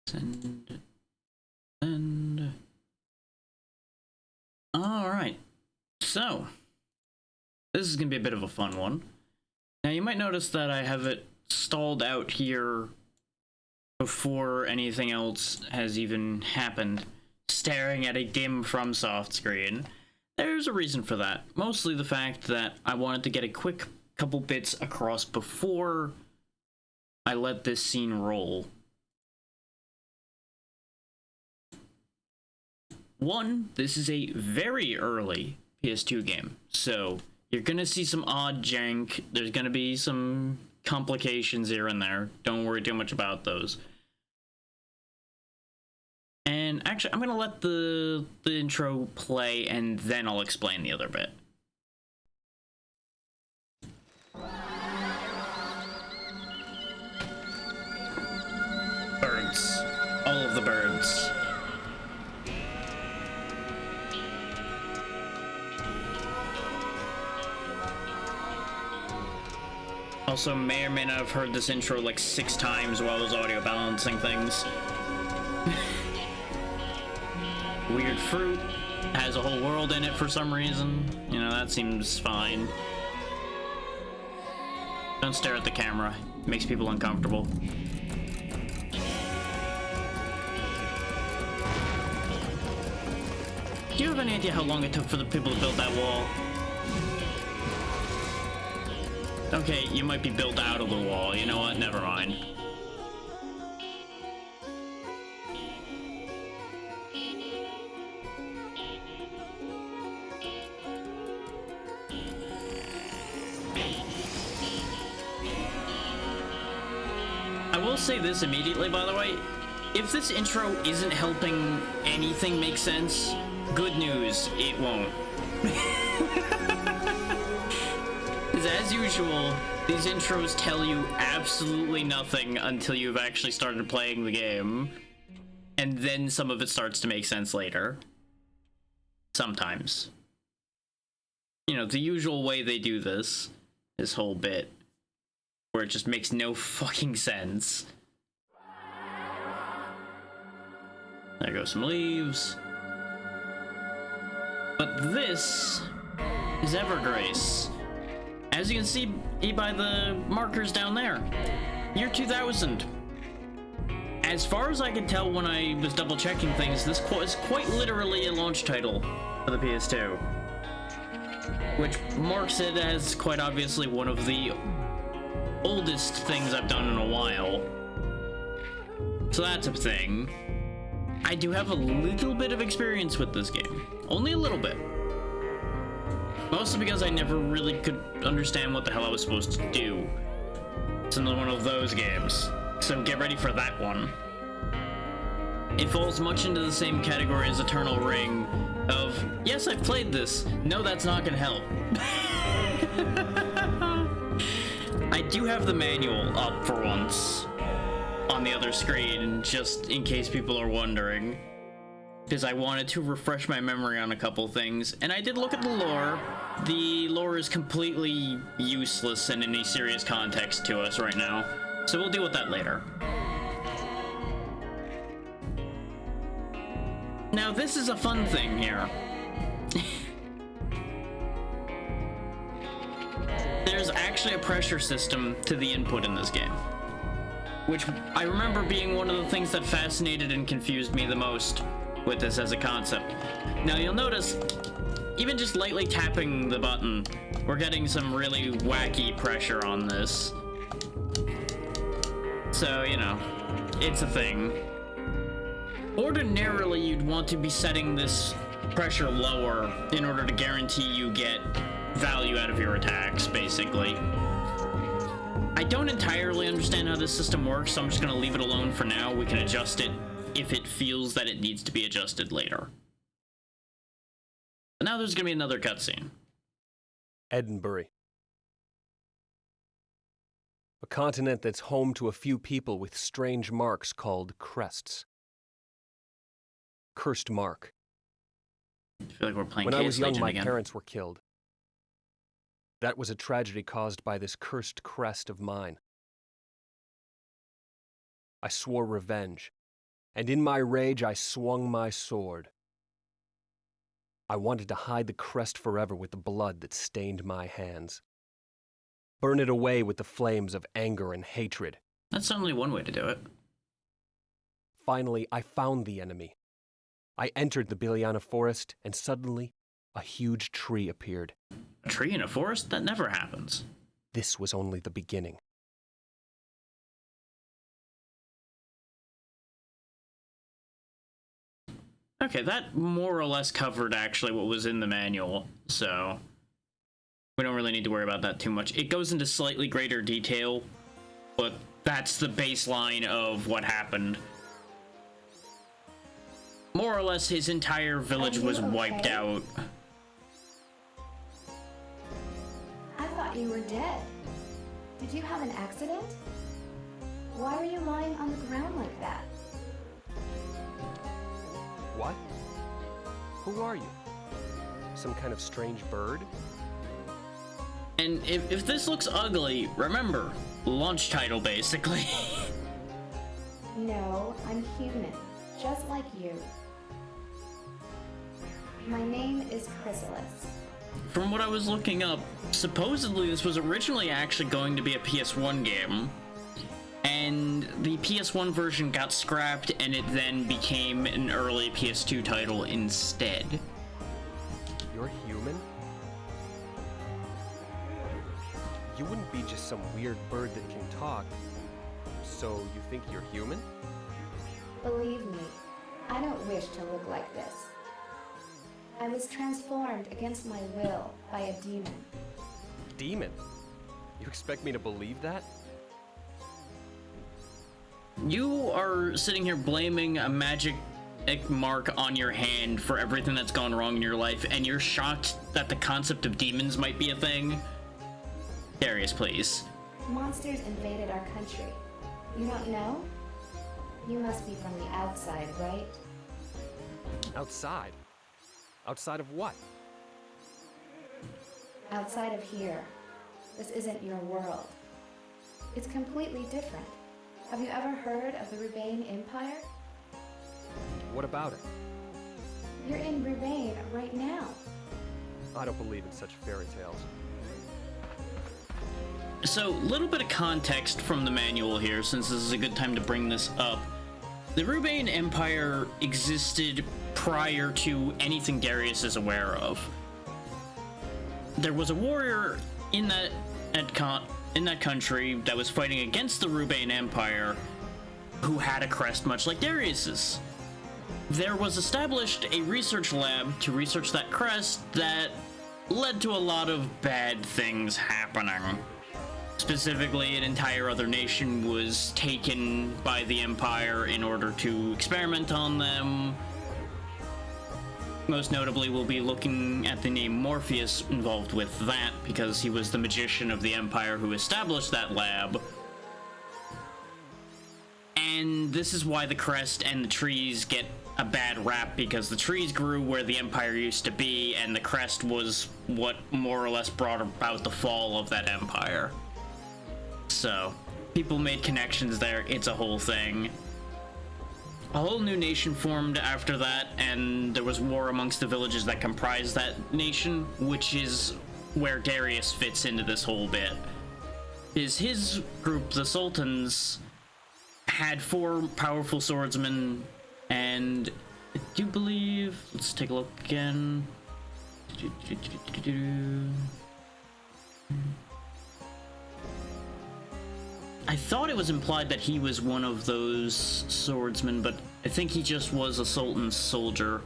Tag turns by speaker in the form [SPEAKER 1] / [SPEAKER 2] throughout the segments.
[SPEAKER 1] Send. Send. Alright. So, this is going to be a bit of a fun one. Now, you might notice that I have it stalled out here before anything else has even happened, staring at a dim FromSoft screen. There's a reason for that. Mostly the fact that I wanted to get a quick couple bits across before I let this scene roll. One, this is a very early PS2 game, so you're gonna see some odd jank. There's gonna be some complications here and there. Don't worry too much about those. And actually, I'm gonna let the intro play, and then I'll explain the other bit. Birds. All of the birds. Also, may or may not have heard this intro like 6 times while I was audio balancing things. Weird fruit. Has a whole world in it for some reason. You know, that seems fine. Don't stare at the camera. It makes people uncomfortable. Do you have any idea how long it took for the people to build that wall? Okay, you might be built out of the wall. You know what? Never mind. I will say this immediately, by the way. If this intro isn't helping anything make sense, good news, it won't. As usual, these intros tell you absolutely nothing until you've actually started playing the game. And then some of it starts to make sense later. Sometimes. You know, the usual way they do this whole bit, where it just makes no fucking sense. There go some leaves. But this is Evergrace. As you can see by the markers down there, year 2000. As far as I could tell when I was double checking things, this is quite literally a launch title for the PS2. Which marks it as quite obviously one of the oldest things I've done in a while. So that's a thing. I do have a little bit of experience with this game. Only a little bit. Mostly because I never really could understand what the hell I was supposed to do. It's another one of those games. So get ready for that one. It falls much into the same category as Eternal Ring of, yes, I've played this. No, that's not gonna help. I do have the manual up for once on the other screen, just in case people are wondering. Because I wanted to refresh my memory on a couple things, and I did look at the lore. The lore is completely useless in any serious context to us right now, so we'll deal with that later. Now, this is a fun thing here. There's actually a pressure system to the input in this game, which I remember being one of the things that fascinated and confused me the most with this as a concept. Now you'll notice, even just lightly tapping the button, we're getting some really wacky pressure on this. So, you know, it's a thing. Ordinarily, you'd want to be setting this pressure lower in order to guarantee you get value out of your attacks, basically. I don't entirely understand how this system works, so I'm just going to leave it alone for now. We can adjust it if it feels that it needs to be adjusted later. But now there's going to be another cutscene.
[SPEAKER 2] Edinburgh. A continent that's home to a few people with strange marks called crests. Cursed mark.
[SPEAKER 1] I feel like we're playing
[SPEAKER 2] When I was young,
[SPEAKER 1] Legend
[SPEAKER 2] my
[SPEAKER 1] again.
[SPEAKER 2] parents were killed. That was a tragedy caused by this cursed crest of mine. I swore revenge, and in my rage I swung my sword. I wanted to hide the crest forever with the blood that stained my hands. Burn it away with the flames of anger and hatred.
[SPEAKER 1] That's only one way to do it.
[SPEAKER 2] Finally, I found the enemy. I entered the Biliana forest, and suddenly, a huge tree appeared.
[SPEAKER 1] A tree in a forest? That never happens.
[SPEAKER 2] This was only the beginning.
[SPEAKER 1] Okay, that more or less covered actually what was in the manual, so we don't really need to worry about that too much. It goes into slightly greater detail, but that's the baseline of what happened. More or less, his entire village was wiped out.
[SPEAKER 3] I thought you were dead. Did you have an accident? Why were you lying on the ground like that?
[SPEAKER 2] What? Who are you? Some kind of strange bird?
[SPEAKER 1] And if this looks ugly, remember, launch title basically.
[SPEAKER 3] No, I'm human, just like you. My name is Chrysalis.
[SPEAKER 1] From what I was looking up, supposedly this was originally actually going to be a PS1 game, and the PS1 version got scrapped and it then became an early PS2 title instead.
[SPEAKER 2] You're human? You wouldn't be just some weird bird that can talk. So you think you're human?
[SPEAKER 3] Believe me, I don't wish to look like this. I was transformed against my will by a demon.
[SPEAKER 2] Demon? You expect me to believe that?
[SPEAKER 1] You are sitting here blaming a magic mark on your hand for everything that's gone wrong in your life, and you're shocked that the concept of demons might be a thing? Darius, please.
[SPEAKER 3] Monsters invaded our country. You don't know? You must be from the outside, right?
[SPEAKER 2] Outside? Outside of what?
[SPEAKER 3] Outside of here. This isn't your world. It's completely different. Have you ever heard of the Rubain Empire?
[SPEAKER 2] What about it?
[SPEAKER 3] You're in Rubain right now.
[SPEAKER 2] I don't believe in such fairy tales.
[SPEAKER 1] So, little bit of context from the manual here, since this is a good time to bring this up. The Rubain Empire existed prior to anything Darius is aware of. There was a warrior in that country that was fighting against the Rubain Empire who had a crest much like Darius's. There was established a research lab to research that crest that led to a lot of bad things happening. Specifically, an entire other nation was taken by the Empire in order to experiment on them. Most notably, we'll be looking at the name Morpheus involved with that, because he was the magician of the Empire who established that lab. And this is why the crest and the trees get a bad rap, because the trees grew where the Empire used to be, and the crest was what more or less brought about the fall of that Empire. So, people made connections there, it's a whole thing. A whole new nation formed after that, and there was war amongst the villages that comprised that nation, which is where Darius fits into this whole bit. His group, the Sultans, had 4 powerful swordsmen, and I do believe, let's take a look again. I thought it was implied that he was one of those swordsmen, but I think he just was a Sultan's soldier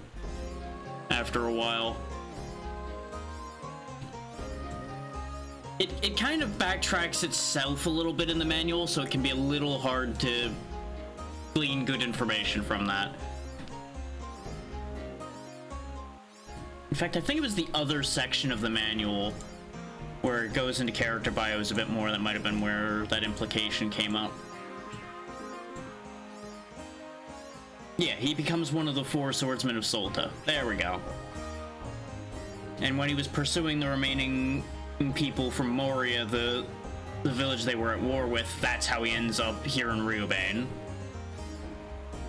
[SPEAKER 1] after a while. It kind of backtracks itself a little bit in the manual, so it can be a little hard to glean good information from that. In fact, I think it was the other section of the manual where it goes into character bios a bit more. That might have been where that implication came up. Yeah, he becomes one of the 4 swordsmen of Solta. There we go. And when he was pursuing the remaining people from Moria, the village they were at war with, that's how he ends up here in Rubain.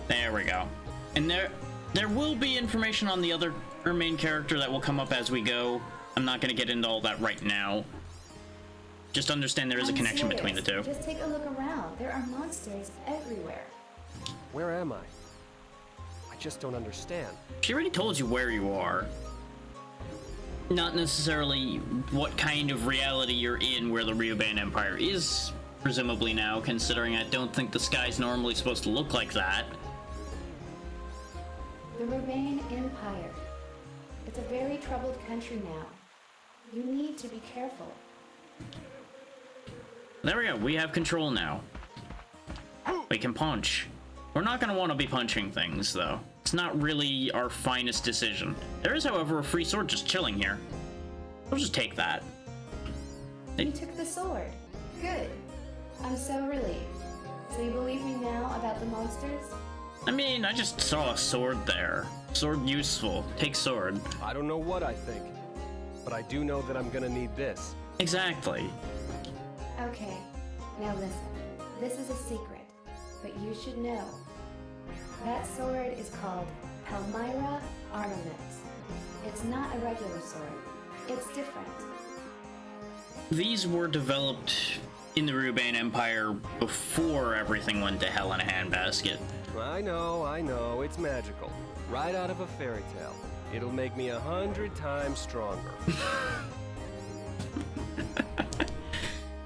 [SPEAKER 1] There we go. And there will be information on the other main character that will come up as we go. I'm not going to get into all that right now. Just understand there is a connection between the two.
[SPEAKER 3] Just take a look around. There are monsters everywhere.
[SPEAKER 2] Where am I? I just don't understand.
[SPEAKER 1] She already told you where you are. Not necessarily what kind of reality you're in where the Ryuban Empire is, presumably now, considering I don't think the sky's normally supposed to look like that.
[SPEAKER 3] The Ryuban Empire. It's a very troubled country now. You need to be careful.
[SPEAKER 1] There we go, we have control now. We can punch. We're not going to want to be punching things, though. It's not really our finest decision. There is, however, a free sword just chilling here. We'll just take that.
[SPEAKER 3] You took the sword. Good. I'm so relieved. So you believe me now about the monsters?
[SPEAKER 1] I mean, I just saw a sword there. Sword useful. Take sword.
[SPEAKER 2] I don't know what I think, but I do know that I'm gonna need this.
[SPEAKER 1] Exactly.
[SPEAKER 3] Okay. Now listen. This is a secret, but you should know. That sword is called Palmyra Armaments. It's not a regular sword. It's different.
[SPEAKER 1] These were developed in the Ryuban Empire before everything went to hell in a handbasket.
[SPEAKER 2] I know, it's magical. Right out of a fairy tale. It'll make me 100 times stronger.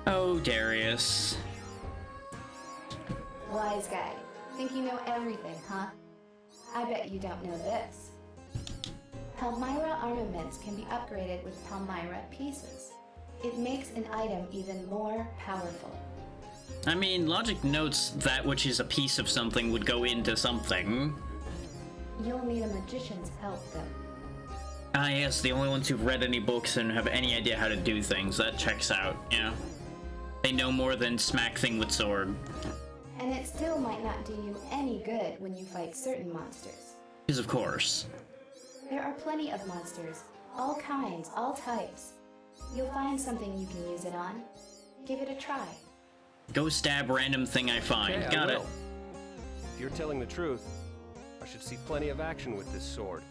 [SPEAKER 1] Oh, Darius.
[SPEAKER 3] Wise guy. Think you know everything, huh? I bet you don't know this. Palmyra armaments can be upgraded with Palmyra pieces. It makes an item even more powerful.
[SPEAKER 1] I mean, logic notes that which is a piece of something would go into something.
[SPEAKER 3] You'll need a magician's help, though.
[SPEAKER 1] Ah, yes, the only ones who've read any books and have any idea how to do things. That checks out, you know? They know more than smack thing with sword.
[SPEAKER 3] And it still might not do you any good when you fight certain monsters.
[SPEAKER 1] Because of course.
[SPEAKER 3] There are plenty of monsters. All kinds, all types. You'll find something you can use it on. Give it a try.
[SPEAKER 1] Go stab random thing I find.
[SPEAKER 2] Okay,
[SPEAKER 1] Got
[SPEAKER 2] I
[SPEAKER 1] it.
[SPEAKER 2] will. If you're telling the truth, I should see plenty of action with this sword.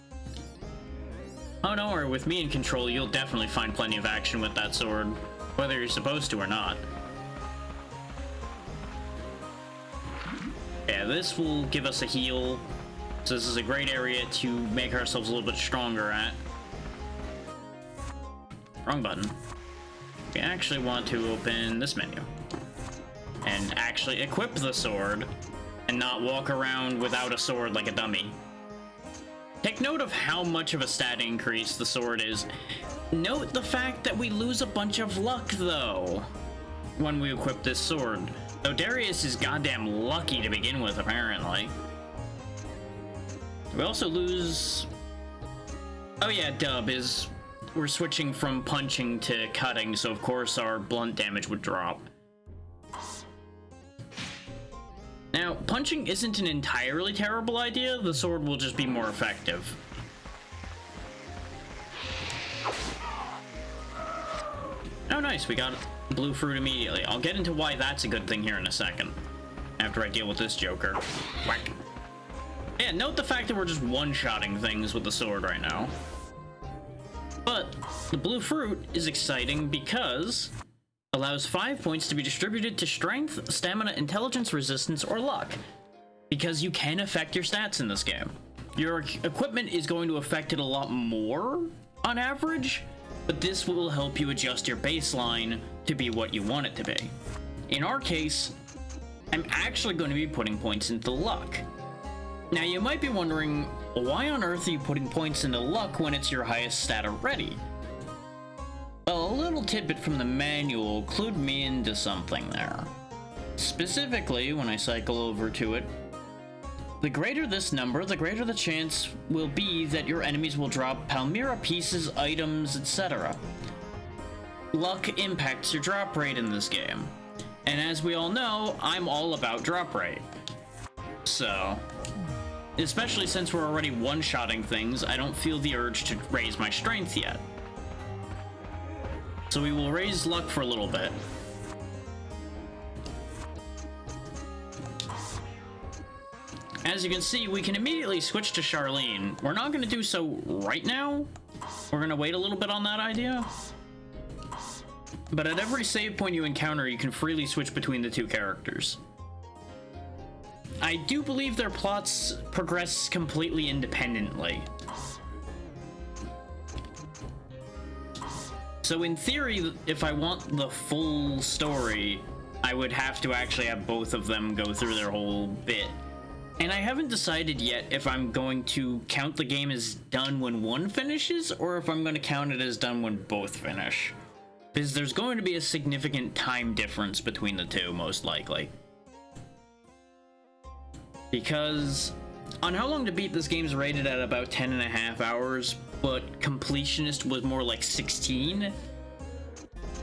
[SPEAKER 1] Oh, don't worry. With me in control, you'll definitely find plenty of action with that sword. Whether you're supposed to or not. Yeah, this will give us a heal. So this is a great area to make ourselves a little bit stronger at. Wrong button. We actually want to open this menu. And actually equip the sword. And not walk around without a sword like a dummy. Take note of how much of a stat increase the sword is. Note the fact that we lose a bunch of luck, though, when we equip this sword. Though Darius is goddamn lucky to begin with, apparently. We also lose... Oh yeah, dub is... We're switching from punching to cutting, so of course our blunt damage would drop. Now, punching isn't an entirely terrible idea, the sword will just be more effective. Oh nice, we got blue fruit immediately. I'll get into why that's a good thing here in a second. After I deal with this joker. Whack. Yeah, note the fact that we're just one-shotting things with the sword right now. But the blue fruit is exciting because allows 5 points to be distributed to strength, stamina, intelligence, resistance, or luck. Because you can affect your stats in this game. Your equipment is going to affect it a lot more on average, but this will help you adjust your baseline to be what you want it to be. In our case, I'm actually going to be putting points into luck. Now you might be wondering, why on earth are you putting points into luck when it's your highest stat already? Well, a little tidbit from the manual clued me into something there. Specifically, when I cycle over to it, the greater this number, the greater the chance will be that your enemies will drop Palmyra pieces, items, etc. Luck impacts your drop rate in this game. And as we all know, I'm all about drop rate. So, especially since we're already one-shotting things, I don't feel the urge to raise my strength yet. So we will raise luck for a little bit. as you can see, we can immediately switch to Charlene. We're not going to do so right now. We're going to wait a little bit on that idea. But at every save point you encounter, you can freely switch between the two characters. I do believe their plots progress completely independently. So in theory, if I want the full story, I would have to actually have both of them go through their whole bit. And I haven't decided yet if I'm going to count the game as done when one finishes, or if I'm going to count it as done when both finish. Because there's going to be a significant time difference between the two, most likely. Because on how long to beat, this game's rated at about 10.5 hours, but completionist was more like 16.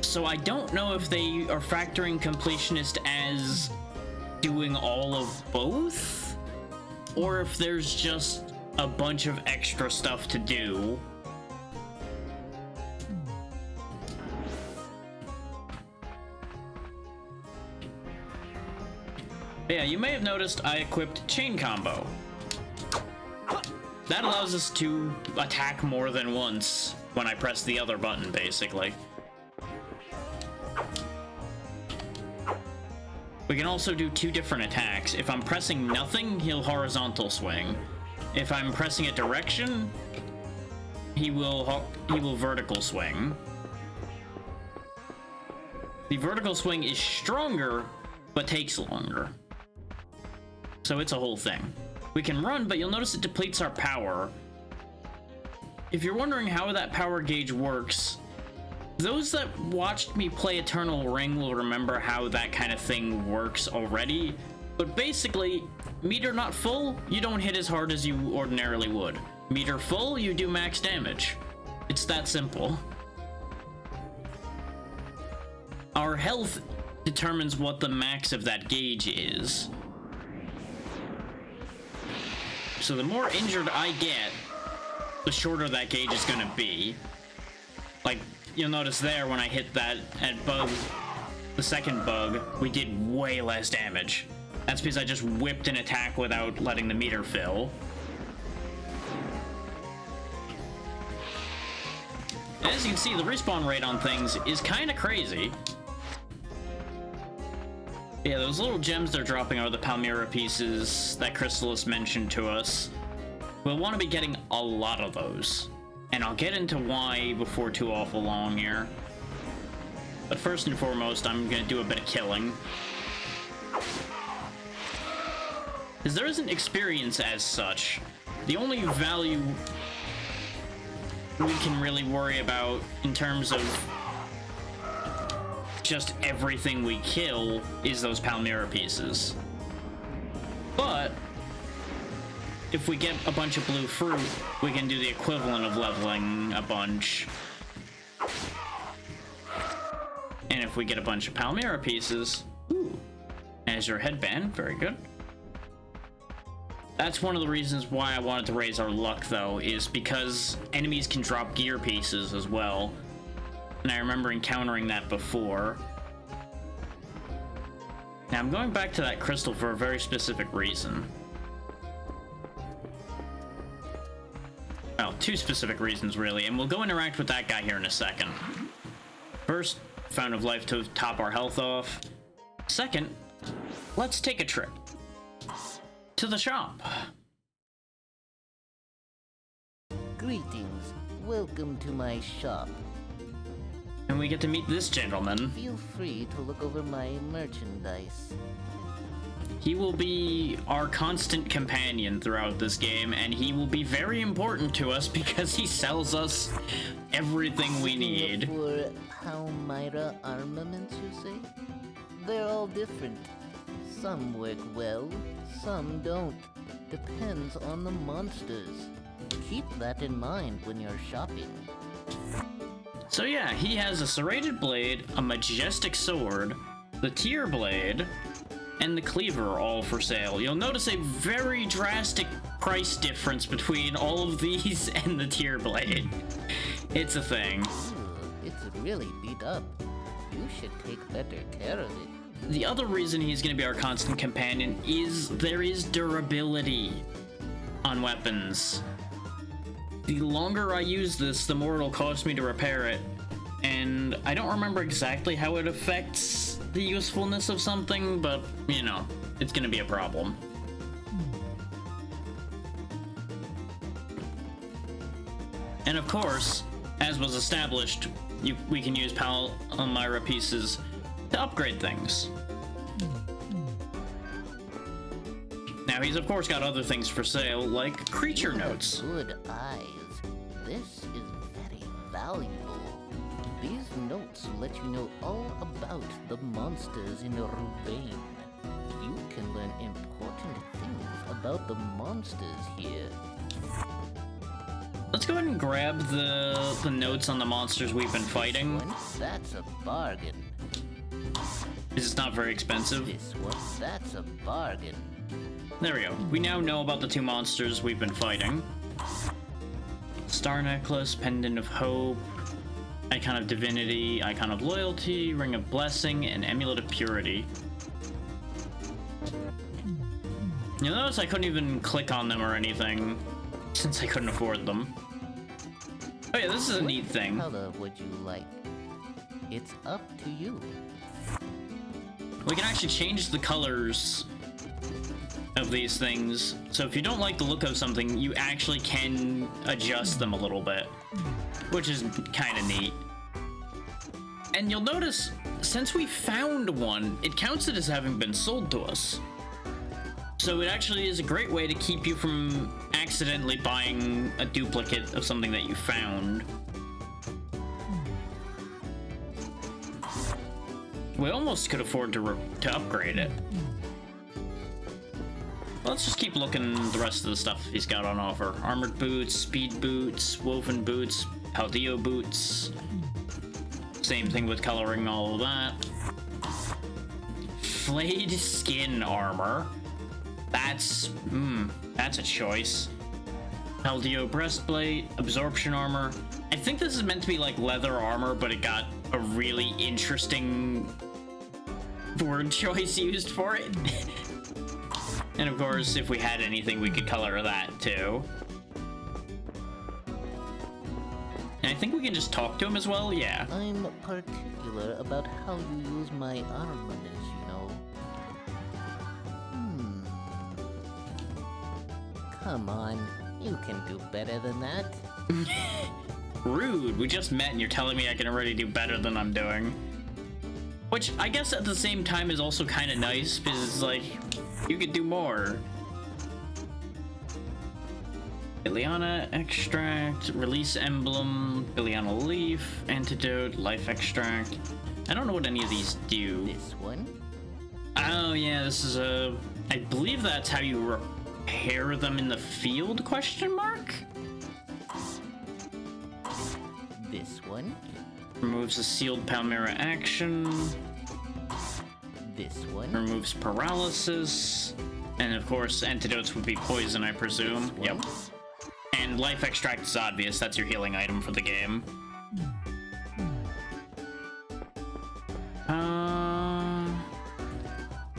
[SPEAKER 1] So I don't know if they are factoring completionist as doing all of both, or if there's just a bunch of extra stuff to do. Yeah, you may have noticed I equipped Chain Combo. That allows us to attack more than once when I press the other button, basically. We can also do 2 different attacks. If I'm pressing nothing, he'll horizontal swing. If I'm pressing a direction, he will vertical swing. The vertical swing is stronger, but takes longer. So it's a whole thing. We can run, but you'll notice it depletes our power. If you're wondering how that power gauge works, those that watched me play Eternal Ring will remember how that kind of thing works already. But basically, meter not full, you don't hit as hard as you ordinarily would. Meter full, you do max damage. It's that simple. Our health determines what the max of that gauge is. So the more injured I get, the shorter that gauge is gonna be. Like, you'll notice there when I hit that at bug, the second bug, we did way less damage. That's because I just whipped an attack without letting the meter fill. As you can see, the respawn rate on things is kind of crazy. Yeah, those little gems they're dropping are the Palmyra pieces that Crystallis mentioned to us. We'll want to be getting a lot of those. And I'll get into why before too awful long here. But first and foremost, I'm going to do a bit of killing. Because there isn't experience as such. The only value we can really worry about in terms of just everything we kill is those Palmyra pieces. But if we get a bunch of blue fruit, we can do the equivalent of leveling a bunch. And if we get a bunch of Palmyra pieces, ooh, as your headband, very good. That's one of the reasons why I wanted to raise our luck, though, is because enemies can drop gear pieces as well. And I remember encountering that before. Now, I'm going back to that crystal for a very specific reason. Well, 2 specific reasons, really, and we'll go interact with that guy here in a second. First, Fountain of Life to top our health off. Second, let's take a trip to the shop.
[SPEAKER 4] Greetings. Welcome to my shop.
[SPEAKER 1] And we get to meet this gentleman.
[SPEAKER 4] Feel free to look over my merchandise.
[SPEAKER 1] He will be our constant companion throughout this game, and he will be very important to us because he sells us everything we need.
[SPEAKER 4] For Palmyra armaments, you say? They're all different. Some work well, some don't. Depends on the monsters. Keep that in mind when you're shopping.
[SPEAKER 1] So yeah, he has a serrated blade, a majestic sword, the tear blade, and the cleaver all for sale. You'll notice a very drastic price difference between all of these and the tear blade. It's a thing.
[SPEAKER 4] Ooh, it's really beat up. You should take better care of it.
[SPEAKER 1] the other reason he's going to be our constant companion is there is durability on weapons. The longer I use this, the more it'll cost me to repair it. And I don't remember exactly how it affects the usefulness of something, but, you know, it's going to be a problem. And of course, as was established, we can use Palmyra pieces to upgrade things. Now he's of course got other things for sale, like creature notes.
[SPEAKER 4] Good eyes. This is very valuable. These notes let you know all about the monsters in Rubain. You can learn important things about the monsters here.
[SPEAKER 1] Let's go ahead and grab the notes on the monsters we've been fighting.
[SPEAKER 4] That's a bargain.
[SPEAKER 1] It's not very expensive.
[SPEAKER 4] This one, that's a bargain.
[SPEAKER 1] There we go. We now know about the two monsters we've been fighting. Star Necklace, Pendant of Hope, Icon of Divinity, Icon of Loyalty, Ring of Blessing, and Amulet of Purity. You'll notice I couldn't even click on them or anything, since I couldn't afford them. Oh yeah, this is a neat thing.
[SPEAKER 4] What color would you like? It's up to you.
[SPEAKER 1] We can actually change the colors of these things. So if you don't like the look of something, you actually can adjust them a little bit, which is kind of neat. And you'll notice, since we found one, it counts it as having been sold to us. So it actually is a great way to keep you from accidentally buying a duplicate of something that you found. We almost could afford to upgrade it. Let's just keep looking at the rest of the stuff he's got on offer. Armored boots, speed boots, woven boots, Paldeo boots. Same thing with coloring all of that. Flayed skin armor. That's a choice. Paldeo breastplate, absorption armor. I think this is meant to be like leather armor, but it got a really interesting word choice used for it. And of course, if we had anything, we could color that too. And I think we can just talk to him as well, yeah.
[SPEAKER 4] I'm particular about how you use my armaments, you know. Come on, you can do better than that.
[SPEAKER 1] Rude, we just met and you're telling me I can already do better than I'm doing. Which, I guess at the same time is also kind of nice, because it's like, you could do more. Ileana extract, release emblem, Ileana leaf, antidote, life extract. I don't know what any of these do.
[SPEAKER 4] This one?
[SPEAKER 1] Oh yeah, this is a... I believe that's how you repair them in the field, question mark?
[SPEAKER 4] This one?
[SPEAKER 1] Removes a sealed Palmyra action.
[SPEAKER 4] This one?
[SPEAKER 1] Removes paralysis. And of course, antidotes would be poison, I presume. Yep. And life extract is obvious, that's your healing item for the game.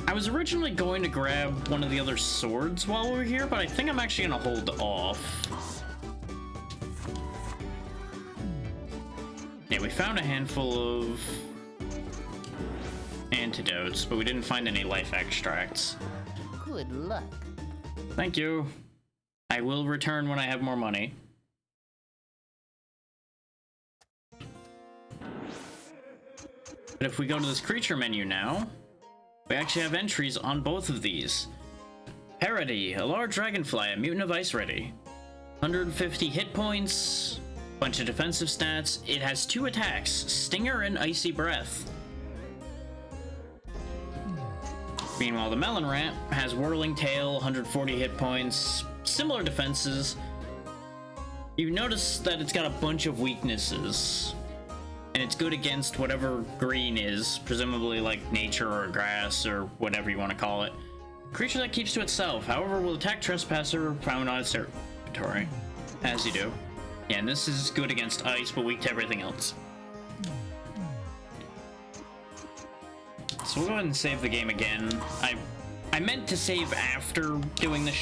[SPEAKER 1] I was originally going to grab one of the other swords while we were here, but I think I'm actually gonna hold off. Yeah, we found a handful of antidotes, but we didn't find any life extracts.
[SPEAKER 4] Good luck.
[SPEAKER 1] Thank you. I will return when I have more money. But if we go to this creature menu now, we actually have entries on both of these. Parody, a large dragonfly, a mutant of ice ready. 150 hit points, bunch of defensive stats. It has 2 attacks, Stinger and Icy Breath. Meanwhile, the Melon Rat has Whirling Tail, 140 hit points, similar defenses. You notice that it's got a bunch of weaknesses, and it's good against whatever green is, presumably like nature or grass or whatever you want to call it. Creature that keeps to itself, however, will attack trespasser found on its territory, as you do. Yeah, and this is good against ice, but weak to everything else. Let's so we'll go ahead and save the game again. I meant to save after doing the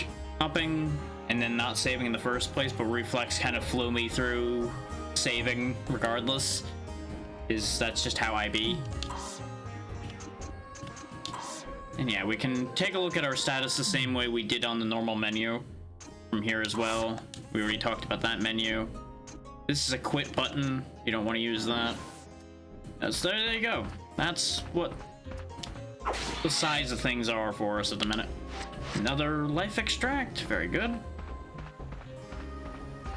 [SPEAKER 1] shopping and then not saving in the first place, but Reflex kind of flew me through saving regardless. That's just how I be. And yeah, we can take a look at our status the same way we did on the normal menu from here as well. We already talked about that menu. This is a quit button. You don't want to use that. So there you go. That's what the size of things are for us at the minute. Another life extract. Very good.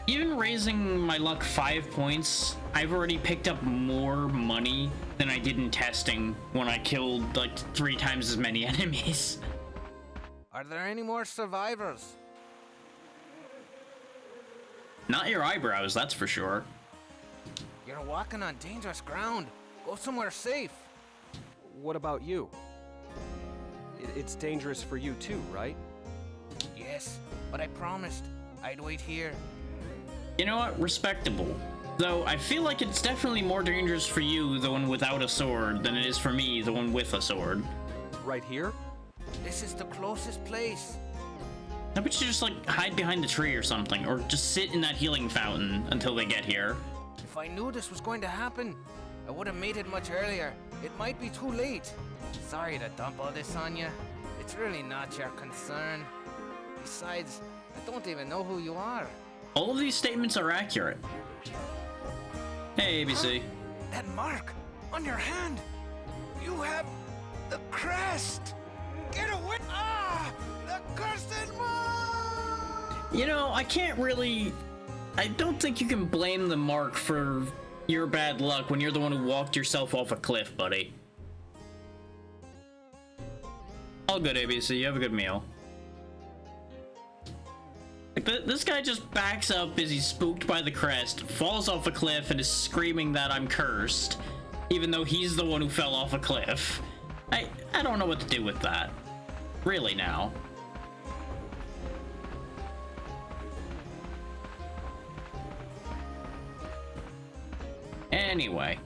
[SPEAKER 1] Even raising my luck 5 points, I've already picked up more money than I did in testing when I killed like 3 times as many enemies.
[SPEAKER 5] Are there any more survivors?
[SPEAKER 1] Not your eyebrows, that's for sure.
[SPEAKER 5] You're walking on dangerous ground. Go somewhere safe.
[SPEAKER 2] What about you? It's dangerous for you too, right?
[SPEAKER 5] Yes, but I promised I'd wait here.
[SPEAKER 1] You know what? Respectable. Though I feel like it's definitely more dangerous for you, the one without a sword, than it is for me, the one with a sword.
[SPEAKER 2] Right here?
[SPEAKER 5] This is the closest place.
[SPEAKER 1] How about you just like hide behind the tree or something, or just sit in that healing fountain until they get here?
[SPEAKER 5] If I knew this was going to happen, I would have made it much earlier. It might be too late. Sorry to dump all this on you. It's really not your concern. Besides, I don't even know who you are.
[SPEAKER 1] All of these statements are accurate. Hey, ABC.
[SPEAKER 5] Huh? That mark on your hand. You have the crest. Get away! Ah! The cursed mark!
[SPEAKER 1] You know, I don't think you can blame the mark for your bad luck when you're the one who walked yourself off a cliff, buddy. All good, ABC. You have a good meal. Like, this guy just backs up as he's spooked by the crest, falls off a cliff, and is screaming that I'm cursed, even though he's the one who fell off a cliff. I don't know what to do with that. Really now. Anyway,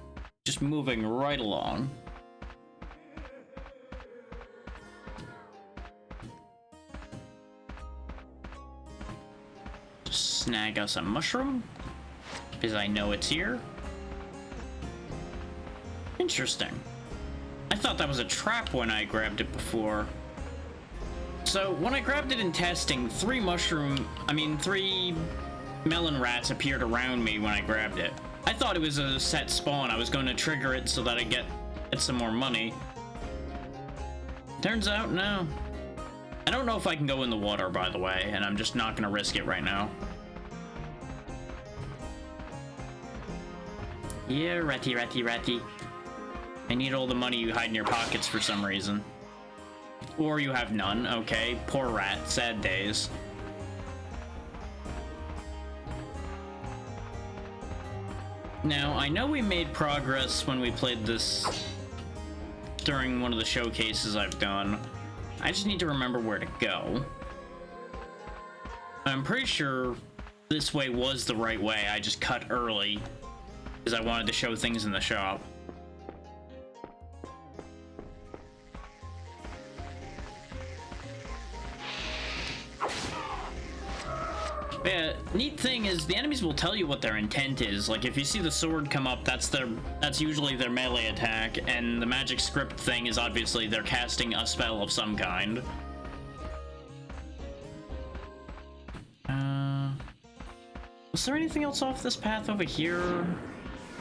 [SPEAKER 1] just moving right along. Snag us a mushroom, because I know it's here. Interesting. I thought that was a trap when I grabbed it before. So, when I grabbed it in testing, 3 melon rats appeared around me when I grabbed it. I thought it was a set spawn. I was going to trigger it so that I get some more money. Turns out, no. I don't know if I can go in the water, by the way, and I'm just not going to risk it right now. Yeah, ratty, ratty, ratty. I need all the money you hide in your pockets for some reason. Or you have none, okay. Poor rat, sad days. Now, I know we made progress when we played this during one of the showcases I've done. I just need to remember where to go. I'm pretty sure this way was the right way. I just cut early because I wanted to show things in the shop. Yeah, neat thing is the enemies will tell you what their intent is. Like if you see the sword come up, that's usually their melee attack, and the magic script thing is obviously they're casting a spell of some kind. Was there anything else off this path over here?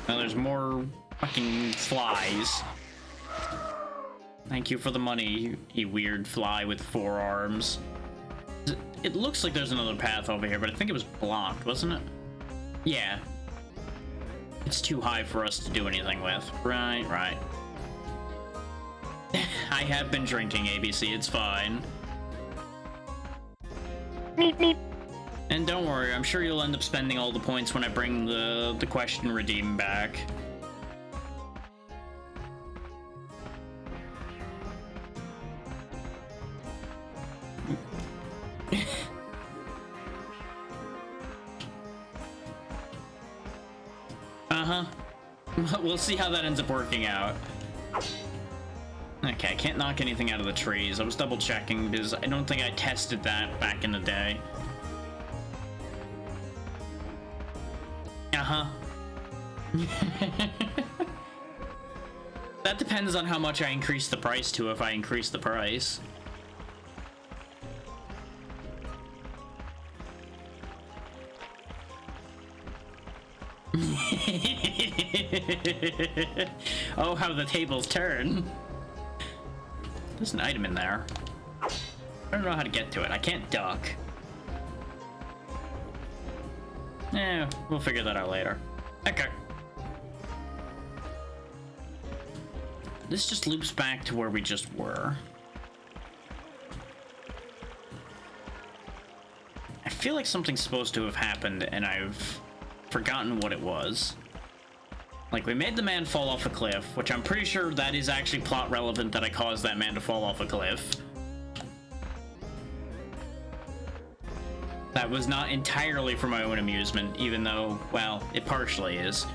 [SPEAKER 1] No, there's more fucking flies. Thank you for the money, you weird fly with 4 arms. It looks like there's another path over here, but I think it was blocked, wasn't it? Yeah. It's too high for us to do anything with. Right. I have been drinking, ABC, it's fine.
[SPEAKER 6] Meep, meep.
[SPEAKER 1] And don't worry, I'm sure you'll end up spending all the points when I bring the question redeem back. We'll see how that ends up working out. Okay, Okay, I can't knock anything out of the trees. I was double checking because I don't think I tested that back in the day. Uh-huh. That depends on how much I increase the price to, if I increase the price. Oh, how the tables turn. There's an item in there. I don't know how to get to it. I can't duck. We'll figure that out later. Okay. This just loops back to where we just were. I feel like something's supposed to have happened and I've forgotten what it was. Like, we made the man fall off a cliff, which I'm pretty sure that is actually plot relevant, that I caused that man to fall off a cliff. That was not entirely for my own amusement, even though, well, it partially is.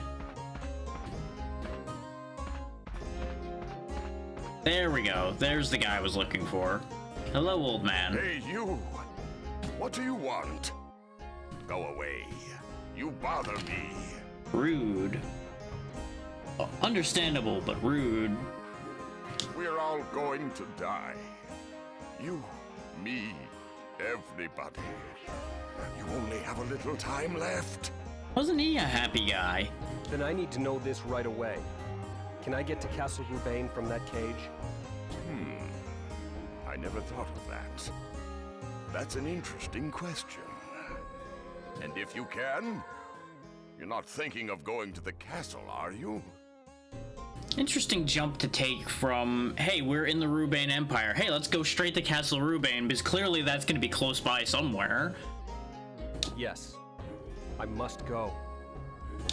[SPEAKER 1] There we go. There's the guy I was looking for. Hello, old man.
[SPEAKER 6] Hey, you! What do you want? Go away. You bother me.
[SPEAKER 1] Rude. Understandable, but rude.
[SPEAKER 6] We're all going to die. You, me, everybody. You only have a little time left.
[SPEAKER 1] Wasn't he a happy guy?
[SPEAKER 2] Then I need to know this right away. Can I get to Castle Rubain from that cage?
[SPEAKER 6] I never thought of that. That's an interesting question. And if you can, you're not thinking of going to the castle, are you?
[SPEAKER 1] Interesting jump to take from, hey, we're in the Rubain Empire. Hey, let's go straight to Castle Rubain, because clearly that's going to be close by somewhere.
[SPEAKER 2] Yes. I must go.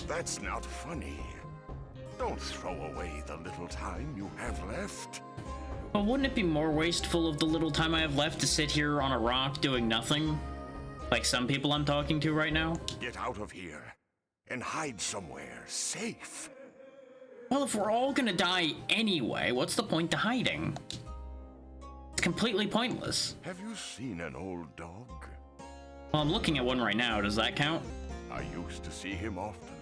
[SPEAKER 6] That's not funny. Don't throw away the little time you have left.
[SPEAKER 1] But wouldn't it be more wasteful of the little time I have left to sit here on a rock doing nothing? Like some people I'm talking to right now?
[SPEAKER 6] Get out of here and hide somewhere safe.
[SPEAKER 1] Well, if we're all gonna die anyway, what's the point to hiding? It's completely pointless.
[SPEAKER 6] Have you seen an old dog?
[SPEAKER 1] Well, I'm looking at one right now. Does that count?
[SPEAKER 6] I used to see him often.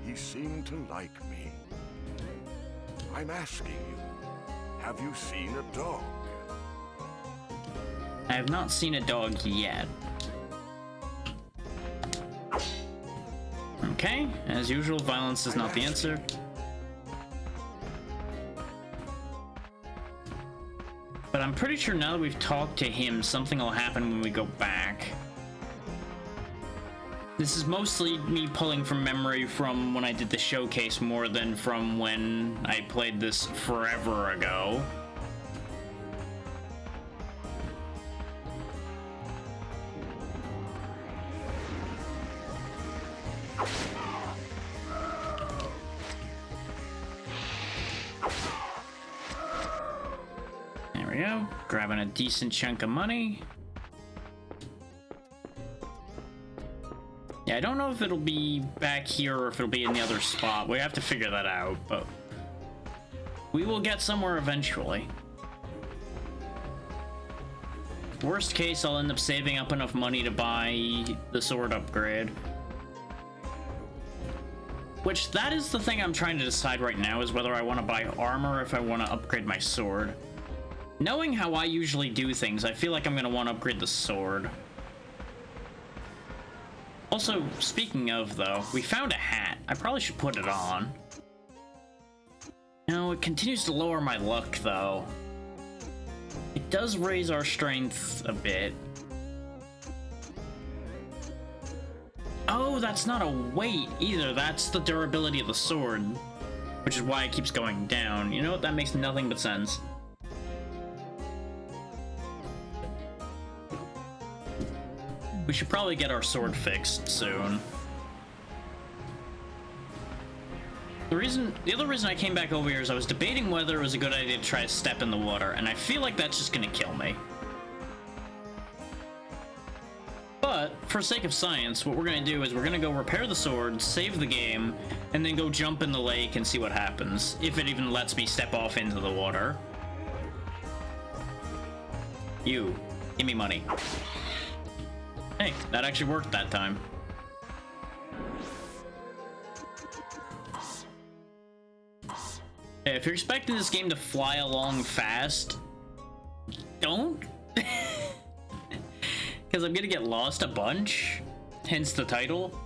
[SPEAKER 6] He seemed to like me. I'm asking you, have you seen a dog?
[SPEAKER 1] I have not seen a dog yet. Okay, as usual, violence is not the answer. But I'm pretty sure now that we've talked to him, something will happen when we go back. This is mostly me pulling from memory from when I did the showcase more than from when I played this forever ago. There we go. Grabbing a decent chunk of money. Yeah, I don't know if it'll be back here or if it'll be in the other spot. We have to figure that out, but we will get somewhere eventually. Worst case, I'll end up saving up enough money to buy the sword upgrade. Which, that is the thing I'm trying to decide right now, is whether I want to buy armor or if I want to upgrade my sword. Knowing how I usually do things, I feel like I'm going to want to upgrade the sword. Also, speaking of, though, we found a hat. I probably should put it on. No, it continues to lower my luck, though. It does raise our strength a bit. Oh, that's not a weight either. That's the durability of the sword, which is why it keeps going down. You know what? That makes nothing but sense. We should probably get our sword fixed soon. The other reason I came back over here is I was debating whether it was a good idea to try to step in the water, and I feel like that's just gonna kill me. But, for sake of science, what we're gonna do is we're gonna go repair the sword, save the game, and then go jump in the lake and see what happens. If it even lets me step off into the water. You, give me money. Hey, that actually worked that time. Hey, if you're expecting this game to fly along fast, don't. Because I'm gonna get lost a bunch, hence the title.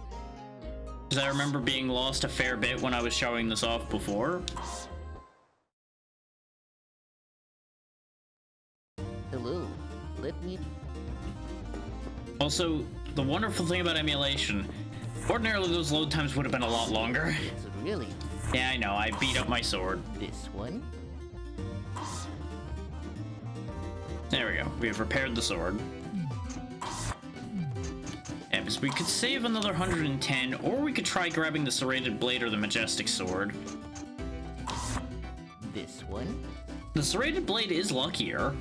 [SPEAKER 1] Because I remember being lost a fair bit when I was showing this off before.
[SPEAKER 4] Hello, let me...
[SPEAKER 1] Also, the wonderful thing about emulation, ordinarily those load times would have been a lot longer.
[SPEAKER 4] It's really
[SPEAKER 1] Yeah, I know, I beat up my sword.
[SPEAKER 4] this one.
[SPEAKER 1] There we go, we have repaired the sword. Yeah, because we could save another 110, or we could try grabbing the serrated blade or the majestic sword.
[SPEAKER 4] This one.
[SPEAKER 1] The serrated blade is luckier,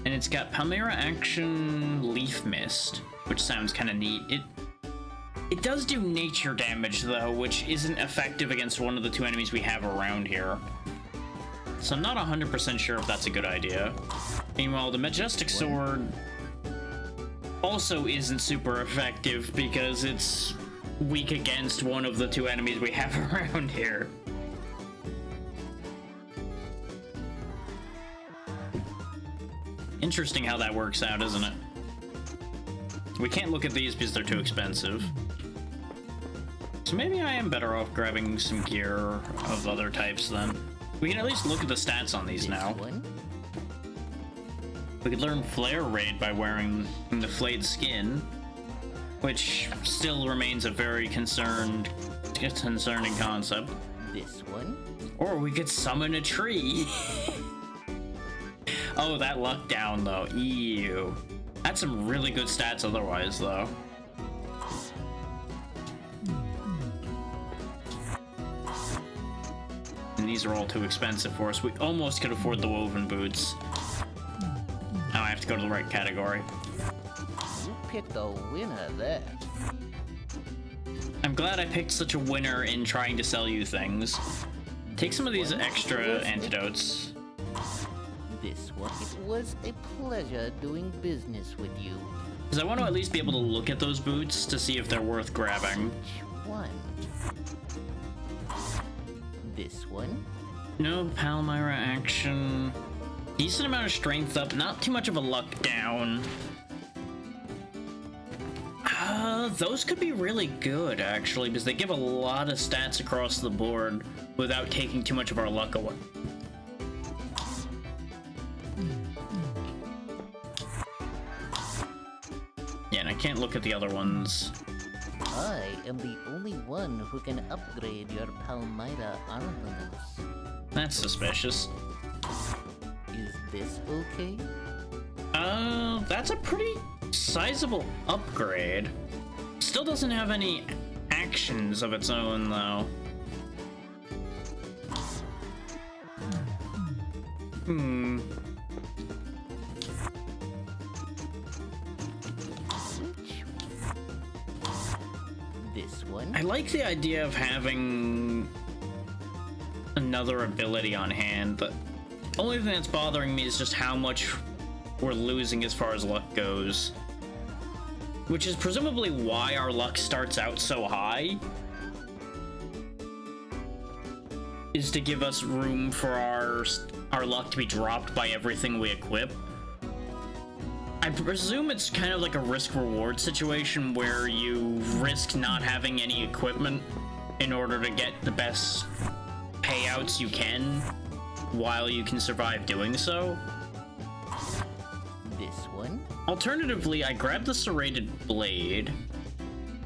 [SPEAKER 1] and it's got Palmyra Action Leaf Mist, which sounds kind of neat. It does do nature damage, though, which isn't effective against one of the two enemies we have around here. So I'm not 100% sure if that's a good idea. Meanwhile, the Majestic Sword also isn't super effective because it's weak against one of the two enemies we have around here. Interesting how that works out, isn't it? We can't look at these because they're too expensive. So maybe I am better off grabbing some gear of other types then. We can at least look at the stats on these now.
[SPEAKER 4] One.
[SPEAKER 1] We could learn Flare Raid by wearing the flayed skin, which still remains a very concerning concept.
[SPEAKER 4] This one.
[SPEAKER 1] Or we could summon a tree. Oh, that luck down though. Ew. That's some really good stats otherwise though. And these are all too expensive for us. We almost could afford the woven boots. Now I have to go to the right category.
[SPEAKER 4] You picked a winner there.
[SPEAKER 1] I'm glad I picked such a winner in trying to sell you things. Take some of these extra antidotes.
[SPEAKER 4] This one. It was a pleasure doing business with you.
[SPEAKER 1] Because I want to at least be able to look at those boots to see if they're worth grabbing.
[SPEAKER 4] Which one? This one.
[SPEAKER 1] No Palmyra action. Decent amount of strength up, not too much of a luck down. Those could be really good, actually, because they give a lot of stats across the board without taking too much of our luck away. Yeah, and I can't look at the other ones.
[SPEAKER 4] I am the only one who can upgrade your Palmyra armaments.
[SPEAKER 1] That's suspicious.
[SPEAKER 4] Is this okay?
[SPEAKER 1] That's a pretty sizable upgrade. Still doesn't have any actions of its own, though.
[SPEAKER 4] This one.
[SPEAKER 1] I like the idea of having another ability on hand. The only thing that's bothering me is just how much we're losing as far as luck goes. Which is presumably why our luck starts out so high. Is to give us room for our luck to be dropped by everything we equip. I presume it's kind of like a risk-reward situation where you risk not having any equipment in order to get the best payouts you can while you can survive doing so.
[SPEAKER 4] This one.
[SPEAKER 1] Alternatively, I grabbed the serrated blade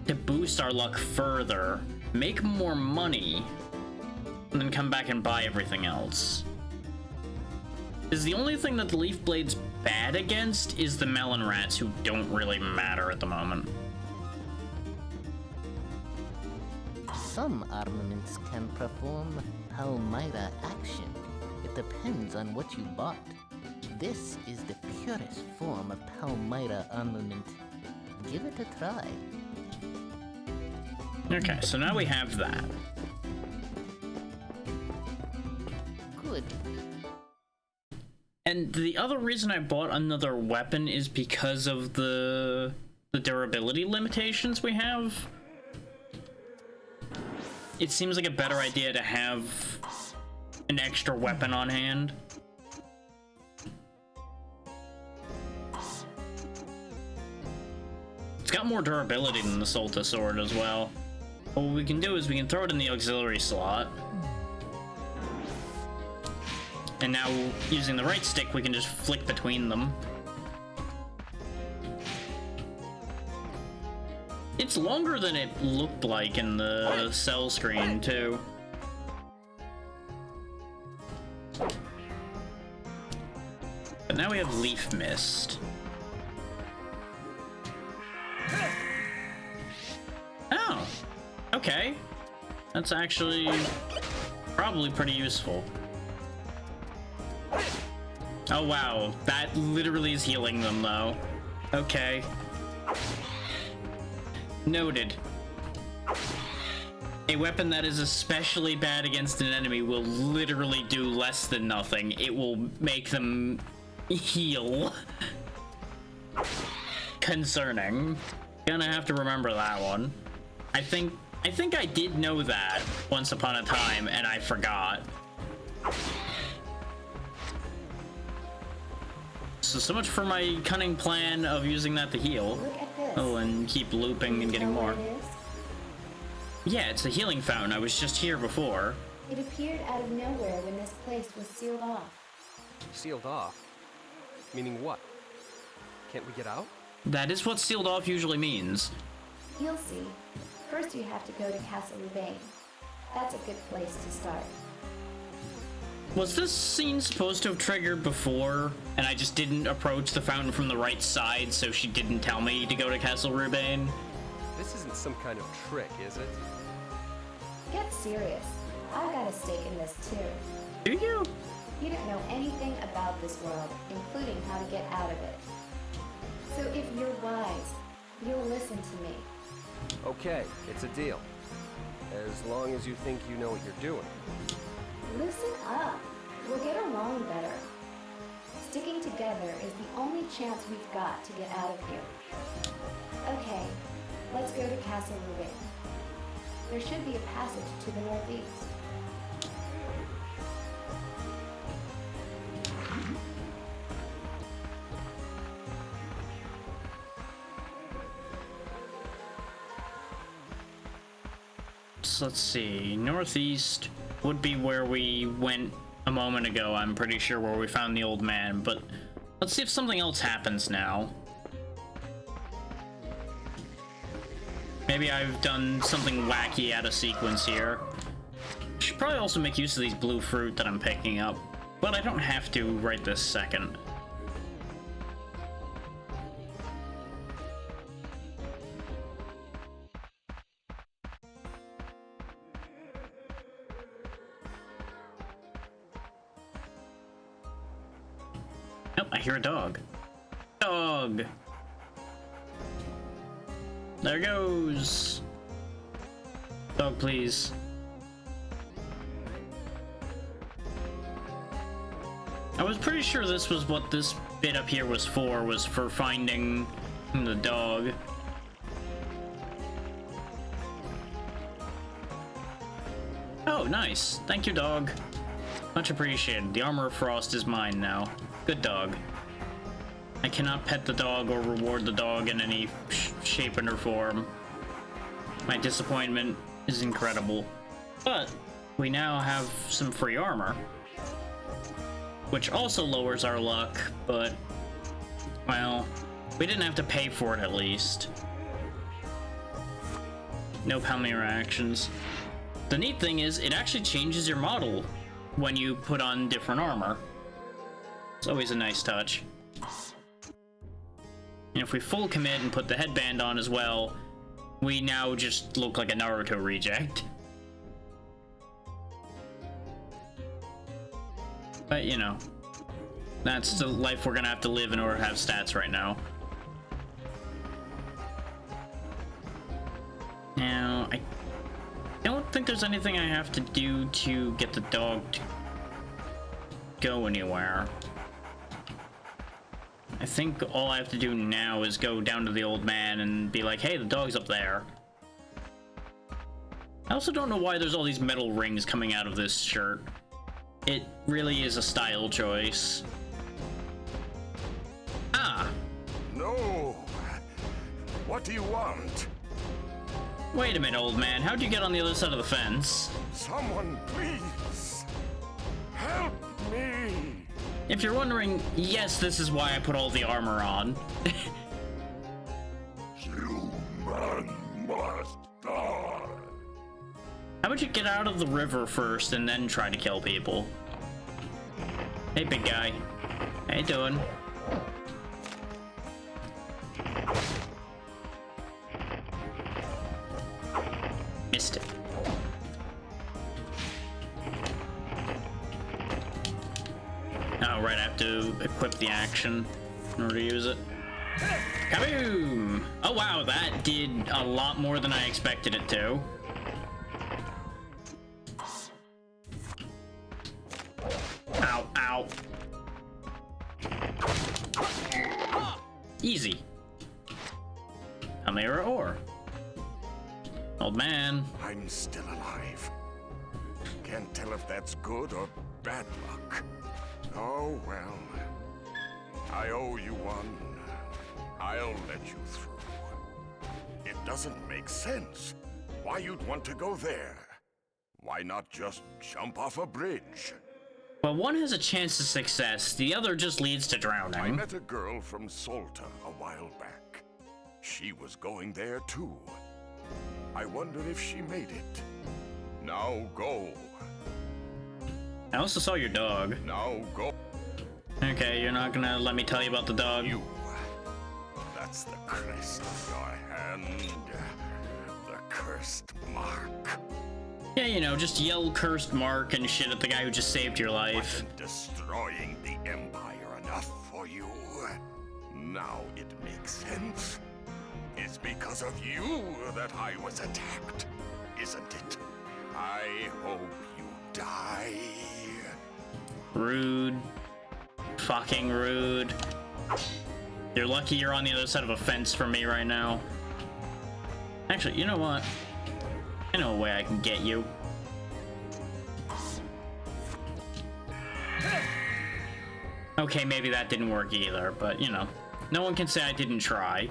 [SPEAKER 1] to boost our luck further, make more money, and then come back and buy everything else. Is the only thing that the leaf blade's bad against is the melon rats, who don't really matter at the moment.
[SPEAKER 4] Some armaments can perform Palmyra action. It depends on what you bought. This is the purest form of Palmyra armament. Give it a try.
[SPEAKER 1] Okay, so now we have that.
[SPEAKER 4] Good.
[SPEAKER 1] And the other reason I bought another weapon is because of the durability limitations we have. It seems like a better idea to have an extra weapon on hand. It's got more durability than the Solta sword as well. But what we can do is we can throw it in the auxiliary slot. And now, using the right stick, we can just flick between them. It's longer than it looked like in the cell screen, too. But now we have Leaf Mist. Oh, okay. That's actually probably pretty useful. Oh wow, that literally is healing them though. Okay. Noted. A weapon that is especially bad against an enemy will literally do less than nothing. It will make them heal. Concerning. Gonna have to remember that one. I think I did know that once upon a time and I forgot. So much for my cunning plan of using that to heal.
[SPEAKER 3] Look at this.
[SPEAKER 1] Oh, and keep looping and getting more.
[SPEAKER 3] Can you tell what it is?
[SPEAKER 1] Yeah, it's a healing fountain. I was just here before.
[SPEAKER 3] It appeared out of nowhere when this place was sealed off.
[SPEAKER 2] Sealed off? Meaning what? Can't we get out?
[SPEAKER 1] That is what sealed off usually means.
[SPEAKER 3] You'll see. First you have to go to Castle Rubain. That's a good place to start.
[SPEAKER 1] Was this scene supposed to have triggered before, and I just didn't approach the fountain from the right side, so she didn't tell me to go to Castle Rubain?
[SPEAKER 2] This isn't some kind of trick, is it?
[SPEAKER 3] Get serious. I've got a stake in this too.
[SPEAKER 1] Do you?
[SPEAKER 3] You don't know anything about this world, including how to get out of it. So if you're wise, you'll listen to me.
[SPEAKER 2] Okay, it's a deal. As long as you think you know what you're doing.
[SPEAKER 3] Listen up. We'll get along better. Sticking together is the only chance we've got to get out of here. Okay, let's go to Castle Rubain. There should be a passage to the northeast.
[SPEAKER 1] So let's see. Northeast would be where we went a moment ago, I'm pretty sure, where we found the old man, but let's see if something else happens now. Maybe I've done something wacky out of sequence here. Should probably also make use of these blue fruit that I'm picking up, but I don't have to right this second. Nope, I hear a dog. Dog! There goes! Dog, please. I was pretty sure this was what this bit up here was for finding the dog. Oh, nice. Thank you, dog. Much appreciated. The Armor of Frost is mine now. Good dog. I cannot pet the dog or reward the dog in any shape or form. My disappointment is incredible. But we now have some free armor, which also lowers our luck, but, well, we didn't have to pay for it at least. No Palmyra actions. The neat thing is, it actually changes your model when you put on different armor. It's always a nice touch. And if we full commit and put the headband on as well, we now just look like a Naruto reject. But, you know, that's the life we're gonna have to live in order to have stats right now. Now, I don't think there's anything I have to do to get the dog to go anywhere. I think all I have to do now is go down to the old man and be like, hey, the dog's up there. I also don't know why there's all these metal rings coming out of this shirt. It really is a style choice. Ah!
[SPEAKER 6] No! What do you want?
[SPEAKER 1] Wait a minute, old man. How'd you get on the other side of the fence?
[SPEAKER 6] Someone, please! Help me!
[SPEAKER 1] If you're wondering, yes, this is why I put all the armor on.
[SPEAKER 6] Human must die!
[SPEAKER 1] How about you get out of the river first and then try to kill people? Hey, big guy. How you doing? Missed it. Oh, right, I have to equip the action in order to use it. Kaboom! Oh, wow, that did a lot more than I expected it to. Ow, ow. Easy. Chimera ore. Old man.
[SPEAKER 6] I'm still alive. Can't tell if that's good or bad luck. Oh, well. I owe you one. I'll let you through. It doesn't make sense. Why you'd want to go there? Why not just jump off a bridge?
[SPEAKER 1] Well, one has a chance of success, the other just leads to
[SPEAKER 6] I
[SPEAKER 1] drowning.
[SPEAKER 6] met a girl from Solta a while back. She was going there too. I wonder if she made it. Now go.
[SPEAKER 1] I also saw your dog.
[SPEAKER 6] Now go.
[SPEAKER 1] Okay, you're not gonna let me tell you about the dog?
[SPEAKER 6] You. That's the crest of your hand. The cursed mark.
[SPEAKER 1] Yeah, you know, just yell cursed mark and shit at the guy who just saved your life.
[SPEAKER 6] Wasn't destroying the Empire enough for you? Now it makes sense. It's because of you that I was attacked, isn't it? I hope you die.
[SPEAKER 1] Rude. Fucking rude. You're lucky you're on the other side of a fence from me right now. Actually, you know what? I know a way I can get you. Okay, maybe that didn't work either, but you know, no one can say I didn't try.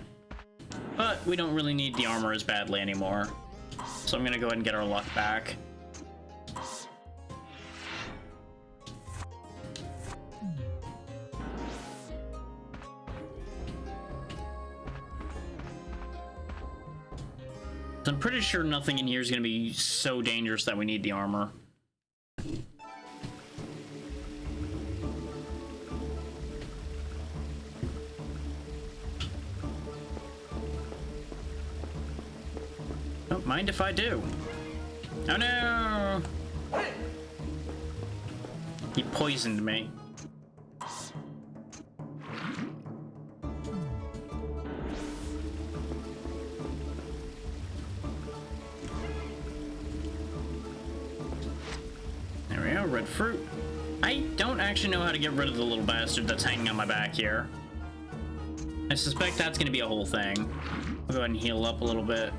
[SPEAKER 1] But we don't really need the armor as badly anymore. So I'm gonna go ahead and get our luck back. I'm pretty sure nothing in here is going to be so dangerous that we need the armor. Don't mind if I do. Oh no! He poisoned me. There we go, red fruit. I don't actually know how to get rid of the little bastard that's hanging on my back here. I suspect that's gonna be a whole thing. I'll go ahead and heal up a little bit.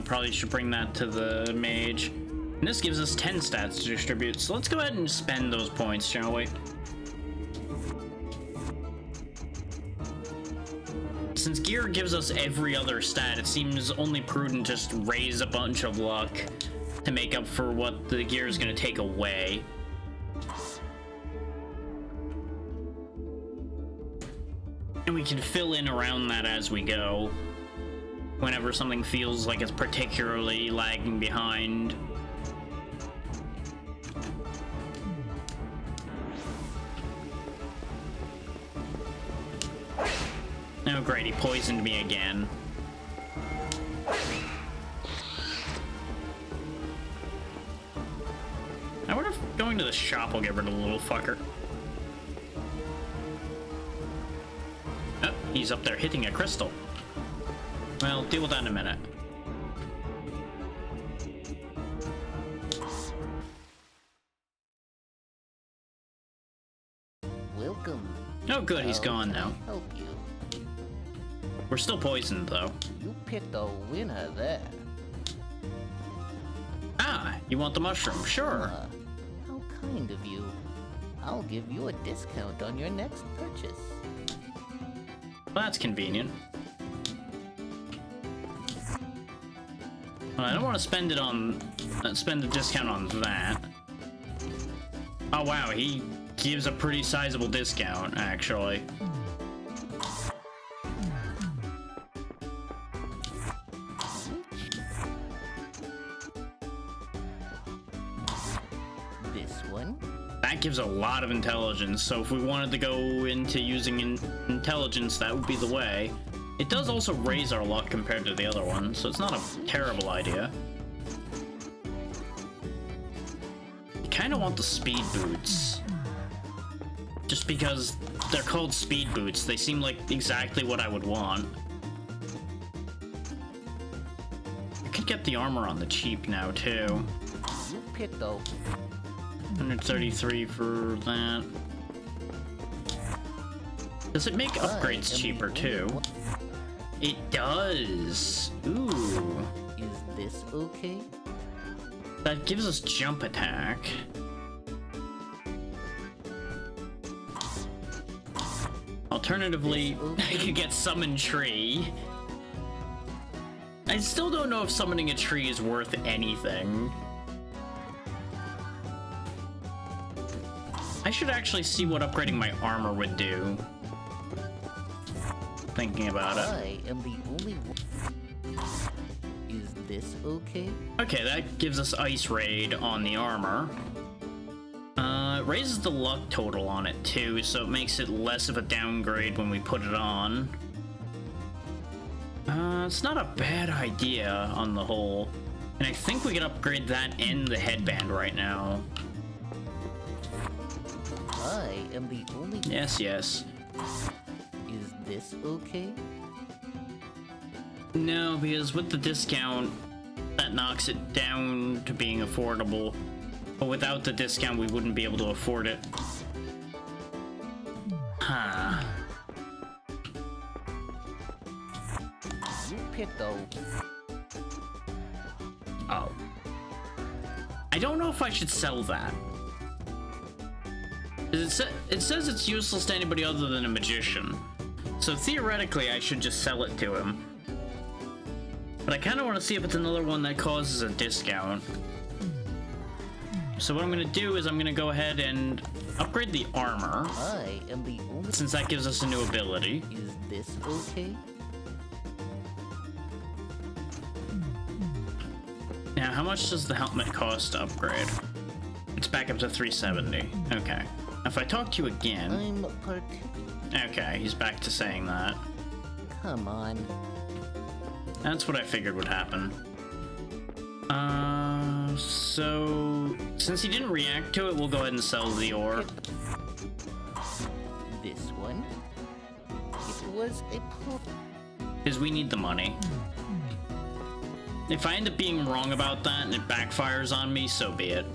[SPEAKER 1] Probably should bring that to the mage. And this gives us 10 stats to distribute, so let's go ahead and spend those points, shall we? Since gear gives us every other stat, it seems only prudent to just raise a bunch of luck to make up for what the gear is going to take away. And we can fill in around that as we go, whenever something feels like it's particularly lagging behind. Oh great, he poisoned me again. I wonder if going to the shop will get rid of the little fucker. Oh, he's up there hitting a crystal. Well, deal with that in a minute. good, he's
[SPEAKER 4] How
[SPEAKER 1] gone
[SPEAKER 4] can I
[SPEAKER 1] now.
[SPEAKER 4] help you?
[SPEAKER 1] We're still poisoned, though.
[SPEAKER 4] You picked a winner there.
[SPEAKER 1] Ah, you want the mushroom? Sure.
[SPEAKER 4] How kind of you. I'll give you a discount on your next purchase.
[SPEAKER 1] Well, that's convenient. Well, I don't want to spend it on... spend the discount on that. Oh, wow, he gives a pretty sizable discount, actually.
[SPEAKER 4] This one?
[SPEAKER 1] That gives a lot of intelligence, so if we wanted to go into using intelligence, that would be the way. It does also raise our luck compared to the other one, so it's not a terrible idea. I kind of want the speed boots. Just because they're called speed boots, they seem like exactly what I would want. I could get the armor on the cheap now, too.
[SPEAKER 4] You picked a
[SPEAKER 1] 133 for that. Does it make upgrades cheaper too? It does. Ooh.
[SPEAKER 4] Is this okay?
[SPEAKER 1] That gives us jump attack. Alternatively, I could get summon tree. I still don't know if summoning a tree is worth anything. I should actually see what upgrading my armor would do. Thinking about it.
[SPEAKER 4] I am the only one. Is this okay?
[SPEAKER 1] Okay, that gives us Ice Raid on the armor. It raises the luck total on it too, so it makes it less of a downgrade when we put it on. It's not a bad idea on the whole. And I think we can upgrade that and the headband right now.
[SPEAKER 4] I am the only one.
[SPEAKER 1] Yes, yes.
[SPEAKER 4] Is this okay?
[SPEAKER 1] No, because with the discount, that knocks it down to being affordable. But without the discount, we wouldn't be able to afford it. Huh.
[SPEAKER 4] You picked a
[SPEAKER 1] Oh. I don't know if I should sell that. It says it's useless to anybody other than a magician. So theoretically, I should just sell it to him. But I kind of want to see if it's another one that causes a discount. So what I'm going to do is I'm going to go ahead and upgrade the armor,
[SPEAKER 4] I am the only.
[SPEAKER 1] since that gives us a new ability.
[SPEAKER 4] Is this okay?
[SPEAKER 1] Now, how much does the helmet cost to upgrade? It's back up to 370. Okay. If I talk to you again...
[SPEAKER 4] I'm particular.
[SPEAKER 1] Okay, he's back to saying that.
[SPEAKER 4] Come on.
[SPEAKER 1] That's what I figured would happen. So... Since he didn't react to it, we'll go ahead and sell the ore.
[SPEAKER 4] This one. It was a
[SPEAKER 1] Because we need the money. If I end up being wrong about that and it backfires on me, so be it.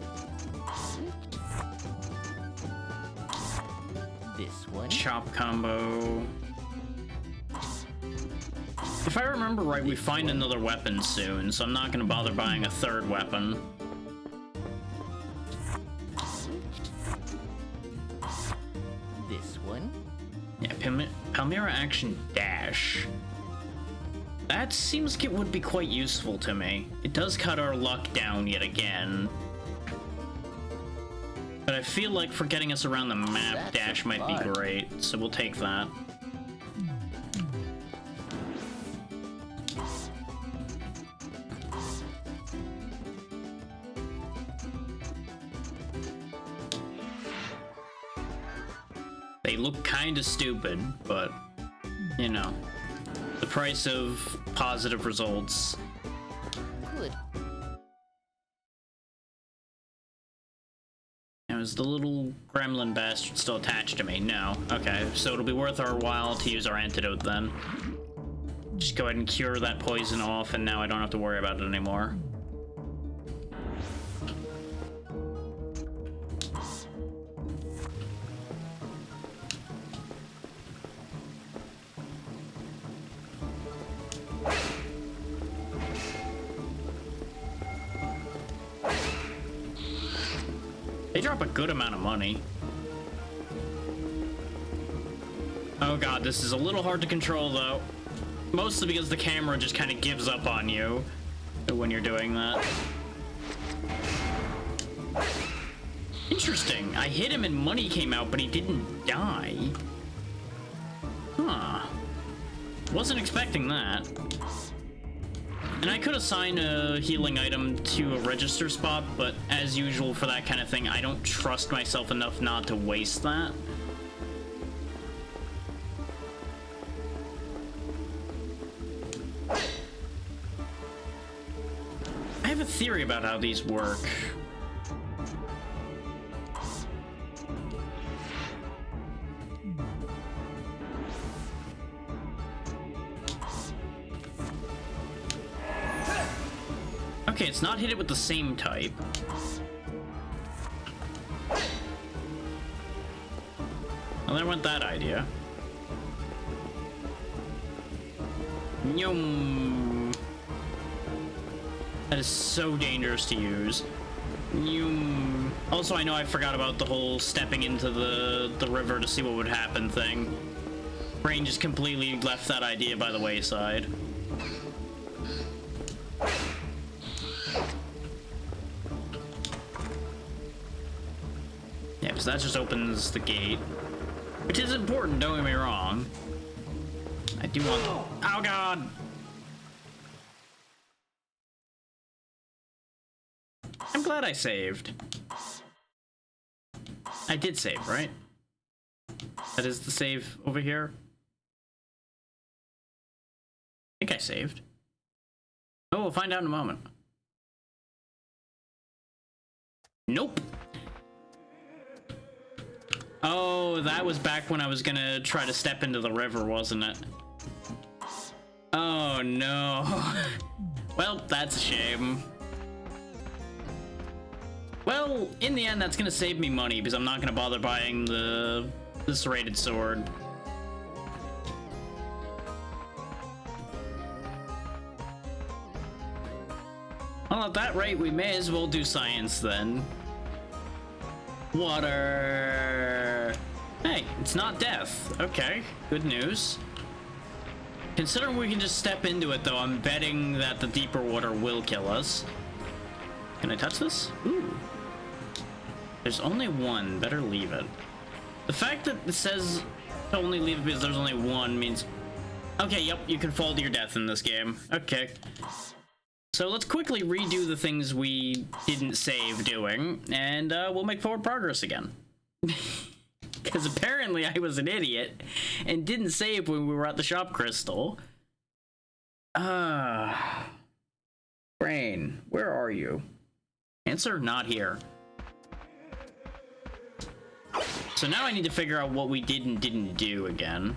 [SPEAKER 4] This one.
[SPEAKER 1] Chop combo. If I remember right, we find another weapon soon, so I'm not going to bother buying a third weapon.
[SPEAKER 4] This one.
[SPEAKER 1] Yeah, Palmyra Action Dash. That seems like it would be quite useful to me. It does cut our luck down yet again. But I feel like for getting us around the map,
[SPEAKER 4] That's
[SPEAKER 1] Dash
[SPEAKER 4] a
[SPEAKER 1] might be
[SPEAKER 4] lot.
[SPEAKER 1] great, so we'll take that. They look kinda stupid, but, you know, the price of positive results.
[SPEAKER 4] Good.
[SPEAKER 1] Now, is the little gremlin bastard still attached to me? No. Okay, so it'll be worth our while to use our antidote then. Just go ahead and cure that poison off, and now I don't have to worry about it anymore. drop a good amount of money. Oh god, this is a little hard to control though. Mostly because the camera just kind of gives up on you when you're doing that. Interesting. I hit him and money came out, but he didn't die. Huh. Wasn't expecting that. And I could assign a healing item to a register spot, but as usual for that kind of thing, I don't trust myself enough not to waste that. I have a theory about how these work. Okay, it's not hit it with the same type. Well, there went that idea. Yum. That is so dangerous to use. Yum. Also, I know I forgot about the whole stepping into the river to see what would happen thing. Brain just completely left that idea by the wayside. Yeah, because that just opens the gate. Which is important, don't get me wrong. I do want... Oh god! I'm glad I saved. I did save, right? That is the save over here? I think I saved. Oh, we'll find out in a moment. Nope. Oh, that was back when I was gonna try to step into the river, wasn't it? Oh no. Well, that's a shame. Well, in the end, that's gonna save me money because I'm not gonna bother buying the serrated sword. Well, at that rate, we may as well do science then. Water. Hey, it's not death. Okay, good news. Considering we can just step into it, though, I'm betting that the deeper water will kill us. Can I touch this? Ooh. There's only one. Better leave it. The fact that it says to only leave it because there's only one means... Okay, yep, you can fall to your death in this game. Okay. So let's quickly redo the things we didn't save doing, and we'll make forward progress again. Because apparently I was an idiot and didn't save when we were at the shop crystal. Brain, where are you? Answer, not here. So now I need to figure out what we did and didn't do again.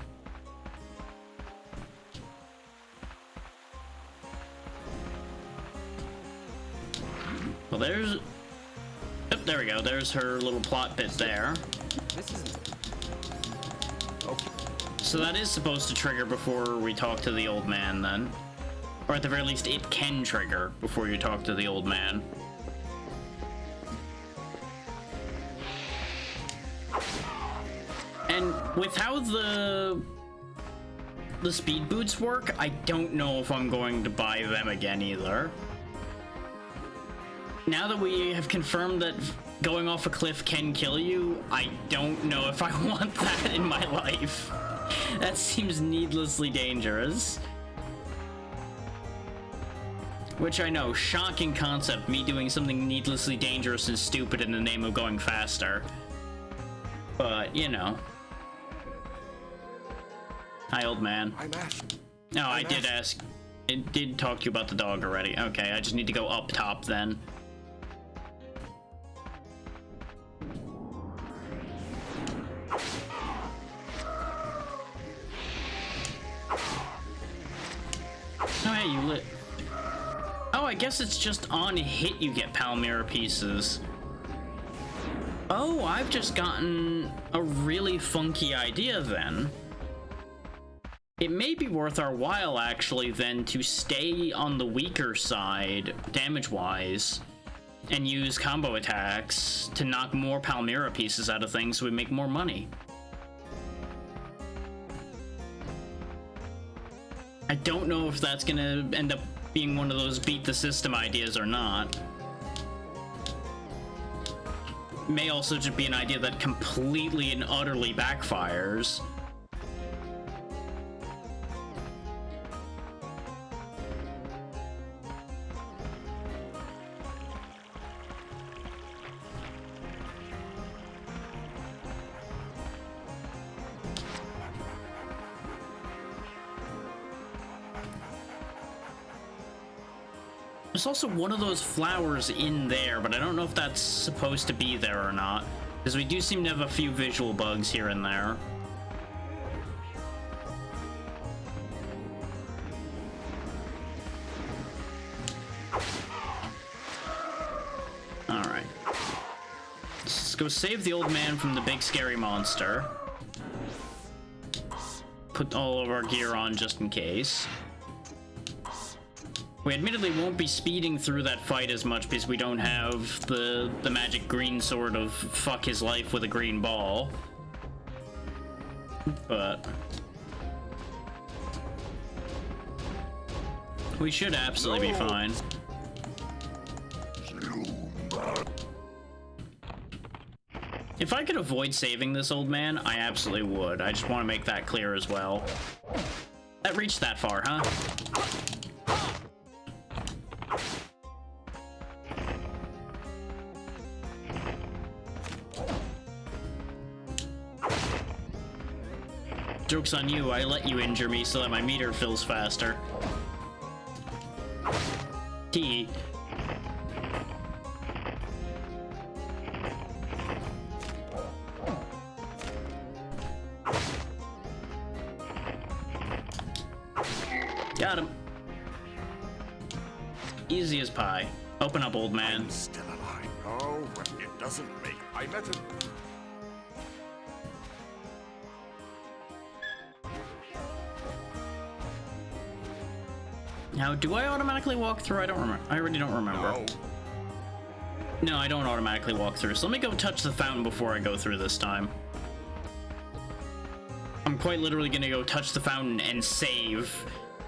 [SPEAKER 1] Well, there's... Yep, there we go. There's her little plot bit there.
[SPEAKER 5] This is...
[SPEAKER 2] Okay.
[SPEAKER 1] So that is supposed to trigger before we talk to the old man, then. Or at the very least, it can trigger before you talk to the old man. And with how the speed boots work, I don't know if I'm going to buy them again either. Now that we have confirmed that going off a cliff can kill you, I don't know if I want that in my life. That seems needlessly dangerous. Which I know, shocking concept, me doing something needlessly dangerous and stupid in the name of going faster. But, you know. Hi, old man.
[SPEAKER 6] I'm asked.
[SPEAKER 1] No, I did ask. It did talk to you about the dog already. Okay, I just need to go up top then. Oh, hey, you lit. Oh, I guess it's just on hit you get Palmyra pieces. Oh, I've just gotten a really funky idea then. It may be worth our while, actually, then, to stay on the weaker side, damage-wise, and use combo attacks to knock more Palmyra pieces out of things so we make more money. I don't know if that's gonna end up being one of those beat the system ideas or not. May also just be an idea that completely and utterly backfires. There's also one of those flowers in there, but I don't know if that's supposed to be there or not, because we do seem to have a few visual bugs here and there. Alright. Let's go save the old man from the big scary monster. Put all of our gear on just in case. We admittedly won't be speeding through that fight as much because we don't have the magic green sword of fuck his life with a green ball. But we should absolutely be fine. If I could avoid saving this old man, I absolutely would. I just want to make that clear as well. That reached that far, huh? Joke's on you, I let you injure me so that my meter fills faster. T. Got him. Easy as pie. Open up, old man.
[SPEAKER 6] I'm still alive. Oh, well, it doesn't make... I met him.
[SPEAKER 1] Now, do I automatically walk through? I don't remember. I already don't remember.
[SPEAKER 6] No.
[SPEAKER 1] No, I don't automatically walk through. So let me go touch the fountain before I go through this time. I'm quite literally gonna go touch the fountain and save.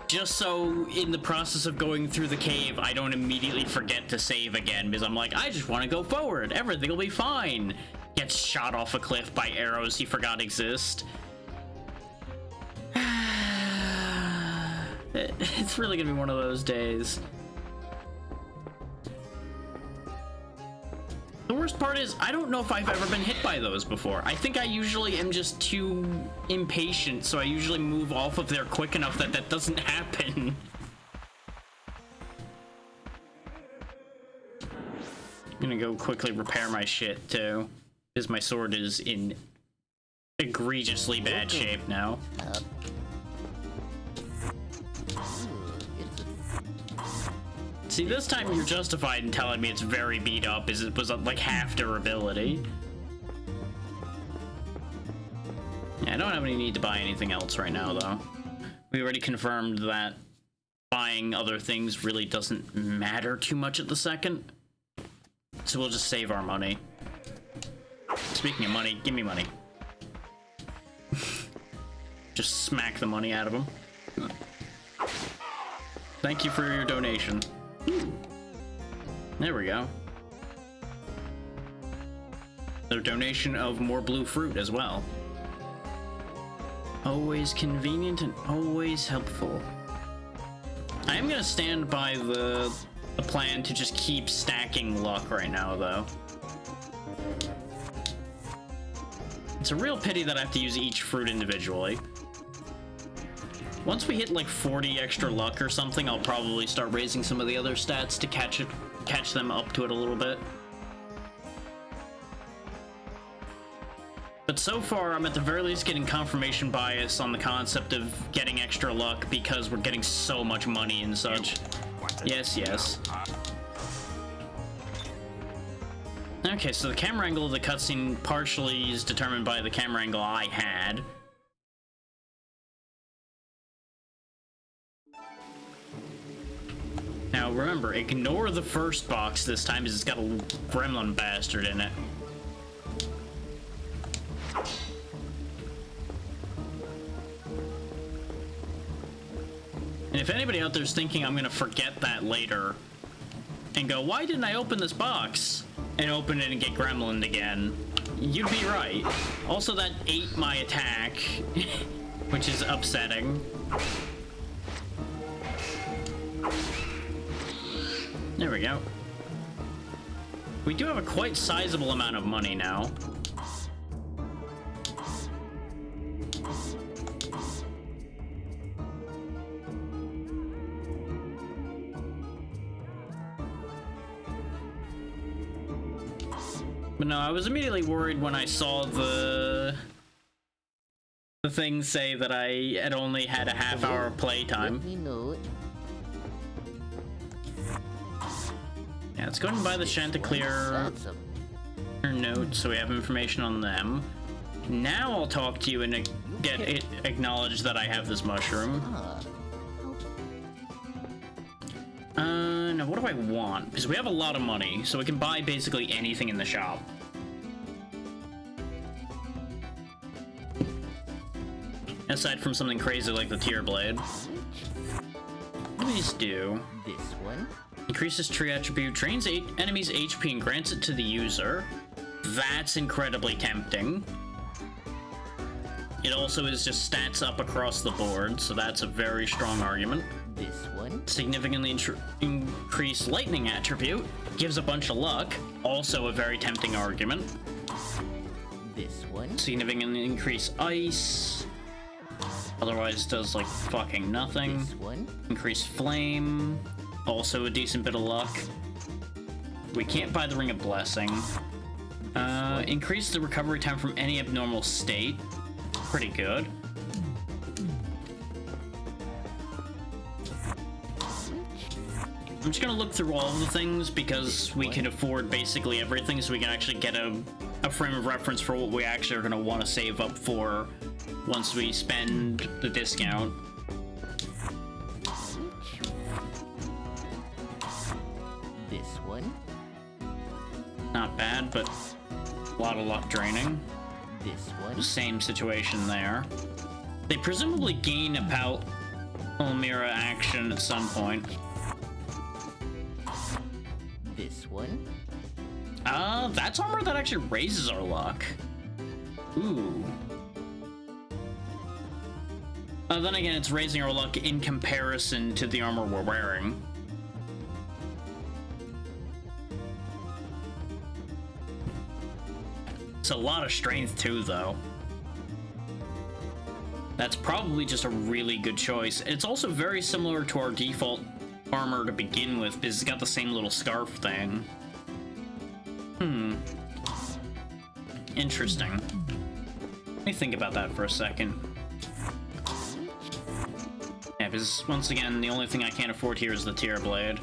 [SPEAKER 1] Just so in the process of going through the cave, I don't immediately forget to save again. Because I'm like, I just want to go forward. Everything will be fine. Gets shot off a cliff by arrows he forgot exist. It's really gonna be one of those days. The worst part is, I don't know if I've ever been hit by those before. I think I usually am just too impatient, so I usually move off of there quick enough that that doesn't happen. I'm gonna go quickly repair my shit, too. Because my sword is in egregiously bad shape now. See, this time you're justified in telling me it's very beat up, as it was like half durability. Yeah, I don't have any need to buy anything else right now, though. We already confirmed that buying other things really doesn't matter too much at the second. So we'll just save our money. Speaking of money, give me money. Just smack the money out of them. Thank you for your donation. There we go. Their donation of more blue fruit as well. Always convenient and always helpful. I am gonna stand by the plan to just keep stacking luck right now, though. It's a real pity that I have to use each fruit individually. Once we hit like 40 extra luck or something, I'll probably start raising some of the other stats to catch them up to it a little bit. But so far, I'm at the very least getting confirmation bias on the concept of getting extra luck because we're getting so much money and such. Yes, yes. Okay, so the camera angle of the cutscene partially is determined by the camera angle I had. Now, Now remember, ignore the first box this time because it's got a gremlin bastard in it. And if anybody out there's thinking I'm gonna forget that later and go, why didn't I open this box? And open it and get gremlined again, you'd be right. Also, that ate my attack, which is upsetting. There we go. We do have a quite sizable amount of money now. But no, I was immediately worried when I saw the thing say that I had only had a half-hour of playtime.
[SPEAKER 4] Let me know it.
[SPEAKER 1] Yeah, let's go ahead and buy the Chanticleer note so we have information on them. Now I'll talk to you and get it acknowledged that I have this mushroom. Now what do I want? Because we have a lot of money, so we can buy basically anything in the shop. Aside from something crazy like the Tear Blade. What do these do?
[SPEAKER 4] This one.
[SPEAKER 1] Increases tree attribute, drains enemies' HP and grants it to the user. That's incredibly tempting. It also is just stats up across the board, so that's a very strong argument.
[SPEAKER 4] This one.
[SPEAKER 1] Significantly increase lightning attribute, gives a bunch of luck, also a very tempting argument.
[SPEAKER 4] This one.
[SPEAKER 1] Significantly increase ice, otherwise does like fucking nothing.
[SPEAKER 4] This one.
[SPEAKER 1] Increase flame, also a decent bit of luck. We can't buy the Ring of Blessing. Increase the recovery time from any abnormal state. Pretty good. I'm just gonna look through all of the things because we can afford basically everything, so we can actually get a frame of reference for what we actually are gonna want to save up for once we spend the discount.
[SPEAKER 4] This one.
[SPEAKER 1] Not bad, but a lot of luck draining.
[SPEAKER 4] This one.
[SPEAKER 1] Same situation there. They presumably gain a Palmyra action at some point.
[SPEAKER 4] This one.
[SPEAKER 1] That's armor that actually raises our luck. Ooh. Then again, it's raising our luck in comparison to the armor we're wearing. It's a lot of strength too, though. That's probably just a really good choice. It's also very similar to our default armor to begin with, because it's got the same little scarf thing. Interesting. Let me think about that for a second. Yeah, because once again, the only thing I can't afford here is the Tear Blade.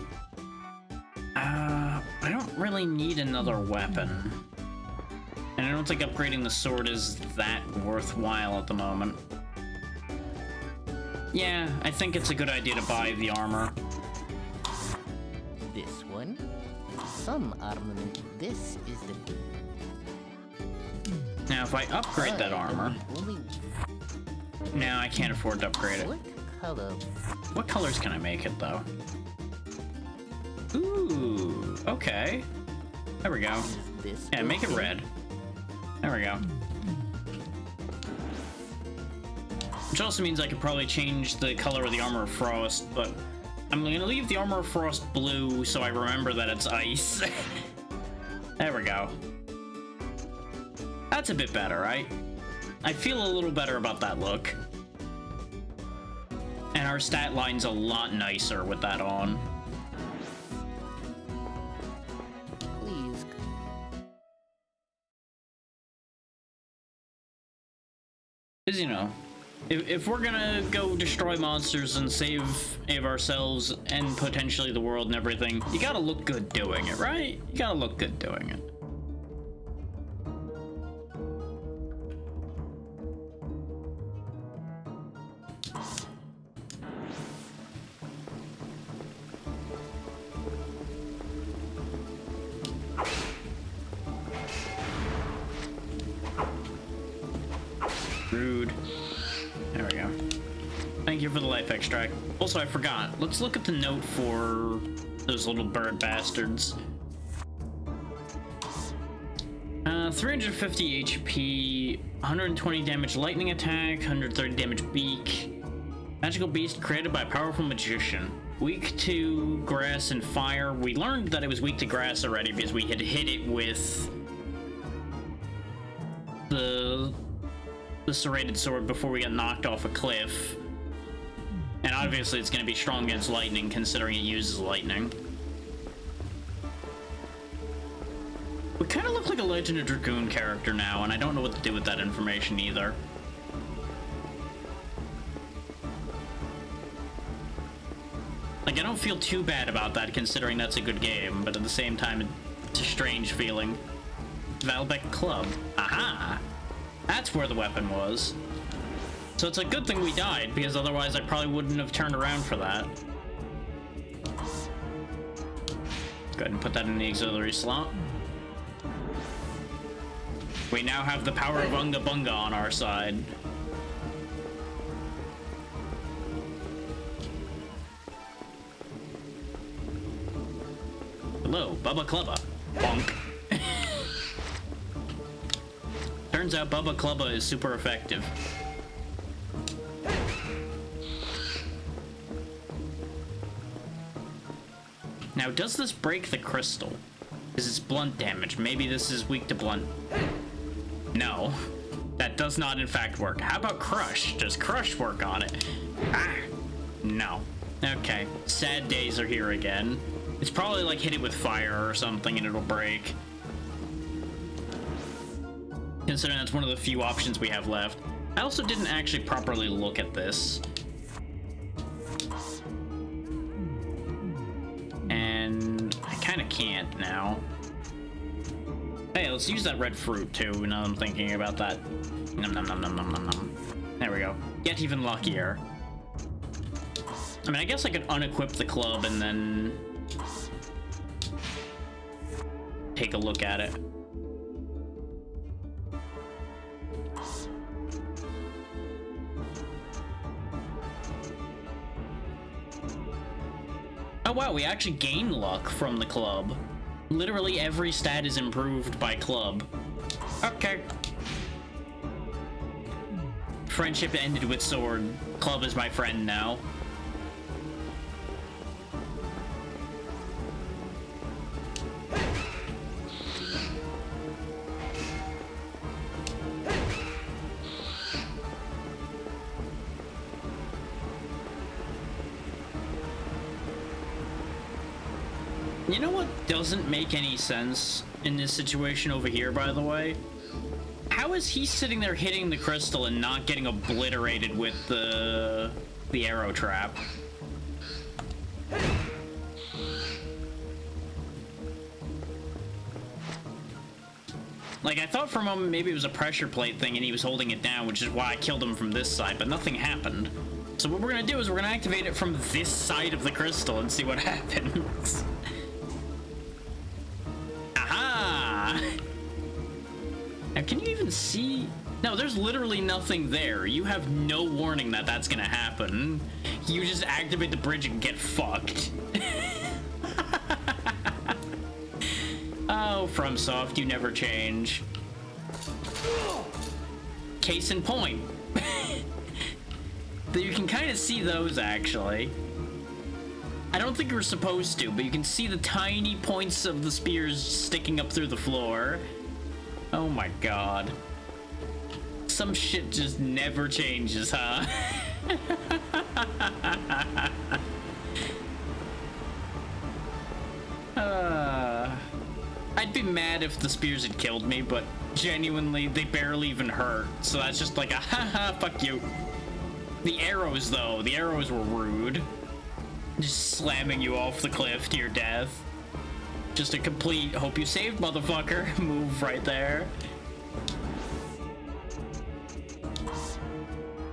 [SPEAKER 1] I don't really need another weapon. And I don't think upgrading the sword is that worthwhile at the moment. Yeah, I think it's a good idea to buy the armor.
[SPEAKER 4] This one. Some armament. This is the.
[SPEAKER 1] Now, if I upgrade that armor... No, I can't afford to upgrade it.
[SPEAKER 4] What color?
[SPEAKER 1] What colors can I make it, though? Ooh, okay. There we go.
[SPEAKER 4] Is this
[SPEAKER 1] Yeah, make it
[SPEAKER 4] okay?
[SPEAKER 1] red. There we go. Which also means I could probably change the color of the Armor of Frost, but I'm gonna leave the Armor of Frost blue so I remember that it's ice. There we go. That's a bit better, right? I feel a little better about that look. And our stat line's a lot nicer with that on.
[SPEAKER 4] Please.
[SPEAKER 1] Because, you know, if we're gonna go destroy monsters and save ourselves and potentially the world and everything, you gotta look good doing it, right? You gotta look good doing it. Rude. There we go. Thank you for the life extract. Also, I forgot. Let's look at the note for those little bird bastards. 350 HP, 120 damage lightning attack, 130 damage beak. Magical beast created by a powerful magician. Weak to grass and fire. We learned that it was weak to grass already because we had hit it with the serrated sword before we got knocked off a cliff. And obviously it's going to be strong against lightning considering it uses lightning. We kind of look like a Legend of Dragoon character now, and I don't know what to do with that information either. Like, I don't feel too bad about that considering that's a good game, but at the same time, it's a strange feeling. Valbeck Club. Aha! That's where the weapon was. So it's a good thing we died, because otherwise I probably wouldn't have turned around for that. Go ahead and put that in the auxiliary slot. We now have the power of Unga Bunga on our side. Hello, Bubba Clubba. Bonk. Turns out Bubba Clubba is super effective. Now, does this break the crystal? Is it's blunt damage? Maybe this is weak to blunt. No, that does not in fact work. How about crush? Does crush work on it? Ah, no. Okay, sad days are here again. It's probably like hit it with fire or something and it'll break. Considering that's one of the few options we have left. I also didn't actually properly look at this. And I kind of can't now. Hey, let's use that red fruit too, now I'm thinking about that. Nom nom nom nom nom nom nom. There we go. Get even luckier. I mean, I guess I could unequip the club and then take a look at it. Oh wow, we actually gain luck from the club. Literally every stat is improved by club. Okay. Friendship ended with sword. Club is my friend now. You know what doesn't make any sense in this situation over here, by the way? How is he sitting there hitting the crystal and not getting obliterated with the arrow trap? Like, I thought for a moment maybe it was a pressure plate thing and he was holding it down, which is why I killed him from this side, but nothing happened. So what we're gonna do is we're gonna activate it from this side of the crystal and see what happens. Aha! Now, can you even see? No, there's literally nothing there. You have no warning that that's gonna happen. You just activate the bridge and get fucked. Oh, FromSoft, you never change. Case in point. You can kind of see those, actually. I don't think we're supposed to, but you can see the tiny points of the spears sticking up through the floor. Oh my god. Some shit just never changes, huh? I'd be mad if the spears had killed me, but genuinely, they barely even hurt. So that's just like a haha, fuck you. The arrows, though, the arrows were rude. Just slamming you off the cliff to your death. Just a complete hope you saved, motherfucker move right there.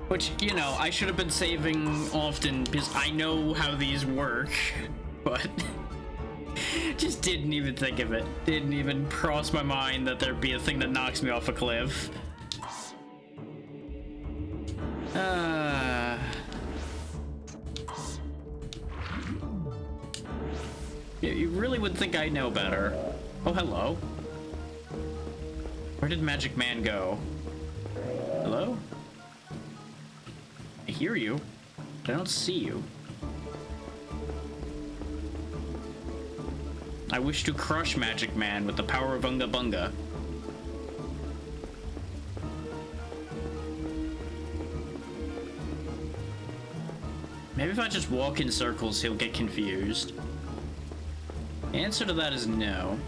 [SPEAKER 1] Which, you know, I should have been saving often because I know how these work, but just didn't even think of it. Didn't even cross my mind that there'd be a thing that knocks me off a cliff. You really would think I know better. Oh, hello. Where did Magic Man go? Hello? I hear you, but I don't see you. I wish to crush Magic Man with the power of Unga Bunga. Maybe if I just walk in circles, he'll get confused. The answer to that is no.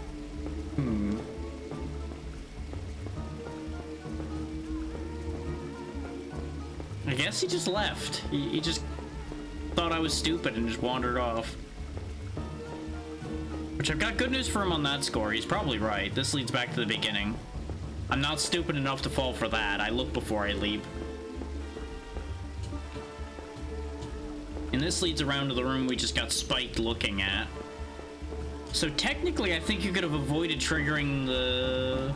[SPEAKER 1] I guess he just left. He just thought I was stupid and just wandered off. Which I've got good news for him on that score. He's probably right. This leads back to the beginning. I'm not stupid enough to fall for that. I look before I leap. And this leads around to the room we just got spiked looking at. So technically, I think you could have avoided triggering the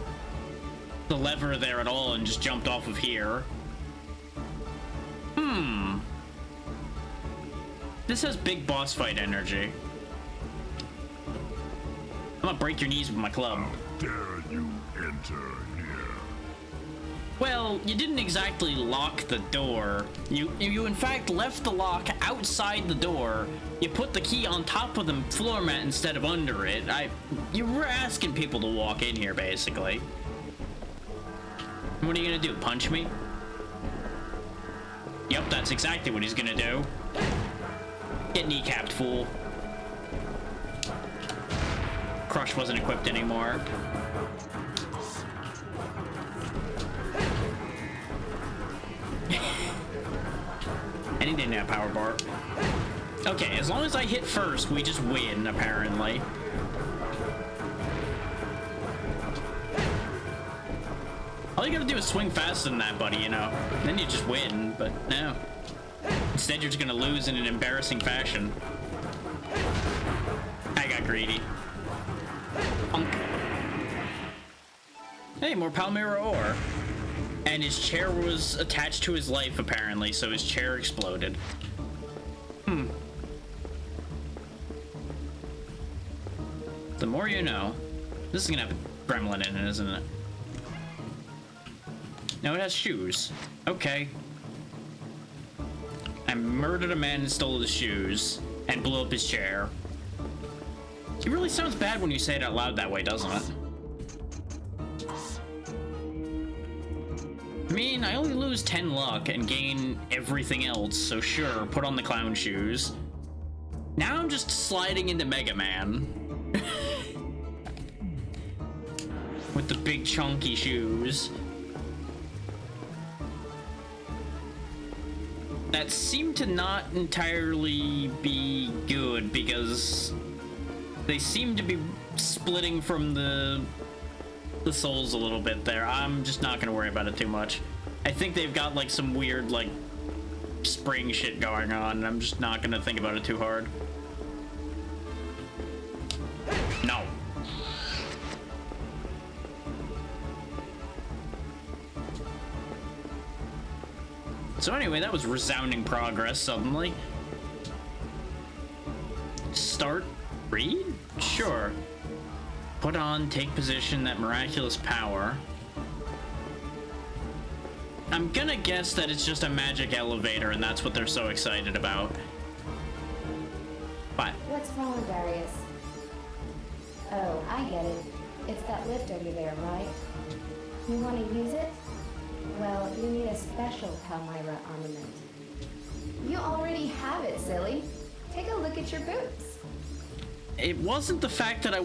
[SPEAKER 1] lever there at all and just jumped off of here. This has big boss fight energy. I'm gonna break your knees with my club.
[SPEAKER 6] How dare you enter here?
[SPEAKER 1] Well, you didn't exactly lock the door. You in fact left the lock outside the door. You put the key on top of the floor mat instead of under it. You were asking people to walk in here, basically. What are you gonna do, punch me? Yep, that's exactly what he's gonna do. Get kneecapped, fool. Crush wasn't equipped anymore. And he didn't have power bar. Okay, as long as I hit first, we just win, apparently. All you gotta do is swing faster than that, buddy, you know. Then you just win, but no. Instead, you're just gonna lose in an embarrassing fashion. I got greedy. Hey, more Palmyra ore. And his chair was attached to his life, apparently, so his chair exploded. The more you know. This is gonna have a gremlin in it, isn't it? No, it has shoes. Okay. I murdered a man and stole his shoes and blew up his chair. It really sounds bad when you say it out loud that way, doesn't it? I mean, I only lose 10 luck and gain everything else, so sure, put on the clown shoes. Now I'm just sliding into Mega Man. With the big chunky shoes. That seemed to not entirely be good because they seem to be splitting from the souls a little bit there. I'm just not gonna worry about it too much. I think they've got like some weird like spring shit going on, and I'm just not gonna think about it too hard. No. So anyway, that was resounding progress suddenly. Start, read? Sure. Put on, take position, that miraculous power. I'm gonna guess that it's just a magic elevator and that's what they're so excited about. But
[SPEAKER 3] What's wrong, Darius? Oh, I get it. It's that lift over there, right? You want to use it? Well, you need a special Palmyra ornament. You already have it, silly. Take a look at your boots.
[SPEAKER 1] it wasn't the fact that I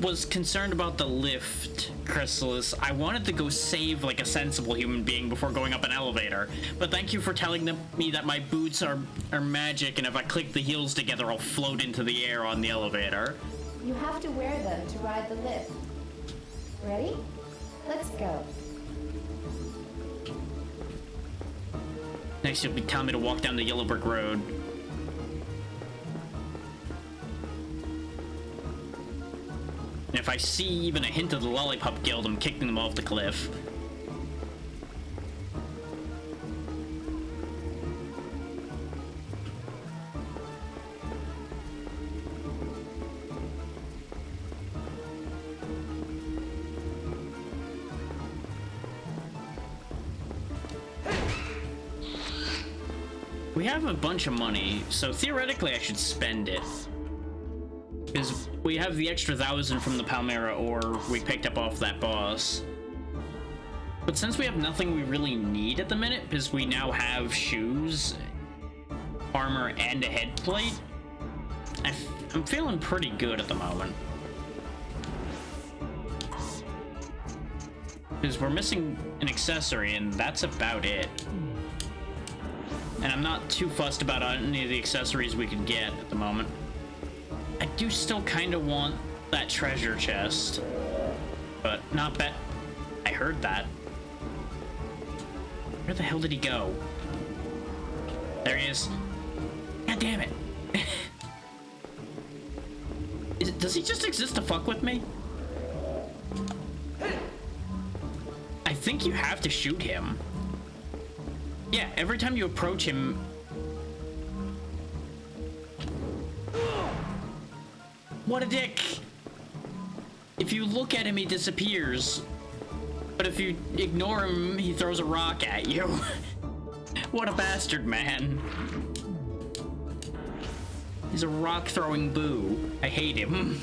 [SPEAKER 1] was concerned about the lift, Chrysalis. I wanted to go save like a sensible human being before going up an elevator. But thank you for telling me that my boots are magic, and if I click the heels together, I'll float into the air on the elevator.
[SPEAKER 3] You have to wear them to ride the lift. Ready? Let's go.
[SPEAKER 1] Next, you'll be telling me to walk down the yellow brick road. And if I see even a hint of the Lollipop Guild, I'm kicking them off the cliff. have a bunch of money, so theoretically I should spend it. Because we have the extra 1,000 from the Palmyra ore we picked up off that boss. But since we have nothing we really need at the minute, because we now have shoes, armor, and a head plate, I'm feeling pretty good at the moment. Because we're missing an accessory, and that's about it. And I'm not too fussed about any of the accessories we could get at the moment. I do still kind of want that treasure chest, but not bet. I heard that. Where the hell did he go? There he is. God damn it. Does he just exist to fuck with me? I think you have to shoot him. Yeah, every time you approach him... What a dick! If you look at him, he disappears. But if you ignore him, he throws a rock at you. What a bastard, man. He's a rock-throwing boo. I hate him.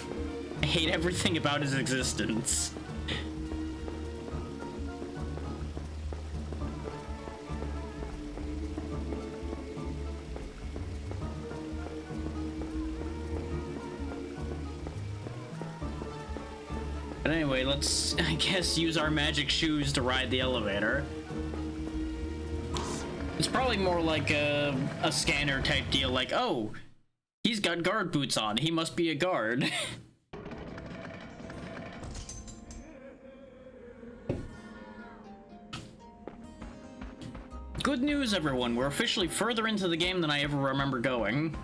[SPEAKER 1] I hate everything about his existence. But anyway, let's, I guess, use our magic shoes to ride the elevator. It's probably more like a scanner type deal, like, oh, he's got guard boots on, he must be a guard. Good news, everyone, we're officially further into the game than I ever remember going.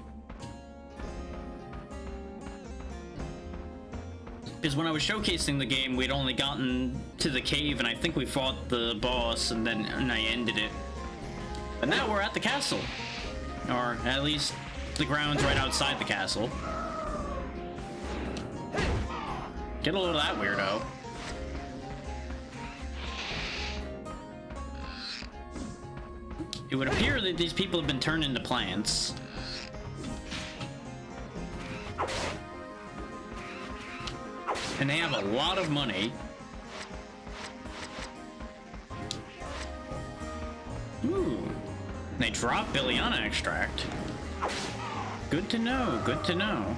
[SPEAKER 1] Because when I was showcasing the game, we'd only gotten to the cave, and I think we fought the boss, and I ended it. But now we're at the castle. Or at least the grounds right outside the castle. Get a load of that weirdo. It would appear that these people have been turned into plants. And they have a lot of money. Ooh. They drop Billiana extract. Good to know, good to know.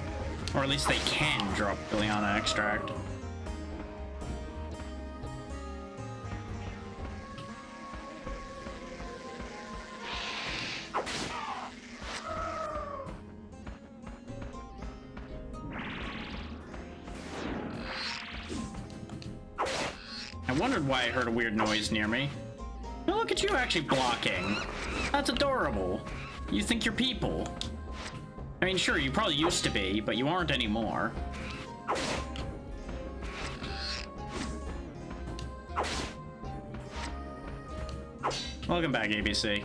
[SPEAKER 1] Or at least they can drop Billiana extract. I wondered why I heard a weird noise near me. Now look at you actually blocking. That's adorable. You think you're people. I mean, sure, you probably used to be, but you aren't anymore. Welcome back, ABC.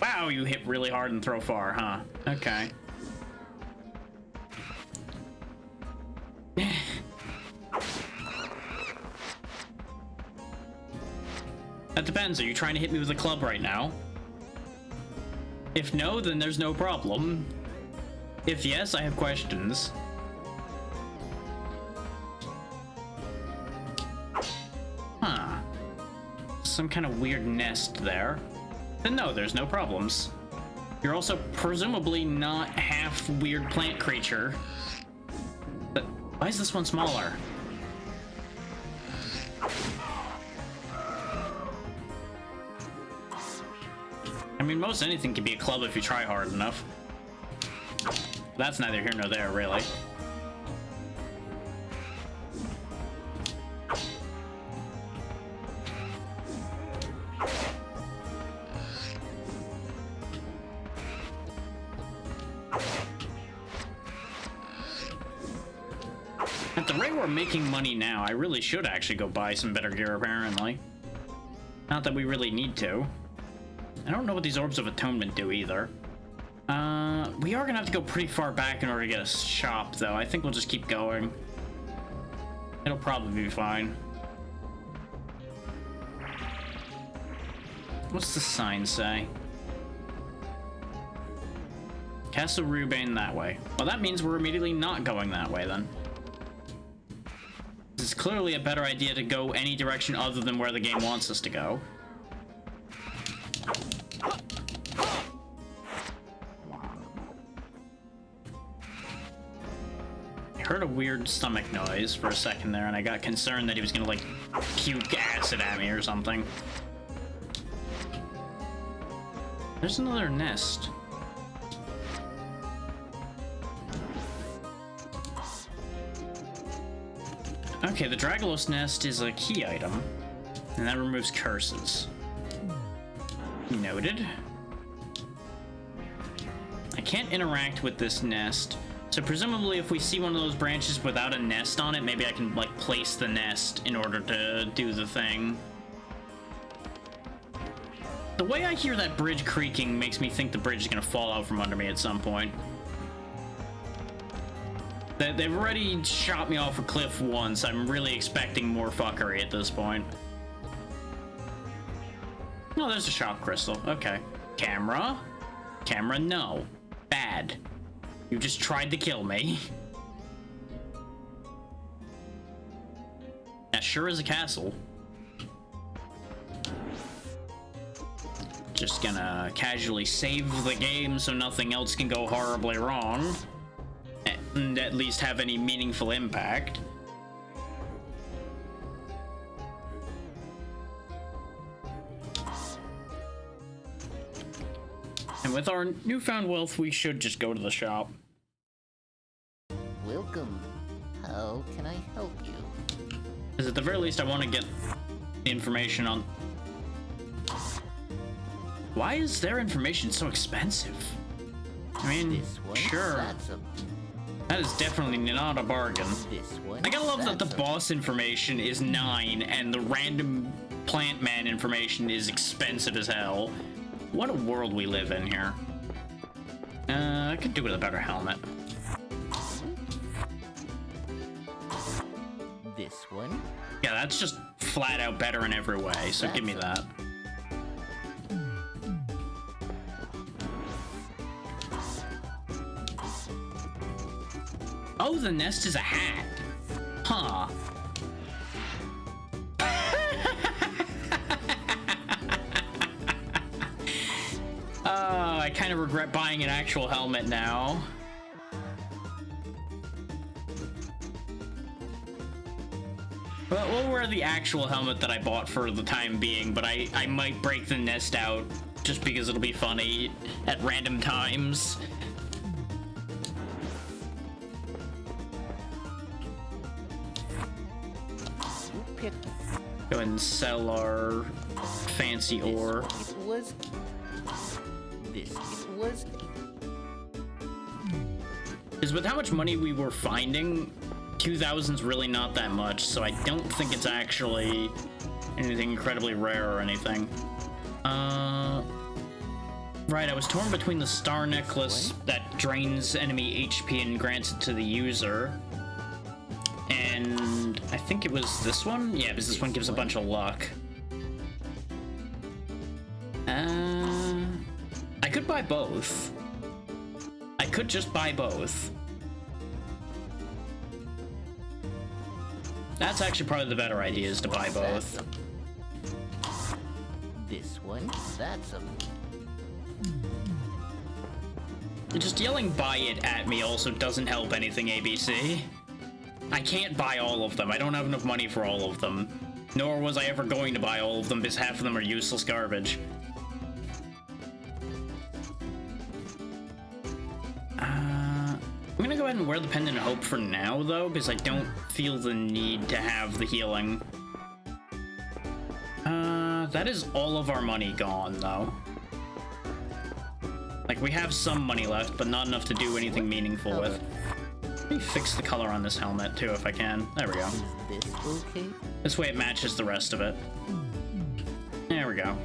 [SPEAKER 1] Wow, you hit really hard and throw far, huh? Okay. That depends. Are you trying to hit me with a club right now? If no, then there's no problem. If yes, I have questions. Huh. Some kind of weird nest there. Then no, there's no problems. You're also presumably not half weird plant creature. But why is this one smaller? I mean, most anything can be a club if you try hard enough. That's neither here nor there, really. At the rate we're making money now, I really should actually go buy some better gear, apparently. Not that we really need to. I don't know what these Orbs of Atonement do either. We are gonna have to go pretty far back in order to get a shop, though. I think we'll just keep going. It'll probably be fine. What's the sign say? Castle Rubane that way. Well, that means we're immediately not going that way then. It's clearly a better idea to go any direction other than where the game wants us to go. I heard a weird stomach noise for a second there, and I got concerned that he was gonna, like, puke acid at me or something. There's another nest. Okay, the Dragolos nest is a key item, and that removes curses. Noted. I can't interact with this nest, so presumably if we see one of those branches without a nest on it, maybe I can, like, place the nest in order to do the thing. The way I hear that bridge creaking makes me think the bridge is gonna fall out from under me at some point. They've already shot me off a cliff once. I'm really expecting more fuckery at this point. Oh, there's a shock crystal. Okay. Camera? Camera, no. Bad. You just tried to kill me. That sure is a castle. Just gonna casually save the game so nothing else can go horribly wrong. And at least have any meaningful impact. And with our newfound wealth, we should just go to the shop.
[SPEAKER 4] Welcome. How can I help you?
[SPEAKER 1] Because at the very least, I want to get information on... Why is their information so expensive? I mean,
[SPEAKER 4] This one,
[SPEAKER 1] sure.
[SPEAKER 4] that's a...
[SPEAKER 1] That is definitely not a bargain.
[SPEAKER 4] This one,
[SPEAKER 1] I gotta love that the
[SPEAKER 4] that's a...
[SPEAKER 1] boss information is 9 and the random plant man information is expensive as hell. What a world we live in here. I could do with a better helmet.
[SPEAKER 4] This one,
[SPEAKER 1] Yeah, that's just flat out better in every way, so give me that. Oh, the nest is a hat. Huh. Oh, I kind of regret buying an actual helmet now. Well, we'll wear the actual helmet that I bought for the time being, but I might break the nest out just because it'll be funny at random times.
[SPEAKER 4] pick
[SPEAKER 1] Go ahead and sell our fancy ore.
[SPEAKER 4] It was... This, it was...
[SPEAKER 1] Because with how much money we were finding, 2,000's really not that much, so I don't think it's actually anything incredibly rare or anything. Right, I was torn between the star necklace that drains enemy HP and grants it to the user, and I think it was this one? Yeah, because this one gives a bunch of luck. I could buy both. I could just buy both. That's actually probably the better idea, is to buy both.
[SPEAKER 4] This one, that's a...
[SPEAKER 1] Just yelling buy it at me also doesn't help anything, ABC. I can't buy all of them. I don't have enough money for all of them. Nor was I ever going to buy all of them because half of them are useless garbage. I'm gonna go ahead and wear the pendant of hope for now, though, because I don't feel the need to have the healing. That is all of our money gone, though. Like, we have some money left, but not enough to do anything meaningful with. Let me fix the color on this helmet, too, if I can. There we go.
[SPEAKER 4] Is this okay?
[SPEAKER 1] This way it matches the rest of it. There we go.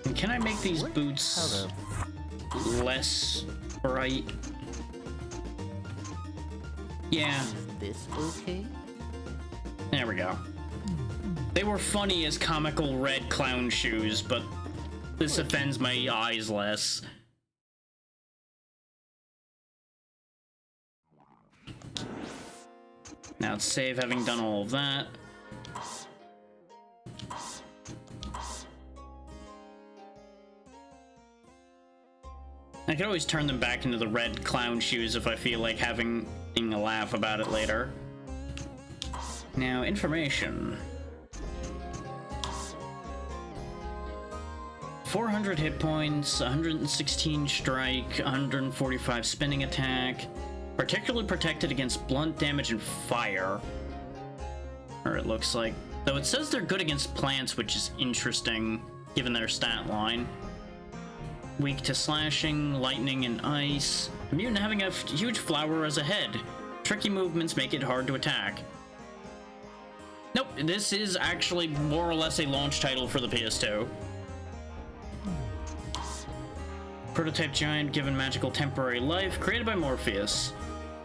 [SPEAKER 1] And can I make these boots less bright? Yeah.
[SPEAKER 4] Is this okay?
[SPEAKER 1] There we go. They were funny as comical red clown shoes, but this offends my eyes less. Now let's save having done all of that. I could always turn them back into the red clown shoes if I feel like having a laugh about it later. Now, information. 400 hit points, 116 strike, 145 spinning attack, particularly protected against blunt damage and fire. Or it looks like. Though it says they're good against plants, which is interesting, given their stat line. Weak to slashing, lightning, and ice. Immune to having a huge flower as a head. Tricky movements make it hard to attack. Nope, this is actually more or less a launch title for the PS2. Prototype giant given magical temporary life, created by Morpheus.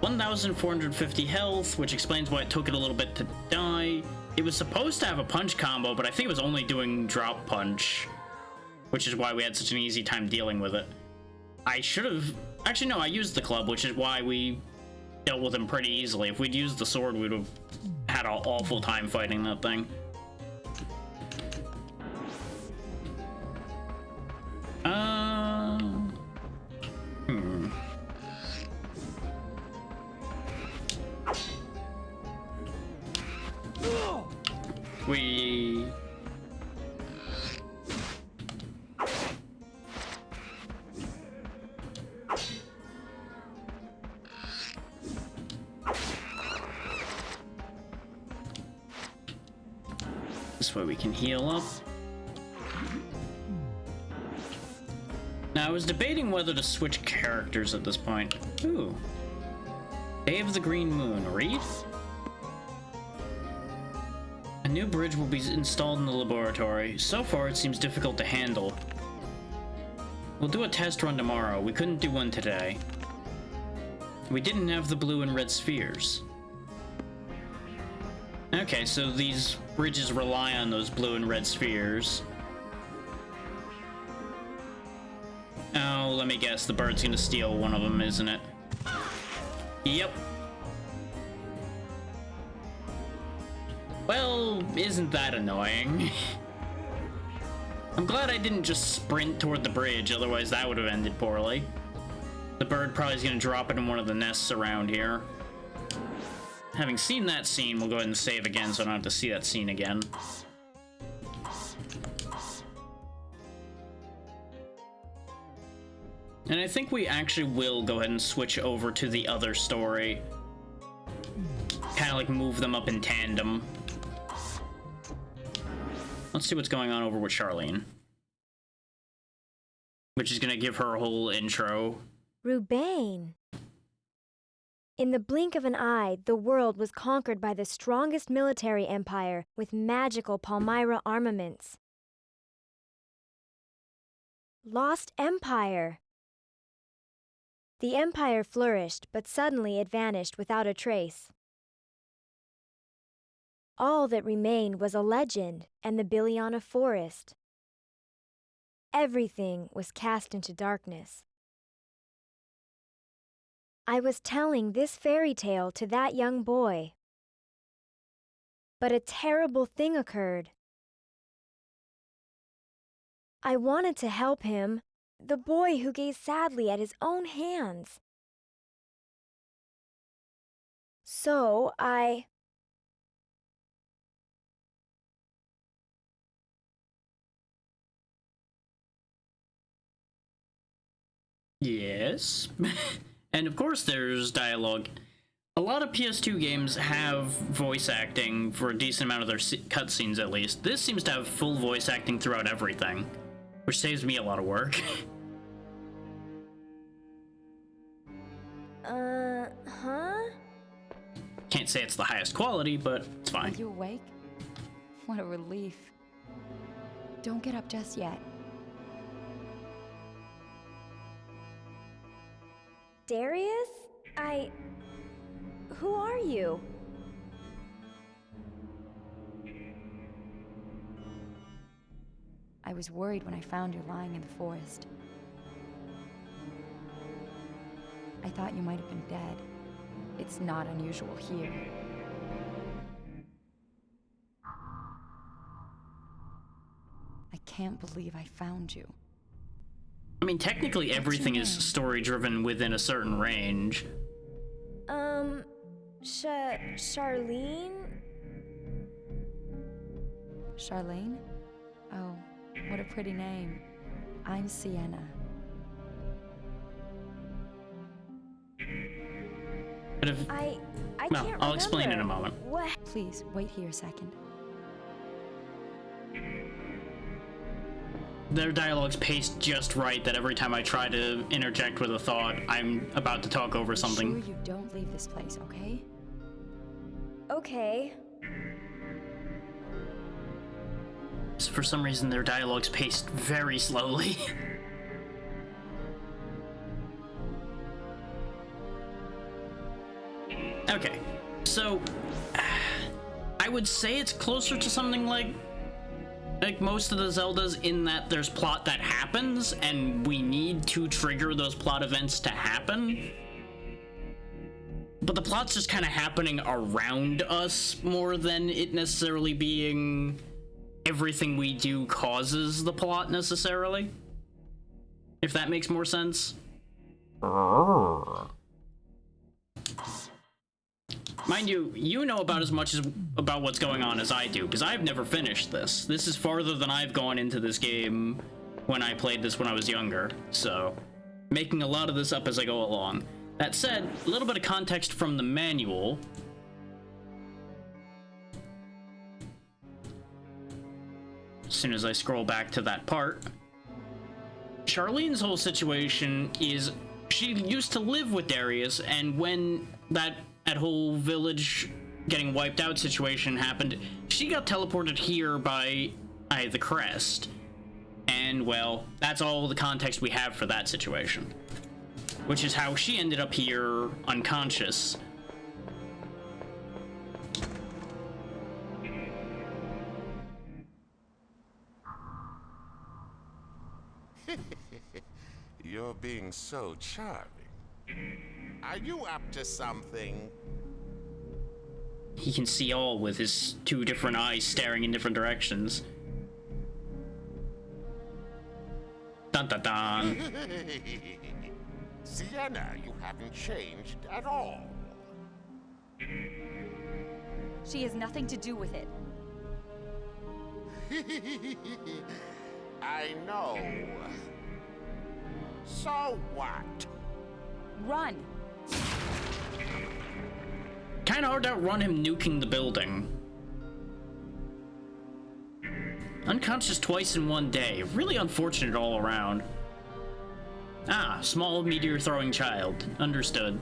[SPEAKER 1] 1,450 health, which explains why it took it a little bit to die. It was supposed to have a punch combo, but I think it was only doing drop punch, which is why we had such an easy time dealing with it. I should have... Actually, no, I used the club, which is why we dealt with him pretty easily. If we'd used the sword, we'd have had an awful time fighting that thing. We... This way we can heal up. Now, I was debating whether to switch characters at this point. Ooh. Day of the Green Moon. Read? A new bridge will be installed in the laboratory. So far, it seems difficult to handle. We'll do a test run tomorrow. We couldn't do one today. We didn't have the blue and red spheres. Okay, so these bridges rely on those blue and red spheres. Oh, let me guess. The bird's gonna steal one of them, isn't it? Yep. Well, isn't that annoying? I'm glad I didn't just sprint toward the bridge, otherwise that would have ended poorly. The bird probably is gonna drop it in one of the nests around here. Having seen that scene, we'll go ahead and save again so I don't have to see that scene again. And I think we actually will go ahead and switch over to the other story. Kind of like move them up in tandem. Let's see what's going on over with Charlene. Which is gonna give her a whole intro.
[SPEAKER 7] Rubain. In the blink of an eye, the world was conquered by the strongest military empire with magical Palmyra armaments. Lost Empire. The empire flourished, but suddenly it vanished without a trace. All that remained was a legend and the Biliana forest. Everything was cast into darkness. I was telling this fairy tale to that young boy. But a terrible thing occurred. I wanted to help him, the boy who gazed sadly at his own hands. So I...
[SPEAKER 1] Yes. And of course there's dialogue. A lot of PS2 games have voice acting for a decent amount of their cutscenes at least. This seems to have full voice acting throughout everything, which saves me a lot of work.
[SPEAKER 7] Huh?
[SPEAKER 1] Can't say it's the highest quality, but it's fine.
[SPEAKER 8] Are you awake? What a relief. Don't get up just yet.
[SPEAKER 7] Darius? Who are you?
[SPEAKER 8] I was worried when I found you lying in the forest. I thought you might have been dead. It's not unusual here. can't believe I found you.
[SPEAKER 1] I mean, technically everything is story-driven within a certain range.
[SPEAKER 7] Charlene?
[SPEAKER 8] Charlene? Oh, what a pretty name. I'm Sienna.
[SPEAKER 1] But if,
[SPEAKER 7] I
[SPEAKER 1] well,
[SPEAKER 7] can't remember.
[SPEAKER 1] I'll explain in a moment.
[SPEAKER 7] What?
[SPEAKER 8] Please, wait here a second.
[SPEAKER 1] Their dialogue's paced just right that every time I try to interject with a thought, I'm about to talk over something.
[SPEAKER 8] Sure you don't leave this place, okay?
[SPEAKER 7] Okay.
[SPEAKER 1] For some reason, their dialogue's paced very slowly. Okay, so I would say it's closer to something like most of the Zeldas in that there's plot that happens and we need to trigger those plot events to happen. But the plot's just kind of happening around us more than it necessarily being everything we do causes the plot necessarily. If that makes more sense. Mind you, you know about as much about what's going on as I do, because I've never finished this. This is farther than I've gone into this game when I played this when I was younger, so making a lot of this up as I go along. That said, a little bit of context from the manual. As soon as I scroll back to that part. Charlene's whole situation is she used to live with Darius, and when that whole village getting wiped out situation happened, she got teleported here by the crest. And, well, that's all the context we have for that situation. Which is how she ended up here unconscious.
[SPEAKER 6] You're being so charming. Are you up to something?
[SPEAKER 1] He can see all with his two different eyes staring in different directions. Dun dun dun.
[SPEAKER 6] Sienna, you haven't changed at all.
[SPEAKER 8] She has nothing to do with it.
[SPEAKER 6] I know. So what?
[SPEAKER 8] Run!
[SPEAKER 1] Kinda hard to outrun him nuking the building. Unconscious twice in one day. Really unfortunate all around. Ah, small meteor-throwing child. Understood.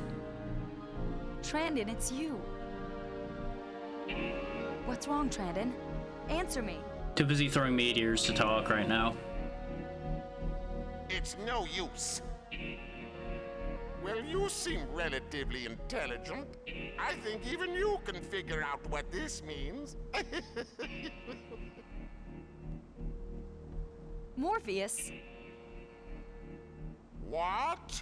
[SPEAKER 8] Trandon, it's you. What's wrong, Trandon? Answer me.
[SPEAKER 1] Too busy throwing meteors to talk right now.
[SPEAKER 6] It's no use. Well, you seem relatively intelligent. I think even you can figure out what this means.
[SPEAKER 8] Morpheus?
[SPEAKER 6] What?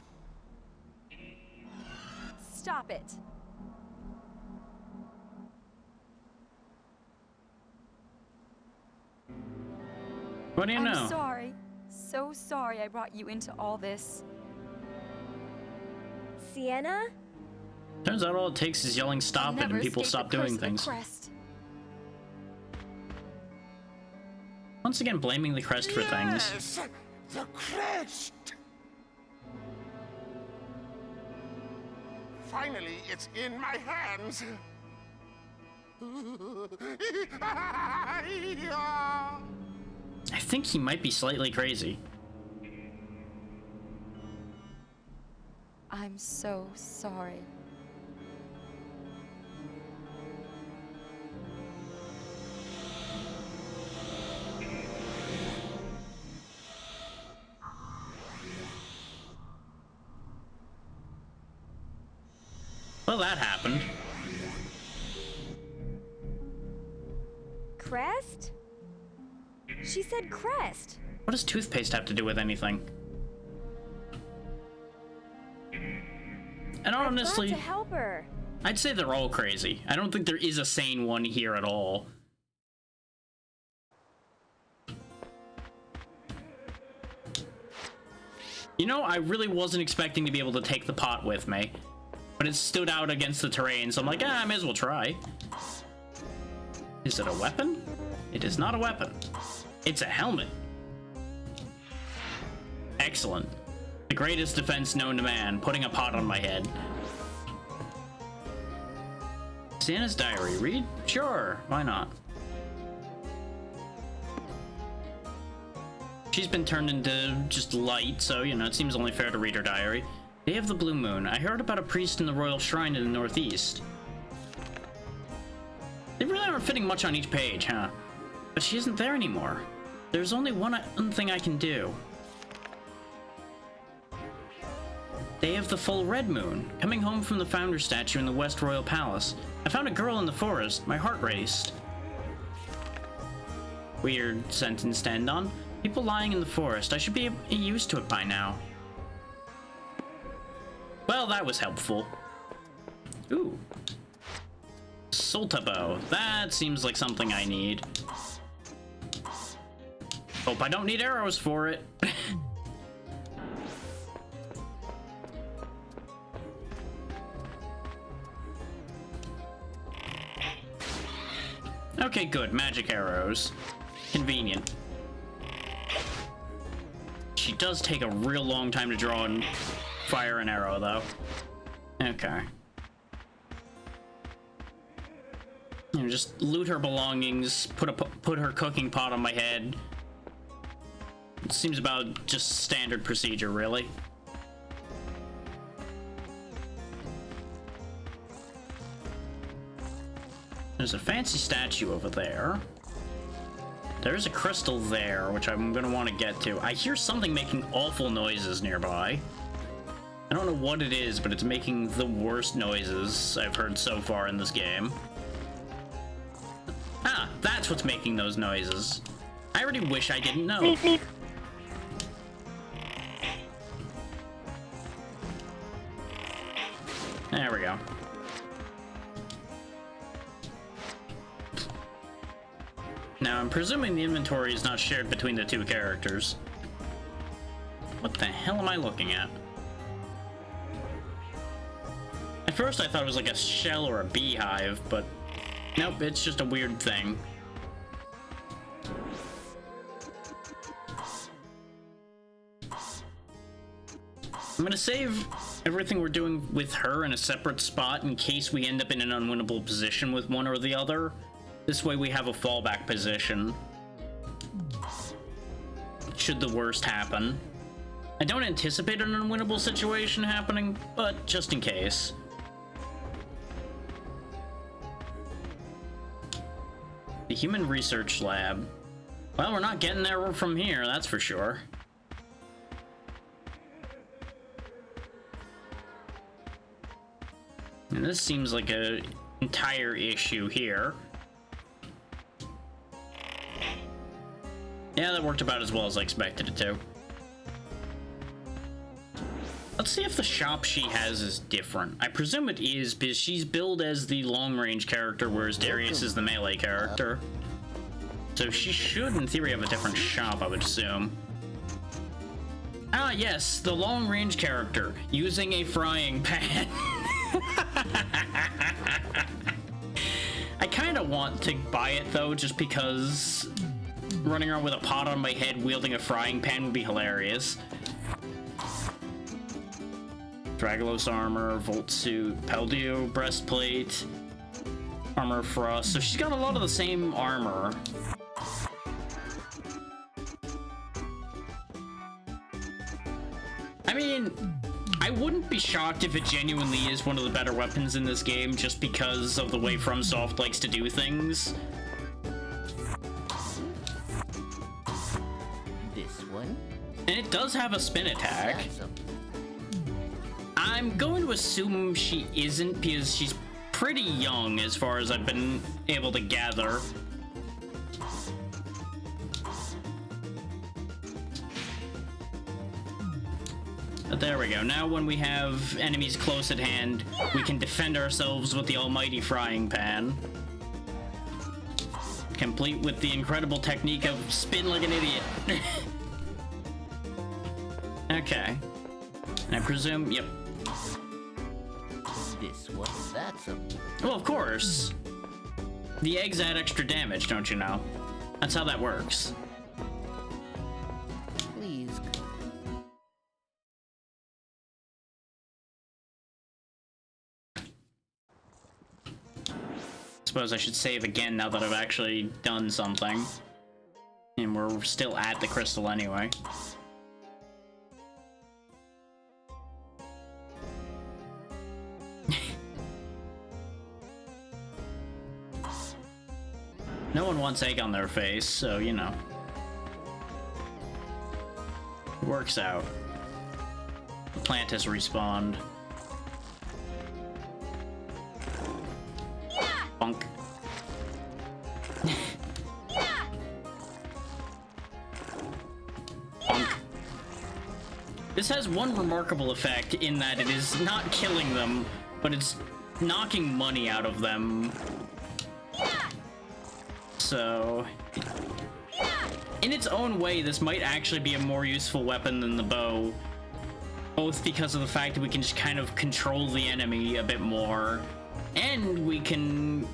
[SPEAKER 8] Stop it.
[SPEAKER 1] What do you know?
[SPEAKER 8] I'm sorry. So sorry I brought you into all this.
[SPEAKER 7] Sienna?
[SPEAKER 1] Turns out all it takes is yelling stop it and people stop doing things.
[SPEAKER 8] Crest.
[SPEAKER 1] Once again, blaming the crest for things.
[SPEAKER 6] Yes, the crest. Finally, it's in my hands.
[SPEAKER 1] I think he might be slightly crazy.
[SPEAKER 8] I'm so sorry.
[SPEAKER 1] Well, that happened.
[SPEAKER 7] Crest? She said crest.
[SPEAKER 1] What does toothpaste have to do with anything? And honestly,
[SPEAKER 7] I've got to help her.
[SPEAKER 1] I'd say they're all crazy. I don't think there is a sane one here at all. You know, I really wasn't expecting to be able to take the pot with me, but it stood out against the terrain, so I'm like, I may as well try. Is it a weapon? It is not a weapon. It's a helmet. Excellent. The greatest defense known to man, putting a pot on my head. Santa's diary. Read? Sure, why not? She's been turned into just light, so, you know, it seems only fair to read her diary. Day of the Blue Moon. I heard about a priest in the royal shrine in the northeast. They really aren't fitting much on each page, huh? But she isn't there anymore. There's only one thing I can do. Day of the full red moon. Coming home from the founder statue in the West Royal Palace. I found a girl in the forest. My heart raced. Weird sentence to end on. People lying in the forest. I should be used to it by now. Well, that was helpful. Ooh. Soltabo. That seems like something I need. Hope I don't need arrows for it. Okay, good. Magic arrows. Convenient. She does take a real long time to draw and fire an arrow, though. Okay. You know, just loot her belongings, put her cooking pot on my head. It seems about just standard procedure, really. There's a fancy statue over there. There's a crystal there, which I'm gonna want to get to. I hear something making awful noises nearby. I don't know what it is, but it's making the worst noises I've heard so far in this game. Ah, that's what's making those noises. I already wish I didn't know. There we go. Now, I'm presuming the inventory is not shared between the two characters. What the hell am I looking at? At first I thought it was like a shell or a beehive, but nope, it's just a weird thing. I'm gonna save everything we're doing with her in a separate spot in case we end up in an unwinnable position with one or the other. This way we have a fallback position should the worst happen. I don't anticipate an unwinnable situation happening, but just in case. The Human Research Lab. Well, we're not getting there from here, that's for sure. And this seems like an entire issue here. Yeah, that worked about as well as I expected it to. Let's see if the shop she has is different. I presume it is, because she's billed as the long-range character, whereas Darius is the melee character. So she should, in theory, have a different shop, I would assume. Ah, yes, the long-range character, using a frying pan. I kind of want to buy it, though, just because running around with a pot on my head wielding a frying pan would be hilarious. Dragalos armor, Volt suit, Peldio breastplate, armor frost. So she's got a lot of the same armor. I mean, I wouldn't be shocked if it genuinely is one of the better weapons in this game just because of the way FromSoft likes to do things.
[SPEAKER 4] This one?
[SPEAKER 1] And it does have a spin attack. I'm going to assume she isn't because she's pretty young as far as I've been able to gather. But there we go. Now when we have enemies close at hand, we can defend ourselves with the almighty frying pan. Complete with the incredible technique of spin like an idiot. Okay. And I presume, yep.
[SPEAKER 4] This what that's a...
[SPEAKER 1] Well, of course. The eggs add extra damage, don't you know? That's how that works.
[SPEAKER 4] Please.
[SPEAKER 1] Suppose I should save again now that I've actually done something. And we're still at the crystal anyway. No one wants egg on their face, so you know. It works out. The plant has respawned. Bunk. Bunk. This has one remarkable effect in that it is not killing them, but it's knocking money out of them. So, in its own way, this might actually be a more useful weapon than the bow. Both because of the fact that we can just kind of control the enemy a bit more, and we can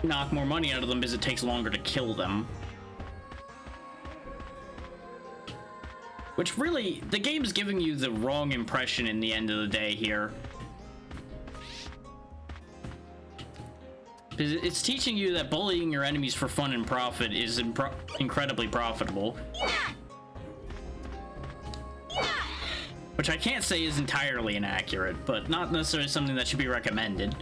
[SPEAKER 1] knock more money out of them because it takes longer to kill them. Which really, the game's giving you the wrong impression in the end of the day here. It's teaching you that bullying your enemies for fun and profit is incredibly profitable. Which I can't say is entirely inaccurate, but not necessarily something that should be recommended.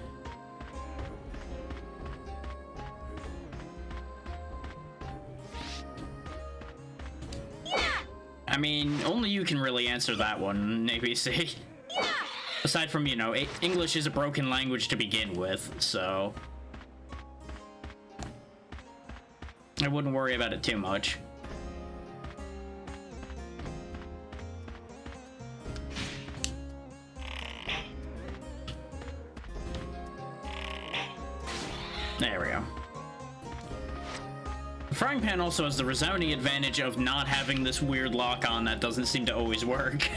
[SPEAKER 1] I mean, only you can really answer that one, ABC. Aside from, you know, English is a broken language to begin with, so... I wouldn't worry about it too much. There we go. The frying pan also has the resounding advantage of not having this weird lock-on that doesn't seem to always work.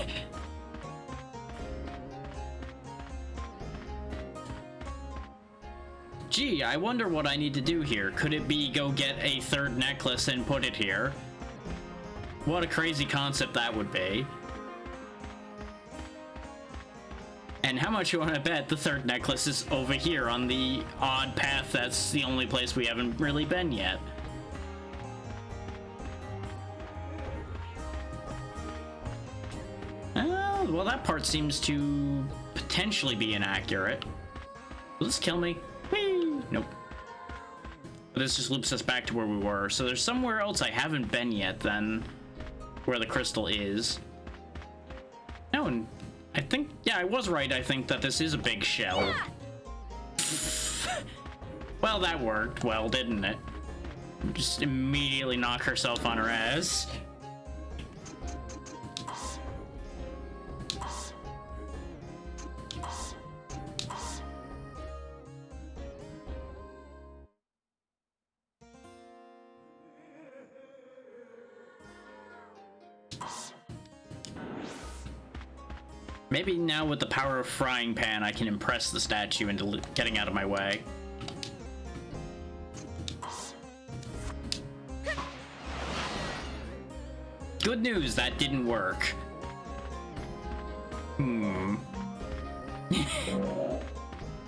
[SPEAKER 1] Gee, I wonder what I need to do here. Could it be go get a third necklace and put it here? What a crazy concept that would be. And how much you want to bet the third necklace is over here on the odd path that's the only place we haven't really been yet? Well, that part seems to potentially be inaccurate. Will this kill me? Whee! Nope. But this just loops us back to where we were. So there's somewhere else I haven't been yet then, where the crystal is. No, and I think, yeah, I was right. I think that this is a big shell. Well, that worked well, didn't it? Just immediately knock herself on her ass. Maybe now with the power of frying pan, I can impress the statue into getting out of my way. Good news, that didn't work.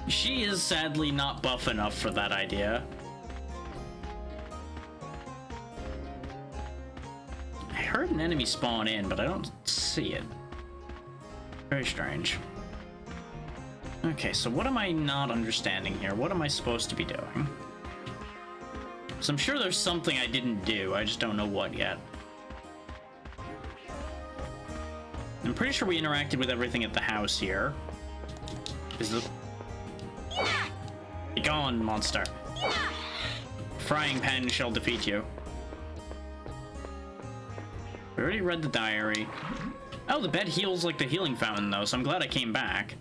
[SPEAKER 1] She is sadly not buff enough for that idea. I heard an enemy spawn in, but I don't see it. Very strange. Okay, so what am I not understanding here? What am I supposed to be doing? So I'm sure there's something I didn't do, I just don't know what yet. I'm pretty sure we interacted with everything at the house here. Is the... Be gone, monster. Frying pan shall defeat you. We already read the diary. Oh, the bed heals like the healing fountain, though, so I'm glad I came back.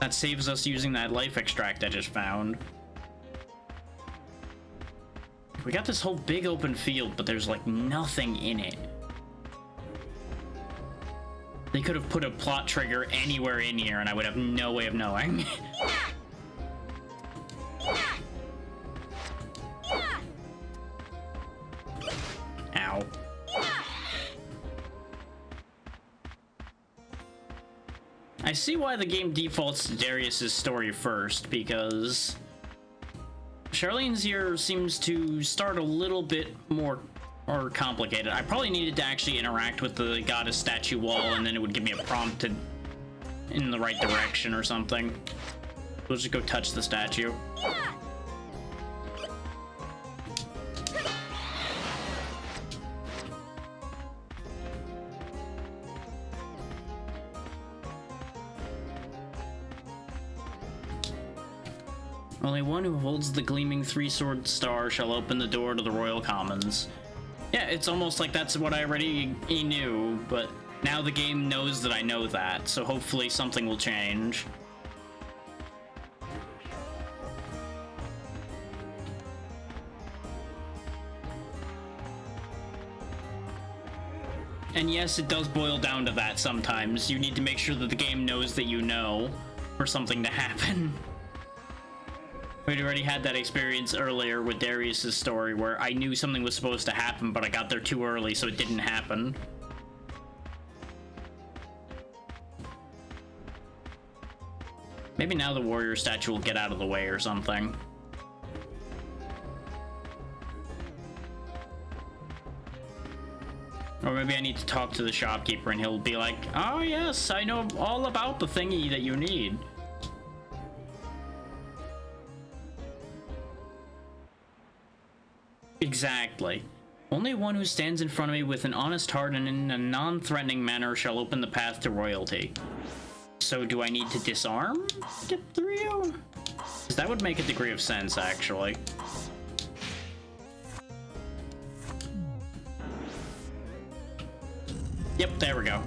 [SPEAKER 1] That saves us using that life extract I just found. We got this whole big open field, but there's, like, nothing in it. They could have put a plot trigger anywhere in here and I would have no way of knowing. Ow. I see why the game defaults to Darius's story first, because Charlene's here seems to start a little bit more complicated. I probably needed to actually interact with the goddess statue wall, and then it would give me a prompt in the right direction or something. We'll just go touch the statue. Only one who holds the gleaming three-sword star shall open the door to the Royal Commons. Yeah, it's almost like that's what I already knew, but now the game knows that I know that, so hopefully something will change. And yes, it does boil down to that sometimes. You need to make sure that the game knows that you know for something to happen. We'd already had that experience earlier with Darius's story where I knew something was supposed to happen, but I got there too early, so it didn't happen. Maybe now the warrior statue will get out of the way or something. Or maybe I need to talk to the shopkeeper and he'll be like, "Oh yes, I know all about the thingy that you need." Exactly. Only one who stands in front of me with an honest heart and in a non-threatening manner shall open the path to royalty. So do I need to disarm to get through you? Because that would make a degree of sense, actually. Yep, there we go.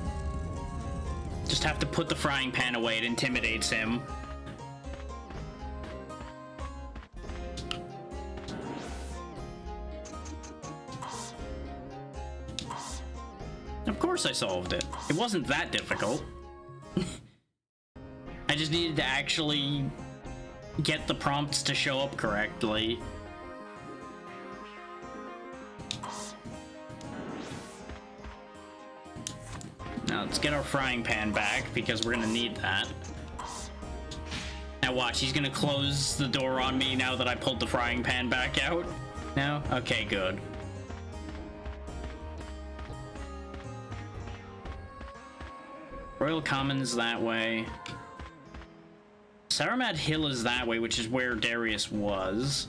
[SPEAKER 1] Just have to put the frying pan away, it intimidates him. Of course I solved it. It wasn't that difficult. I just needed to actually get the prompts to show up correctly. Now let's get our frying pan back because we're gonna need that. Now watch, he's gonna close the door on me now that I pulled the frying pan back out. No? Okay, good. Royal Commons that way. Saramad Hill is that way, which is where Darius was.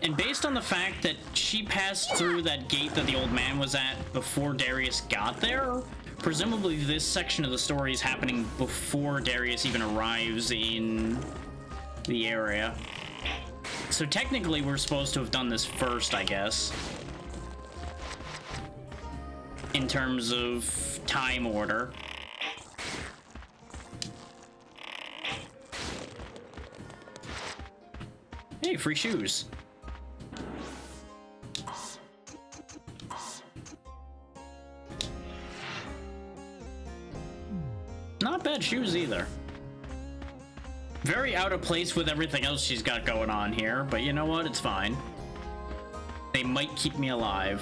[SPEAKER 1] And based on the fact that she passed through that gate that the old man was at before Darius got there, presumably this section of the story is happening before Darius even arrives in the area. So technically we're supposed to have done this first, I guess. In terms of time order. Hey, free shoes. Not bad shoes either. Very out of place with everything else she's got going on here, but you know what? It's fine. They might keep me alive.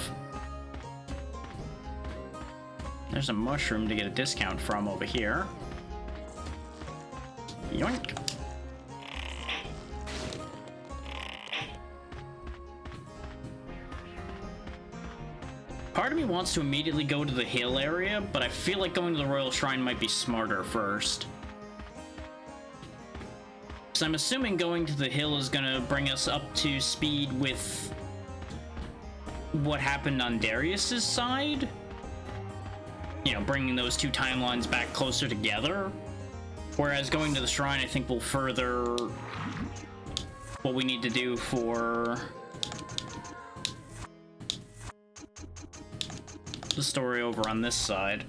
[SPEAKER 1] There's a mushroom to get a discount from over here. Yoink. Part of me wants to immediately go to the hill area, but I feel like going to the Royal Shrine might be smarter first. So I'm assuming going to the hill is gonna bring us up to speed with what happened on Darius's side. You know, bringing those two timelines back closer together. Whereas going to the shrine, I think, will further what we need to do for the story over on this side.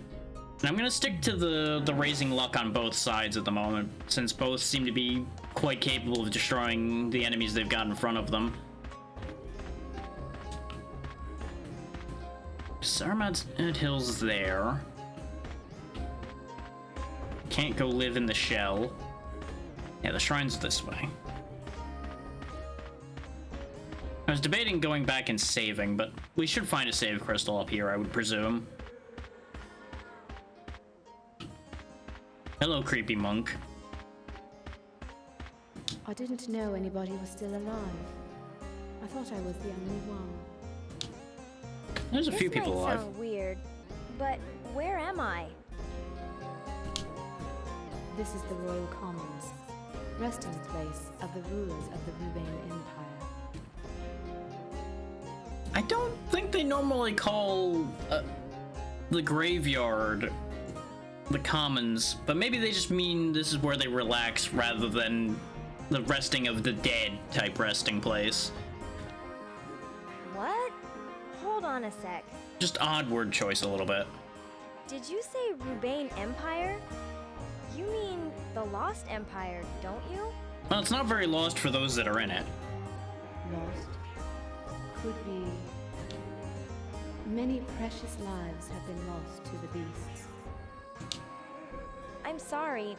[SPEAKER 1] And I'm gonna stick to the raising luck on both sides at the moment, since both seem to be quite capable of destroying the enemies they've got in front of them. Saruman's Hill's there. Can't go live in the shell. Yeah, the shrine's this way. I was debating going back and saving, but we should find a save crystal up here, I would presume. Hello, creepy monk.
[SPEAKER 3] I didn't know anybody was still alive. I thought I was the only one.
[SPEAKER 1] There's a few people
[SPEAKER 7] This might
[SPEAKER 1] alive.
[SPEAKER 7] sound weird, but where am I?
[SPEAKER 3] This is the Royal Commons, resting place of the rulers of the Rubain Empire.
[SPEAKER 1] I don't think they normally call the graveyard the commons, but maybe they just mean this is where they relax rather than the resting of the dead type resting place.
[SPEAKER 7] What? Hold on a sec.
[SPEAKER 1] Just odd word choice a little bit.
[SPEAKER 7] Did you say Rubain Empire? You mean the Lost Empire, don't you?
[SPEAKER 1] Well, it's not very lost for those that are in it.
[SPEAKER 3] Lost. Could be. Many precious lives have been lost to the beasts.
[SPEAKER 7] I'm sorry,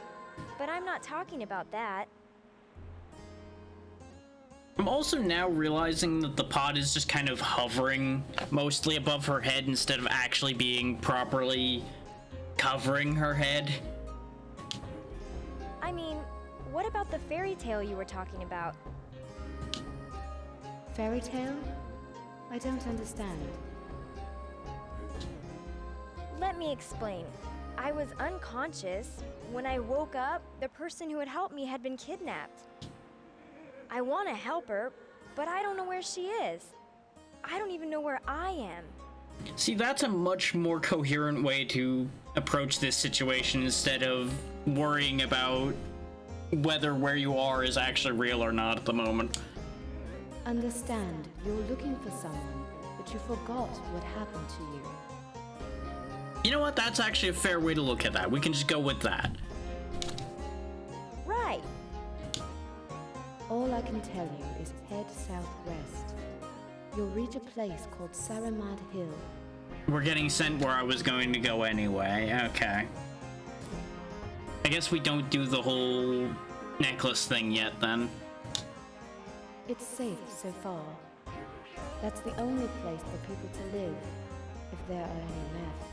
[SPEAKER 7] but I'm not talking about that.
[SPEAKER 1] I'm also now realizing that the pod is just kind of hovering mostly above her head instead of actually being properly covering her head.
[SPEAKER 7] I mean, what about the fairy tale you were talking about?
[SPEAKER 3] Fairy tale? I don't understand.
[SPEAKER 7] Let me explain. I was unconscious. When I woke up, the person who had helped me had been kidnapped. I want to help her, but I don't know where she is. I don't even know where I am.
[SPEAKER 1] See, that's a much more coherent way to approach this situation instead of worrying about whether where you are is actually real or not at the moment.
[SPEAKER 3] Understand, you're looking for someone, but you forgot what happened to you.
[SPEAKER 1] You know what? That's actually a fair way to look at that. We can just go with that.
[SPEAKER 7] Right.
[SPEAKER 3] All I can tell you is head southwest. You'll reach a place called Saramad Hill.
[SPEAKER 1] We're getting sent where I was going to go anyway. Okay. I guess we don't do the whole necklace thing yet then.
[SPEAKER 3] It's safe so far. That's the only place for people to live, if there are any left.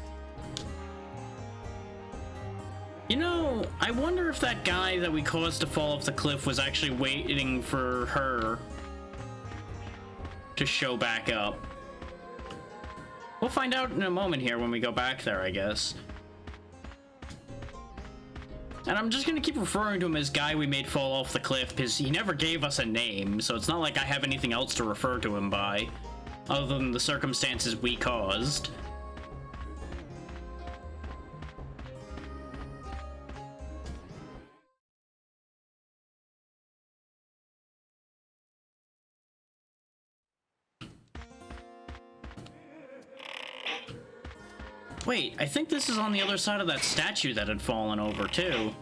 [SPEAKER 1] You know, I wonder if that guy that we caused to fall off the cliff was actually waiting for her to show back up. We'll find out in a moment here when we go back there, I guess. And I'm just gonna keep referring to him as guy we made fall off the cliff because he never gave us a name, so it's not like I have anything else to refer to him by, other than the circumstances we caused. Wait, I think this is on the other side of that statue that had fallen over, too.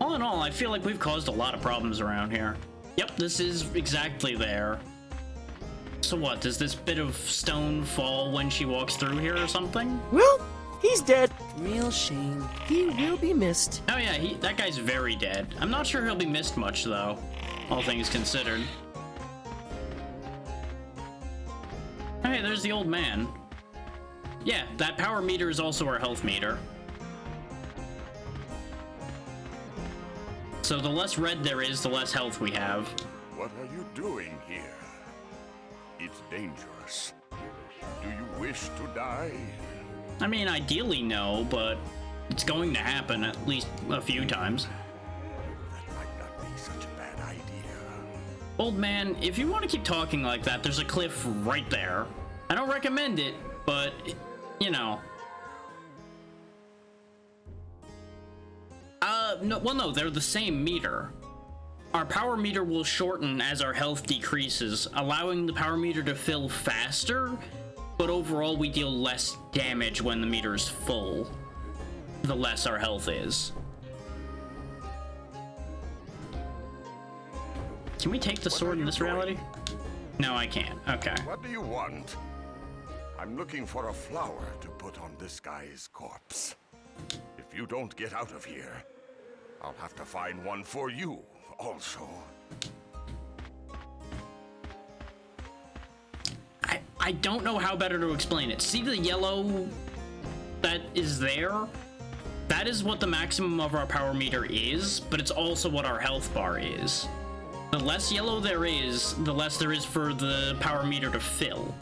[SPEAKER 1] All in all, I feel like we've caused a lot of problems around here. Yep, this is exactly there. So what, does this bit of stone fall when she walks through here or something?
[SPEAKER 9] Well, he's dead. Real shame. He will be missed.
[SPEAKER 1] Oh yeah, that guy's very dead. I'm not sure he'll be missed much, though, all things considered. Hey, there's the old man. Yeah, that power meter is also our health meter. So the less red there is, the less health we have.
[SPEAKER 6] What are you doing here? It's dangerous. Do you wish to die?
[SPEAKER 1] I mean, ideally no, but it's going to happen at least a few times.
[SPEAKER 6] That might not be such a bad idea.
[SPEAKER 1] Old man, if you want to keep talking like that, there's a cliff right there. I don't recommend it, but, you know. No, they're the same meter. Our power meter will shorten as our health decreases, allowing the power meter to fill faster, but overall we deal less damage when the meter is full, the less our health is. Can we take the sword in this reality? No, I can't. Okay.
[SPEAKER 6] What do you want? I'm looking for a flower to put on this guy's corpse. If you don't get out of here, I'll have to find one for you also.
[SPEAKER 1] I don't know how better to explain it. See the yellow that is there? That is what the maximum of our power meter is, but it's also what our health bar is. The less yellow there is, the less there is for the power meter to fill.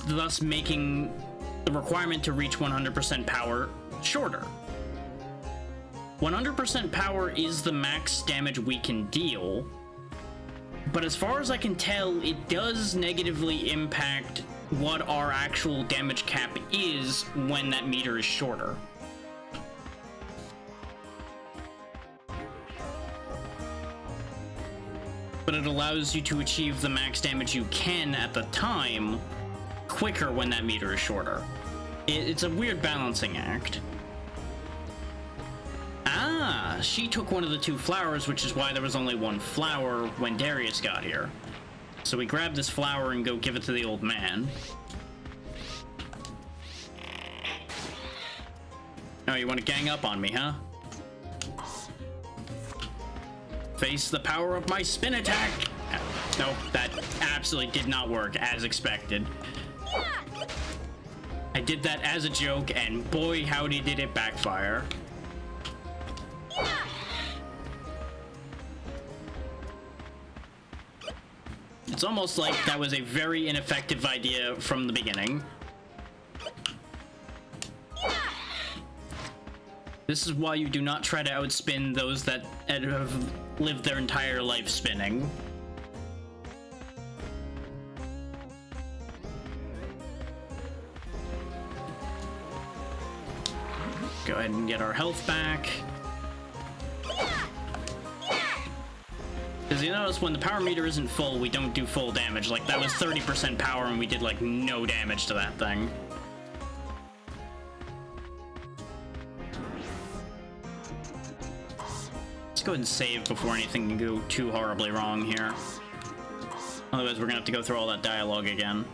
[SPEAKER 1] Thus making the requirement to reach 100% power shorter. 100% power is the max damage we can deal, but as far as I can tell, it does negatively impact what our actual damage cap is when that meter is shorter. But it allows you to achieve the max damage you can at the time quicker when that meter is shorter. It's a weird balancing act. Ah, she took one of the 2 flowers, which is why there was only 1 flower when Darius got here. So we grab this flower and go give it to the old man. Oh, you want to gang up on me, huh? Face the power of my spin attack! Nope, that absolutely did not work as expected. I did that as a joke, and boy howdy did it backfire. It's almost like that was a very ineffective idea from the beginning. This is why you do not try to outspin those that have lived their entire life spinning. Go ahead and get our health back. Because you notice when the power meter isn't full, we don't do full damage. Like, that was 30% power and we did, like, no damage to that thing. Let's go ahead and save before anything can go too horribly wrong here. Otherwise, we're gonna have to go through all that dialogue again.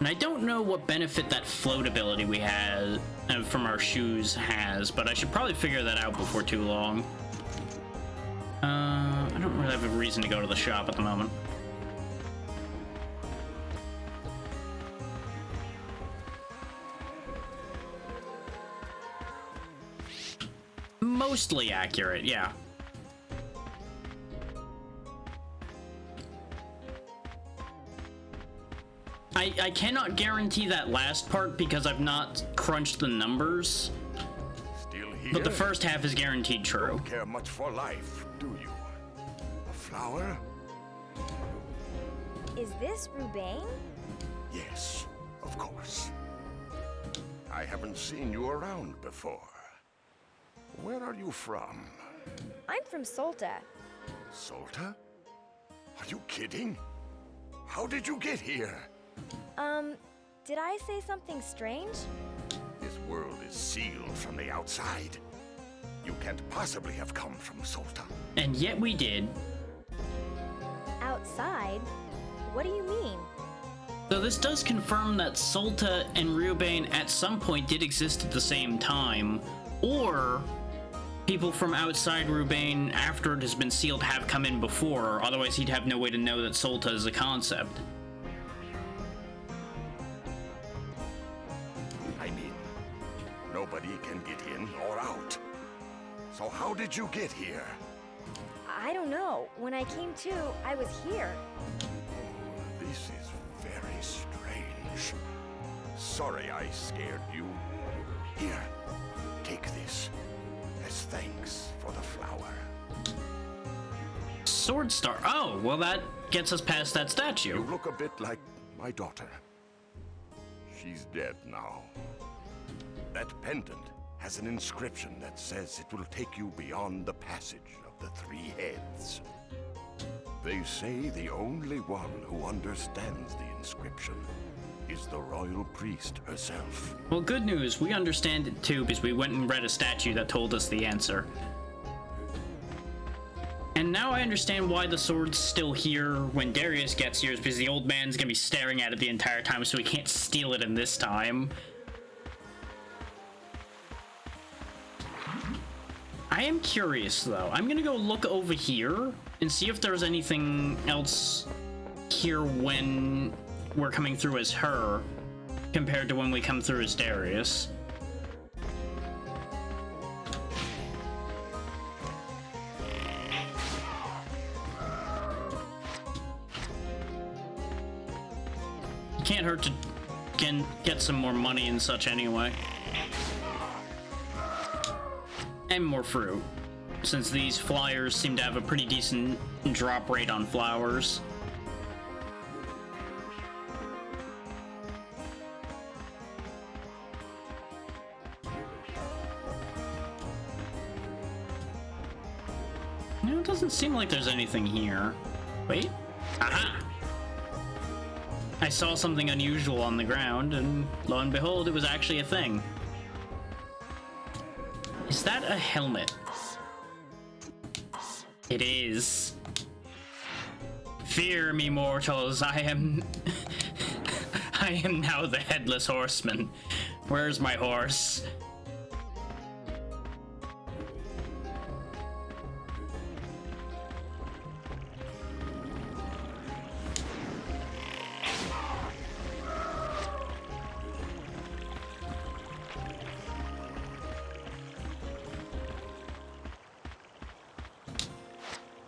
[SPEAKER 1] And I don't know what benefit that float ability we had from our shoes has, but I should probably figure that out before too long. I don't really have a reason to go to the shop at the moment. Mostly accurate, yeah. I cannot guarantee that last part because I've not crunched the numbers.
[SPEAKER 6] Still here?
[SPEAKER 1] But the first half is guaranteed true.
[SPEAKER 6] Don't care much for life, do you? A flower?
[SPEAKER 7] Is this Rubain?
[SPEAKER 6] Yes, of course. I haven't seen you around before. Where are you from?
[SPEAKER 7] I'm from Solta.
[SPEAKER 6] Solta? Are you kidding? How did you get here?
[SPEAKER 7] Did I say something strange?
[SPEAKER 6] This world is sealed from the outside. You can't possibly have come from Solta.
[SPEAKER 1] And yet we did.
[SPEAKER 7] Outside? What do you mean?
[SPEAKER 1] So this does confirm that Solta and Rubain at some point did exist at the same time, or people from outside Rubain after it has been sealed have come in before, otherwise he'd have no way to know that Solta is a concept.
[SPEAKER 6] I mean, nobody can get in or out. So how did you get here?
[SPEAKER 7] I don't know. When I came to, I was here.
[SPEAKER 6] This is very strange. Sorry I scared you. Here, take this as thanks for the flower.
[SPEAKER 1] Sword Star. Oh, well that gets us past that
[SPEAKER 6] You
[SPEAKER 1] statue.
[SPEAKER 6] look a bit like my daughter. She's dead now. That pendant has an inscription that says it will take you beyond the passage of the 3 heads. They say the only one who understands the inscription is the royal priest herself.
[SPEAKER 1] Well, good news, we understand it too because we went and read a statue that told us the answer. And now I understand why the sword's still here when Darius gets here, is because the old man's gonna be staring at it the entire time, so he can't steal it in this time. I am curious, though. I'm gonna go look over here and see if there's anything else here when we're coming through as her, compared to when we come through as Darius. Can't hurt to get some more money and such anyway. And more fruit, since these flyers seem to have a pretty decent drop rate on flowers. No, it doesn't seem like there's anything here. Wait. Aha! I saw something unusual on the ground, and lo and behold, it was actually a thing. Is that a helmet? It is. Fear me, mortals, I am... I am now the Headless Horseman. Where's my horse?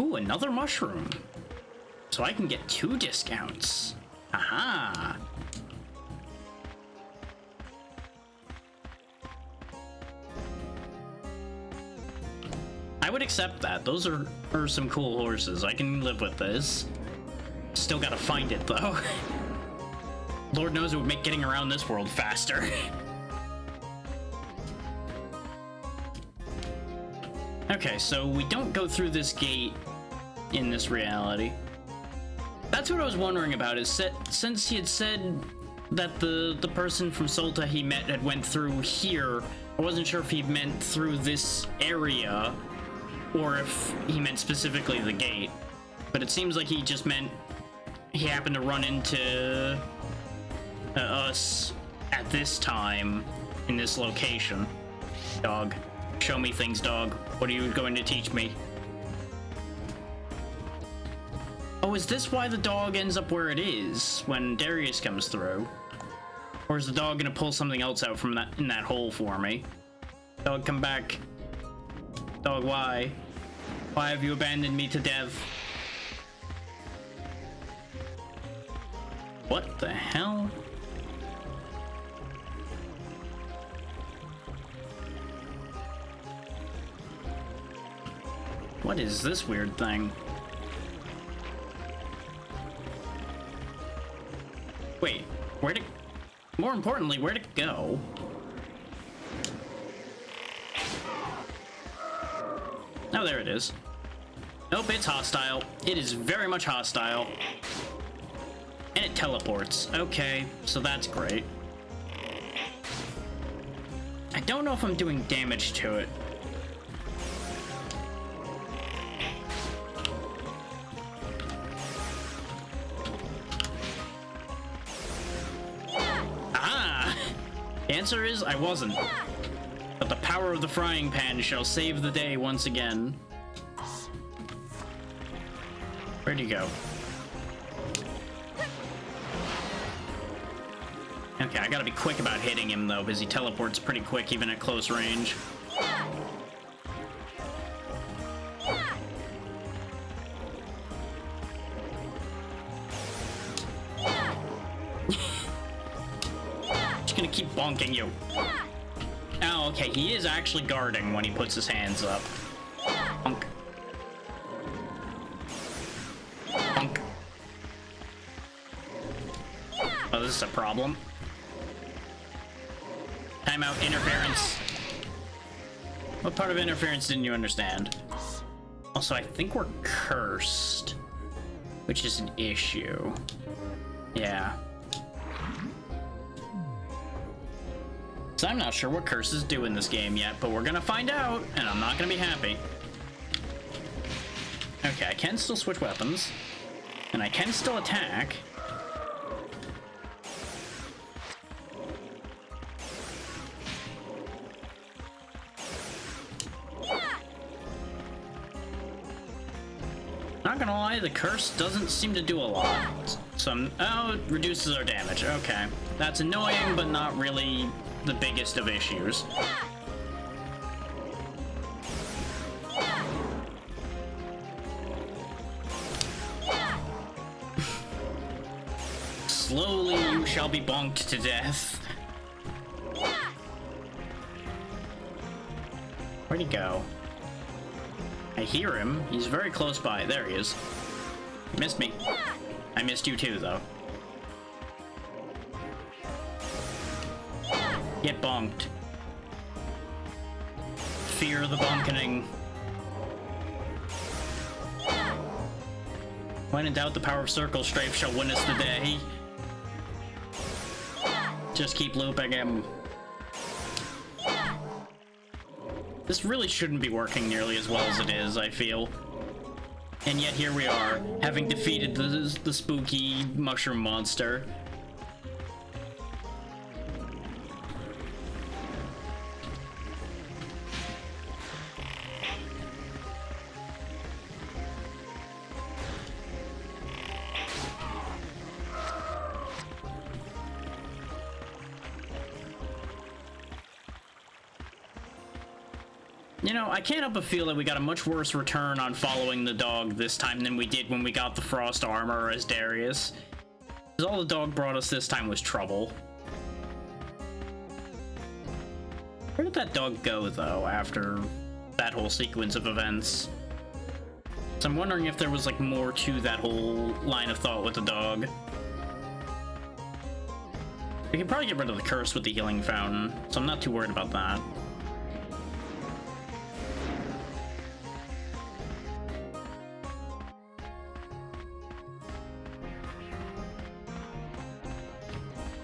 [SPEAKER 1] Ooh, another mushroom. So I can get 2 discounts. Aha! I would accept that. Those are some cool horses. I can live with this. Still gotta find it, though. Lord knows it would make getting around this world faster. Okay, so we don't go through this gate in this reality. That's what I was wondering about, is since he had said that the person from Solta he met had went through here, I wasn't sure if he meant through this area or if he meant specifically the gate. But it seems like he just meant he happened to run into us at this time in this location. Dog. Show me things, dog. What are you going to teach me? Oh, is this why the dog ends up where it is when Darius comes through? Or is the dog gonna pull something else out from that in that hole for me? Dog, come back. Dog, why? Why have you abandoned me to death? What the hell? What is this weird thing? Wait, where'd it... More importantly, where'd it go? Oh, there it is. Nope, it's hostile. It is very much hostile. And it teleports. Okay, so that's great. I don't know if I'm doing damage to it. The answer is, I wasn't. But the power of the frying pan shall save the day once again. Where'd he go? Okay, I gotta be quick about hitting him, though, because he teleports pretty quick, even at close range. Gonna keep bonking you. Oh, okay, he is actually guarding when he puts his hands up. Bonk. Bonk. Oh, this is a problem. Timeout, interference. What part of interference didn't you understand? Also, I think we're cursed, which is an issue. Yeah. So I'm not sure what curses do in this game yet, but we're gonna find out, and I'm not gonna be happy. Okay, I can still switch weapons. And I can still attack. Not gonna lie, the curse doesn't seem to do a lot. Oh, it reduces our damage. Okay. That's annoying, but not really the biggest of issues. Slowly you shall be bonked to death. Where'd he go? I hear him. He's very close by. There he is. He missed me. I missed you too, though. Get bonked. Fear the bonkening. When in doubt, the power of Circle Strafe shall win us the day. Just keep looping him. This really shouldn't be working nearly as well as it is, I feel. And yet here we are, having defeated the spooky mushroom monster. You know, I can't help but feel that we got a much worse return on following the dog this time than we did when we got the Frost Armor as Darius. Because all the dog brought us this time was trouble. Where did that dog go, though, after that whole sequence of events? So I'm wondering if there was, like, more to that whole line of thought with the dog. We can probably get rid of the curse with the healing fountain, so I'm not too worried about that.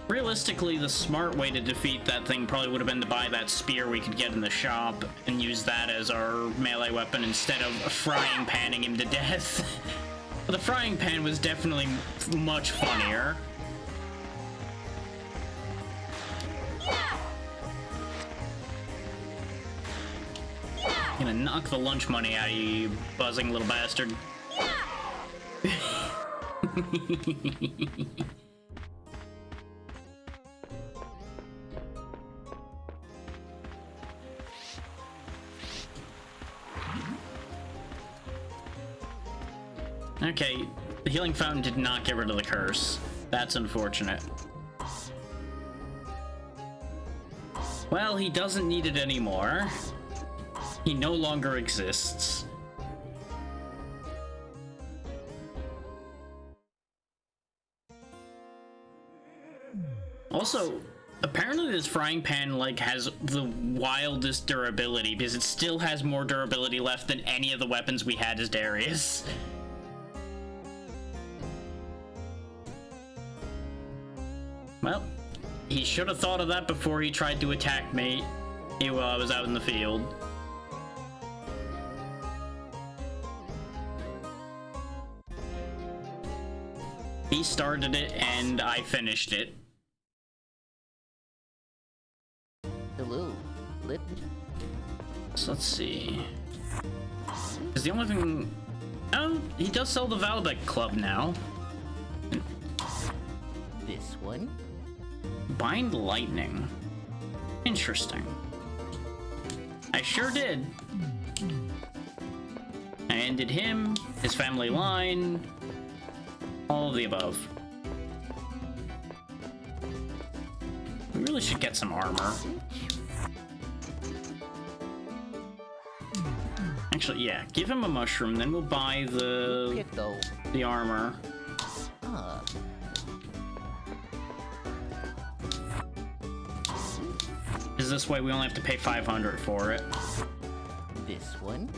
[SPEAKER 1] Realistically, the smart way to defeat that thing probably would have been to buy that spear we could get in the shop and use that as our melee weapon instead of frying panning him to death. But the frying pan was definitely much funnier. Gonna knock the lunch money out of you, you buzzing little bastard. Okay, the healing fountain did not get rid of the curse. That's unfortunate. Well, he doesn't need it anymore. He no longer exists. Also, apparently this frying pan, like, has the wildest durability because it still has more durability left than any of the weapons we had as Darius. Well, he should have thought of that before he tried to attack me while I was out in the field. He started it, and I finished it.
[SPEAKER 4] Hello,
[SPEAKER 1] So let's see. Is the only thing... Oh, he does sell the Valbec Club now.
[SPEAKER 4] This one?
[SPEAKER 1] Bind Lightning. Interesting. I sure did. I ended him, his family line, all of the above. We really should get some armor. Actually, yeah, give him a mushroom, then we'll buy the armor.
[SPEAKER 4] Ah.
[SPEAKER 1] Is this way we only have to pay 500 for it?
[SPEAKER 4] This one?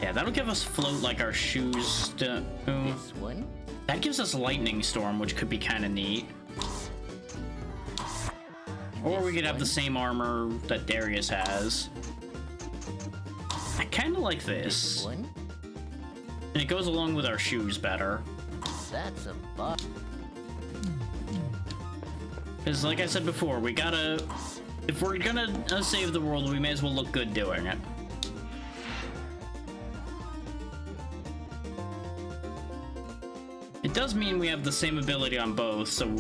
[SPEAKER 1] Yeah, that'll give us float like our shoes do.
[SPEAKER 4] This one?
[SPEAKER 1] That gives us lightning storm, which could be kind of neat. Or we could have the same armor that Darius has. I kind of like this.
[SPEAKER 4] One?
[SPEAKER 1] And it goes along with our shoes better.
[SPEAKER 4] That's a bug.
[SPEAKER 1] Because like I said before, we gotta... If we're gonna save the world, we may as well look good doing it. It does mean we have the same ability on both, so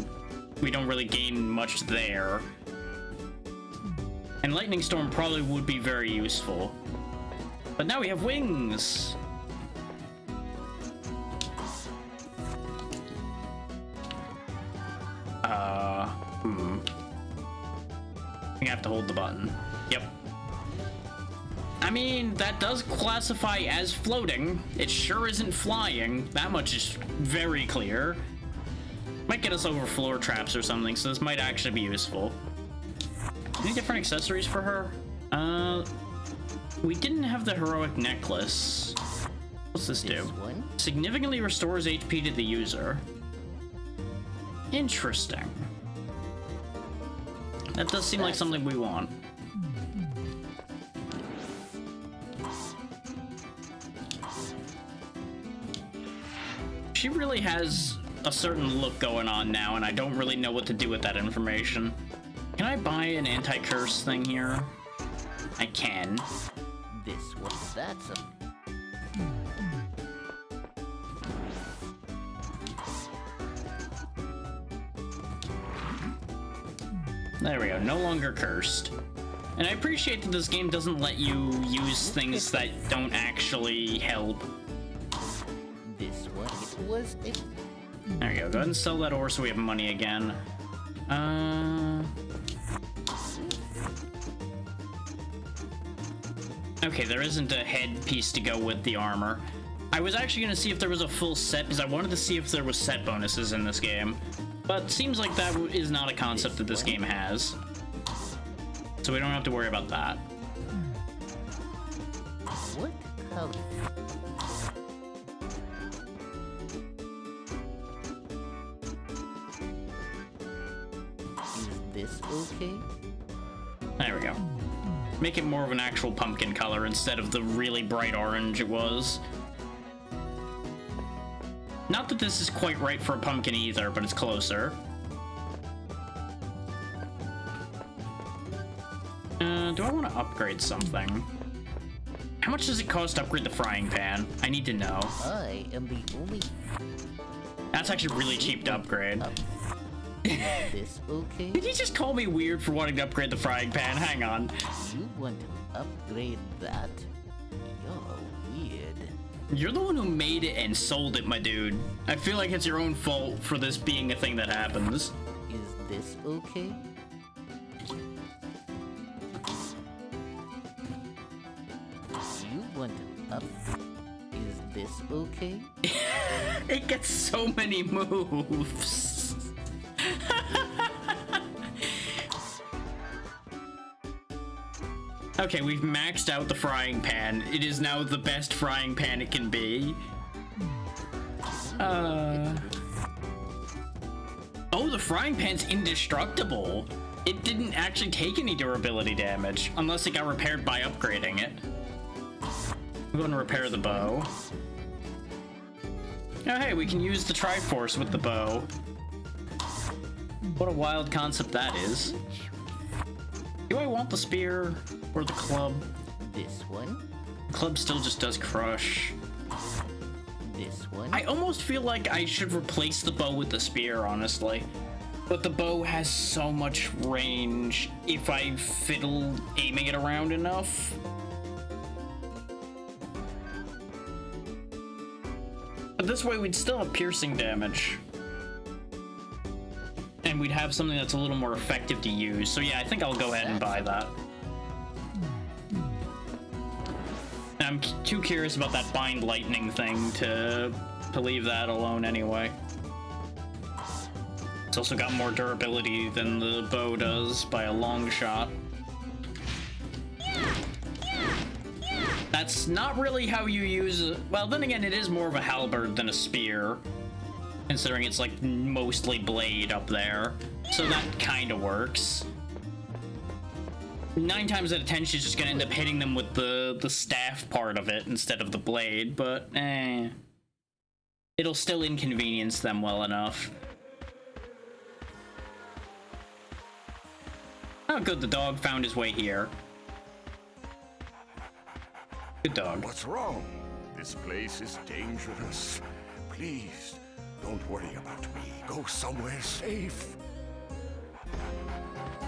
[SPEAKER 1] we don't really gain much there. And Lightning Storm probably would be very useful. But now we have wings! I have to hold the button. Yep. I mean, that does classify as floating. It sure isn't flying. That much is very clear. Might get us over floor traps or something, so this might actually be useful. Any different accessories for her? We didn't have the heroic necklace. What's this do?
[SPEAKER 4] One?
[SPEAKER 1] Significantly restores HP to the user. Interesting. That does seem like something we want. She really has a certain look going on now, and I don't really know what to do with that information. Can I buy an anti-curse thing here? I can.
[SPEAKER 4] This one. That's a...
[SPEAKER 1] There we go, no longer cursed. And I appreciate that this game doesn't let you use things that don't actually help.
[SPEAKER 4] This one. It was it.
[SPEAKER 1] There we go, go ahead and sell that ore so we have money again. Okay, there isn't a headpiece to go with the armor. I was actually gonna see if there was a full set, because I wanted to see if there was set bonuses in this game. But seems like that is not a concept that this game has. So we don't have to worry about that.
[SPEAKER 4] What color? Is this okay?
[SPEAKER 1] There we go. Make it more of an actual pumpkin color instead of the really bright orange it was. Not that this is quite right for a pumpkin either, but it's closer. Do I want to upgrade something? How much does it cost to upgrade the frying pan? I need to know.
[SPEAKER 4] I am the only...
[SPEAKER 1] That's actually really cheap to upgrade.
[SPEAKER 4] Is this okay?
[SPEAKER 1] Did you just call me weird for wanting to upgrade the frying pan? Hang on.
[SPEAKER 4] You want to upgrade that? You're weird.
[SPEAKER 1] You're the one who made it and sold it, my dude. I feel like it's your own fault for this being a thing that happens.
[SPEAKER 4] Is this okay? You want to up... Is this okay?
[SPEAKER 1] It gets so many moves. Okay, we've maxed out the frying pan. It is now the best frying pan it can be. Oh, the frying pan's indestructible. It didn't actually take any durability damage, unless it got repaired by upgrading it. I'm going to repair the bow. Oh, hey, we can use the Triforce with the bow. What a wild concept that is. Do I want the spear or the club?
[SPEAKER 4] This one?
[SPEAKER 1] The club still just does crush.
[SPEAKER 4] This one?
[SPEAKER 1] I almost feel like I should replace the bow with the spear, honestly. But the bow has so much range if I fiddle aiming it around enough. But this way we'd still have piercing damage. And we'd have something that's a little more effective to use. So yeah, I think I'll go ahead and buy that. I'm too curious about that bind lightning thing to leave that alone anyway. It's also got more durability than the bow does by a long shot. That's not really how you use it. Well, then again, it is more of a halberd than a spear, considering it's like mostly blade up there. So that kind of works. 9 times out of 10, she's just gonna end up hitting them with the staff part of it instead of the blade, but it'll still inconvenience them well enough. Oh, good, the dog found his way here. Good dog.
[SPEAKER 6] What's wrong? This place is dangerous. Please, don't worry about me. Go somewhere safe.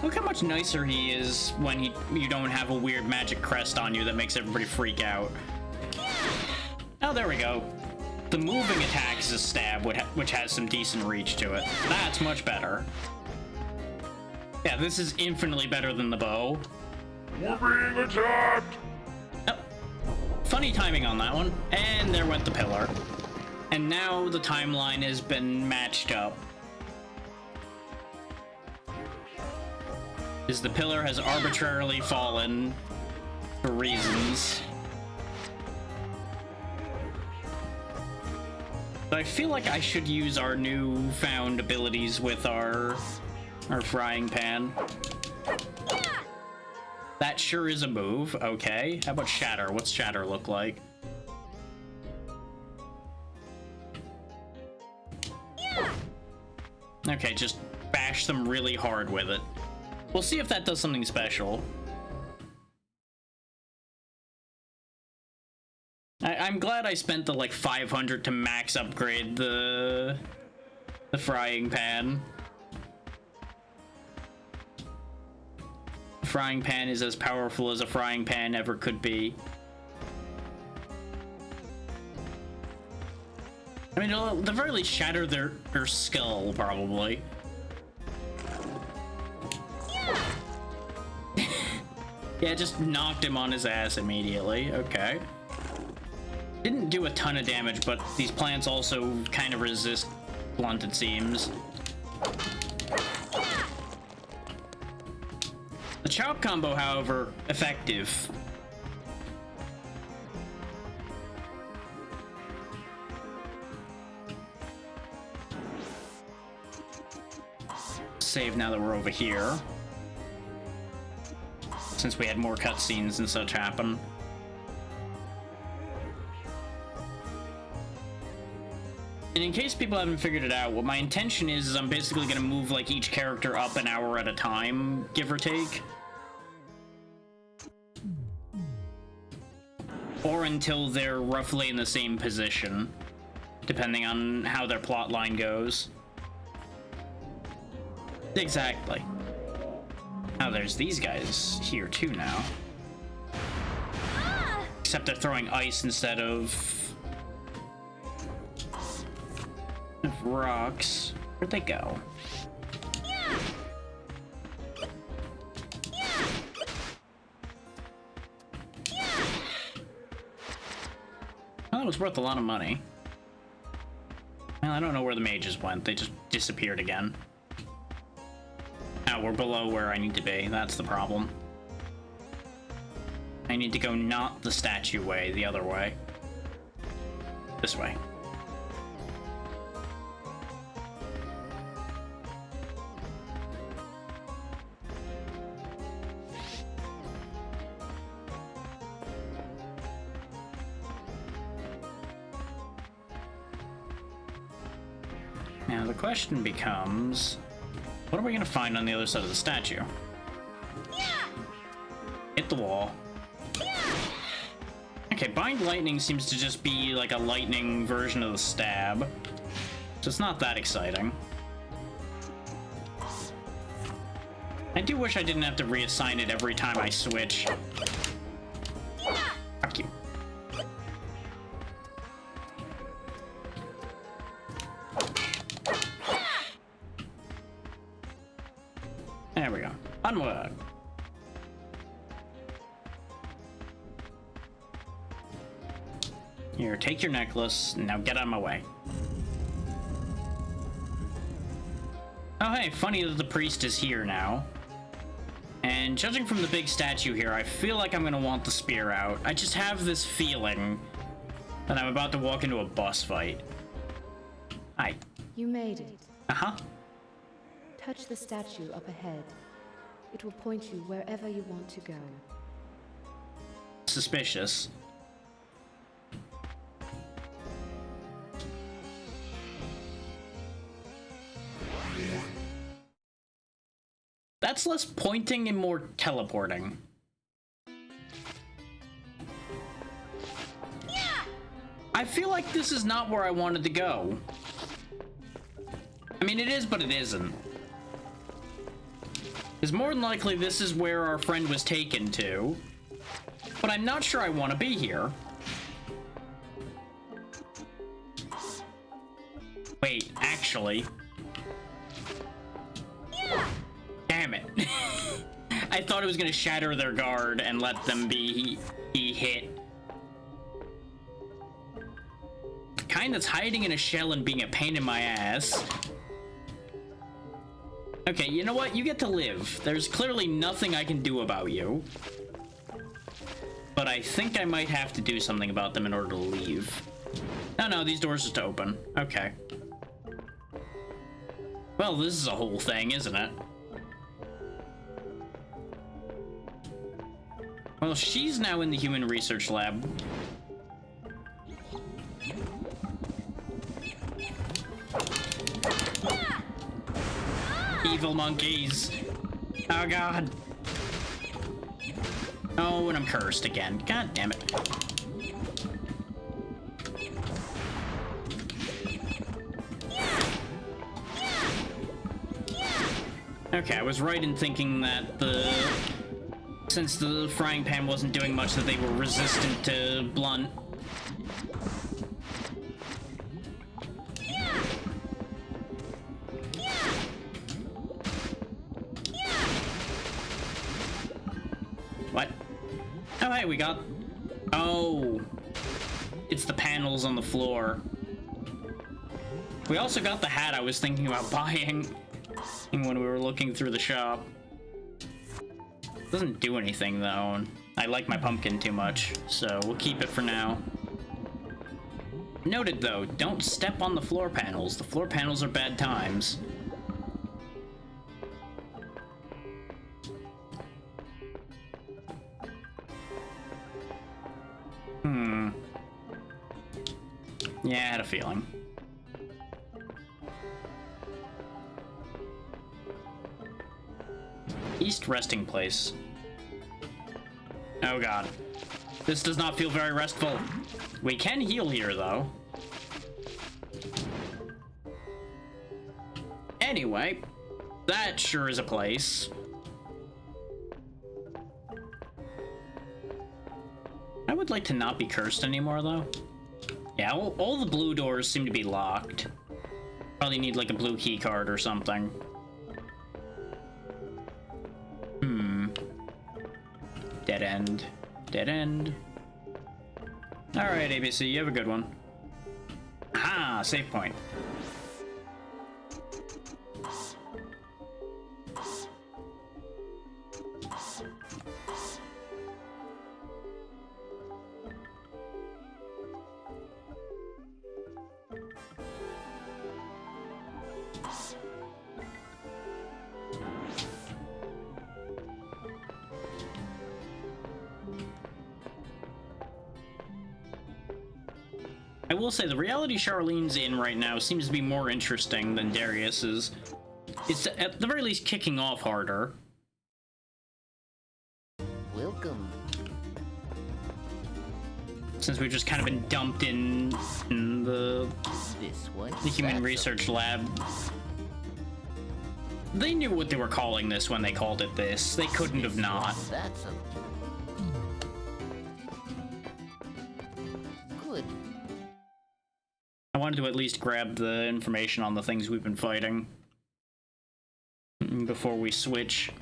[SPEAKER 1] Look how much nicer he is when you don't have a weird magic crest on you that makes everybody freak out. Oh, there we go. The moving attack is a stab, which has some decent reach to it. That's much better. Yeah, this is infinitely better than the bow.
[SPEAKER 6] We're being attacked!
[SPEAKER 1] Oh, funny timing on that one. And there went the pillar. And now the timeline has been matched up. As the pillar has arbitrarily fallen for reasons. But I feel like I should use our newfound abilities with our frying pan. That sure is a move. Okay. How about Shatter? What's Shatter look like? Okay, just bash them really hard with it. We'll see if that does something special. I'm glad I spent the like 500 to max upgrade the frying pan. The frying pan is as powerful as a frying pan ever could be. I mean, it'll at the very least shatter their skull, probably. Yeah, just knocked him on his ass immediately. Okay. Didn't do a ton of damage, but these plants also kind of resist blunt, it seems. The chop combo, however, effective. Save now that we're over here, since we had more cutscenes and such happen. And in case people haven't figured it out, what my intention is I'm basically going to move like each character up an hour at a time, give or take. Or until they're roughly in the same position, depending on how their plot line goes. Exactly. Now there's these guys here too now. Except they're throwing ice instead of rocks. Where'd they go? Well, that was worth a lot of money. Well, I don't know where the mages went. They just disappeared again. We're below where I need to be. That's the problem. I need to go not the statue way, the other way. This way. Now the question becomes, what are we gonna find on the other side of the statue? Hit the wall. Okay, Bind Lightning seems to just be like a lightning version of the stab. So it's not that exciting. I do wish I didn't have to reassign it every time I switch. Fuck you. There we go. Onward. Here, take your necklace. Now get out of my way. Oh, hey, funny that the priest is here now. And judging from the big statue here, I feel like I'm gonna want the spear out. I just have this feeling that I'm about to walk into a boss fight. Hi.
[SPEAKER 3] You made it.
[SPEAKER 1] Uh-huh.
[SPEAKER 3] Touch the statue up ahead. It will point you wherever you want to go.
[SPEAKER 1] Suspicious. That's less pointing and more teleporting. I feel like this is not where I wanted to go. I mean, it is, but it isn't. Because more than likely, this is where our friend was taken to. But I'm not sure I want to be here. Wait, actually. Damn it. I thought it was going to shatter their guard and let them be hit. Kind that's hiding in a shell and being a pain in my ass. Okay, you know what? You get to live. There's clearly nothing I can do about you. But I think I might have to do something about them in order to leave. No, these doors just open. Okay. Well, this is a whole thing, isn't it? Well, she's now in the human research lab. Evil monkeys. Oh, God. Oh, and I'm cursed again. God damn it. Okay, I was right in thinking that since the frying pan wasn't doing much, that they were resistant to blunt. What? Oh, hey, we got... Oh. It's the panels on the floor. We also got the hat I was thinking about buying when we were looking through the shop. Doesn't do anything, though. I like my pumpkin too much, so we'll keep it for now. Noted, though, don't step on the floor panels. The floor panels are bad times. Yeah, I had a feeling. East resting place. Oh god. This does not feel very restful. We can heal here, though. Anyway, that sure is a place. I would like to not be cursed anymore, though. Yeah, all the blue doors seem to be locked. Probably need like a blue key card or something. Dead end. Dead end. Alright, ABC, you have a good one. Ah, save point. I will say, the reality Charlene's in right now seems to be more interesting than Darius's. It's at the very least kicking off harder.
[SPEAKER 4] Welcome.
[SPEAKER 1] Since we've just kind of been dumped in the human research lab. They knew what they were calling this when they called it this. They couldn't have not.
[SPEAKER 4] That's a... Good.
[SPEAKER 1] I wanted to at least grab the information on the things we've been fighting before we switch.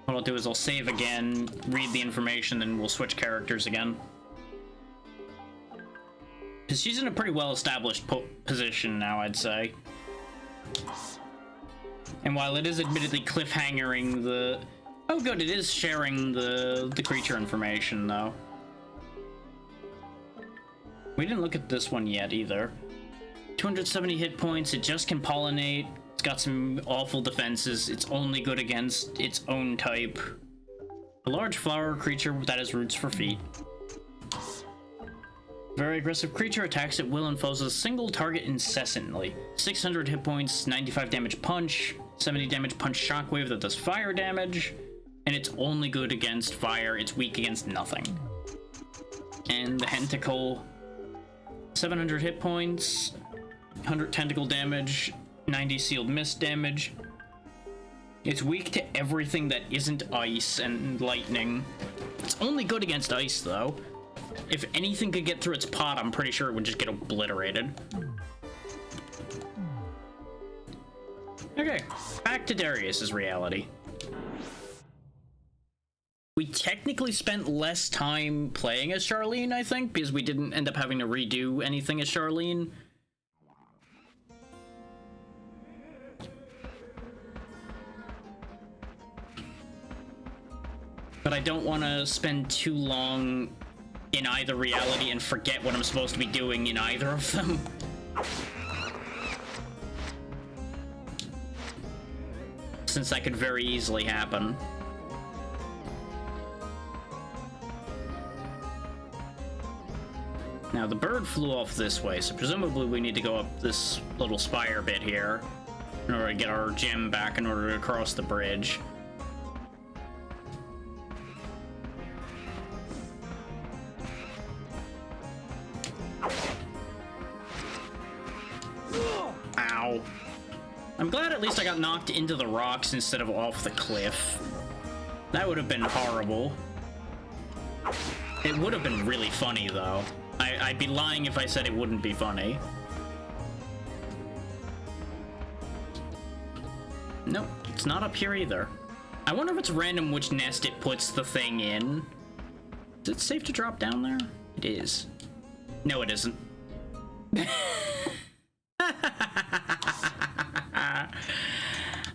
[SPEAKER 1] What I'll do is I'll save again, read the information, then we'll switch characters again. Because she's in a pretty well-established position now, I'd say. And while it is admittedly cliffhangering the... Oh good, it is sharing the creature information, though. We didn't look at this one yet, either. 270 hit points, it just can pollinate. It's got some awful defenses. It's only good against its own type. A large flower creature that has roots for feet. Very aggressive creature, attacks at will and follows a single target incessantly. 600 hit points, 95 damage punch, 70 damage punch shockwave that does fire damage, and it's only good against fire, it's weak against nothing. And the Tentacle, 700 hit points, 100 tentacle damage, 90 sealed mist damage. It's weak to everything that isn't ice and lightning. It's only good against ice, though. If anything could get through its pot, I'm pretty sure it would just get obliterated. Okay, back to Darius's reality. We technically spent less time playing as Charlene, I think, because we didn't end up having to redo anything as Charlene. But I don't want to spend too long in either reality and forget what I'm supposed to be doing in either of them. Since that could very easily happen. Now the bird flew off this way, so presumably we need to go up this little spire bit here in order to get our gem back in order to cross the bridge. Ow. I'm glad at least I got knocked into the rocks instead of off the cliff. That would have been horrible. It would have been really funny, though. I'd be lying if I said it wouldn't be funny. Nope, it's not up here either. I wonder if it's random which nest it puts the thing in. Is it safe to drop down there? It is. No, it isn't.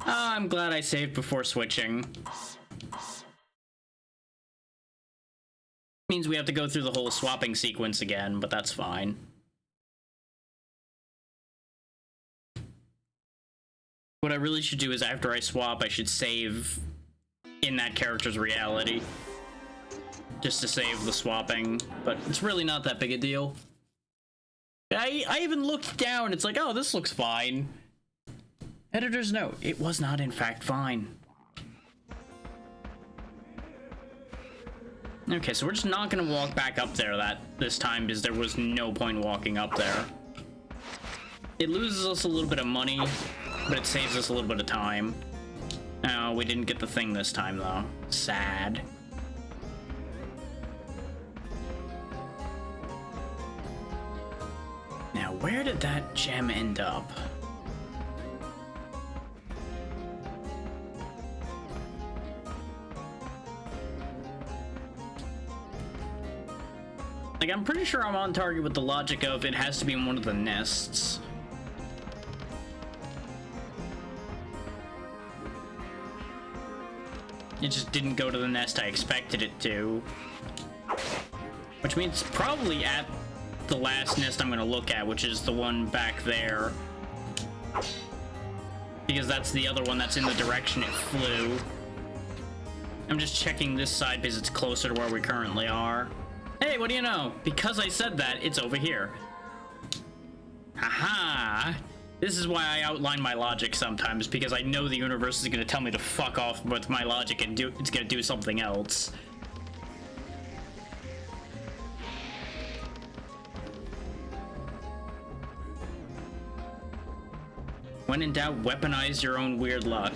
[SPEAKER 1] I'm glad I saved before switching. Means we have to go through the whole swapping sequence again, but that's fine. What I really should do is after I swap, I should save in that character's reality. Just to save the swapping, but it's really not that big a deal. I even looked down, it's like, oh, this looks fine. Editor's note, it was not in fact fine. Okay, so we're just not gonna walk back up there this time because there was no point walking up there. It loses us a little bit of money, but it saves us a little bit of time. Oh, we didn't get the thing this time though. Sad. Now, where did that gem end up? Like, I'm pretty sure I'm on target with the logic of it has to be in one of the nests. It just didn't go to the nest I expected it to. Which means probably at the last nest I'm gonna look at, which is the one back there. Because that's the other one that's in the direction it flew. I'm just checking this side because it's closer to where we currently are. Hey, what do you know? Because I said that, it's over here. Aha! This is why I outline my logic sometimes, because I know the universe is going to tell me to fuck off with my logic and it's going to do something else. When in doubt, weaponize your own weird luck.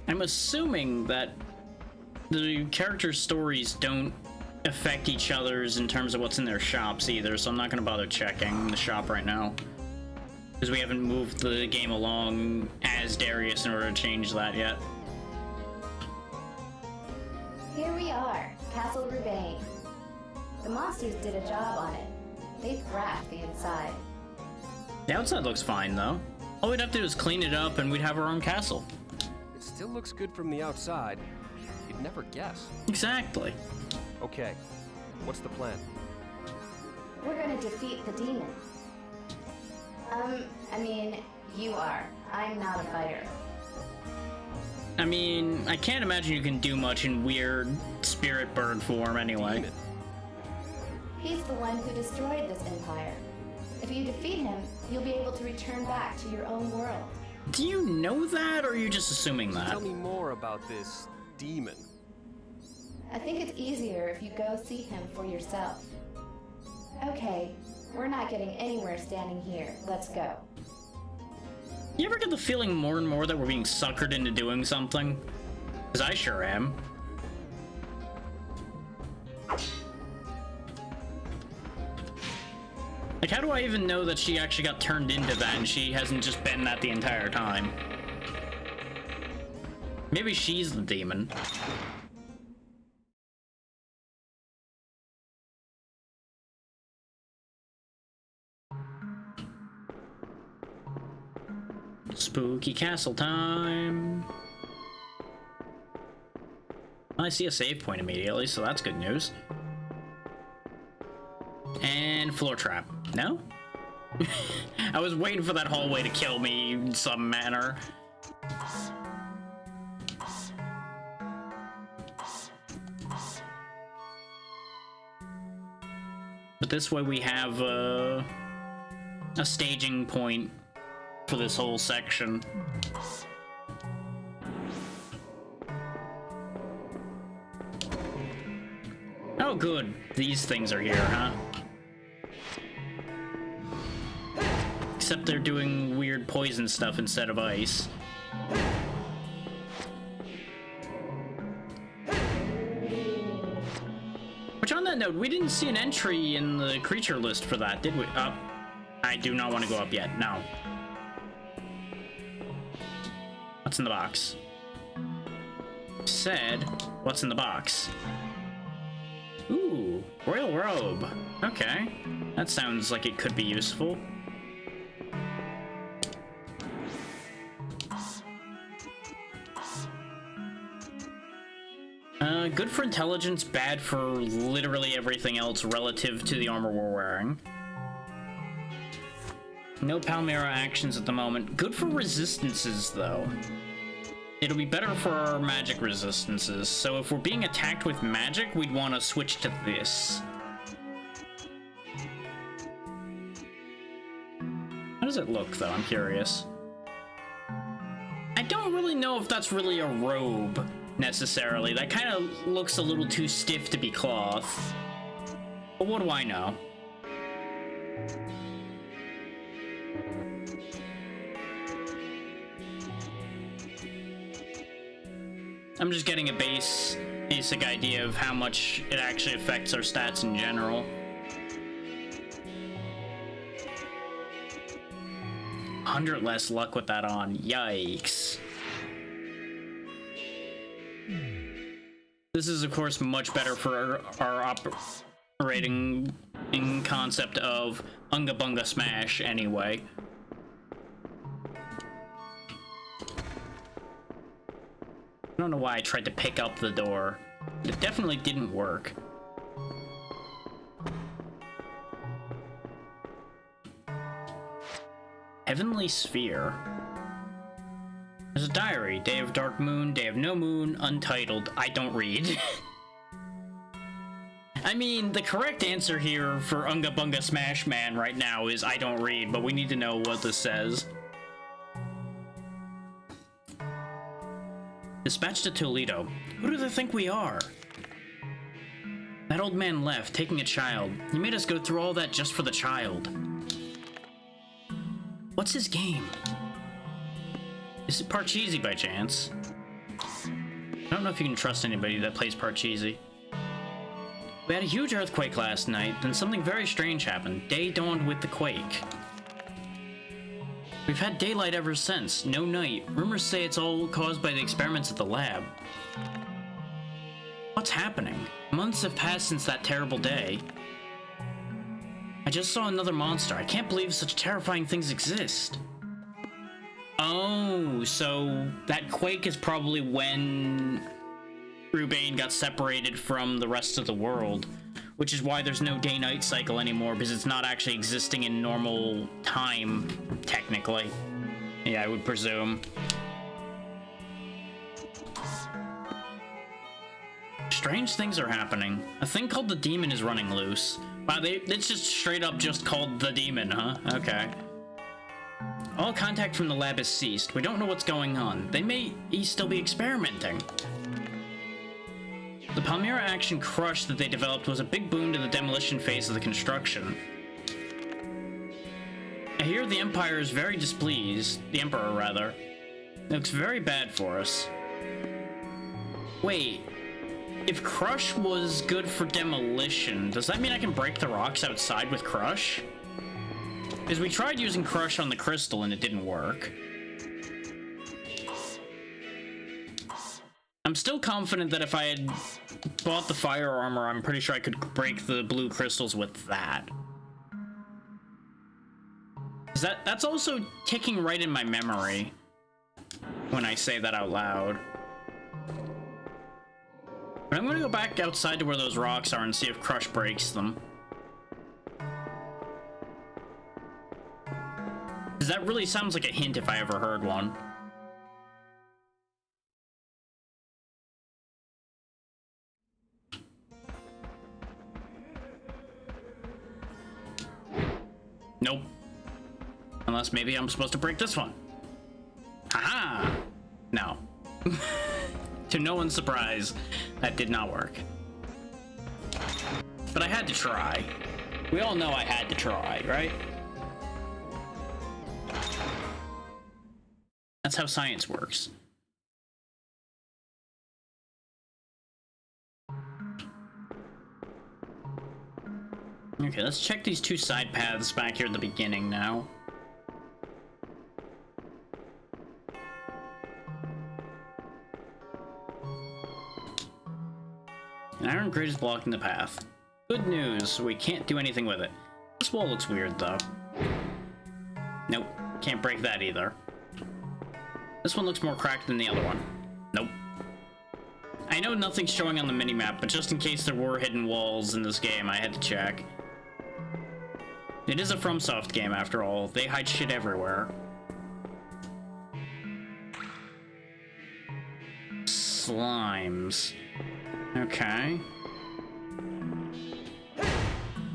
[SPEAKER 1] I'm assuming that the characters' stories don't affect each other's in terms of what's in their shops either, so I'm not going to bother checking the shop right now. Because we haven't moved the game along as Darius in order to change that yet.
[SPEAKER 3] Here we are, Castle Rubain. The monsters did a job on it. They thrashed the inside.
[SPEAKER 1] The outside looks fine, though. All we'd have to do is clean it up and we'd have our own castle.
[SPEAKER 2] It still looks good from the outside. You'd never guess.
[SPEAKER 1] Exactly.
[SPEAKER 2] Okay, what's the plan?
[SPEAKER 3] to defeat the demon. I mean, you are. I'm not a fighter.
[SPEAKER 1] I mean, I can't imagine you can do much in weird spirit bird form anyway.
[SPEAKER 2] Demon.
[SPEAKER 3] He's the one who destroyed this empire. If you defeat him, you'll be able to return back to your own world.
[SPEAKER 1] Do you know that, or are you just assuming that?
[SPEAKER 2] Tell me more about this demon.
[SPEAKER 3] I think it's easier if you go see him for yourself. Okay, we're not getting anywhere standing here. Let's go.
[SPEAKER 1] You ever get the feeling more and more that we're being suckered into doing something? Because I sure am. Like, how do I even know that she actually got turned into that and she hasn't just been that the entire time? Maybe she's the demon. Spooky castle time. I see a save point immediately, so that's good news. And floor trap. No? I was waiting for that hallway to kill me in some manner. But this way we have a staging point for this whole section. Oh good, these things are here, huh? Except they're doing weird poison stuff instead of ice. Which, on that note, we didn't see an entry in the creature list for that, did we? I do not want to go up yet, no. What's in the box? Said, what's in the box? Ooh, royal robe. Okay, that sounds like it could be useful. Good for intelligence, bad for literally everything else relative to the armor we're wearing. No Palmyra actions at the moment. Good for resistances, though. It'll be better for our magic resistances, so if we're being attacked with magic, we'd want to switch to this. How does it look, though? I'm curious. I don't really know if that's really a robe, necessarily. That kind of looks a little too stiff to be cloth. But what do I know? I'm just getting a basic idea of how much it actually affects our stats in general. 100 less luck with that on. Yikes. This is, of course, much better for our operating in concept of Unga Bunga Smash, anyway. I don't know why I tried to pick up the door. It definitely didn't work. Heavenly Sphere. There's a diary. Day of dark moon, day of no moon, untitled. I don't read. I mean, the correct answer here for Unga Bunga Smash Man right now is I don't read, but we need to know what this says. Dispatched to Toledo. Who do they think we are? That old man left, taking a child. He made us go through all that just for the child. What's his game? Is it Parcheesi by chance? I don't know if you can trust anybody that plays Parcheesi. We had a huge earthquake last night, then something very strange happened. Day dawned with the quake. We've had daylight ever since, no night. Rumors say it's all caused by the experiments at the lab. What's happening? Months have passed since that terrible day. I just saw another monster. I can't believe such terrifying things exist. Oh, so that quake is probably when Rubain got separated from the rest of the world. which is why there's no day-night cycle anymore, because it's not actually existing in normal time, technically. Yeah, I would presume. Strange things are happening. A thing called the Demon is running loose. Wow, it's just straight up just called the Demon, huh? Okay. All contact from the lab has ceased. We don't know what's going on. They may still be experimenting. The Palmyra Action Crush that they developed was a big boon to the demolition phase of the construction. I hear the Empire is very displeased. The Emperor, rather. It looks very bad for us. Wait. If Crush was good for demolition, does that mean I can break the rocks outside with Crush? Because we tried using Crush on the crystal and it didn't work. I'm still confident that if I had bought the fire armor, I'm pretty sure I could break the blue crystals with that. That's also ticking right in my memory when I say that out loud. But I'm gonna go back outside to where those rocks are and see if Crush breaks them. Because that really sounds like a hint if I ever heard one. Nope. Unless maybe I'm supposed to break this one. Haha! No. To no one's surprise, that did not work. But I had to try. We all know I had to try, right? That's how science works. Okay, let's check these two side paths back here at the beginning now. An iron grid is blocking the path. Good news, we can't do anything with it. This wall looks weird, though. Nope, can't break that either. This one looks more cracked than the other one. Nope. I know nothing's showing on the minimap, but just in case there were hidden walls in this game, I had to check. It is a FromSoft game, after all. They hide shit everywhere. Slimes. Okay.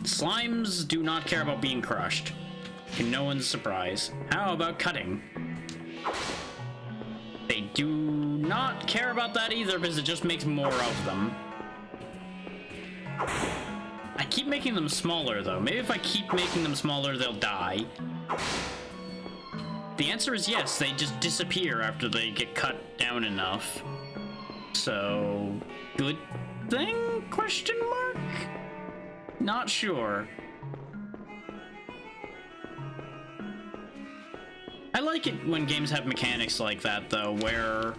[SPEAKER 1] Slimes do not care about being crushed. To no one's surprise. How about cutting? They do not care about that either because it just makes more of them. I keep making them smaller though. Maybe if I keep making them smaller, they'll die. The answer is yes, they just disappear after they get cut down enough. So, good thing? Question mark? Not sure. I like it when games have mechanics like that, though, where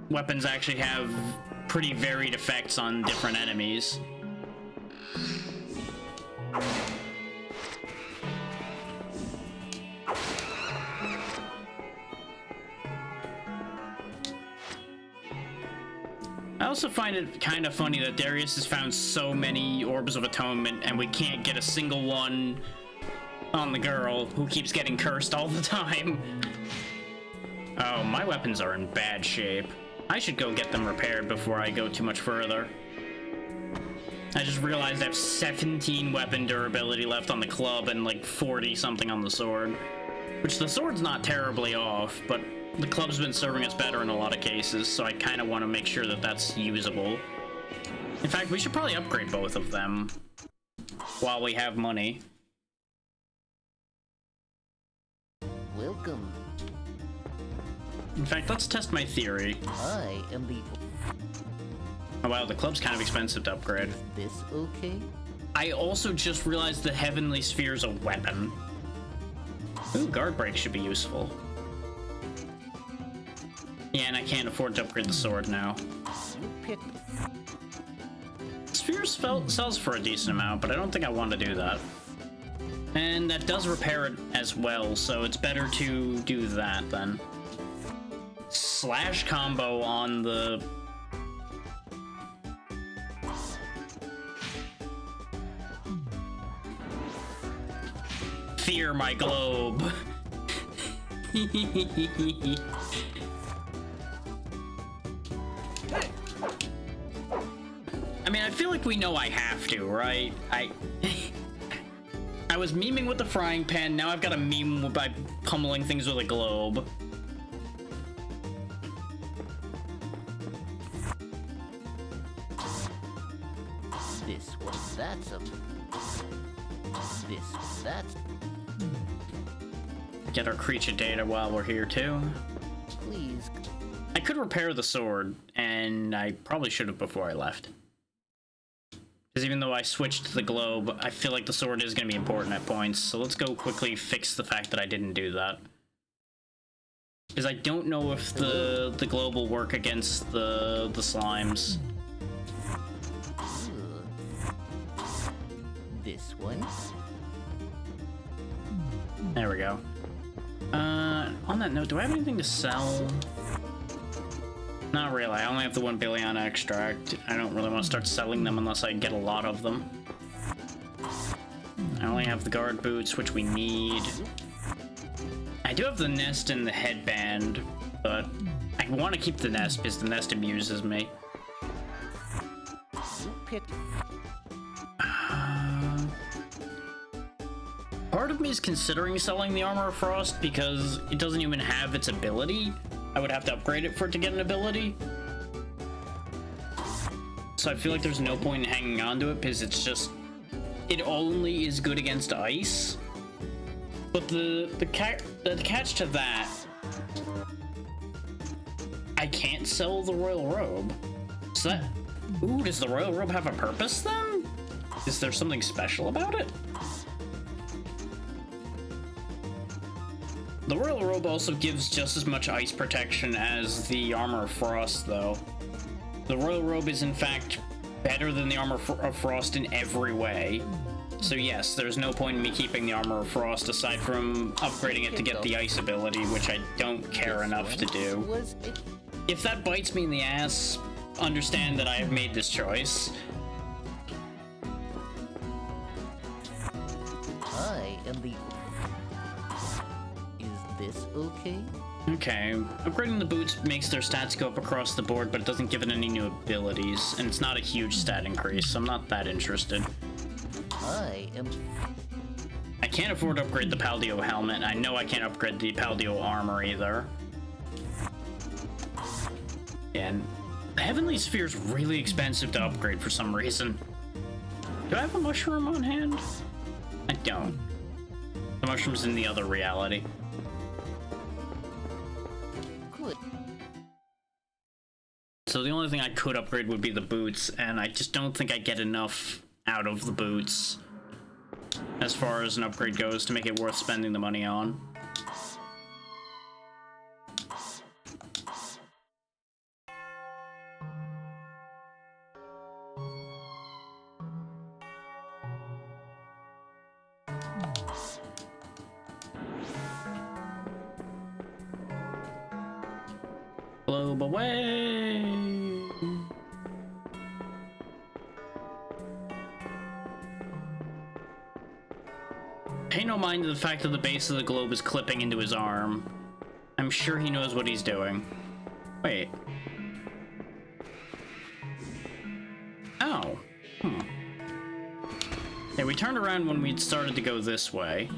[SPEAKER 1] weapons actually have pretty varied effects on different enemies. I also find it kind of funny that Darius has found so many Orbs of Atonement and we can't get a single one on the girl who keeps getting cursed all the time. Oh, my weapons are in bad shape. I should go get them repaired before I go too much further. I just realized I have 17 weapon durability left on the club and like 40 something on the sword. Which the sword's not terribly off, but the club's been serving us better in a lot of cases, so I kind of want to make sure that that's usable. In fact, we should probably upgrade both of them while we have money.
[SPEAKER 4] Welcome.
[SPEAKER 1] In fact, let's test my theory.
[SPEAKER 4] I am the...
[SPEAKER 1] Oh wow, the club's kind of expensive to upgrade.
[SPEAKER 4] Is this okay?
[SPEAKER 1] I also just realized the Heavenly Sphere's a weapon. Ooh, guard break should be useful. Yeah, and I can't afford to upgrade the sword now.
[SPEAKER 4] You pick...
[SPEAKER 1] Sphere sells for a decent amount, but I don't think I want to do that. And that does repair it as well, so it's better to do that then. Slash combo on the... fear my globe. I mean, I feel like we know I have to, right? I was memeing with the frying pan, now I've got to meme by pummeling things with a globe.
[SPEAKER 4] That's
[SPEAKER 1] Get our creature data while we're here too.
[SPEAKER 4] please.
[SPEAKER 1] I could repair the sword, and I probably should have before I left. Because even though I switched to the globe, I feel like the sword is going to be important at points, so let's go quickly fix the fact that I didn't do that. Because I don't know if the globe will work against the slimes.
[SPEAKER 4] This one.
[SPEAKER 1] There we go. On that note, do I have anything to sell? Not really. I only have the 1 billion extract. I don't really want to start selling them unless I get a lot of them. I only have the guard boots, which we need. I do have the nest and the headband, but I want to keep the nest because the nest amuses me. Part of me is considering selling the Armor of Frost because it doesn't even have its ability. I would have to upgrade it for it to get an ability. So I feel like there's no point in hanging on to it because it's just... it only is good against ice. But the catch to that... I can't sell the Royal Robe. So that... Ooh, does the Royal Robe have a purpose then? Is there something special about it? The Royal Robe also gives just as much ice protection as the Armor of Frost, though. The Royal Robe is, in fact, better than the Armor of Frost in every way. So yes, there's no point in me keeping the Armor of Frost aside from upgrading it to get the ice ability, which I don't care enough to do. If that bites me in the ass, understand that I have made this choice.
[SPEAKER 4] I am the... Is this okay?
[SPEAKER 1] Okay, upgrading the boots makes their stats go up across the board, but it doesn't give it any new abilities, and it's not a huge stat increase, so I'm not that interested.
[SPEAKER 4] I
[SPEAKER 1] can't afford to upgrade the Paldio helmet, and I know I can't upgrade the Paldio armor either. And the Heavenly Sphere is really expensive to upgrade for some reason. Do I have a mushroom on hand? I don't. The mushroom's in the other reality.
[SPEAKER 4] Good.
[SPEAKER 1] So the only thing I could upgrade would be the boots, and I just don't think I get enough out of the boots as far as an upgrade goes to make it worth spending the money on. Globe away! Pay no mind to the fact that the base of the globe is clipping into his arm. I'm sure he knows what he's doing. Wait. Oh. Yeah, we turned around when we'd started to go this way.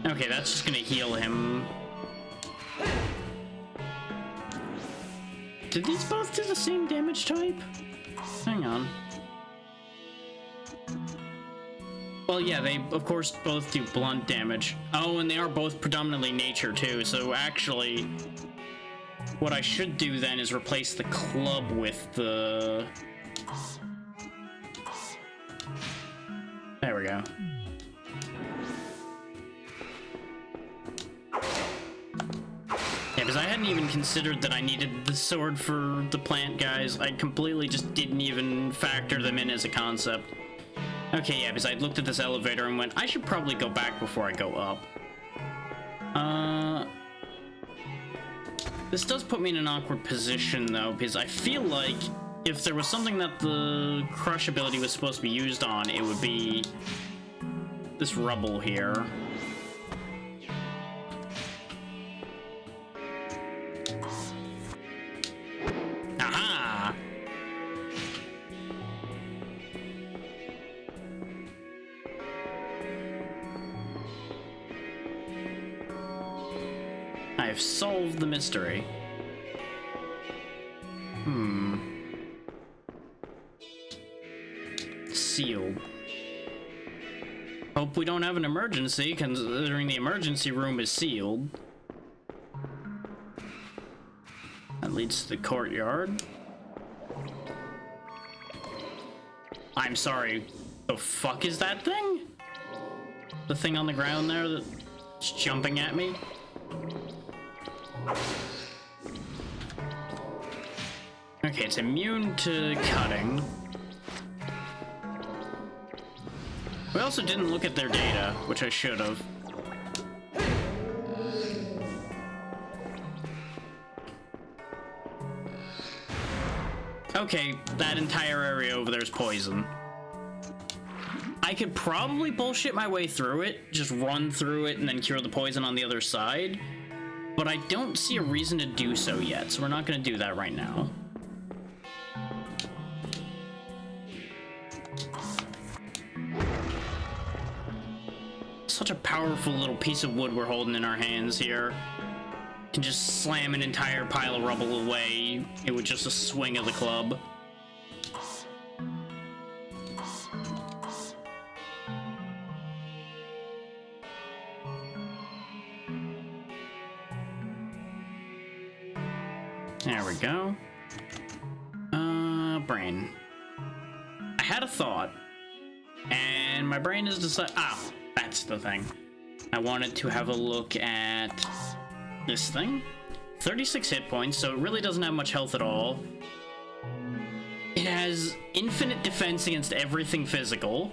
[SPEAKER 1] Okay, that's just gonna heal him. Did these both do the same damage type? Hang on. Well, yeah, they, of course, both do blunt damage. Oh, and they are both predominantly nature, too, so actually... what I should do, then, is replace the club with the... There we go. Yeah, because I hadn't even considered that I needed the sword for the plant guys. I completely just didn't even factor them in as a concept. Okay, yeah, because I looked at this elevator and went, I should probably go back before I go up. This does put me in an awkward position, though, because I feel like if there was something that the crush ability was supposed to be used on, it would be this rubble here. Aha! I have solved the mystery. Sealed. Hope we don't have an emergency, considering the emergency room is sealed. That leads to the courtyard. I'm sorry, the fuck is that thing? The thing on the ground there that's jumping at me? Okay, it's immune to cutting. We also didn't look at their data, which I should have. Okay, that entire area over there is poison. I could probably bullshit my way through it, just run through it and then cure the poison on the other side, but I don't see a reason to do so yet, so we're not going to do that right now. Such a powerful little piece of wood we're holding in our hands here. Can just slam an entire pile of rubble away with just a swing of the club. There we go. Brain. I had a thought, and my brain has decided. Ah, that's the thing. I wanted to have a look at this thing. 36 hit points, so it really doesn't have much health at all. It has infinite defense against everything physical.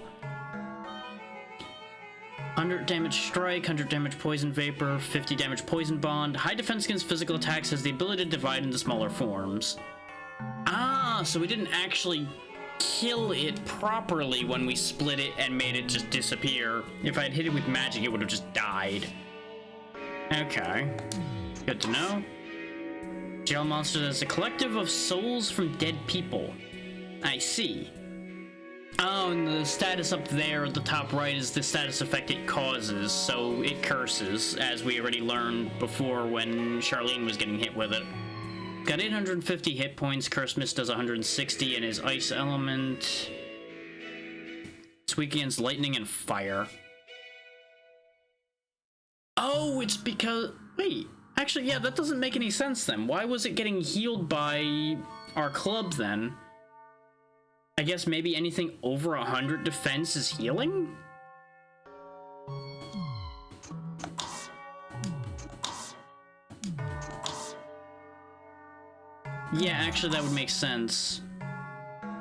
[SPEAKER 1] 100 damage strike, 100 damage poison vapor, 50 damage poison bond. High defense against physical attacks, has the ability to divide into smaller forms. Ah, so we didn't actually kill it properly when we split it and made it just disappear. If I had hit it with magic, it would have just died. Okay. Good to know. Jail monsters as a collective of souls from dead people. I see. Oh, and the status up there at the top right is the status effect it causes, so it curses, as we already learned before when Charlene was getting hit with it. Got 850 hit points, Curse Mist does 160, and his ice element... It's weak against lightning and fire. Oh, it's because... Wait, actually, yeah, that doesn't make any sense then. Why was it getting healed by our club then? I guess maybe anything over 100 defense is healing? Yeah, actually that would make sense.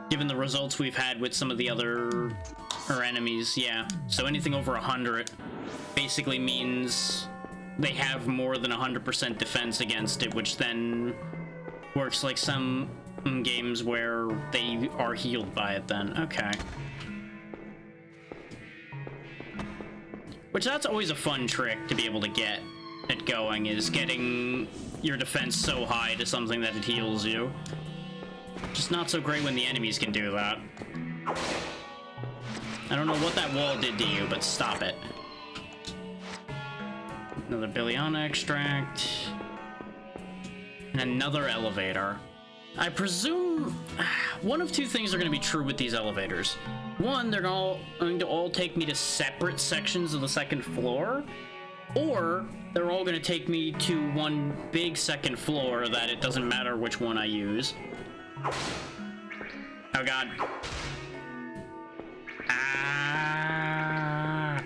[SPEAKER 1] Given the results we've had with some of the other enemies, yeah. So anything over 100 basically means they have more than 100% defense against it, which then works like some games where they are healed by it then. Okay. Which that's always a fun trick to be able to get it going, is getting your defense so high to something that it heals you. Just not so great when the enemies can do that. I don't know what that wall did to you, but stop it. Another Billiana extract. And another elevator. I presume one of two things are going to be true with these elevators. One, they're going to all take me to separate sections of the second floor, or they're all going to take me to one big second floor that it doesn't matter which one I use. Oh god. Ah.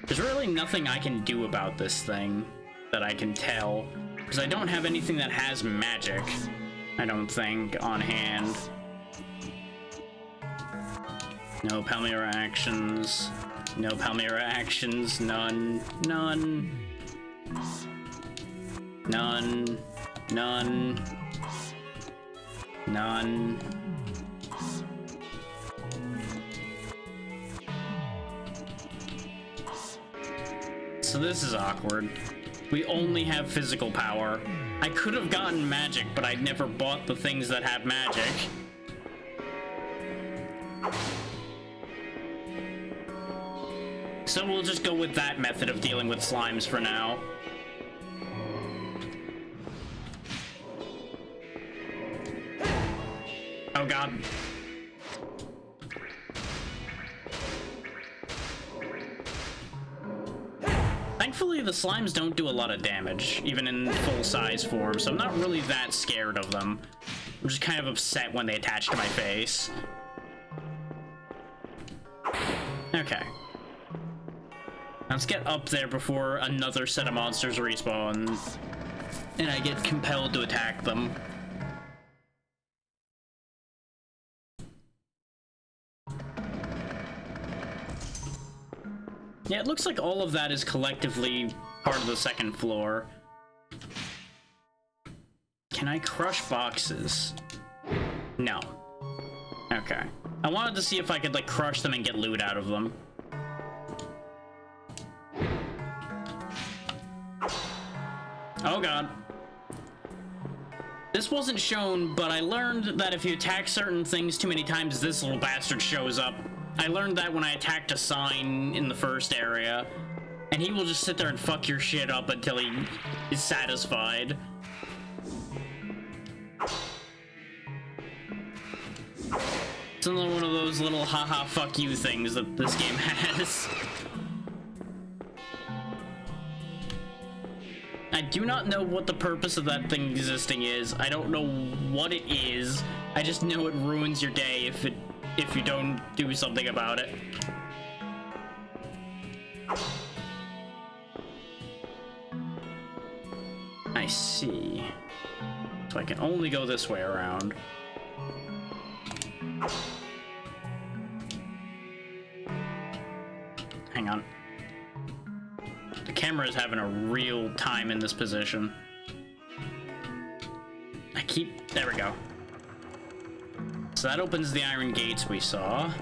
[SPEAKER 1] There's really nothing I can do about this thing that I can tell, because I don't have anything that has magic, I don't think, on hand. No Palmyra actions. No Palmyra actions. None. None. None. None. None. So this is awkward. We only have physical power. I could have gotten magic, but I never bought the things that have magic. So we'll just go with that method of dealing with slimes for now. Oh god. Thankfully, the slimes don't do a lot of damage, even in full-size form, so I'm not really that scared of them. I'm just kind of upset when they attach to my face. Okay. Let's get up there before another set of monsters respawn, and I get compelled to attack them. Yeah, it looks like all of that is collectively part of the second floor. Can I crush boxes? No. Okay. I wanted to see if I could, like, crush them and get loot out of them. Oh god. This wasn't shown, but I learned that if you attack certain things too many times, this little bastard shows up. I learned that when I attacked a sign in the first area, and he will just sit there and fuck your shit up until he is satisfied. It's another one of those little haha fuck you things that this game has. I do not know what the purpose of that thing existing is. I don't know what it is. I just know it ruins your day if you don't do something about it. I see. So I can only go this way around. Hang on. The camera is having a real time in this position. There we go. So that opens the iron gates we saw.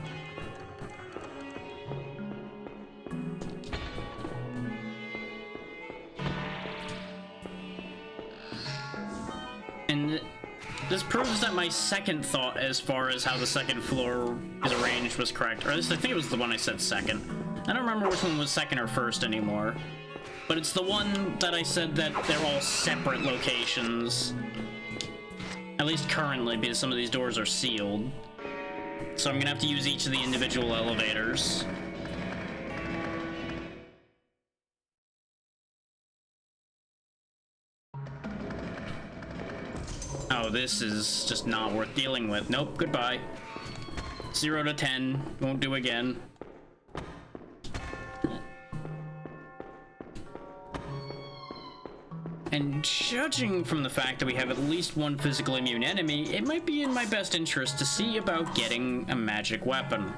[SPEAKER 1] And this proves that my second thought as far as how the second floor is arranged was correct. Or at least I think it was the one I said second. I don't remember which one was second or first anymore. But it's the one that I said that they're all separate locations. At least currently, because some of these doors are sealed. So I'm gonna have to use each of the individual elevators. Oh, this is just not worth dealing with. Nope, goodbye. 0 to 10, won't do again. And judging from the fact that we have at least one physical immune enemy, it might be in my best interest to see about getting a magic weapon.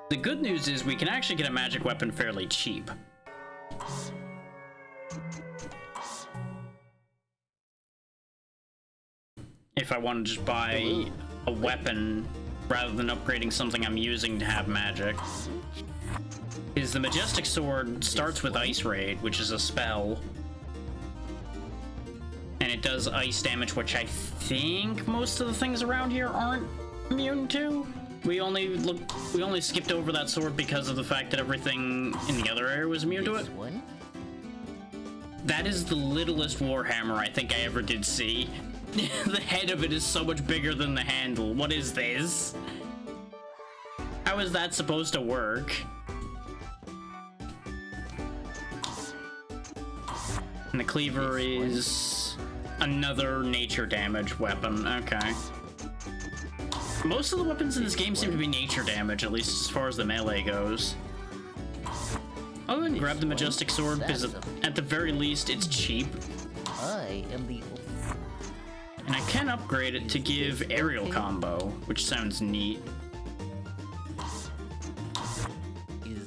[SPEAKER 1] The good news is we can actually get a magic weapon fairly cheap. If I want to just buy a weapon rather than upgrading something I'm using to have magic. Is the Majestic Sword starts with Ice Raid, which is a spell. And it does ice damage, which I think most of the things around here aren't immune to. We only skipped over that sword because of the fact that everything in the other area was immune to it. That is the littlest Warhammer I think I ever did see. The head of it is so much bigger than the handle. What is this? How is that supposed to work? And the cleaver is another nature damage weapon. Okay. Most of the weapons in this game seem to be nature damage, at least as far as the melee goes. I'll go ahead and grab the Majestic Sword because at the very least it's cheap.
[SPEAKER 4] I am the...
[SPEAKER 1] And I can upgrade it to give aerial combo, which sounds neat.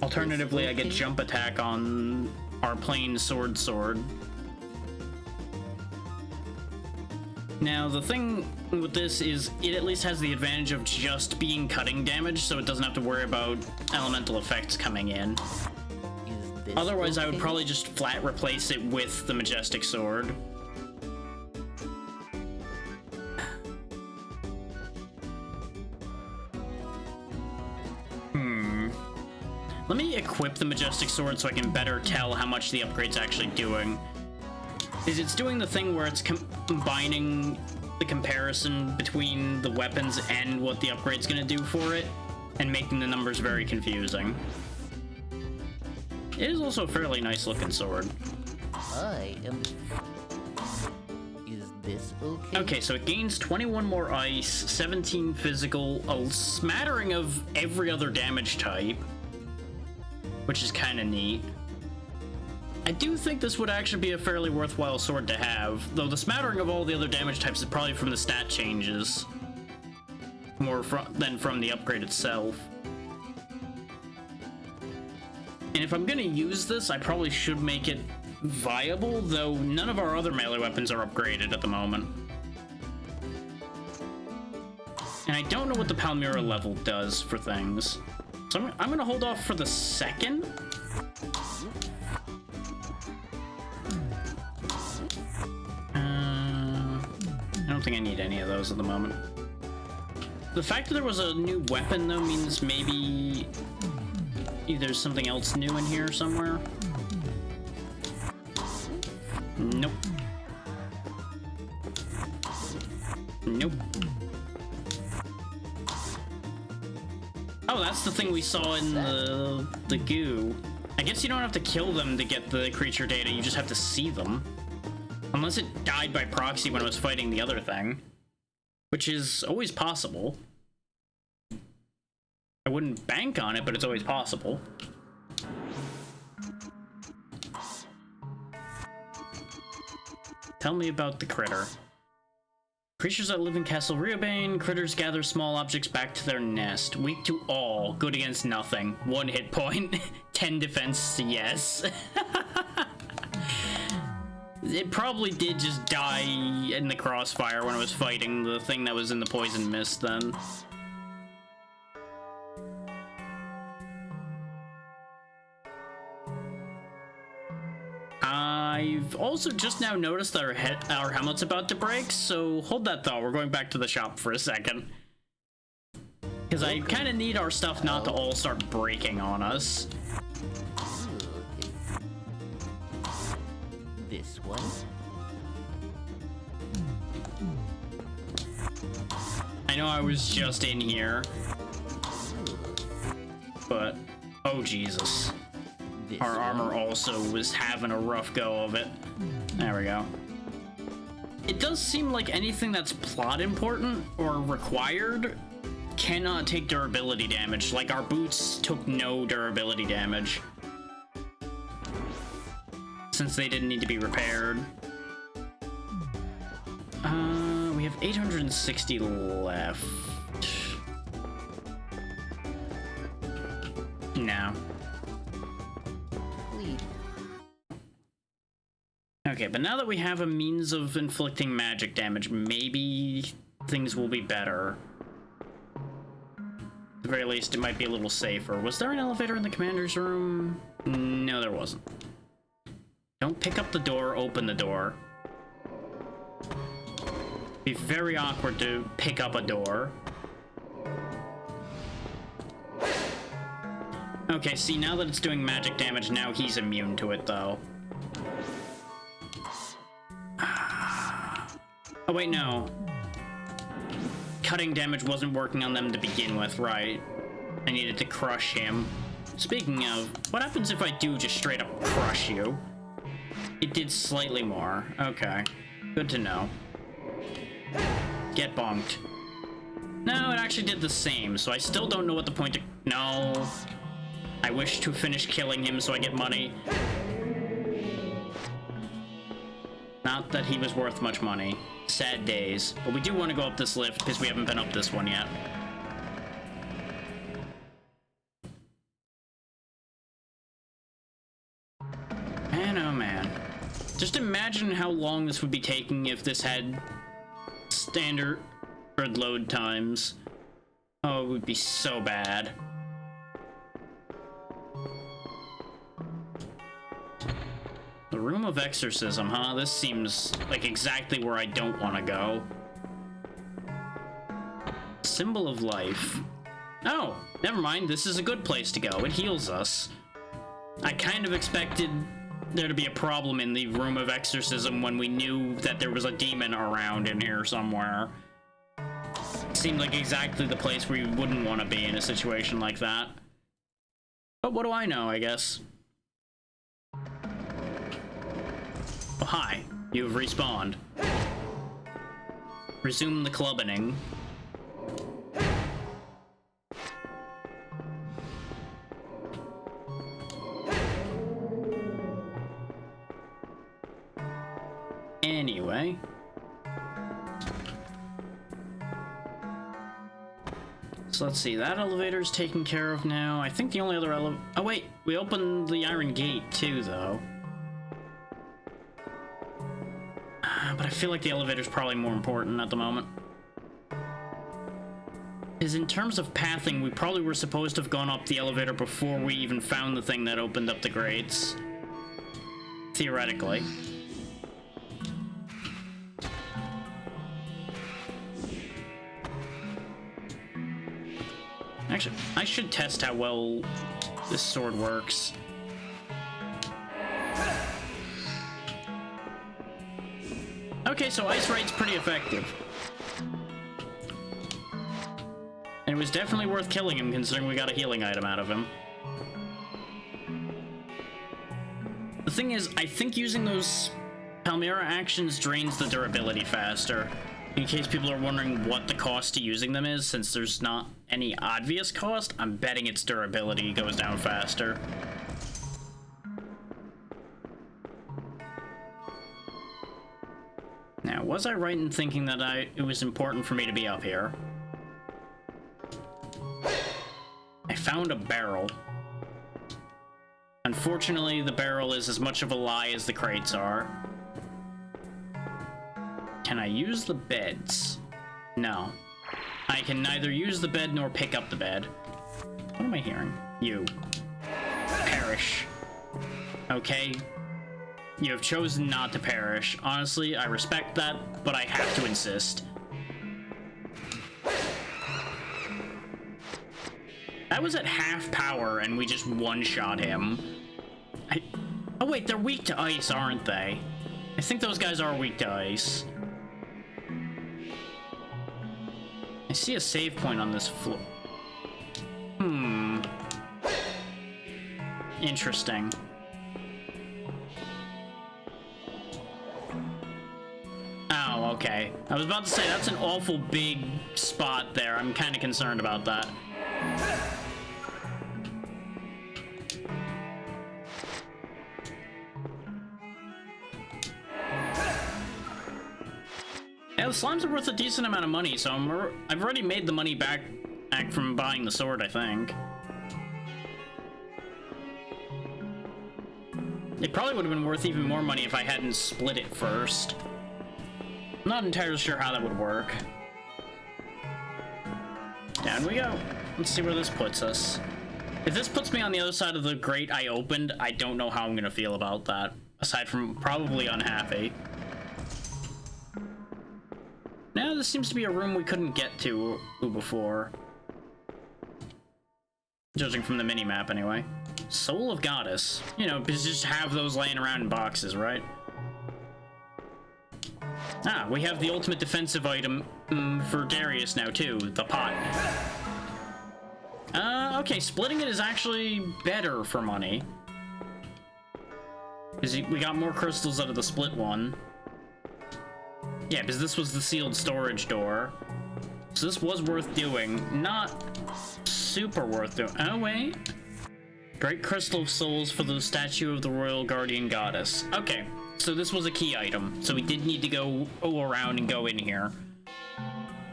[SPEAKER 1] Alternatively, I get jump attack on our plain sword. Now, the thing with this is it at least has the advantage of just being cutting damage, so it doesn't have to worry about elemental effects coming in. Otherwise, I would probably just flat replace it with the Majestic Sword. Let me equip the Majestic Sword so I can better tell how much the upgrade's actually doing. It's doing the thing where it's combining the comparison between the weapons and what the upgrade's gonna do for it, and making the numbers very confusing. It is also a fairly nice looking sword.
[SPEAKER 4] I am... Is this okay?
[SPEAKER 1] Okay, so it gains 21 more ice, 17 physical, a smattering of every other damage type, which is kind of neat. I do think this would actually be a fairly worthwhile sword to have, though the smattering of all the other damage types is probably from the stat changes, more than from the upgrade itself. And if I'm gonna use this, I probably should make it viable, though none of our other melee weapons are upgraded at the moment. And I don't know what the Palmyra level does for things. So I'm gonna hold off for the second. I don't think I need any of those at the moment. The fact that there was a new weapon, though, means maybe there's something else new in here somewhere. Nope. Nope. Oh, that's the thing we saw in the goo. I guess you don't have to kill them to get the creature data, you just have to see them. Unless it died by proxy when it was fighting the other thing. Which is always possible. I wouldn't bank on it, but it's always possible. Tell me about the critter. Creatures that live in Castle Riobane, critters gather small objects back to their nest. Weak to all, good against nothing. 1 hit point, 10 defense, yes. It probably did just die in the crossfire when it was fighting the thing that was in the poison mist then. I've also just now noticed that our helmet's about to break, so hold that thought. We're going back to the shop for a second. Because I kind of need our stuff not to all start breaking on us.
[SPEAKER 4] This one?
[SPEAKER 1] I know I was just in here, but oh Jesus. Our armor also was having a rough go of it. There we go. It does seem like anything that's plot important or required cannot take durability damage. Like our boots took no durability damage, since they didn't need to be repaired. We have 860 left. No. Okay, but now that we have a means of inflicting magic damage, maybe things will be better. At the very least, it might be a little safer. Was there an elevator in the commander's room? No, there wasn't. Don't pick up the door, open the door. Be very awkward to pick up a door. Okay, see, now that it's doing magic damage, now he's immune to it, though. Oh, wait, no. Cutting damage wasn't working on them to begin with, right? I needed to crush him. Speaking of, what happens if I do just straight up crush you? It did slightly more. Okay. Good to know. Get bonked. No, it actually did the same, so I still don't know what the point of... No. I wish to finish killing him so I get money. Not that he was worth much money. Sad days. But we do want to go up this lift because we haven't been up this one yet. Just imagine how long this would be taking if this had standard load times. Oh, it would be so bad. The Room of Exorcism, huh? This seems like exactly where I don't want to go. Symbol of Life. Oh, never mind. This is a good place to go. It heals us. I kind of expected there to be a problem in the Room of Exorcism when we knew that there was a demon around in here somewhere. Seemed like exactly the place where you wouldn't want to be in a situation like that. But what do I know, I guess? Oh, hi. You have respawned. Resume the clubbing. Anyway. So let's see, that elevator's taken care of now. I think the only other oh wait, we opened the iron gate too, though. But I feel like the elevator's probably more important at the moment. Because in terms of pathing, we probably were supposed to have gone up the elevator before we even found the thing that opened up the grates. Theoretically. Actually, I should test how well this sword works. Okay, so Ice Raid's pretty effective. And it was definitely worth killing him, considering we got a healing item out of him. The thing is, I think using those Palmyra actions drains the durability faster. In case people are wondering what the cost to using them is, since there's not any obvious cost, I'm betting its durability goes down faster. Now, was I right in thinking that it was important for me to be up here? I found a barrel. Unfortunately, the barrel is as much of a lie as the crates are. Can I use the beds? No. I can neither use the bed nor pick up the bed. What am I hearing? You. Perish. Okay. You have chosen not to perish. Honestly, I respect that, but I have to insist. That was at half power and we just one-shot him. Oh wait, they're weak to ice, aren't they? I think those guys are weak to ice. I see a save point on this floor. Interesting. Oh, okay. I was about to say, that's an awful big spot there. I'm kind of concerned about that. Yeah, the slimes are worth a decent amount of money, so I've already made the money back from buying the sword, I think. It probably would have been worth even more money if I hadn't split it first. I'm not entirely sure how that would work. Down we go. Let's see where this puts us. If this puts me on the other side of the grate I opened, I don't know how I'm gonna feel about that. Aside from probably unhappy. Now this seems to be a room we couldn't get to before. Judging from the mini-map, anyway. Soul of Goddess. You know, just have those laying around in boxes, right? Ah, we have the ultimate defensive item for Darius now, too. The pot. Okay, splitting it is actually better for money. Because we got more crystals out of the split one. Yeah, because this was the sealed storage door. So this was worth doing. Not super worth doing. Oh, wait. Great Crystal of Souls for the statue of the Royal Guardian Goddess. Okay, so this was a key item. So we did need to go around and go in here.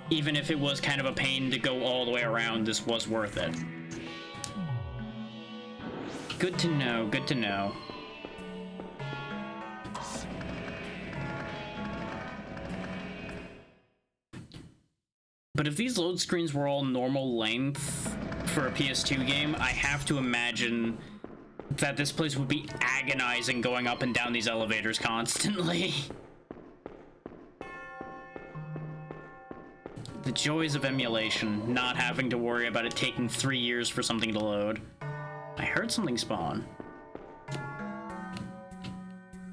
[SPEAKER 1] Even if it was kind of a pain to go all the way around, this was worth it. Good to know, good to know. But if these load screens were all normal length for a PS2 game, I have to imagine that this place would be agonizing going up and down these elevators constantly. The joys of emulation, not having to worry about it taking 3 years for something to load. I heard something spawn.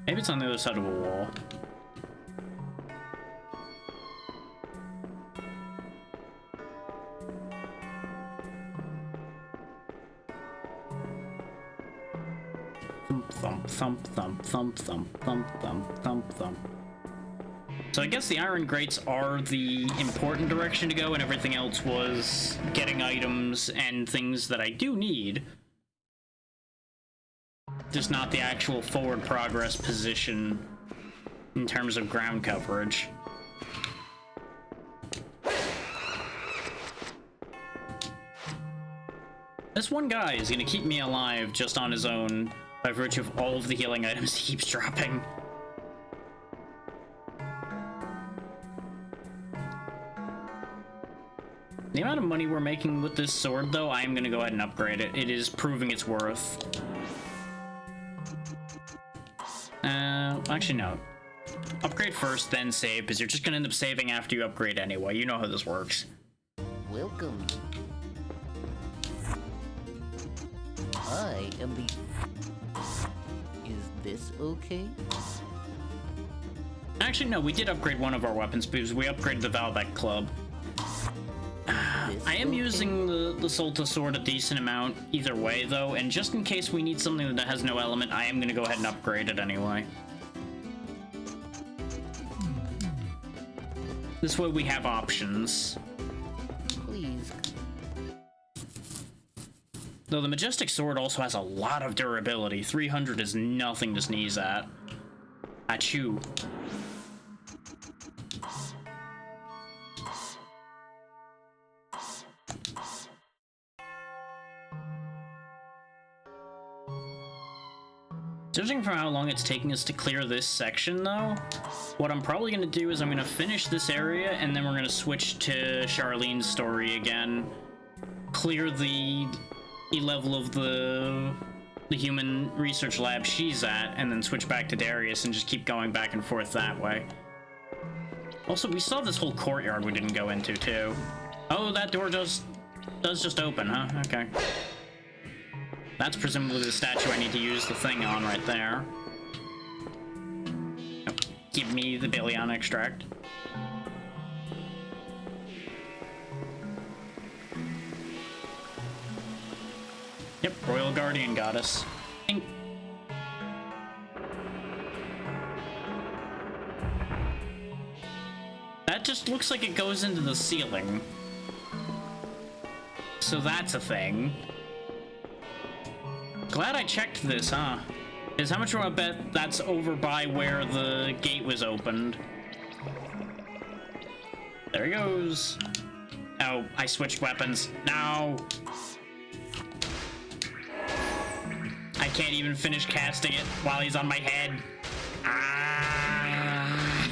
[SPEAKER 1] Maybe it's on the other side of a wall. Thump, thump, thump, thump, thump, thump, thump, thump, thump. So I guess the iron grates are the important direction to go, and everything else was getting items and things that I do need. Just not the actual forward progress position in terms of ground coverage. This one guy is gonna keep me alive just on his own by virtue of all of the healing items he keeps dropping. The amount of money we're making with this sword, though, I am gonna go ahead and upgrade it. It is proving its worth. Actually, no. Upgrade first, then save, because you're just gonna end up saving after you upgrade anyway. You know how this works.
[SPEAKER 4] Welcome. I am the... Is this okay?
[SPEAKER 1] Actually, no, we did upgrade one of our weapons because we upgraded the Valbec Club. I am using the Solta sword a decent amount either way, though, and just in case we need something that has no element, I am going to go ahead and upgrade it anyway. This way we have options.
[SPEAKER 4] Please.
[SPEAKER 1] Though the Majestic Sword also has a lot of durability. 300 is nothing to sneeze at. Achoo. Judging from how long it's taking us to clear this section, though, what I'm probably going to do is I'm going to finish this area, and then we're going to switch to Charlene's story again. Clear the level of the human research lab she's at, and then switch back to Darius and just keep going back and forth that way. Also, we saw this whole courtyard we didn't go into, too. Oh, that door does just open, huh? Okay. That's presumably the statue I need to use the thing on right there. Oh, give me the Billion extract. Yep, Royal Guardian Goddess. Ding. That just looks like it goes into the ceiling. So that's a thing. Glad I checked this, huh? Is how much do I bet that's over by where the gate was opened? There he goes. Oh, I switched weapons. No! I can't even finish casting it while he's on my head. Ah!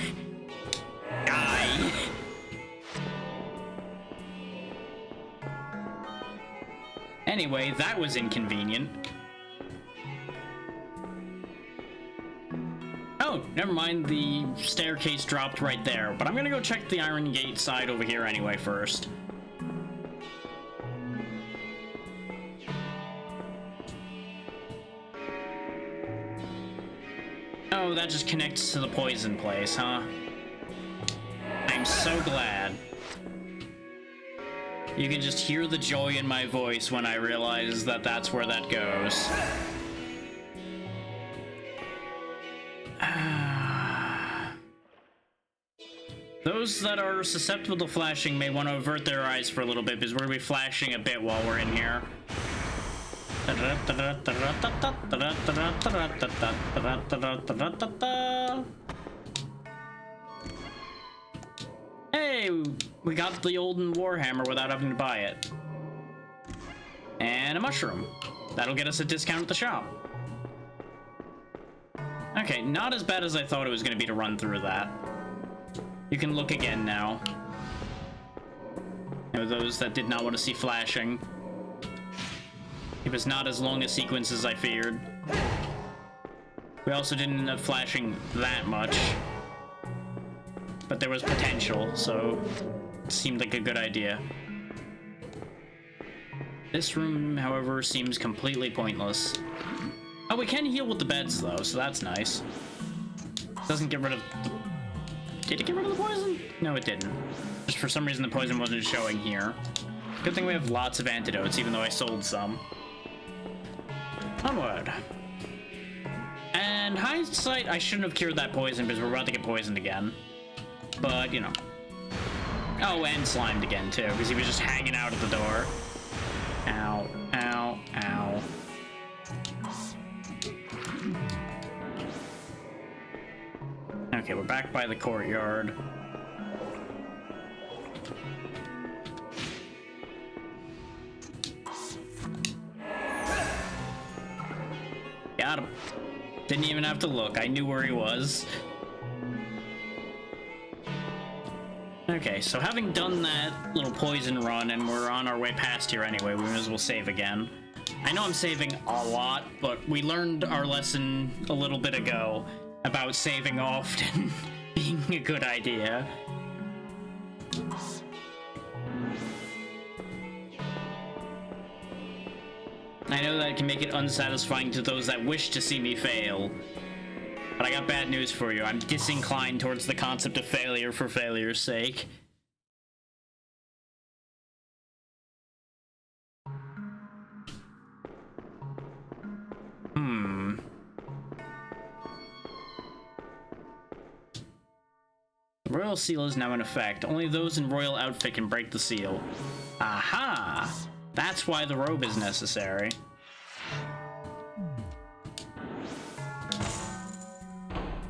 [SPEAKER 1] Die! Anyway, that was inconvenient. Oh, never mind, the staircase dropped right there, but I'm gonna go check the Iron Gate side over here anyway first. Oh, that just connects to the poison place, huh? I'm so glad. You can just hear the joy in my voice when I realize that that's where that goes. Those that are susceptible to flashing may want to avert their eyes for a little bit, because we're going to be flashing a bit while we're in here. Hey, we got the Olden Warhammer without having to buy it. And a mushroom. That'll get us a discount at the shop. Okay, not as bad as I thought it was going to be to run through that. You can look again now. You know, those that did not want to see flashing. It was not as long a sequence as I feared. We also didn't end up flashing that much. But there was potential, so it seemed like a good idea. This room, however, seems completely pointless. Oh, we can heal with the beds, though, so that's nice. Doesn't get rid of the... Did it get rid of the poison? No, it didn't. Just for some reason, the poison wasn't showing here. Good thing we have lots of antidotes, even though I sold some. Onward. And hindsight, I shouldn't have cured that poison because we're about to get poisoned again. But, you know. Oh, and slimed again, too, because he was just hanging out at the door. Ow, ow, ow. Okay, we're back by the courtyard. Got him. Didn't even have to look. I knew where he was. Okay, so having done that little poison run and we're on our way past here anyway, we might as well save again. I know I'm saving a lot, but we learned our lesson a little bit ago about saving often being a good idea. I know that can make it unsatisfying to those that wish to see me fail. But I got bad news for you. I'm disinclined towards the concept of failure for failure's sake. The royal seal is now in effect. Only those in royal outfit can break the seal. Aha! That's why the robe is necessary.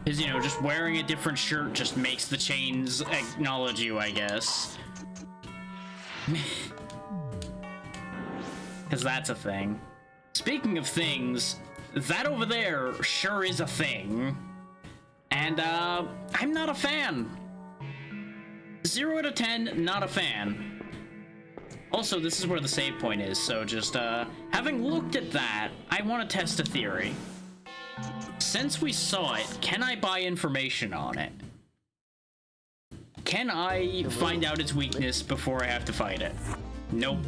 [SPEAKER 1] Because, you know, just wearing a different shirt just makes the chains acknowledge you, I guess. Because that's a thing. Speaking of things, that over there sure is a thing. And, I'm not a fan. 0 out of 10, not a fan. Also, this is where the save point is, so just, having looked at that, I want to test a theory. Since we saw it, can I buy information on it? Can I find out its weakness before I have to fight it? Nope.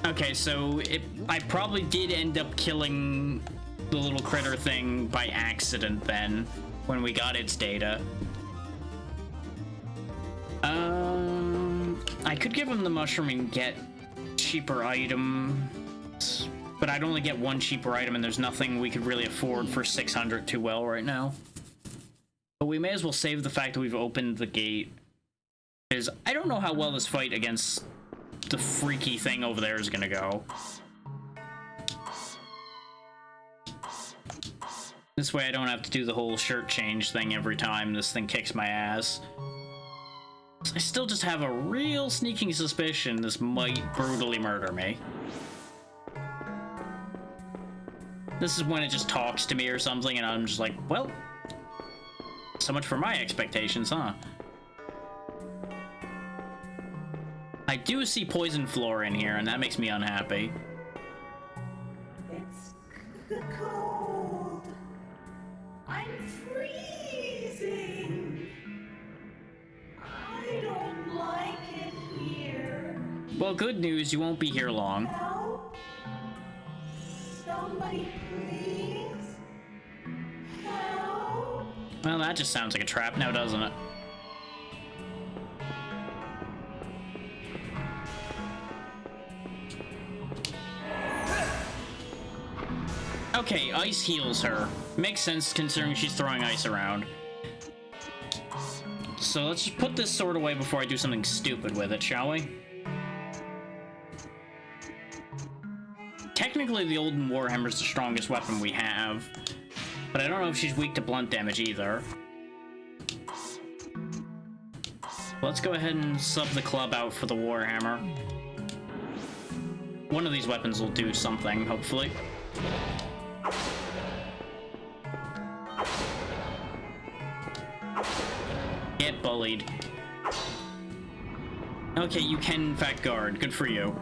[SPEAKER 1] Okay, so I probably did end up killing the little critter thing by accident then, when we got its data. I could give him the mushroom and get cheaper items, but I'd only get one cheaper item and there's nothing we could really afford for 600 too well right now. But we may as well save the fact that we've opened the gate, because I don't know how well this fight against the freaky thing over there is gonna go. This way I don't have to do the whole shirt change thing every time this thing kicks my ass. I still just have a real sneaking suspicion this might brutally murder me. This is when it just talks to me or something and I'm just like, well, so much for my expectations, huh? I do see poison floor in here and that makes me unhappy.
[SPEAKER 10] It's cold. I'm freezing. I don't like it here.
[SPEAKER 1] Well, good news, you won't be here long.
[SPEAKER 10] Help? Somebody please? Help?
[SPEAKER 1] Well, that just sounds like a trap now, doesn't it? Okay, ice heals her. Makes sense considering she's throwing ice around. So let's just put this sword away before I do something stupid with it, shall we? Technically, the Olden Warhammer is the strongest weapon we have, but I don't know if she's weak to blunt damage either. Let's go ahead and sub the club out for the Warhammer. One of these weapons will do something, hopefully. Get bullied. Okay, you can in fact guard. Good for you.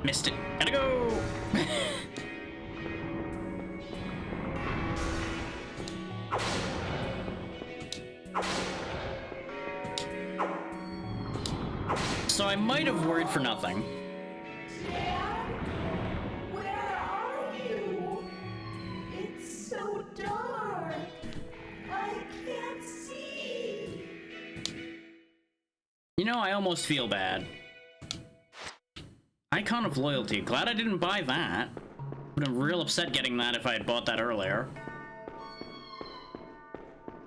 [SPEAKER 1] Missed it. Gotta go! So I might have worried for nothing.
[SPEAKER 10] Dad? Where are you? It's so dark. I can't see.
[SPEAKER 1] You know, I almost feel bad. Icon of Loyalty. Glad I didn't buy that. Would have been real upset getting that if I had bought that earlier.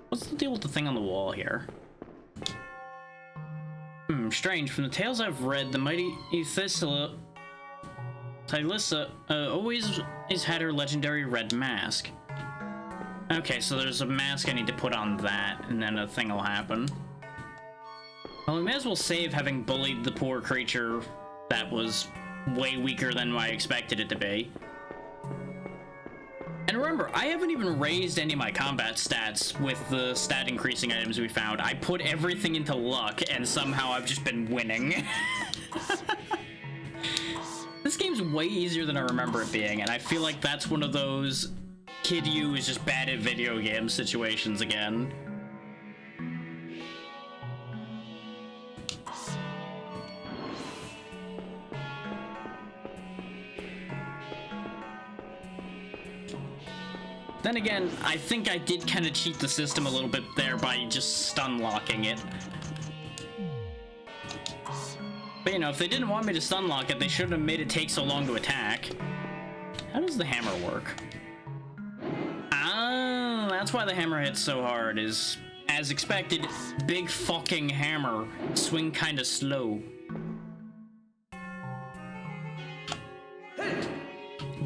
[SPEAKER 1] What's the deal with the thing on the wall here? Strange. From the tales I've read, the mighty Tylissa always has had her legendary red mask. Okay, so there's a mask I need to put on that, and then a thing will happen. Well, we may as well save having bullied the poor creature that was way weaker than I expected it to be. And remember, I haven't even raised any of my combat stats with the stat increasing items we found. I put everything into luck, and somehow I've just been winning. This game's way easier than I remember it being, and I feel like that's one of those kid you is just bad at video game situations again. Then again, I think I did kind of cheat the system a little bit there by just stun locking it. But you know, if they didn't want me to stun lock it, they shouldn't have made it take so long to attack. How does the hammer work? Ah, that's why the hammer hits so hard, is, as expected, big fucking hammer, swing kinda slow.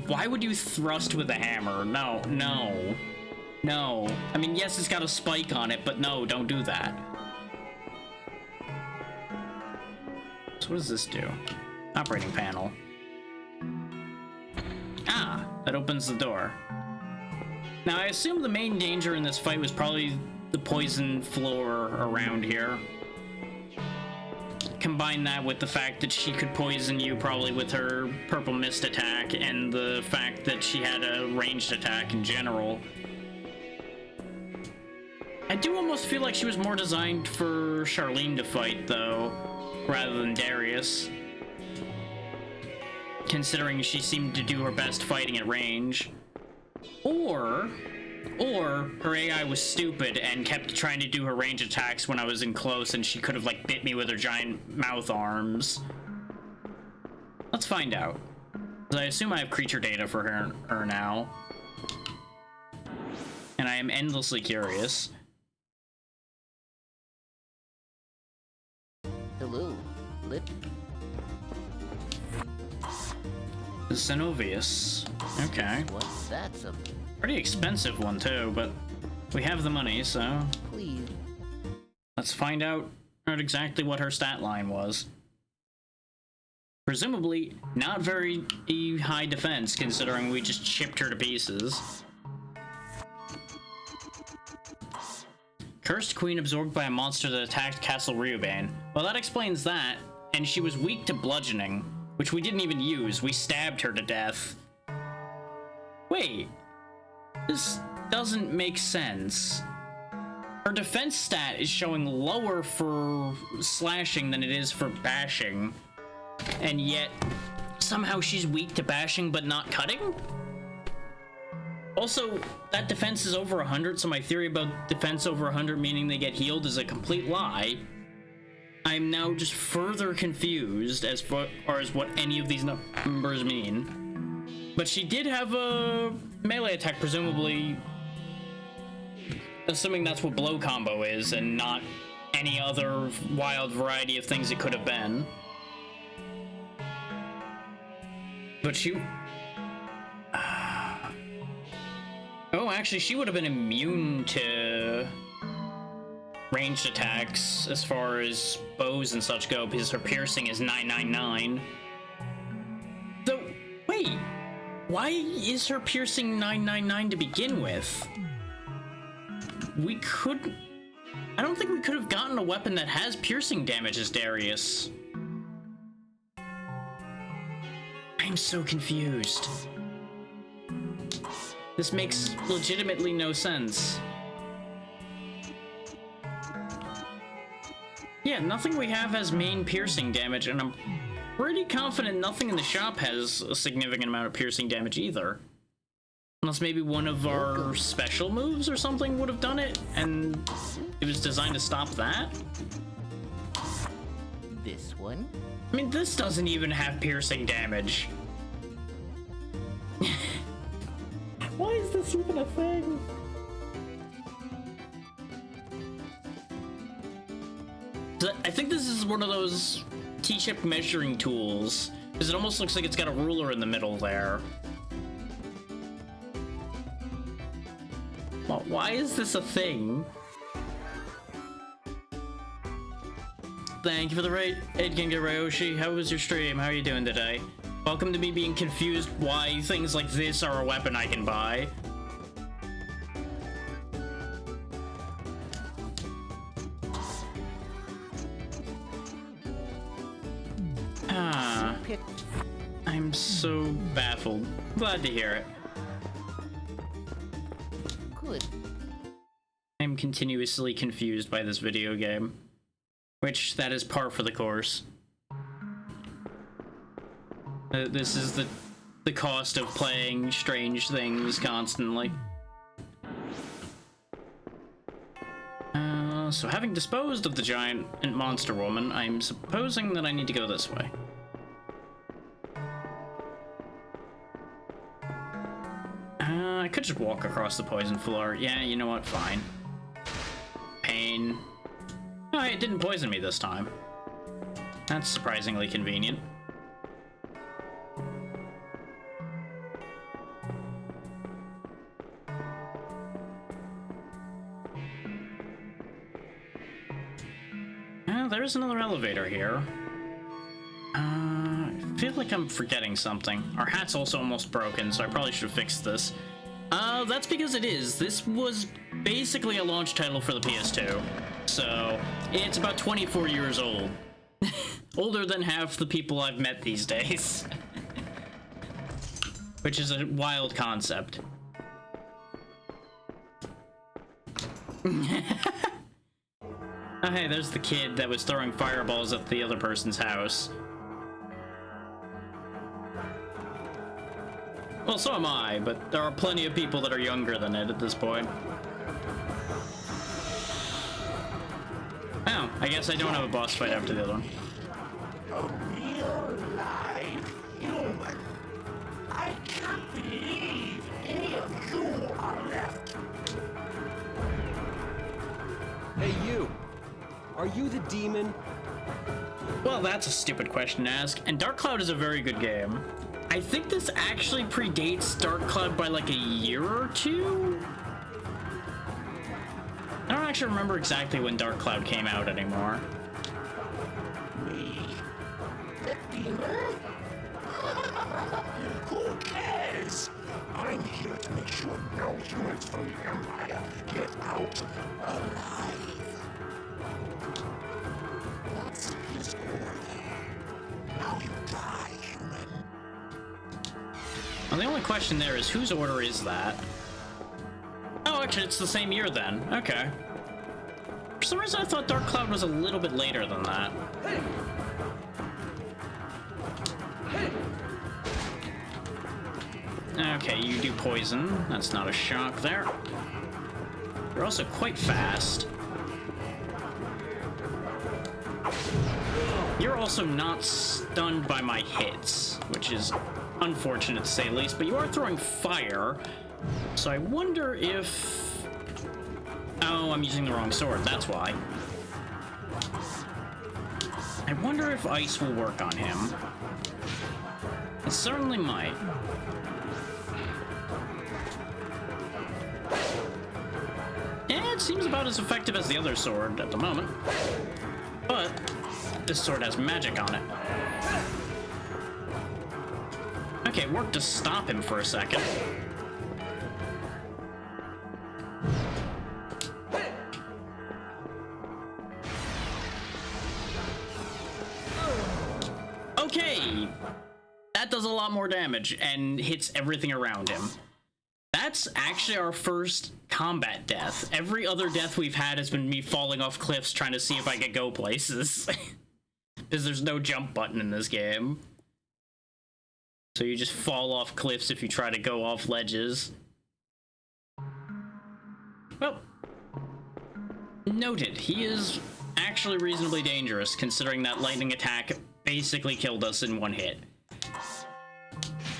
[SPEAKER 1] Why would you thrust with a hammer? No, no, no. I mean, yes, it's got a spike on it, but no, don't do that. So what does this do? Operating panel. Ah, that opens the door. Now, I assume the main danger in this fight was probably the poison floor around here. Combine that with the fact that she could poison you probably with her purple mist attack and the fact that she had a ranged attack in general. I do almost feel like she was more designed for Charlene to fight, though, rather than Darius. Considering she seemed to do her best fighting at range. Or her AI was stupid and kept trying to do her range attacks when I was in close and she could have, like, bit me with her giant mouth arms. Let's find out. I assume I have creature data for her now. And I am endlessly curious.
[SPEAKER 4] Hello, Lip.
[SPEAKER 1] Zenovius. Okay.
[SPEAKER 4] What's that something?
[SPEAKER 1] Pretty expensive one, too, but we have the money, so...
[SPEAKER 4] Please.
[SPEAKER 1] Let's find out exactly what her stat line was. Presumably, not very high defense, considering we just chipped her to pieces. Cursed Queen absorbed by a monster that attacked Castle Ryubane. Well, that explains that, and she was weak to bludgeoning, which we didn't even use. We stabbed her to death. Wait. This doesn't make sense. Her defense stat is showing lower for slashing than it is for bashing. And yet, somehow she's weak to bashing but not cutting? Also, that defense is over 100, so my theory about defense over 100 meaning they get healed is a complete lie. I'm now just further confused as far as what any of these numbers mean. But she did have a melee attack, presumably, assuming that's what blow combo is and not any other wild variety of things it could have been. But she... Oh, actually, she would have been immune to ranged attacks as far as bows and such go, because her piercing is 999. Though, wait, Why is her piercing 999 to begin with? We could... I don't think we could have gotten a weapon that has piercing damage as Darius. I'm so confused. This makes legitimately no sense. Yeah, nothing we have has main piercing damage, and I'm pretty confident nothing in the shop has a significant amount of piercing damage either. Unless maybe one of our special moves or something would have done it, and it was designed to stop that?
[SPEAKER 4] This one?
[SPEAKER 1] I mean, this doesn't even have piercing damage. Why is this even a thing? I think this is one of those T-shaped measuring tools, because it almost looks like it's got a ruler in the middle there. Well, why is this a thing? Thank you for the raid, Edgenga Ryoshi. How was your stream? How are you doing today? Welcome to me being confused why things like this are a weapon I can buy. I'm so baffled. Glad to hear it.
[SPEAKER 4] Good.
[SPEAKER 1] I'm continuously confused by this video game. Which, that is par for the course. This is the cost of playing strange things constantly. So having disposed of the giant and monster woman, I'm supposing that I need to go this way. I could just walk across the poison floor. Yeah, you know what? Fine. Pain. Oh, it didn't poison me this time. That's surprisingly convenient. There's another elevator here. I feel like I'm forgetting something. Our hat's also almost broken, so I probably should have fixed this. That's because it is. This was basically a launch title for the PS2. So, it's about 24 years old. Older than half the people I've met these days. Which is a wild concept. Oh, hey, there's the kid that was throwing fireballs at the other person's house. Well, so am I, but there are plenty of people that are younger than it at this point. Oh, I guess I don't have a boss fight after the other one.
[SPEAKER 6] A real live human. I can't believe any of you are left.
[SPEAKER 2] Hey, you! Are you the demon?
[SPEAKER 1] Well, that's a stupid question to ask, and Dark Cloud is a very good game. I think this actually predates Dark Cloud by like a year or two? I don't actually remember exactly when Dark Cloud came out anymore.
[SPEAKER 6] Me? The demon? Who cares? I'm here to make sure no humans from the Empire get out alive. What's his order? Now you die, human.
[SPEAKER 1] Well, the only question there is whose order is that? Oh, actually, it's the same year then. Okay. For some reason, I thought Dark Cloud was a little bit later than that. Okay, you do poison. That's not a shock there. You're also quite fast. You're also not stunned by my hits, which is unfortunate to say the least, but you are throwing fire, so I wonder if... Oh, I'm using the wrong sword, that's why. I wonder if ice will work on him. It certainly might. Yeah, it seems about as effective as the other sword at the moment. But this sword has magic on it. Okay, it worked to stop him for a second. Okay, that does a lot more damage and hits everything around him. That's actually our first combat death. Every other death we've had has been me falling off cliffs trying to see if I could go places. Because there's no jump button in this game. So you just fall off cliffs if you try to go off ledges. Well, noted. He is actually reasonably dangerous, considering that lightning attack basically killed us in one hit.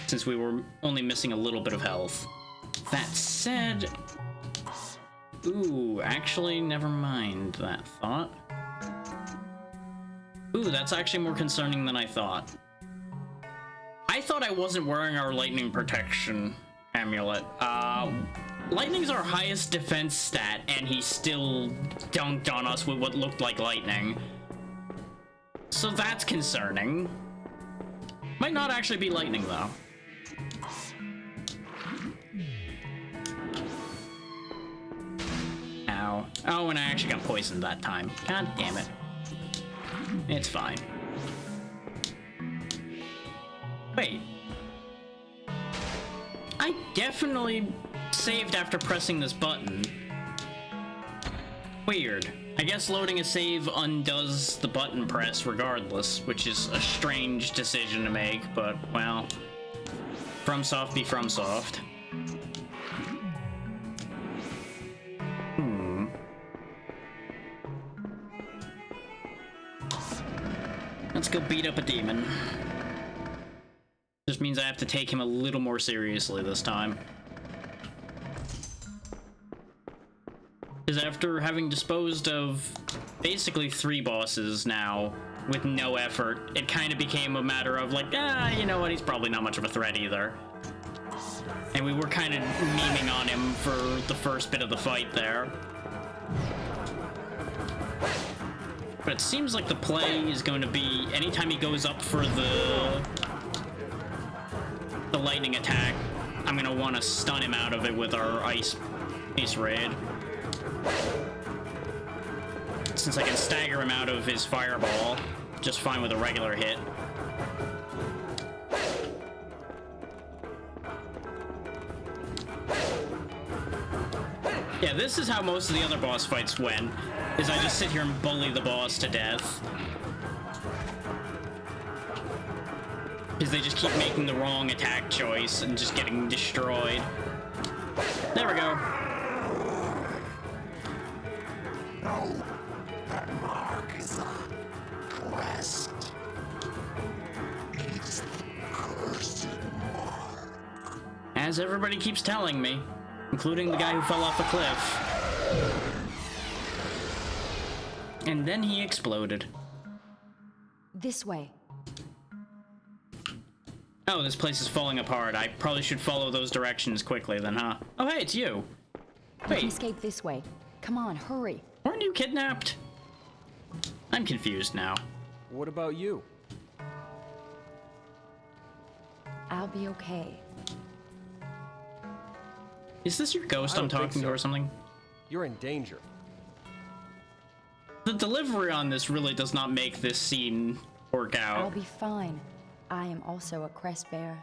[SPEAKER 1] Since we were only missing a little bit of health. That said... Ooh, actually, never mind that thought. Ooh, that's actually more concerning than I thought. I thought I wasn't wearing our lightning protection amulet. Lightning's our highest defense stat, and he still dunked on us with what looked like lightning. So that's concerning. Might not actually be lightning, though. Ow. Oh, and I actually got poisoned that time. God damn it. It's fine. Wait. I definitely saved after pressing this button. Weird. I guess loading a save undoes the button press regardless, which is a strange decision to make, but, well, FromSoft be FromSoft. Let's go beat up a demon. Just means I have to take him a little more seriously this time. Because after having disposed of basically 3 bosses now with no effort, it kind of became a matter of like, you know what, he's probably not much of a threat either. And we were kind of memeing on him for the first bit of the fight there. But it seems like the play is going to be anytime he goes up for the lightning attack, I'm going to want to stun him out of it with our ice raid. Since I can stagger him out of his fireball just fine with a regular hit. Yeah, this is how most of the other boss fights went, is I just sit here and bully the boss to death. Because they just keep making the wrong attack choice and just getting destroyed. There we go.
[SPEAKER 6] No, that mark is a crest. It's the cursed mark.
[SPEAKER 1] As everybody keeps telling me, including the guy who fell off a cliff. And then he exploded.
[SPEAKER 8] This way.
[SPEAKER 1] Oh, this place is falling apart. I probably should follow those directions quickly then, huh? Oh, hey, it's you.
[SPEAKER 8] We
[SPEAKER 1] Wait,
[SPEAKER 8] can escape this way. Come on, hurry.
[SPEAKER 1] weren't you kidnapped? I'm confused now.
[SPEAKER 2] What about you?
[SPEAKER 8] I'll be okay.
[SPEAKER 1] Is this your ghost
[SPEAKER 2] I
[SPEAKER 1] I'm
[SPEAKER 2] don't think
[SPEAKER 1] talking to
[SPEAKER 2] so.
[SPEAKER 1] or something?
[SPEAKER 2] You're in danger.
[SPEAKER 1] The delivery on this really does not make this scene work
[SPEAKER 8] I'll
[SPEAKER 1] out.
[SPEAKER 8] be fine. I am also a crest bearer.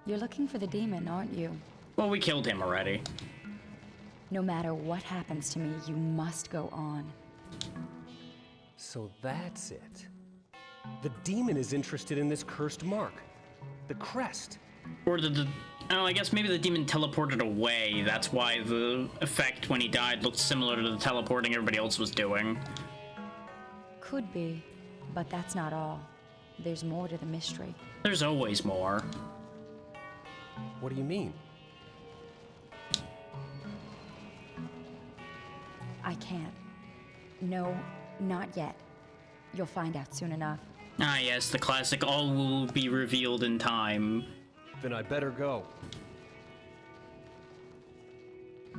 [SPEAKER 8] You're looking for the demon, aren't you?
[SPEAKER 1] Well, we killed him already.
[SPEAKER 8] No matter what happens to me, you must go on.
[SPEAKER 2] So that's it. The demon is interested in this cursed mark. The crest.
[SPEAKER 1] Or oh, I guess maybe the demon teleported away. That's why the effect when he died looked similar to the teleporting everybody else was doing.
[SPEAKER 8] Could be, but that's not all. There's more to the mystery.
[SPEAKER 1] There's always more.
[SPEAKER 2] What do you mean?
[SPEAKER 8] I can't. No, not yet. You'll find out soon enough.
[SPEAKER 1] Ah, yes, the classic all will be revealed in time.
[SPEAKER 2] Then I better go.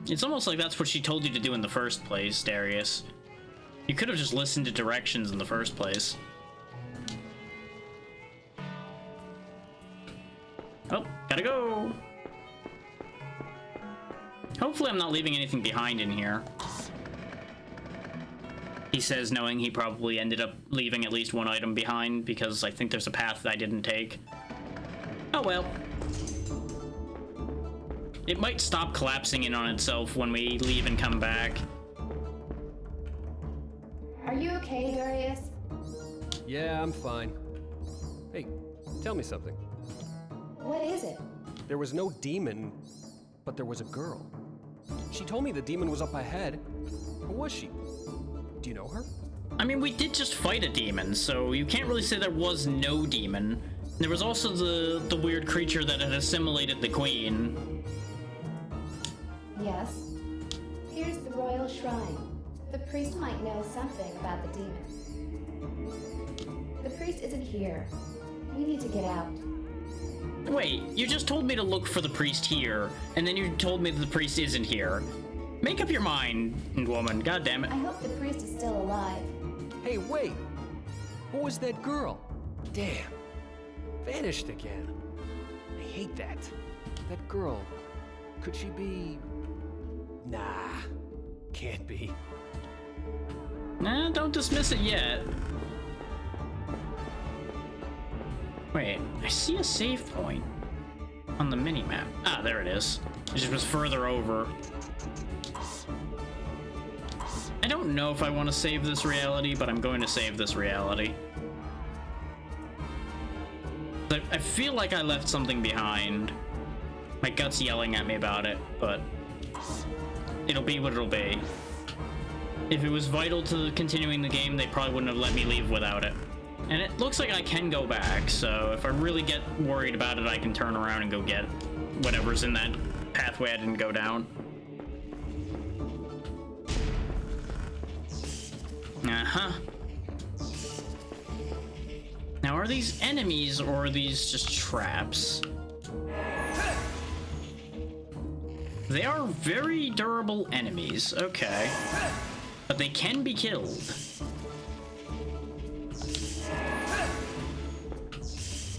[SPEAKER 1] It's almost like that's what she told you to do in the first place, Darius. You could have just listened to directions in the first place. Gotta go. Hopefully I'm not leaving anything behind in here. He says, knowing he probably ended up leaving at least one item behind, because I think there's a path that I didn't take. Oh well. It might stop collapsing in on itself when we leave and come back.
[SPEAKER 3] Are you okay, Darius?
[SPEAKER 2] Yeah, I'm fine. Hey, tell me something.
[SPEAKER 3] What is it?
[SPEAKER 2] There was no demon, but there was a girl. She told me the demon was up ahead. Who was she? Do you know her?
[SPEAKER 1] I mean, we did just fight a demon, so you can't really say there was no demon. There was also the weird creature that had assimilated the queen.
[SPEAKER 3] Yes. Here's the royal shrine. The priest might know something about the demon. The priest isn't here. We need to get out.
[SPEAKER 1] Wait, you just told me to look for the priest here, and then you told me that the priest isn't here. Make up your mind, woman. God damn it.
[SPEAKER 3] I hope the priest is still alive.
[SPEAKER 2] Hey, wait! Who was that girl? Damn. Vanished again. I hate that. That girl. Could she be... Nah. Can't be.
[SPEAKER 1] Nah, don't dismiss it yet. Wait, I see a save point on the mini-map. Ah, there it is. It just was further over. I don't know if I want to save this reality, but I'm going to save this reality. I feel like I left something behind. My gut's yelling at me about it, but it'll be what it'll be. If it was vital to continuing the game, they probably wouldn't have let me leave without it. And it looks like I can go back, so if I really get worried about it, I can turn around and go get whatever's in that pathway I didn't go down. Uh-huh. Now, are these enemies, or are these just traps? They are very durable enemies, okay. But they can be killed.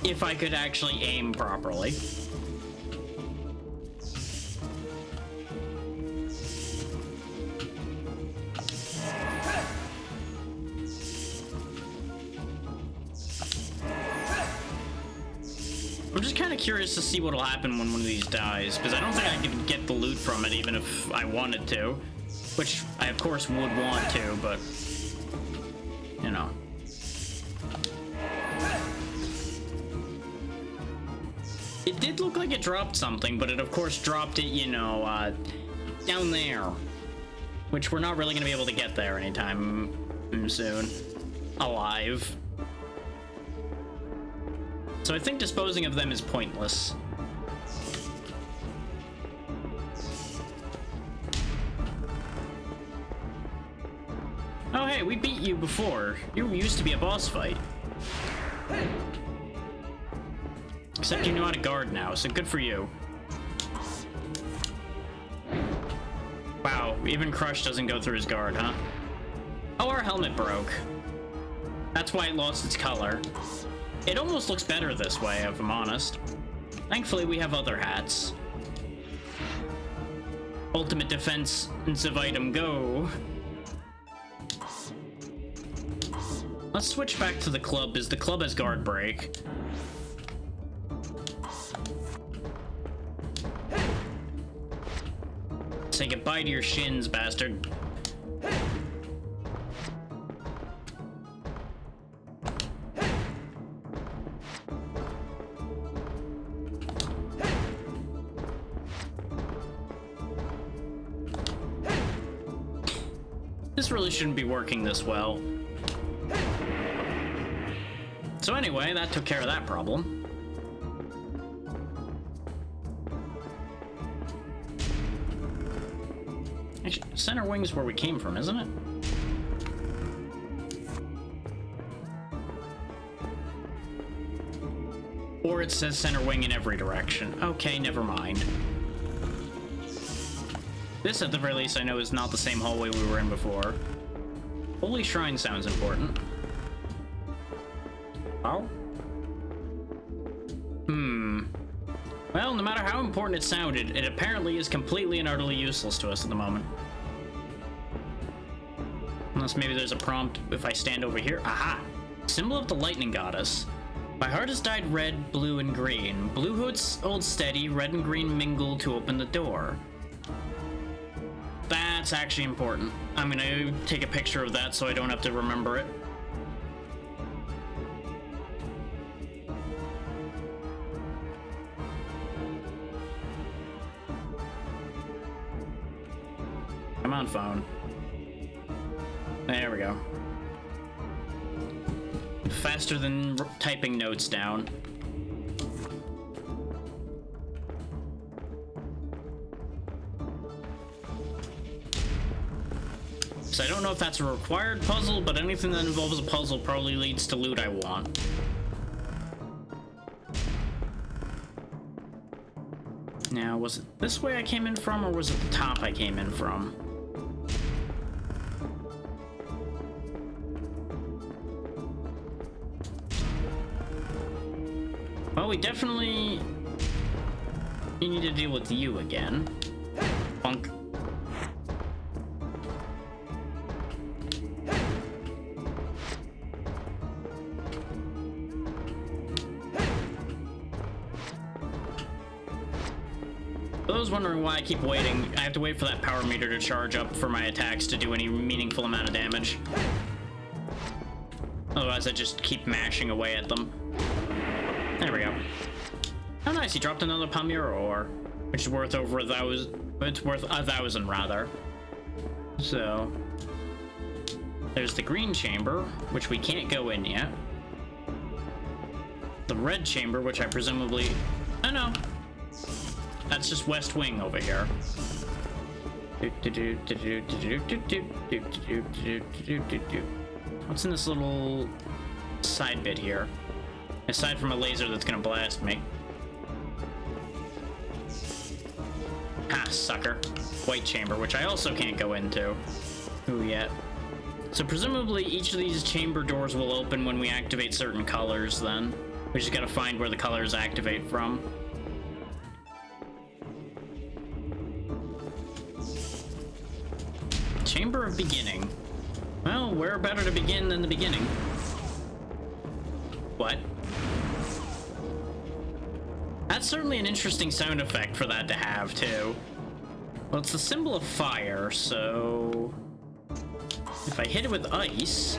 [SPEAKER 1] If I could actually aim properly. I'm just kind of curious to see what'll happen when one of these dies, because I don't think I could get the loot from it even if I wanted to. Which I, of course, would want to, but... you know. It did look like it dropped something, but it, of course, dropped it, you know, down there. Which we're not really going to be able to get there anytime soon. Alive. So I think disposing of them is pointless. Oh hey, we beat you before. You used to be a boss fight. Except you know how to guard now, so good for you. Wow, even Crush doesn't go through his guard, huh? Oh, our helmet broke. That's why it lost its color. It almost looks better this way, if I'm honest. Thankfully, we have other hats. Ultimate defensive item, go. Let's switch back to the club, as the club has guard break. Say goodbye to your shins, bastard. This really shouldn't be working this well. So anyway, that took care of that problem. Actually, center wing's where we came from, isn't it? Or it says center wing in every direction. Okay, never mind. This, at the very least, I know is not the same hallway we were in before. Holy Shrine sounds important. Oh? Well, no matter how important it sounded, it apparently is completely and utterly useless to us at the moment. Unless maybe there's a prompt if I stand over here. Aha! Symbol of the lightning goddess. My heart has dyed red, blue, and green. Blue holds steady, red and green mingle to open the door. That's actually important. I'm gonna take a picture of that so I don't have to remember it. Come on, phone. There we go. Faster than typing notes down. So I don't know if that's a required puzzle, but anything that involves a puzzle probably leads to loot I want. Now, was it this way I came in from, or was it the top I came in from? Well, we definitely need to deal with you again. Bunk. For those wondering why I keep waiting, I have to wait for that power meter to charge up for my attacks to do any meaningful amount of damage. Otherwise, I just keep mashing away at them. There we go. Oh, nice, he dropped another Palmyra ore, which is worth over 1,000. It's worth 1,000 rather. So, there's the green chamber, which we can't go in yet. The red chamber, which I presumably... Oh no, that's just West Wing over here. What's in this little side bit here? Aside from a laser that's gonna blast me. Ah, sucker. White chamber, which I also can't go into. Ooh, yet. So presumably each of these chamber doors will open when we activate certain colors then. We just gotta find where the colors activate from. Chamber of Beginning. Well, where better to begin than the beginning? What? That's certainly an interesting sound effect for that to have, too. Well, it's the symbol of fire, so... if I hit it with ice...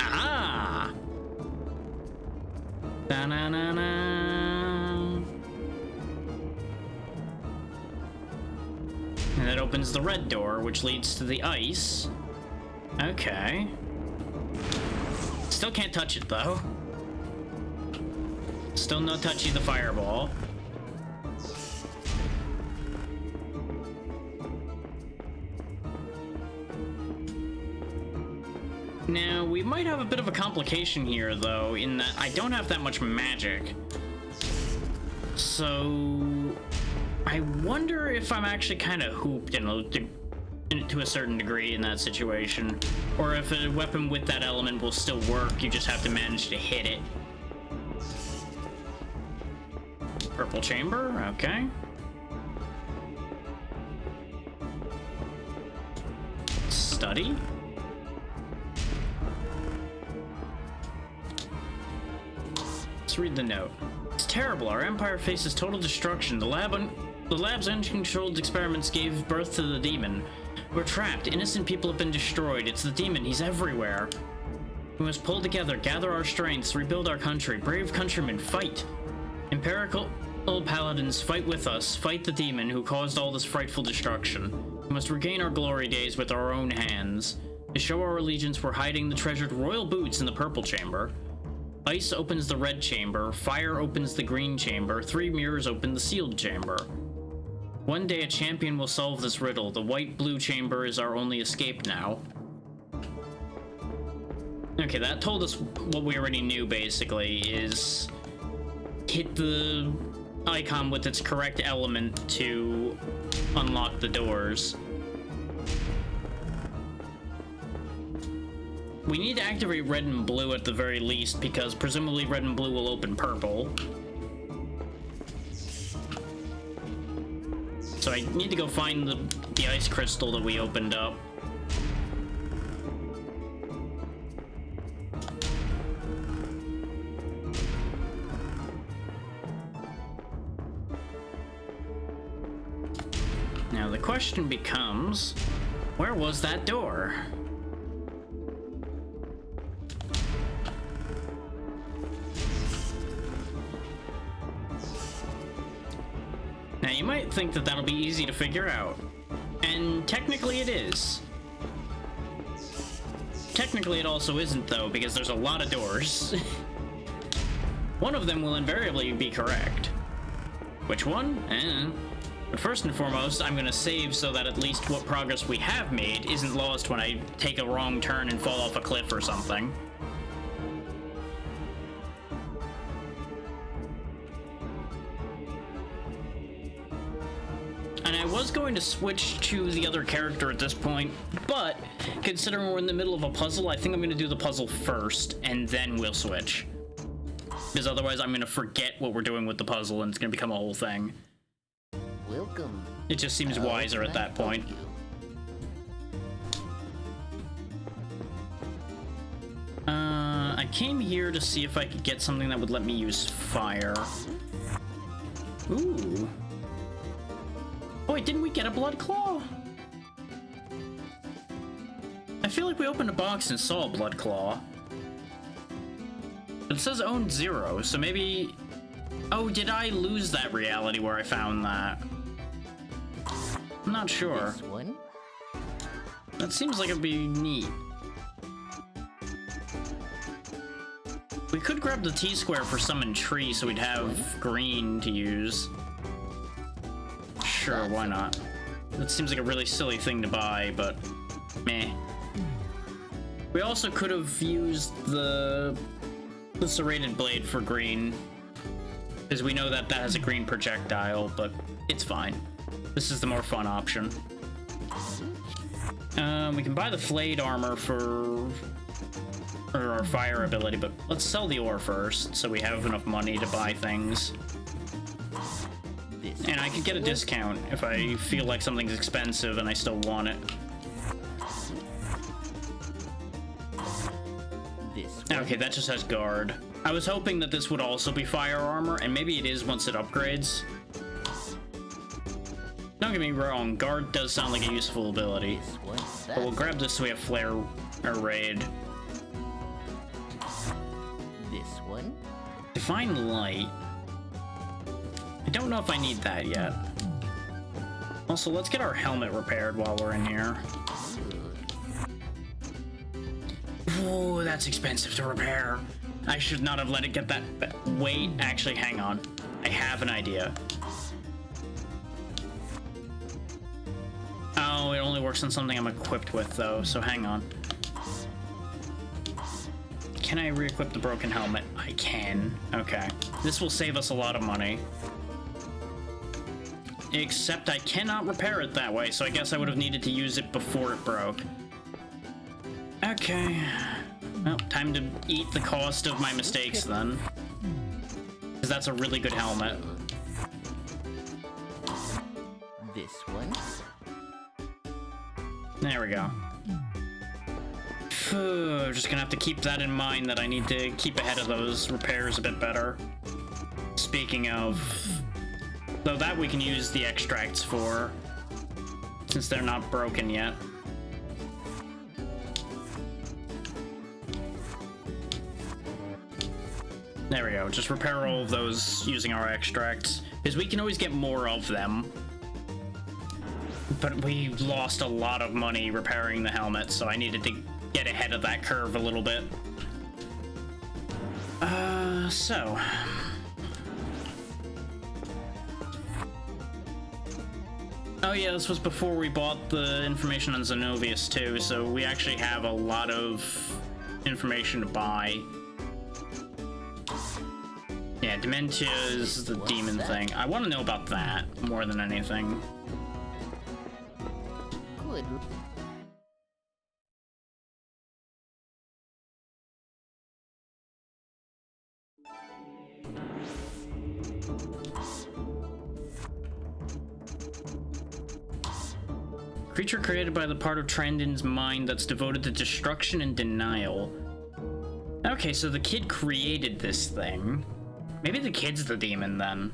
[SPEAKER 1] Aha! Da-na-na-na. And that opens the red door, which leads to the ice. Okay. Still can't touch it, though. Still no touchy the fireball. Now, we might have a bit of a complication here, though, in that I don't have that much magic. So... I wonder if I'm actually kind of hooped to a certain degree in that situation. Or if a weapon with that element will still work, you just have to manage to hit it. Purple chamber, okay. Study. Let's read the note. It's terrible. Our empire faces total destruction. The lab's uncontrolled experiments gave birth to the demon. We're trapped. Innocent people have been destroyed. It's the demon. He's everywhere. We must pull together, gather our strengths, rebuild our country. Brave countrymen, fight! Empirical paladins, fight with us. Fight the demon who caused all this frightful destruction. We must regain our glory days with our own hands. To show our allegiance, we're hiding the treasured royal boots in the purple chamber. Ice opens the red chamber. Fire opens the green chamber. 3 mirrors open the sealed chamber. One day a champion will solve this riddle. The white-blue chamber is our only escape now. Okay, that told us what we already knew, basically, is hit the icon with its correct element to unlock the doors. We need to activate red and blue at the very least, because presumably red and blue will open purple. So I need to go find the ice crystal that we opened up. Now the question becomes, where was that door? Now you might think that that'll be easy to figure out, and technically it is. Technically it also isn't though, because there's a lot of doors. One of them will invariably be correct. Which one? But first and foremost, I'm gonna save so that at least what progress we have made isn't lost when I take a wrong turn and fall off a cliff or something. And I was going to switch to the other character at this point, but considering we're in the middle of a puzzle, I think I'm gonna do the puzzle first, and then we'll switch. Because otherwise I'm gonna forget what we're doing with the puzzle, and it's gonna become a whole thing.
[SPEAKER 4] Welcome.
[SPEAKER 1] It just seems wiser at that point. I came here to see if I could get something that would let me use fire. Ooh. Oh wait, didn't we get a blood claw? I feel like we opened a box and saw a blood claw. But it says owned 0, so maybe... Oh, did I lose that reality where I found that? I'm not sure.
[SPEAKER 4] This one?
[SPEAKER 1] That seems like it'd be neat. We could grab the T-square for summon tree so we'd have green to use. Sure, why not? That seems like a really silly thing to buy, but meh. We also could have used the serrated blade for green, because we know that that has a green projectile, but it's fine. This is the more fun option. We can buy the flayed armor for our fire ability, but let's sell the ore first so we have enough money to buy things. And I could get a discount if I feel like something's expensive and I still want it. Okay, that just has guard. I was hoping that this would also be fire armor, and maybe it is once it upgrades. Don't get me wrong, guard does sound like a useful ability. But we'll grab this so we have flare or raid.
[SPEAKER 4] This one?
[SPEAKER 1] Divine light. I don't know if I need that yet. Also, let's get our helmet repaired while we're in here. Ooh, that's expensive to repair. I should not have let it get that. Wait, actually, hang on. I have an idea. Oh, it only works on something I'm equipped with, though, so hang on. Can I re-equip the broken helmet? I can. Okay. This will save us a lot of money. Except I cannot repair it that way, so I guess I would have needed to use it before it broke. Okay. Well, time to eat the cost of my mistakes, then. Because that's a really good helmet.
[SPEAKER 4] This one?
[SPEAKER 1] There we go. Phew, just gonna have to keep that in mind, that I need to keep ahead of those repairs a bit better. Speaking of... Though that we can use the extracts for, since they're not broken yet. There we go, just repair all of those using our extracts, because we can always get more of them. But we lost a lot of money repairing the helmet, so I needed to get ahead of that curve a little bit. So... Oh yeah, this was before we bought the information on Zenovius too, so we actually have a lot of information to buy. Yeah, Dementia is the demon thing. I want to know about that more than anything.
[SPEAKER 4] Good.
[SPEAKER 1] Creature created by the part of Trandon's mind that's devoted to destruction and denial. Okay, so the kid created this thing. Maybe the kid's the demon then.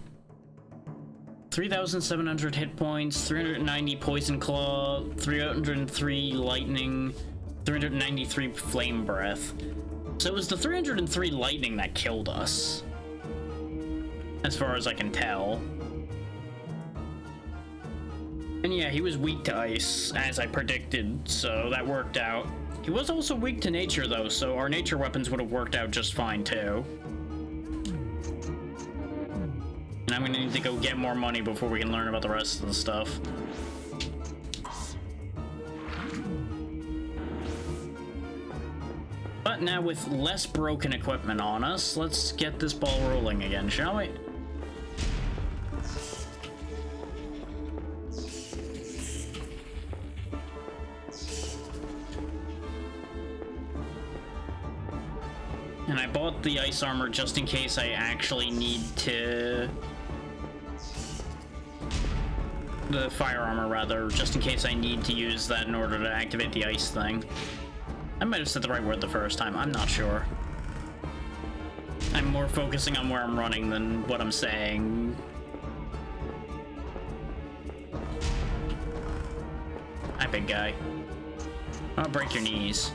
[SPEAKER 1] 3,700 hit points, 390 poison claw, 303 lightning, 393 flame breath. So it was the 303 lightning that killed us, as far as I can tell. And yeah, he was weak to ice, as I predicted, so that worked out. He was also weak to nature, though, so our nature weapons would have worked out just fine, too. And I'm gonna need to go get more money before we can learn about the rest of the stuff. But now with less broken equipment on us, let's get this ball rolling again, shall we? And I bought the ice armor just in case I actually need to... The fire armor, rather, just in case I need to use that in order to activate the ice thing. I might have said the right word the first time, I'm not sure. I'm more focusing on where I'm running than what I'm saying. Hi, big guy. I'll break your knees.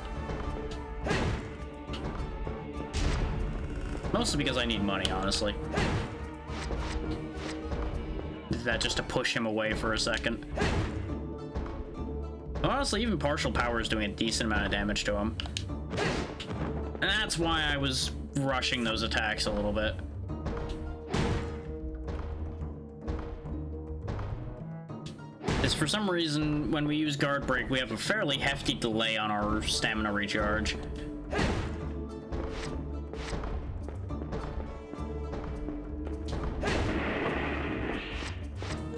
[SPEAKER 1] Mostly because I need money, honestly. Did that just to push him away for a second. Honestly, even partial power is doing a decent amount of damage to him. And that's why I was rushing those attacks a little bit. Is for some reason, when we use guard break, we have a fairly hefty delay on our stamina recharge.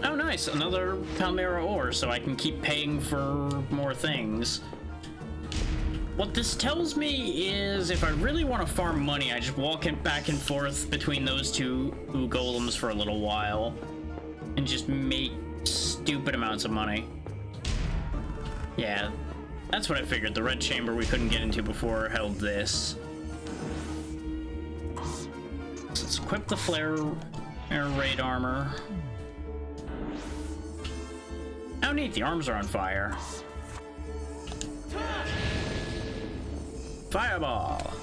[SPEAKER 1] Oh, nice, another Palmyra ore, so I can keep paying for more things. What this tells me is if I really want to farm money, I just walk it back and forth between those two golems for a little while and just make stupid amounts of money. Yeah, that's what I figured. The red chamber we couldn't get into before held this. So let's equip the flare raid armor. Oh neat, the arms are on fire. Fireball!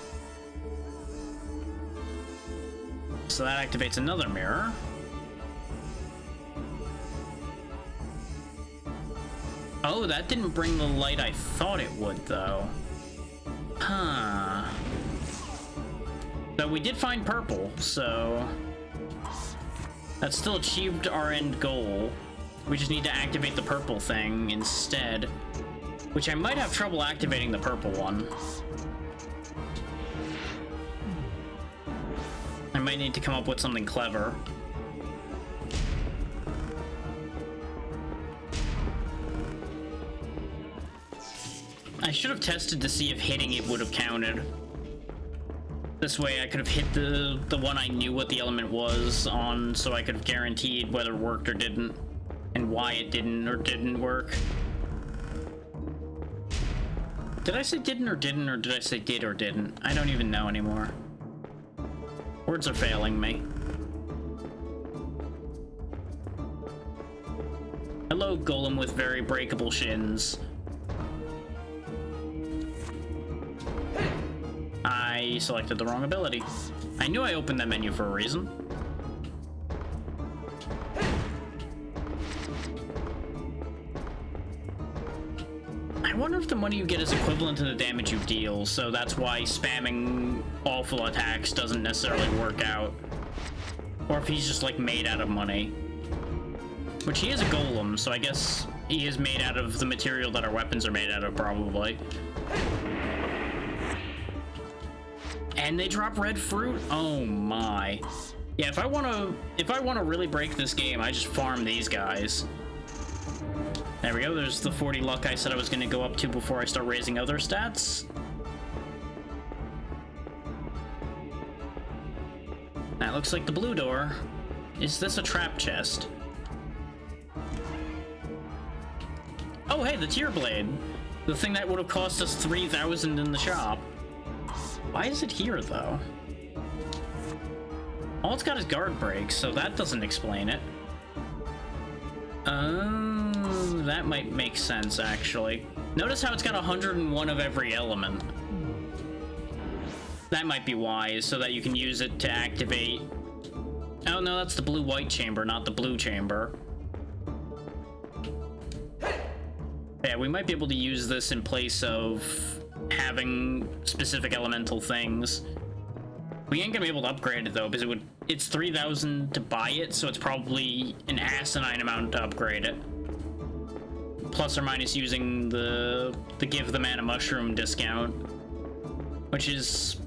[SPEAKER 1] So that activates another mirror. Oh, that didn't bring the light I thought it would, though. Huh. So we did find purple, so... that still achieved our end goal. We just need to activate the purple thing instead. Which I might have trouble activating the purple one. I might need to come up with something clever. I should have tested to see if hitting it would have counted. This way I could have hit the one I knew what the element was on, so I could have guaranteed whether it worked or didn't, and why it didn't or didn't work. Did I say didn't, or did I say did or didn't? I don't even know anymore. Words are failing me. Hello, golem with very breakable shins. I selected the wrong ability. I knew I opened that menu for a reason. I wonder if the money you get is equivalent to the damage you deal, so that's why spamming awful attacks doesn't necessarily work out. Or if he's just like made out of money. Which he is a golem, so I guess he is made out of the material that our weapons are made out of, probably. And they drop red fruit? Oh my. Yeah, if I wanna really break this game, I just farm these guys. There we go, there's the 40 luck I said I was gonna go up to before I start raising other stats. That looks like the blue door. Is this a trap chest? Oh, hey, the tier blade. The thing that would have cost us 3,000 in the shop. Why is it here, though? All it's got is guard breaks, so that doesn't explain it. That might make sense, actually. Notice how it's got 101 of every element. That might be why, so that you can use it to activate... Oh, no, that's the blue-white chamber, not the blue chamber. Yeah, we might be able to use this in place of having specific elemental things. We ain't gonna be able to upgrade it though, because it's 3,000 to buy it, so it's probably an asinine amount to upgrade it. Plus or minus using the give the man a mushroom discount, which is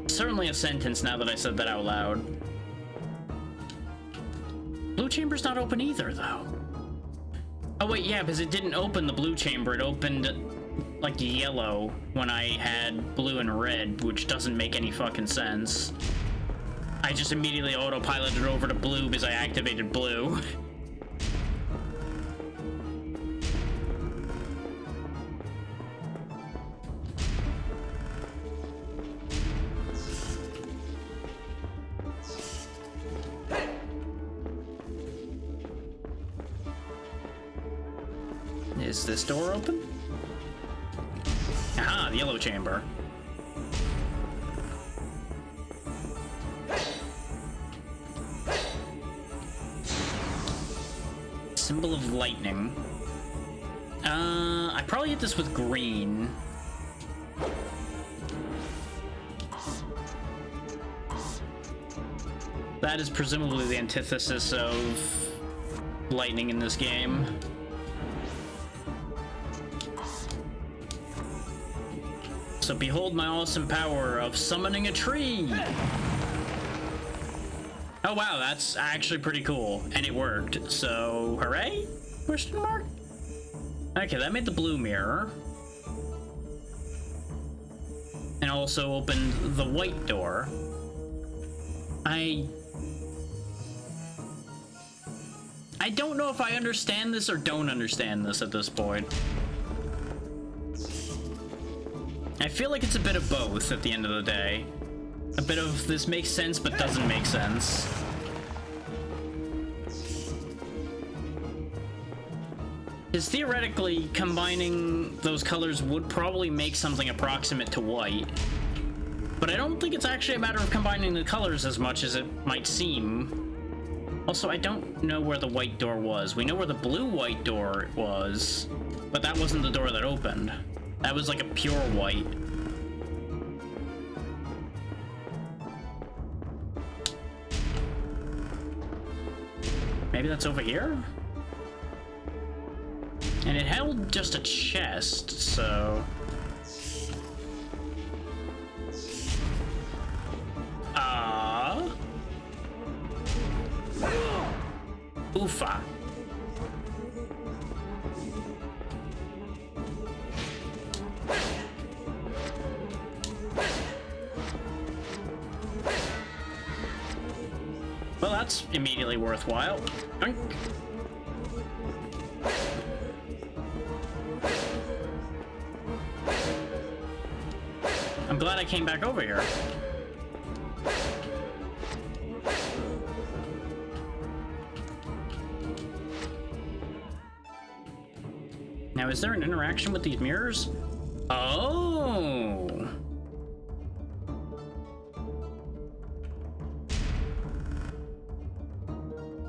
[SPEAKER 1] certainly a sentence now that I said that out loud. Blue chamber's not open either though. Oh wait, yeah, because it didn't open the blue chamber, it opened like yellow when I had blue and red, which doesn't make any fucking sense. I just immediately autopiloted over to blue because I activated blue. Is this door open? Aha, the yellow chamber. Symbol of lightning. I probably hit this with green. That is presumably the antithesis of lightning in this game. So behold my awesome power of summoning a tree! Oh wow, that's actually pretty cool. And it worked, so hooray? Question mark? Okay, that made the blue mirror. And also opened the white door. I don't know if I understand this or don't understand this at this point. I feel like it's a bit of both at the end of the day. A bit of this makes sense but doesn't make sense. Because theoretically, combining those colors would probably make something approximate to white. But I don't think it's actually a matter of combining the colors as much as it might seem. Also, I don't know where the white door was. We know where the blue-white door was, but that wasn't the door that opened. That was like a pure white. Maybe that's over here? And it held just a chest, so... Oofa. Well, that's immediately worthwhile. Oink. I'm glad I came back over here. Now, is there an interaction with these mirrors? Oh!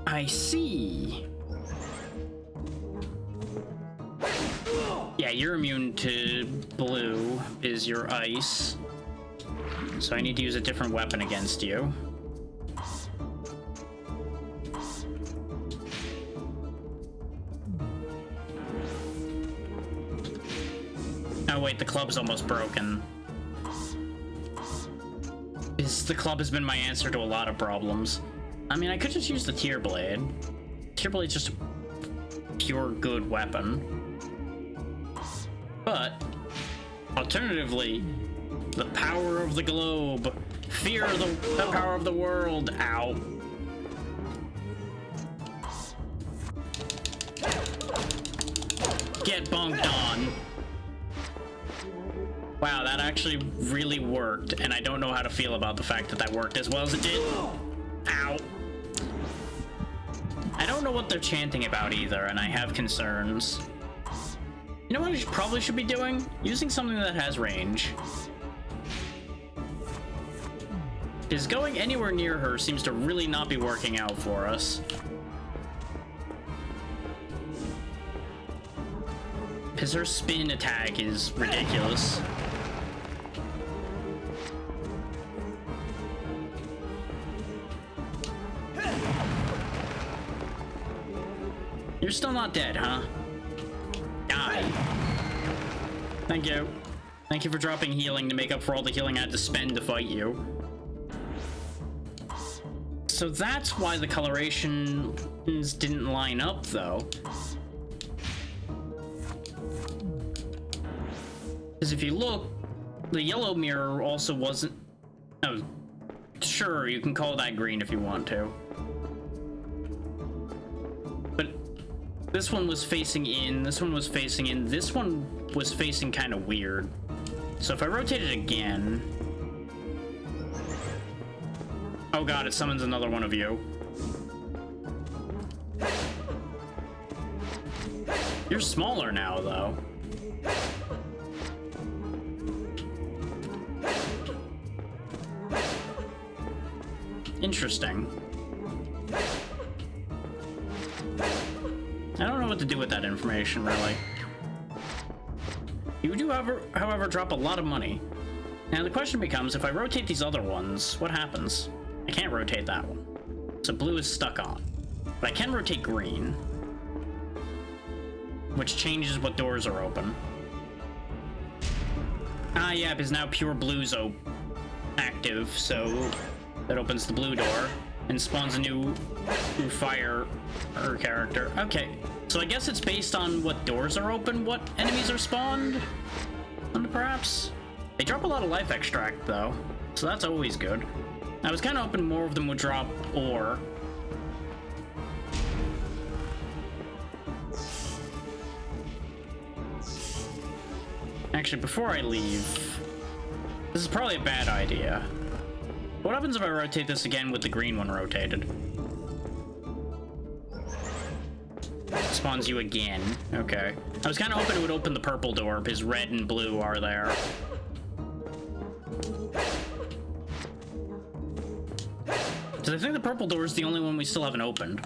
[SPEAKER 1] I see. Yeah, you're immune to blue, is your ice. So I need to use a different weapon against you. Oh wait, the club's almost broken. The club has been my answer to a lot of problems. I mean, I could just use the tier blade. Tier blade's just a pure good weapon. But, alternatively, the power of the globe. Fear the power of the world. Ow. get bonked on. Wow, that actually really worked, and I don't know how to feel about the fact that that worked as well as it did. Ow. I don't know what they're chanting about either, and I have concerns. You know what I probably should be doing? Using something that has range. Because going anywhere near her seems to really not be working out for us. Because her spin attack is ridiculous. You're still not dead, huh? Die. Thank you. Thank you for dropping healing to make up for all the healing I had to spend to fight you. So that's why the colorations didn't line up, though. Because if you look, the yellow mirror also wasn't... Oh, sure, you can call that green if you want to. But this one was facing in, this one was facing in, this one was facing kind of weird. So if I rotate it again... Oh god, it summons another one of you. You're smaller now, though. Interesting. I don't know what to do with that information, really. You do, however, drop a lot of money. Now the question becomes, if I rotate these other ones, what happens? I can't rotate that one. So blue is stuck on. But I can rotate green, which changes what doors are open. Ah, yeah, because now pure blue's active, so that opens the blue door and spawns a new fire character. Okay, so I guess it's based on what doors are open, what enemies are spawned, perhaps? They drop a lot of life extract, though, so that's always good. I was kind of hoping more of them would drop ore. Actually, before I leave, this is probably a bad idea. What happens if I rotate this again with the green one rotated? Spawns you again. Okay. I was kind of hoping it would open the purple door, because red and blue are there. Because I think the purple door is the only one we still haven't opened.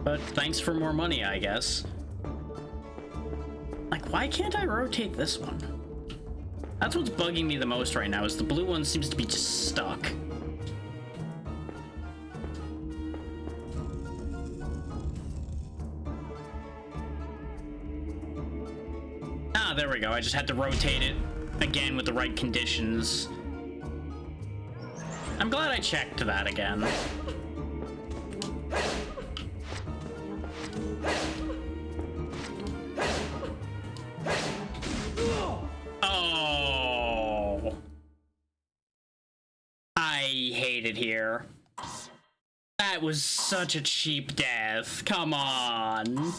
[SPEAKER 1] But thanks for more money, I guess. Like, why can't I rotate this one? That's what's bugging me the most right now, is the blue one seems to be just stuck. Ah, there we go. I just had to rotate it again with the right conditions. I'm glad I checked that again. Oh. I hate it here. That was such a cheap death. Come on.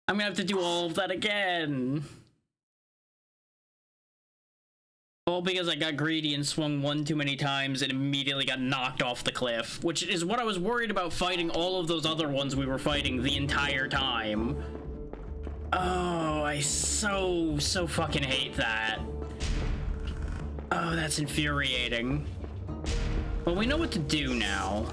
[SPEAKER 1] I'm gonna have to do all of that again. All because I got greedy and swung one too many times and immediately got knocked off the cliff, which is what I was worried about fighting all of those other ones we were fighting the entire time. Oh, I so fucking hate that. Oh, that's infuriating. Well, we know what to do now.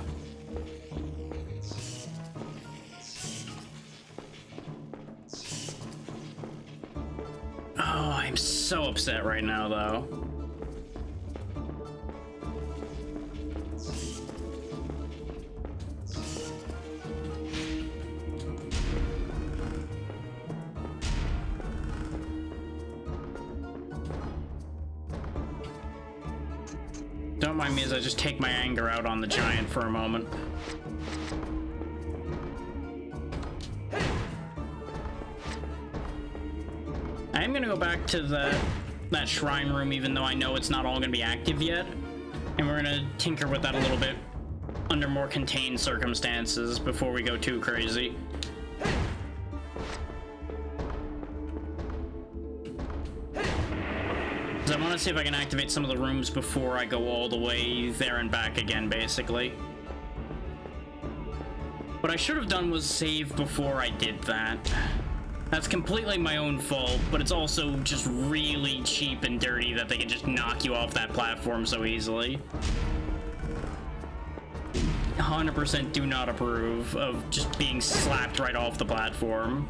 [SPEAKER 1] Oh, I'm so upset right now, though. Don't mind me as I just take my anger out on the giant for a moment. I am gonna go back to that shrine room, even though I know it's not all gonna be active yet. And we're gonna tinker with that a little bit. under more contained circumstances before we go too crazy. I want to see if I can activate some of the rooms before I go all the way there and back again, basically. What I should have done was save before I did that. That's completely my own fault, but it's also just really cheap and dirty that they can just knock you off that platform so easily. 100% do not approve of just being slapped right off the platform.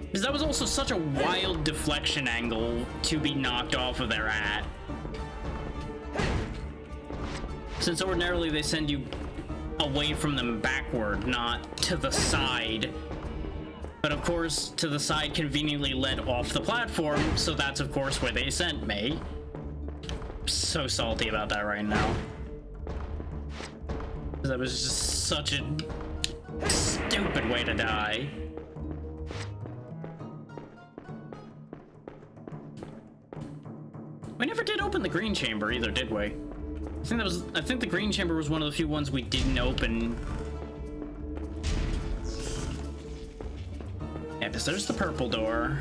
[SPEAKER 1] Because that was also such a wild deflection angle to be knocked off of there at. Since ordinarily they send you away from them backward, not to the side. But of course, to the side conveniently led off the platform, so that's of course where they sent me. So salty about that right now. That was just such a stupid way to die. We never did open the green chamber either, did we? I think the green chamber was one of the few ones we didn't open. Yeah, because there's the purple door,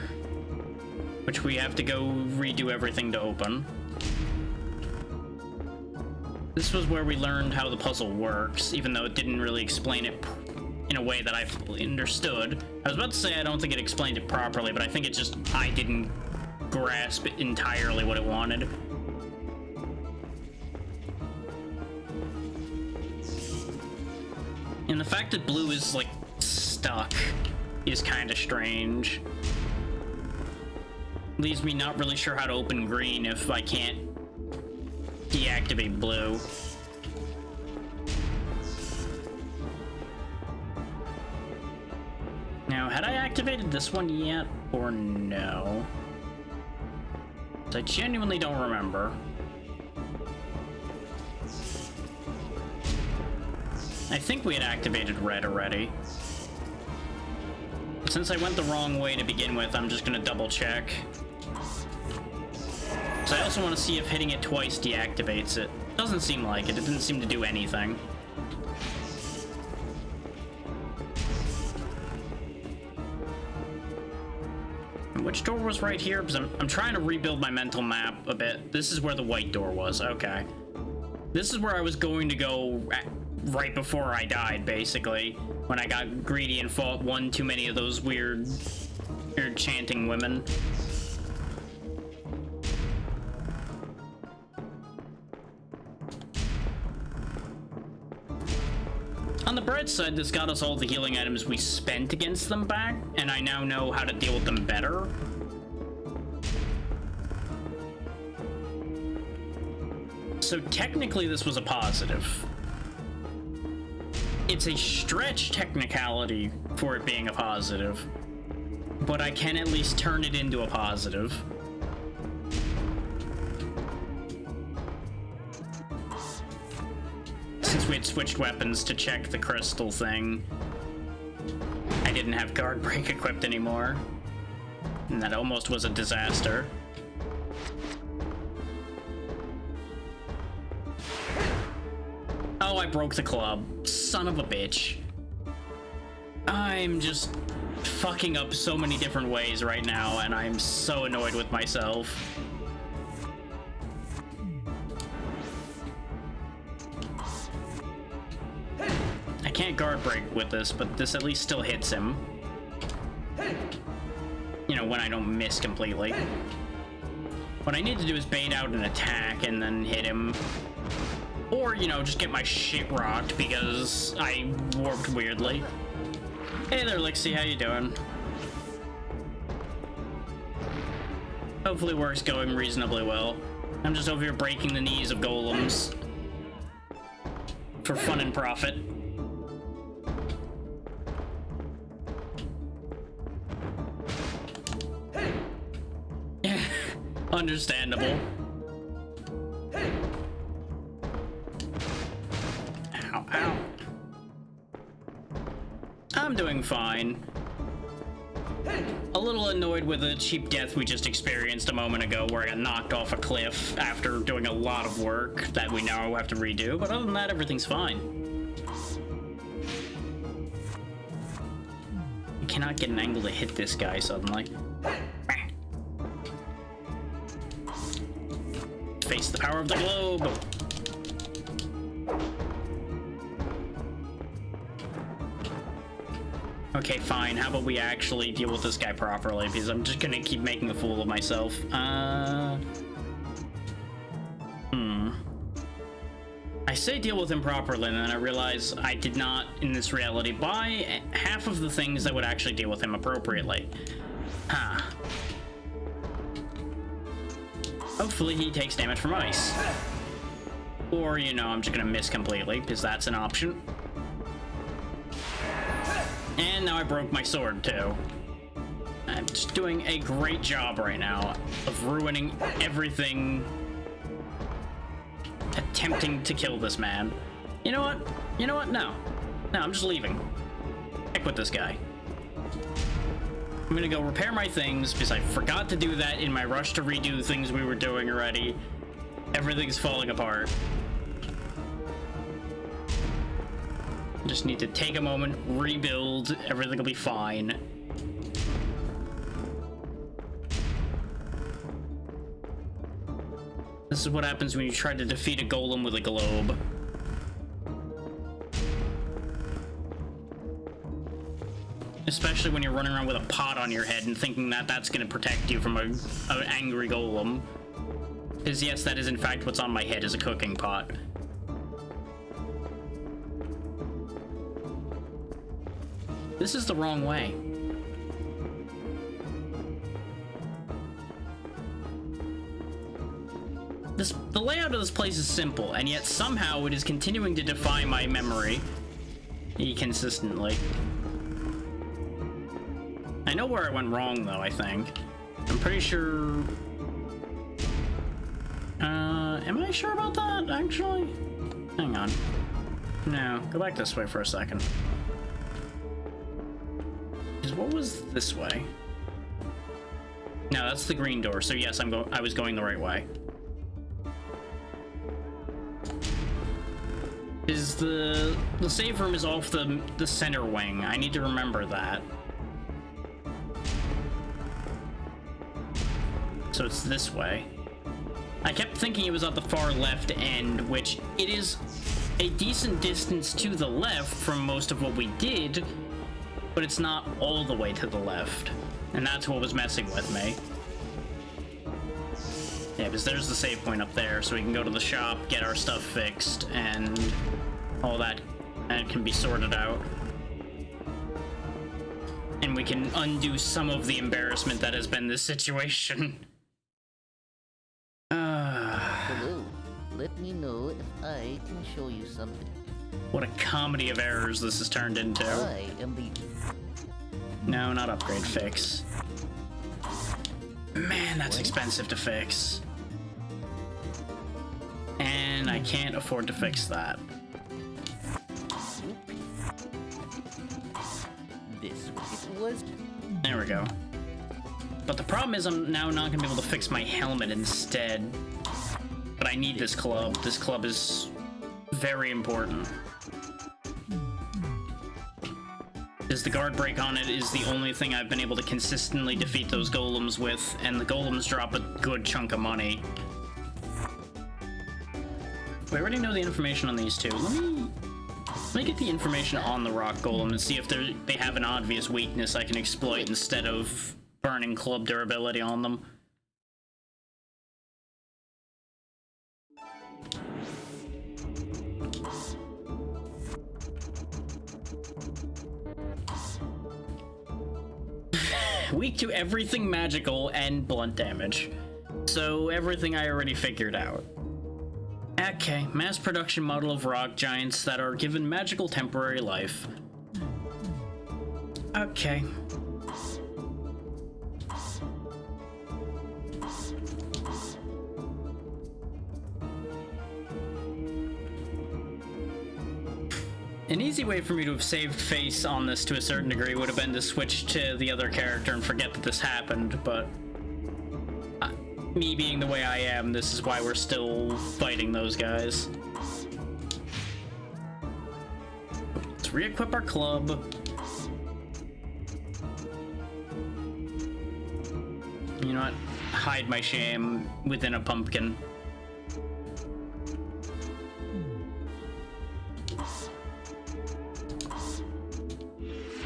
[SPEAKER 1] which we have to go redo everything to open. This was where we learned how the puzzle works, even though it didn't really explain it in a way that I fully understood. I was about to say I don't think it explained it properly, but I think it just, I didn't grasp entirely what it wanted. And the fact that blue is, like, stuck is kind of strange. Leaves me not really sure how to open green if I can't deactivate blue. Now, had I activated this one yet, or no? I genuinely don't remember. I think we had activated red already. Since I went the wrong way to begin with, I'm just gonna double check. So I also want to see if hitting it twice deactivates it. Doesn't seem like it. It didn't seem to do anything. Which door was right here? Because I'm trying to rebuild my mental map a bit. This is where the white door was. Okay. This is where I was going to go right before I died, basically. When I got greedy and fought one too many of those weird chanting women. On the bright side, this got us all the healing items we spent against them back, and I now know how to deal with them better. So technically this was a positive. It's a stretch technicality for it being a positive, but I can at least turn it into a positive. Since we had switched weapons to check the crystal thing, I didn't have guard break equipped anymore, and that almost was a disaster. Oh, I broke the club. Son of a bitch. I'm just fucking up so many different ways right now, and I'm so annoyed with myself. I can't guard break with this, but this at least still hits him. You know, when I don't miss completely. What I need to do is bait out an attack and then hit him. Or, you know, just get my shit rocked because I warped weirdly. Hey there, Lixie, how you doing? Hopefully work's going reasonably well. I'm just over here breaking the knees of golems. For fun and profit. Understandable. Ow, ow. I'm doing fine. a little annoyed with the cheap death we just experienced a moment ago, where I got knocked off a cliff after doing a lot of work that we now have to redo, but other than that, everything's fine. I cannot get an angle to hit this guy suddenly. Face the power of the globe! Okay, fine. How about we actually deal with this guy properly, because I'm just gonna keep making a fool of myself. I say deal with him properly, and then I realize I did not, in this reality, buy half of the things that would actually deal with him appropriately. Huh. Hopefully he takes damage from ice. Or, you know, I'm just gonna miss completely, because that's an option. And now I broke my sword, too. I'm just doing a great job right now of ruining everything, attempting to kill this man. You know what? You know what? No. No, I'm just leaving. Heck with this guy. I'm gonna go repair my things, because I forgot to do that in my rush to redo things we were doing already. Everything's falling apart. Just need to take a moment, rebuild, everything will be fine. This is what happens when you try to defeat a golem with a globe. Especially when you're running around with a pot on your head and thinking that that's going to protect you from an angry golem. Because yes, that is in fact what's on my head, is a cooking pot. This is the wrong way. The layout of this place is simple, and yet somehow it is continuing to defy my memory consistently. I know where I went wrong, though, I think. I'm pretty sure... am I sure about that, actually? Hang on. No, go back this way for a second. What was this way? No, that's the green door, so yes, I was going the right way. Is the save room is off the center wing. I need to remember that. So it's this way. I kept thinking it was at the far left end, which it is a decent distance to the left from most of what we did, but it's not all the way to the left. And that's what was messing with me. Yeah, because there's the save point up there, so we can go to the shop, get our stuff fixed, and all that, and it can be sorted out. And we can undo some of the embarrassment that has been this situation.
[SPEAKER 4] Hello. Let me know if I can show you something.
[SPEAKER 1] What a comedy of errors this has turned into.
[SPEAKER 4] I am the...
[SPEAKER 1] No, not upgrade, fix. Man, that's expensive to fix. And I can't afford to fix that.
[SPEAKER 4] This it was.
[SPEAKER 1] There we go. But the problem is I'm now not gonna be able to fix my helmet instead. But I need this club. This club is very important. Because the guard break on it is the only thing I've been able to consistently defeat those golems with, and the golems drop a good chunk of money. We already know the information on these two. Let me get the information on the rock golem and see if they have an obvious weakness I can exploit instead of burning club durability on them. Weak to everything magical and blunt damage. So everything I already figured out. Okay, mass production model of rock giants that are given magical temporary life. Okay. An easy way for me to have saved face on this to a certain degree would have been to switch to the other character and forget that this happened, but me being the way I am, this is why we're still fighting those guys. Let's re-equip our club. You know what? Hide my shame within a pumpkin.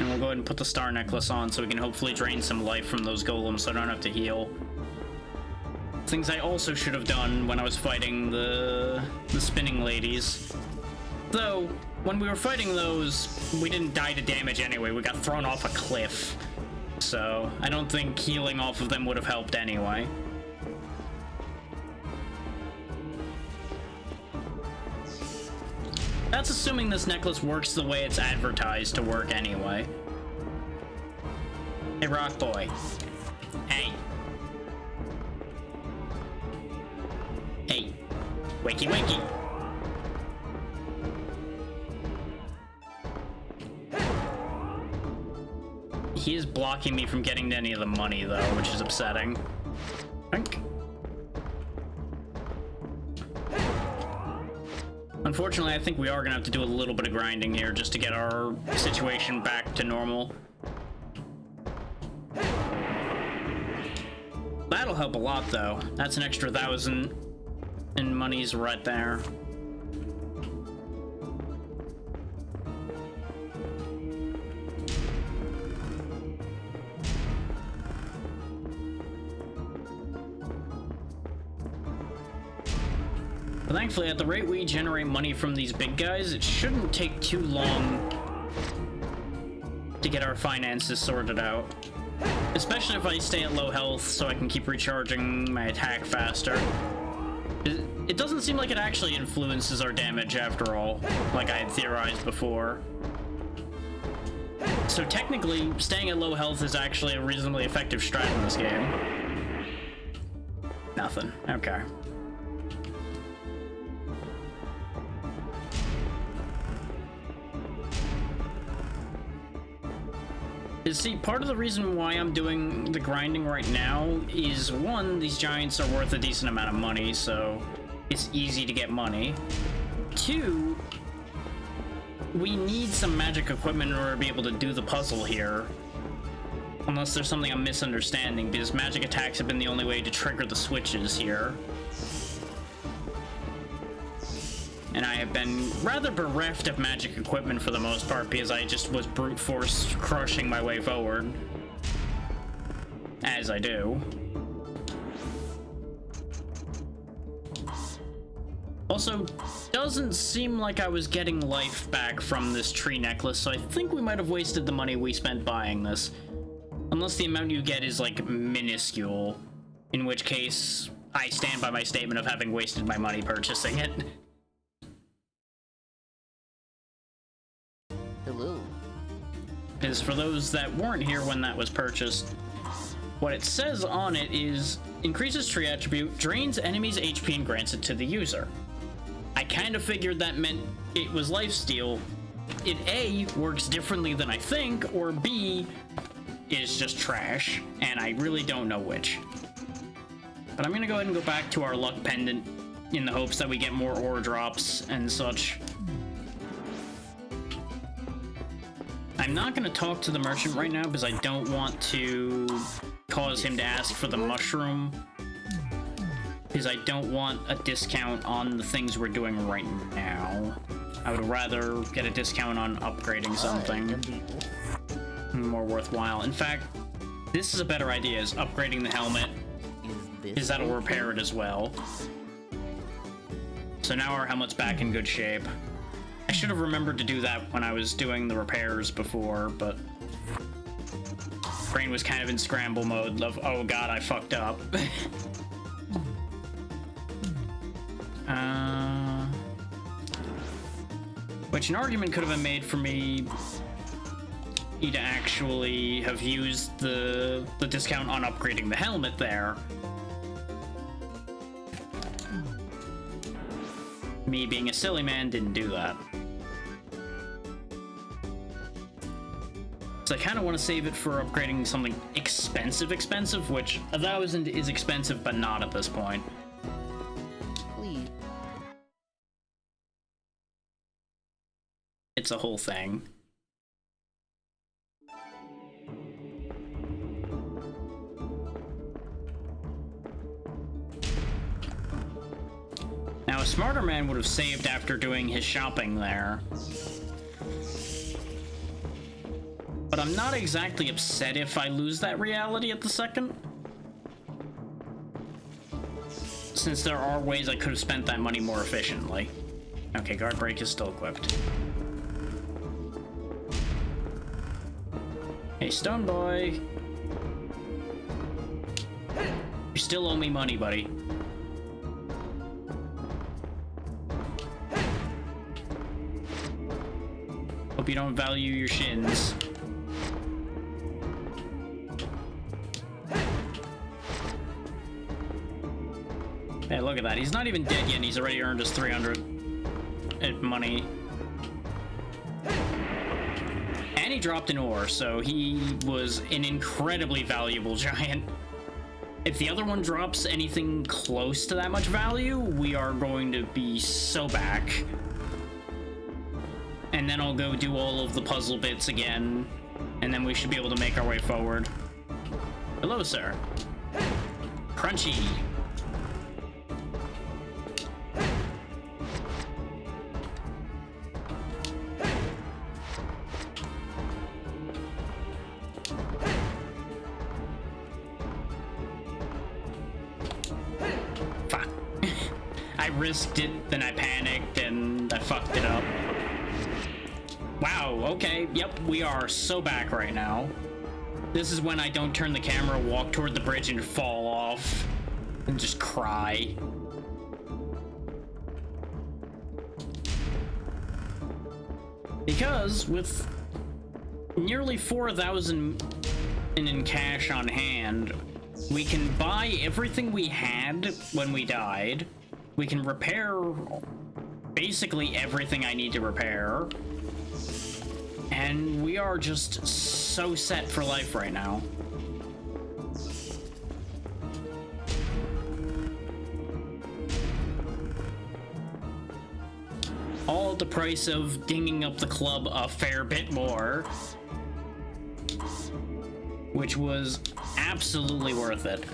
[SPEAKER 1] And we'll go ahead and put the star necklace on so we can hopefully drain some life from those golems so I don't have to heal. Things I also should have done when I was fighting the spinning ladies. Though, when we were fighting those, we didn't die to damage anyway. We got thrown off a cliff. So, I don't think healing off of them would have helped anyway. That's assuming this necklace works the way it's advertised to work anyway. Hey, Rock Boy. Hey. Hey. Wakey, wakey. He is blocking me from getting to any of the money, though, which is upsetting. Drink. Unfortunately, I think we are gonna have to do a little bit of grinding here just to get our situation back to normal. That'll help a lot, though. That's an extra 1,000 in monies right there. But thankfully, at the rate we generate money from these big guys, it shouldn't take too long to get our finances sorted out. Especially if I stay at low health so I can keep recharging my attack faster. It doesn't seem like it actually influences our damage after all, like I had theorized before. So technically, staying at low health is actually a reasonably effective strat in this game. Nothing. Okay. See, part of the reason why I'm doing the grinding right now is, one, these giants are worth a decent amount of money, so it's easy to get money. Two, we need some magic equipment in order to be able to do the puzzle here. Unless there's something I'm misunderstanding, because magic attacks have been the only way to trigger the switches here. And I have been rather bereft of magic equipment for the most part because I just was brute force crushing my way forward. As I do. Also, doesn't seem like I was getting life back from this tree necklace, so I think we might have wasted the money we spent buying this. Unless the amount you get is, like, minuscule. In which case, I stand by my statement of having wasted my money purchasing it.
[SPEAKER 4] Hello.
[SPEAKER 1] Is for those that weren't here when that was purchased, what it says on it is, increases tree attribute, drains enemies' HP and grants it to the user. I kind of figured that meant it was lifesteal. It A, works differently than I think, or B, is just trash, and I really don't know which. But I'm gonna go ahead and go back to our luck pendant in the hopes that we get more ore drops and such. I'm not going to talk to the merchant right now because I don't want to cause him to ask for the mushroom. Because I don't want a discount on the things we're doing right now. I would rather get a discount on upgrading something more worthwhile. In fact, this is a better idea, is upgrading the helmet, because that'll repair it as well. So now our helmet's back in good shape. I should have remembered to do that when I was doing the repairs before, but brain was kind of in scramble mode of, oh god, I fucked up. Which an argument could have been made for me to actually have used the discount on upgrading the helmet there. Me being a silly man didn't do that. So I kind of want to save it for upgrading something expensive, which 1,000 is expensive, but not at this point.
[SPEAKER 4] Please.
[SPEAKER 1] It's a whole thing. Now, a smarter man would have saved after doing his shopping there. But I'm not exactly upset if I lose that reality at the second. Since there are ways I could have spent that money more efficiently. Okay, guard break is still equipped. Hey, Stone Boy. You still owe me money, buddy. Hope you don't value your shins. Hey, look at that. He's not even dead yet, and he's already earned his 300 money. And he dropped an ore, so he was an incredibly valuable giant. If the other one drops anything close to that much value, we are going to be so back. And then I'll go do all of the puzzle bits again, and then we should be able to make our way forward. Hello, sir. Crunchy. Fuck. I risked it, then I panicked, and I fucked it up. Wow, okay, yep, we are so back right now. This is when I don't turn the camera, walk toward the bridge, and fall off. And just cry. Because with nearly 4,000 in cash on hand, we can buy everything we had when we died. We can repair basically everything I need to repair. And we are just so set for life right now. All at the price of dinging up the club a fair bit more. Which was absolutely worth it.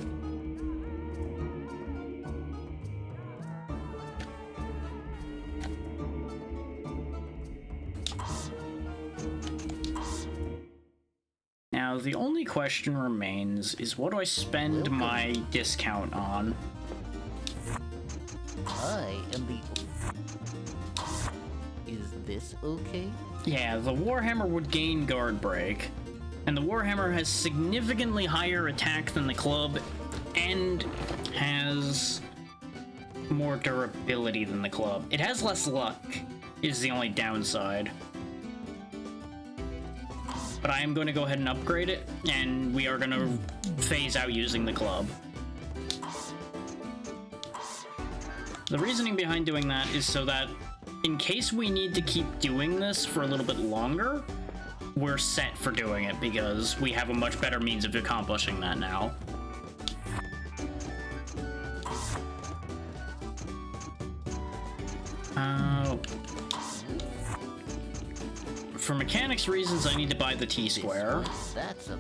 [SPEAKER 1] Now, the only question remains is what do I spend my discount on?
[SPEAKER 4] I am the... Is this okay?
[SPEAKER 1] Yeah, the Warhammer would gain guard break. And the Warhammer has significantly higher attack than the club and has more durability than the club. It has less luck, is the only downside. But I am going to go ahead and upgrade it, and we are going to phase out using the club. The reasoning behind doing that is so that in case we need to keep doing this for a little bit longer, we're set for doing it because we have a much better means of accomplishing that now. For mechanics reasons, I need to buy the T-square.
[SPEAKER 4] That's a...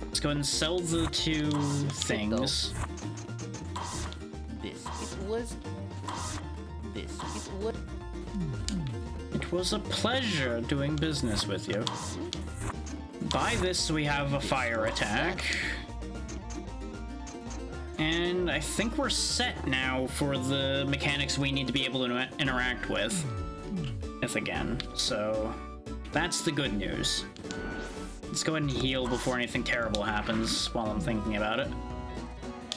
[SPEAKER 1] Let's go ahead and sell the two things.
[SPEAKER 4] This it was... This it was...
[SPEAKER 1] It was a pleasure doing business with you. Buy this so we have a fire attack. And I think we're set now for the mechanics we need to be able to interact with. If again. So that's the good news. Let's go ahead and heal before anything terrible happens while I'm thinking about it.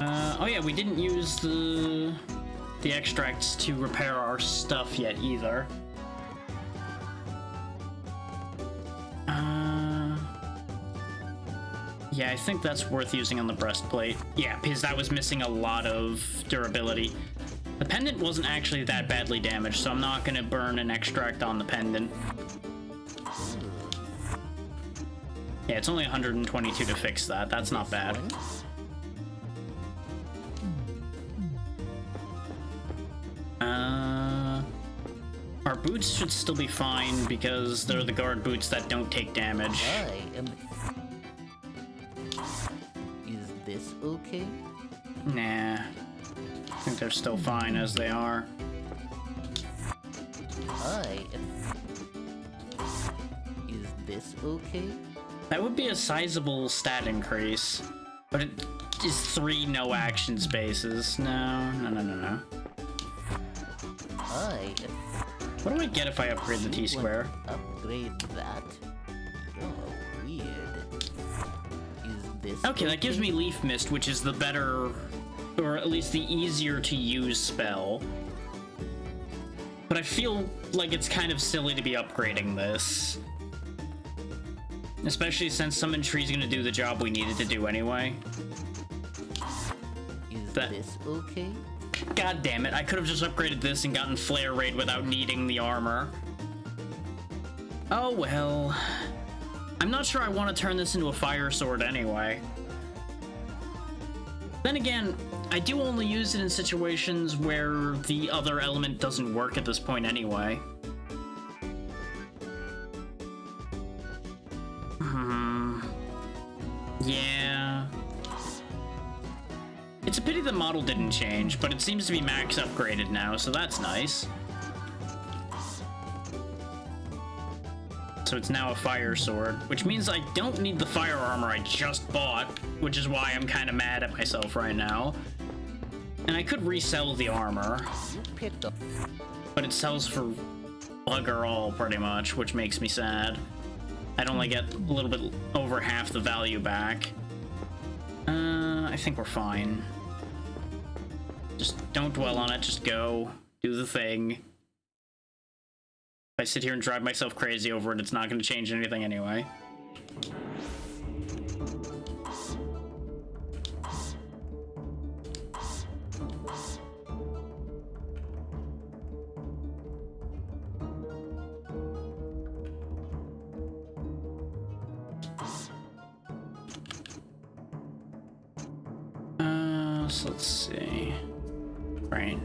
[SPEAKER 1] Oh yeah, we didn't use the extracts to repair our stuff yet either. Yeah, I think that's worth using on the breastplate. Yeah, because that was missing a lot of durability. The pendant wasn't actually that badly damaged, so I'm not gonna burn an extract on the pendant. Yeah, it's only 122 to fix that. That's not bad. Our boots should still be fine because they're the guard boots that don't take damage.
[SPEAKER 4] Is this okay?
[SPEAKER 1] Nah. I think they're still fine as they are.
[SPEAKER 4] Is this okay?
[SPEAKER 1] That would be a sizable stat increase, but it is 3 no action spaces. No. What do I get if I upgrade the T-square?
[SPEAKER 4] Upgrade that? Oh, weird. Is this
[SPEAKER 1] Okay, that gives me Leaf Mist, which is the better, or at least the easier to use spell. But I feel like it's kind of silly to be upgrading this. Especially since Summon Tree's gonna do the job we needed to do anyway.
[SPEAKER 4] Is this okay?
[SPEAKER 1] God damn it, I could have just upgraded this and gotten Flare Raid without needing the armor. Oh well. I'm not sure I want to turn this into a fire sword anyway. Then again, I do only use it in situations where the other element doesn't work at this point anyway. Yeah. It's a pity the model didn't change, but it seems to be max upgraded now, so that's nice. So it's now a fire sword, which means I don't need the fire armor I just bought, which is why I'm kind of mad at myself right now. And I could resell the armor, but it sells for bugger all pretty much, which makes me sad. I'd only get a little bit over half the value back. I think we're fine. Just don't dwell on it, just go. Do the thing. If I sit here and drive myself crazy over it, it's not going to change anything anyway. So let's see. Right.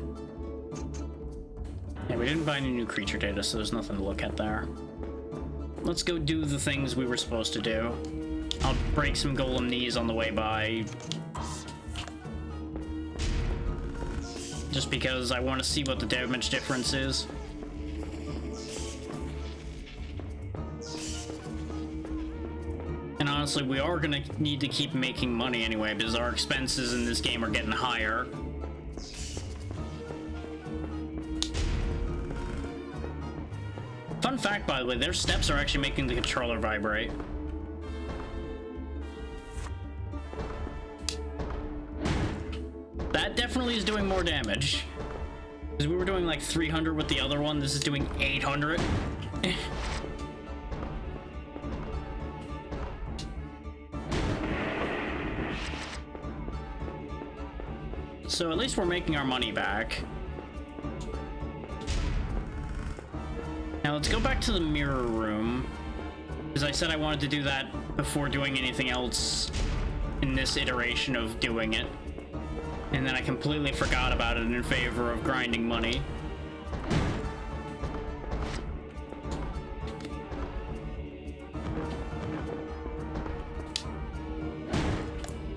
[SPEAKER 1] Yeah, we didn't buy any new creature data, so there's nothing to look at there. Let's go do the things we were supposed to do. I'll break some golem knees on the way by. Just because I want to see what the damage difference is. And honestly, we are gonna need to keep making money anyway, because our expenses in this game are getting higher. Fun fact, by the way, their steps are actually making the controller vibrate. That definitely is doing more damage. Because we were doing like 300 with the other one, this is doing 800. So at least we're making our money back. Now let's go back to the mirror room, because I said I wanted to do that before doing anything else in this iteration of doing it. And then I completely forgot about it in favor of grinding money.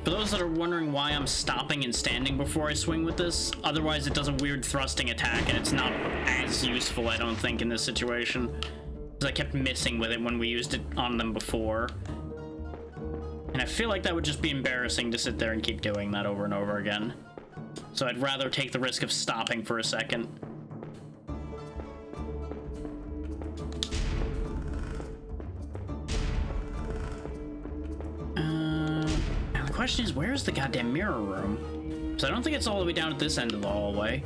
[SPEAKER 1] For those that are wondering why I'm stopping and standing before I swing with this, otherwise it does a weird thrusting attack and it's not as useful, I don't think, in this situation. Because I kept missing with it when we used it on them before. And I feel like that would just be embarrassing to sit there and keep doing that over and over again. So I'd rather take the risk of stopping for a second. The question is, where's the goddamn mirror room? Because I don't think it's all the way down at this end of the hallway.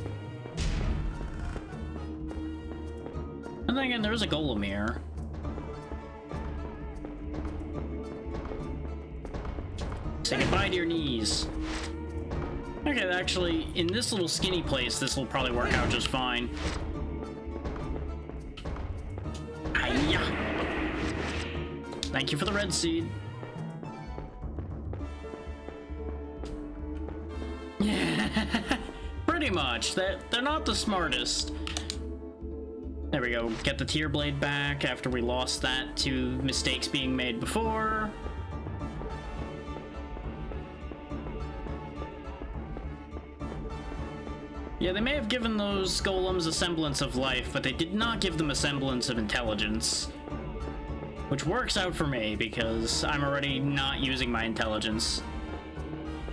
[SPEAKER 1] And then again, there's a golem here. Say goodbye to your knees. Okay, actually, in this little skinny place, this will probably work out just fine. Hiya! Thank you for the red seed. Pretty much. They're not the smartest. There we go. Get the tear blade back after we lost that to mistakes being made before. Yeah, they may have given those golems a semblance of life, but they did not give them a semblance of intelligence. Which works out for me, because I'm already not using my intelligence.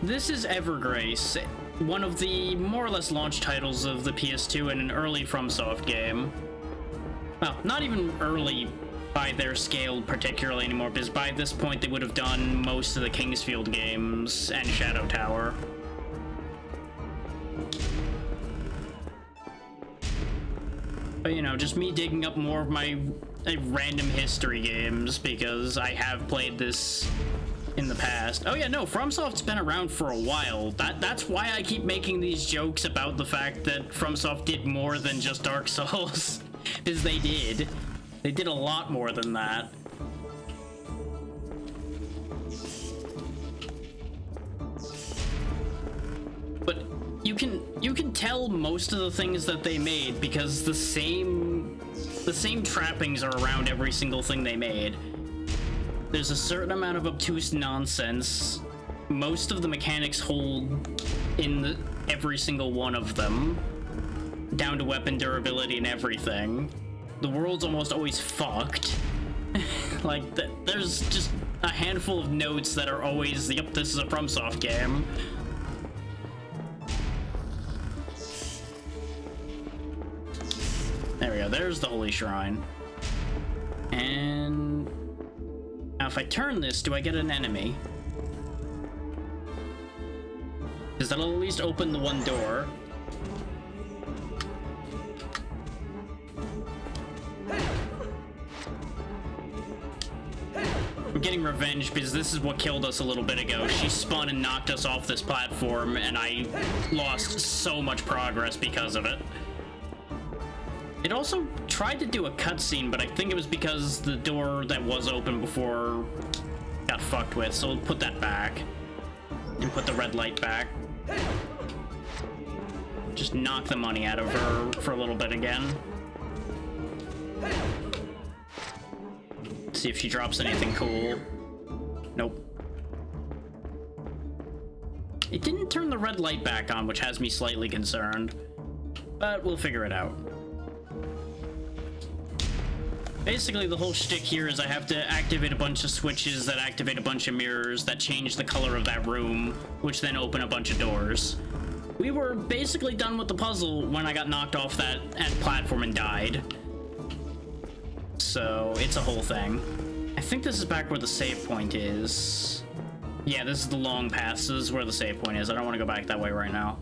[SPEAKER 1] This is Evergrace, one of the more or less launch titles of the PS2 in an early FromSoft game. Well, not even early by their scale particularly anymore, because by this point they would have done most of the Kingsfield games and Shadow Tower. But, you know, just me digging up more of my random history games, because I have played this in the past. Oh yeah, no, FromSoft's been around for a while. That's why I keep making these jokes about the fact that FromSoft did more than just Dark Souls. Because they did. They did a lot more than that. But you can tell most of the things that they made because the same trappings are around every single thing they made. There's a certain amount of obtuse nonsense. Most of the mechanics hold in every single one of them, down to weapon durability and everything. The world's almost always fucked. Like, there's just a handful of notes that are always, yep, this is a FromSoft game. There we go, there's the Holy Shrine. And now if I turn this, do I get an enemy? Because that'll at least open the one door. I'm getting revenge because this is what killed us a little bit ago. She spun and knocked us off this platform, and I lost so much progress because of it. It also tried to do a cutscene, but I think it was because the door that was open before got fucked with, so we'll put that back. And put the red light back. Just knock the money out of her for a little bit again. See if she drops anything cool. Nope. It didn't turn the red light back on, which has me slightly concerned. But we'll figure it out. Basically, the whole shtick here is I have to activate a bunch of switches that activate a bunch of mirrors that change the color of that room, which then open a bunch of doors. We were basically done with the puzzle when I got knocked off that platform and died. So, it's a whole thing. I think this is back where the save point is. Yeah, this is the long path, so this is where the save point is. I don't want to go back that way right now.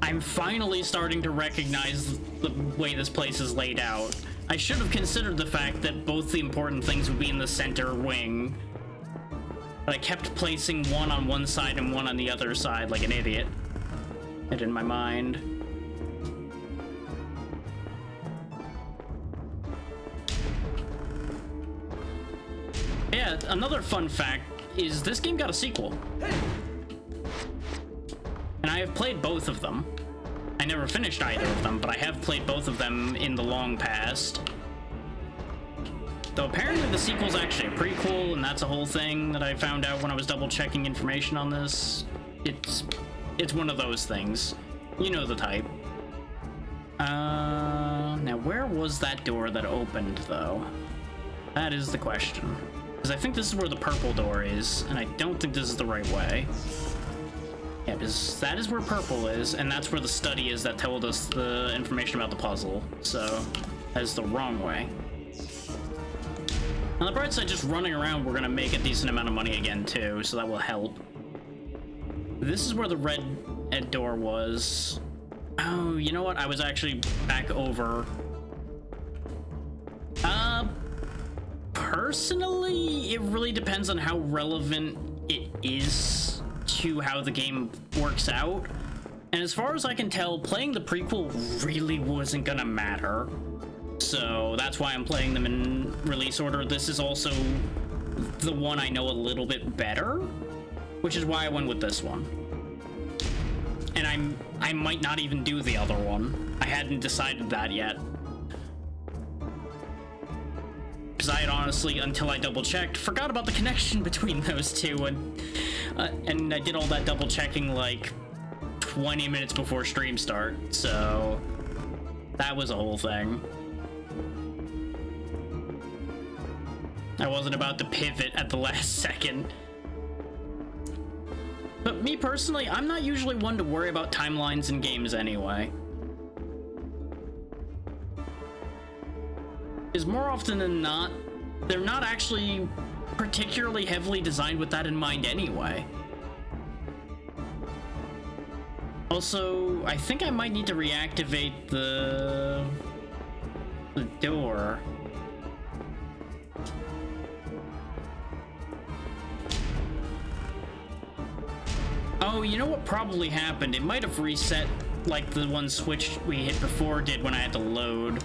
[SPEAKER 1] I'm finally starting to recognize the way this place is laid out. I should have considered the fact that both the important things would be in the center wing. But I kept placing one on one side and one on the other side like an idiot. It in my mind. Yeah, another fun fact is this game got a sequel. And I have played both of them. I never finished either of them, but I have played both of them in the long past. Though apparently the sequel's actually a prequel, and that's a whole thing that I found out when I was double-checking information on this. It's one of those things. You know the type. Now where was that door that opened, though? That is the question. Because I think this is where the purple door is, and I don't think this is the right way. Yeah, because that is where purple is, and that's where the study is that told us the information about the puzzle. So, that is the wrong way. On the bright side, just running around, we're gonna make a decent amount of money again, too, so that will help. This is where the red door was. Oh, you know what? I was actually back over. Personally, it really depends on how relevant it is to how the game works out. And as far as I can tell, playing the prequel really wasn't gonna matter. So that's why I'm playing them in release order. This is also the one I know a little bit better, which is why I went with this one. And I might not even do the other one. I hadn't decided that yet. Because I had honestly, until I double-checked, forgot about the connection between those two, and I did all that double-checking like 20 minutes before stream start, so that was a whole thing. I wasn't about to pivot at the last second. But me personally, I'm not usually one to worry about timelines in games anyway. Because more often than not, they're not actually particularly heavily designed with that in mind anyway. Also, I think I might need to reactivate the door. Oh, you know what probably happened? It might have reset like the one switch we hit before did when I had to load.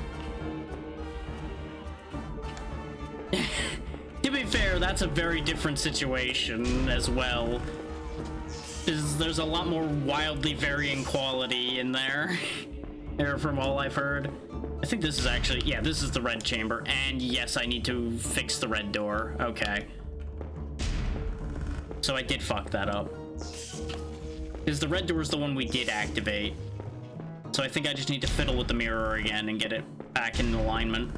[SPEAKER 1] To be fair, that's a very different situation as well. There's a lot more wildly varying quality in there. From all I've heard. I think this is actually, yeah, this is the red chamber. And yes, I need to fix the red door. Okay. So I did fuck that up. Because the red door is the one we did activate. So I think I just need to fiddle with the mirror again and get it back in alignment.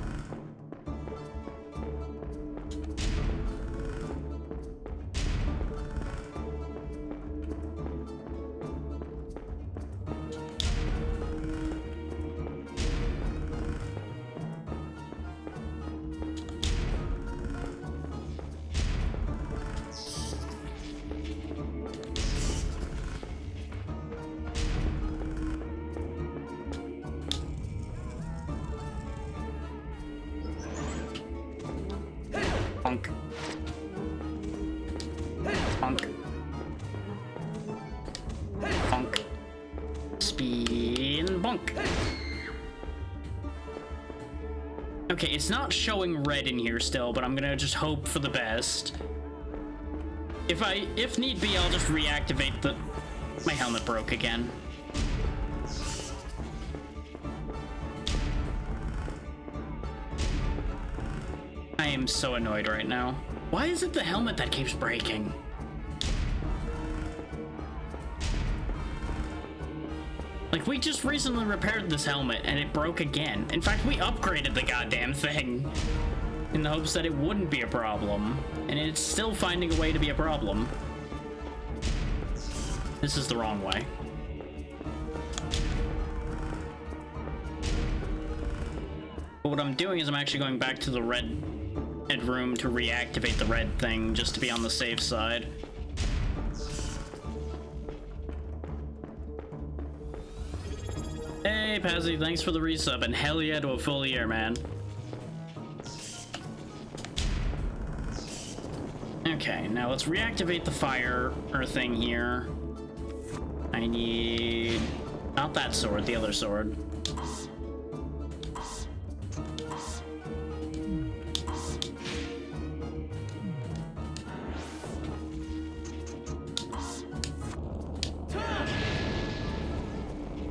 [SPEAKER 1] Bonk. Bonk. Bonk. Spin bonk. Okay, it's not showing red in here still, but I'm gonna just hope for the best. If need be, I'll just reactivate the... My helmet broke again. I am so annoyed right now. Why is it the helmet that keeps breaking? Like, we just recently repaired this helmet and it broke again. In fact, we upgraded the goddamn thing in the hopes that it wouldn't be a problem. And it's still finding a way to be a problem. This is the wrong way. But what I'm doing is I'm actually going back to the red room to reactivate the red thing just to be on the safe side. Hey Pazzy, thanks for the resub and hell yeah to a full year, man. Okay, now let's reactivate the fire thing here. I need not that sword, the other sword.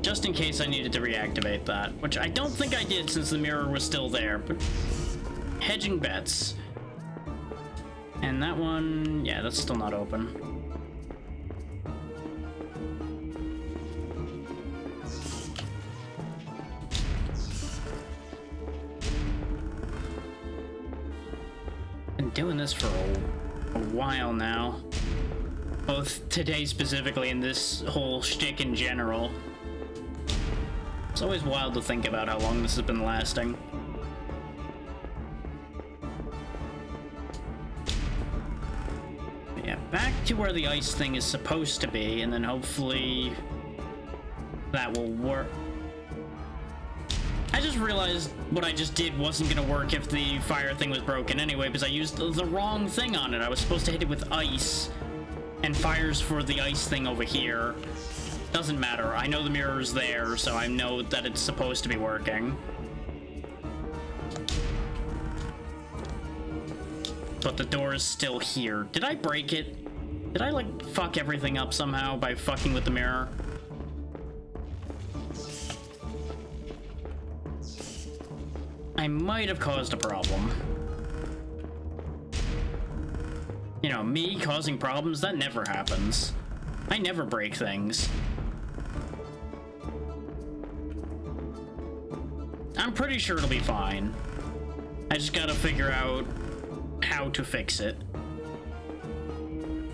[SPEAKER 1] Just in case I needed to reactivate that, which I don't think I did since the mirror was still there, but hedging bets. And that one, yeah, that's still not open. Been doing this for a while now. Both today specifically and this whole shtick in general. It's always wild to think about how long this has been lasting. Yeah, back to where the ice thing is supposed to be, and then hopefully that will work. I just realized what I just did wasn't gonna work if the fire thing was broken anyway, because I used the wrong thing on it. I was supposed to hit it with ice, and fires for the ice thing over here. Doesn't matter. I know the mirror's there, so I know that it's supposed to be working. But the door is still here. Did I break it? Did I, like, fuck everything up somehow by fucking with the mirror? I might have caused a problem. You know, me causing problems, that never happens. I never break things. I'm pretty sure it'll be fine. I just gotta figure out how to fix it.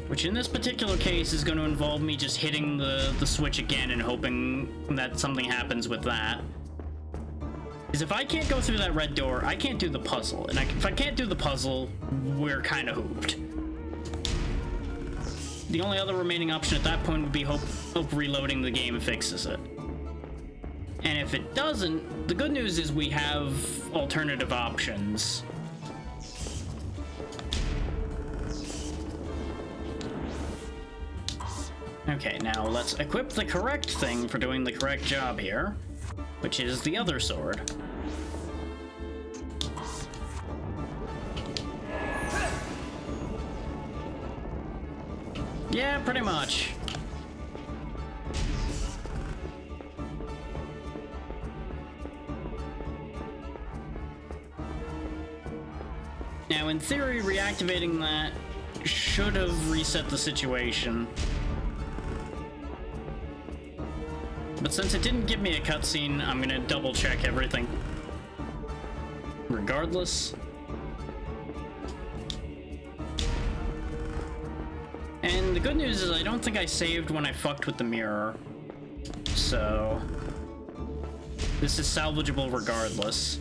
[SPEAKER 1] Which in this particular case is going to involve me just hitting the switch again and hoping that something happens with that. Because if I can't go through that red door, I can't do the puzzle. And if I can't do the puzzle, we're kind of hooped. The only other remaining option at that point would be hope reloading the game fixes it. And if it doesn't, the good news is we have alternative options. Okay, now let's equip the correct thing for doing the correct job here, which is the other sword. Yeah, pretty much. Now, in theory, reactivating that should have reset the situation. But since it didn't give me a cutscene, I'm gonna double check everything. Regardless. And the good news is I don't think I saved when I fucked with the mirror. So this is salvageable regardless.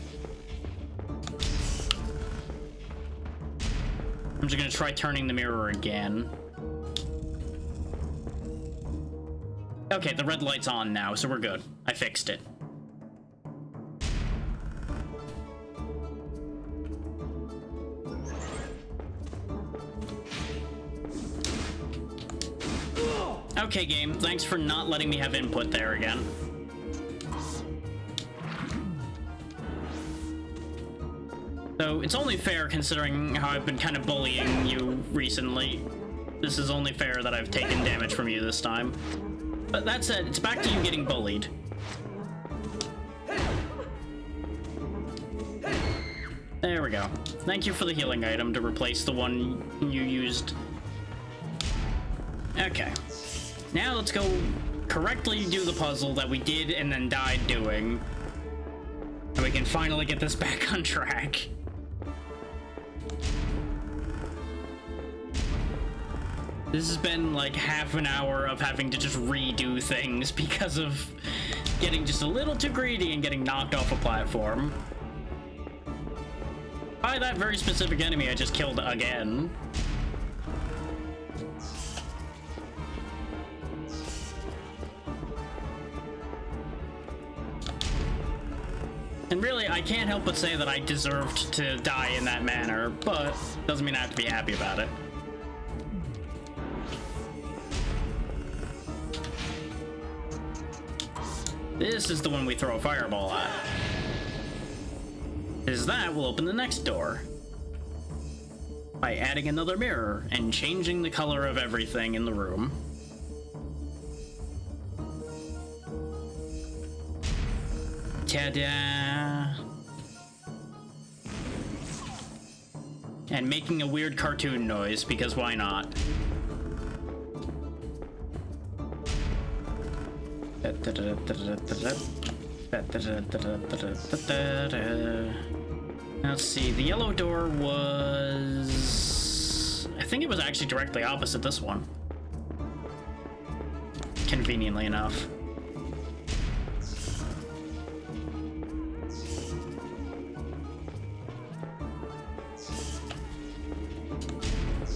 [SPEAKER 1] I'm just gonna try turning the mirror again. Okay, the red light's on now, so we're good. I fixed it. Okay, game, thanks for not letting me have input there again. So, it's only fair considering how I've been kind of bullying you recently. This is only fair that I've taken damage from you this time. But that said, it's back to you getting bullied. There we go. Thank you for the healing item to replace the one you used. Okay. Now let's go correctly do the puzzle that we did and then died doing. And we can finally get this back on track. This has been like half an hour of having to just redo things because of getting just a little too greedy and getting knocked off a platform. By that very specific enemy I just killed again. And really, I can't help but say that I deserved to die in that manner, but doesn't mean I have to be happy about it. This is the one we throw a fireball at. Is that will open the next door by adding another mirror and changing the color of everything in the room. Ta-da! And making a weird cartoon noise, because why not? Let's see, the yellow door was... I think it was actually directly opposite this one. Conveniently enough.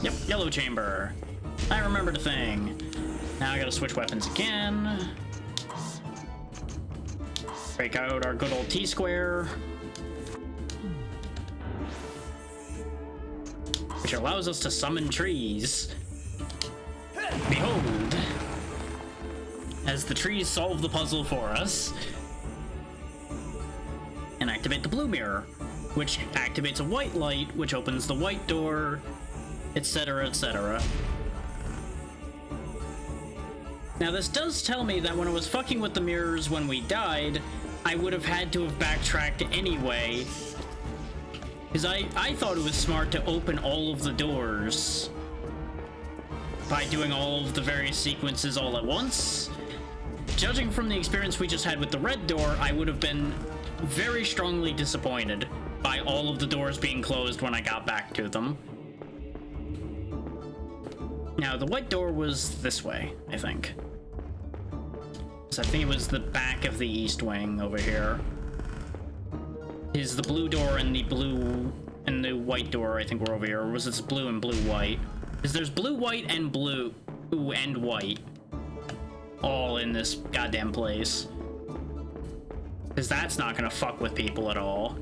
[SPEAKER 1] Yep, yellow chamber. I remembered a thing. Now I gotta switch weapons again. Break out our good old T-square. Which allows us to summon trees. Behold. as the trees solve the puzzle for us. And activate the blue mirror, which activates a white light, which opens the white door, etc., etc. Now this does tell me that when I was fucking with the mirrors when we died, I would have had to have backtracked anyway, because I thought it was smart to open all of the doors by doing all of the various sequences all at once. Judging from the experience we just had with the red door, I would have been very strongly disappointed by all of the doors being closed when I got back to them. Now, the white door was this way, I think. So I think it was the back of the east wing over here. Is the blue door and the white door, I think, were over here. Or was it blue and blue-white? Because there's blue, white, and blue and white all in this goddamn place. Because that's not gonna fuck with people at all.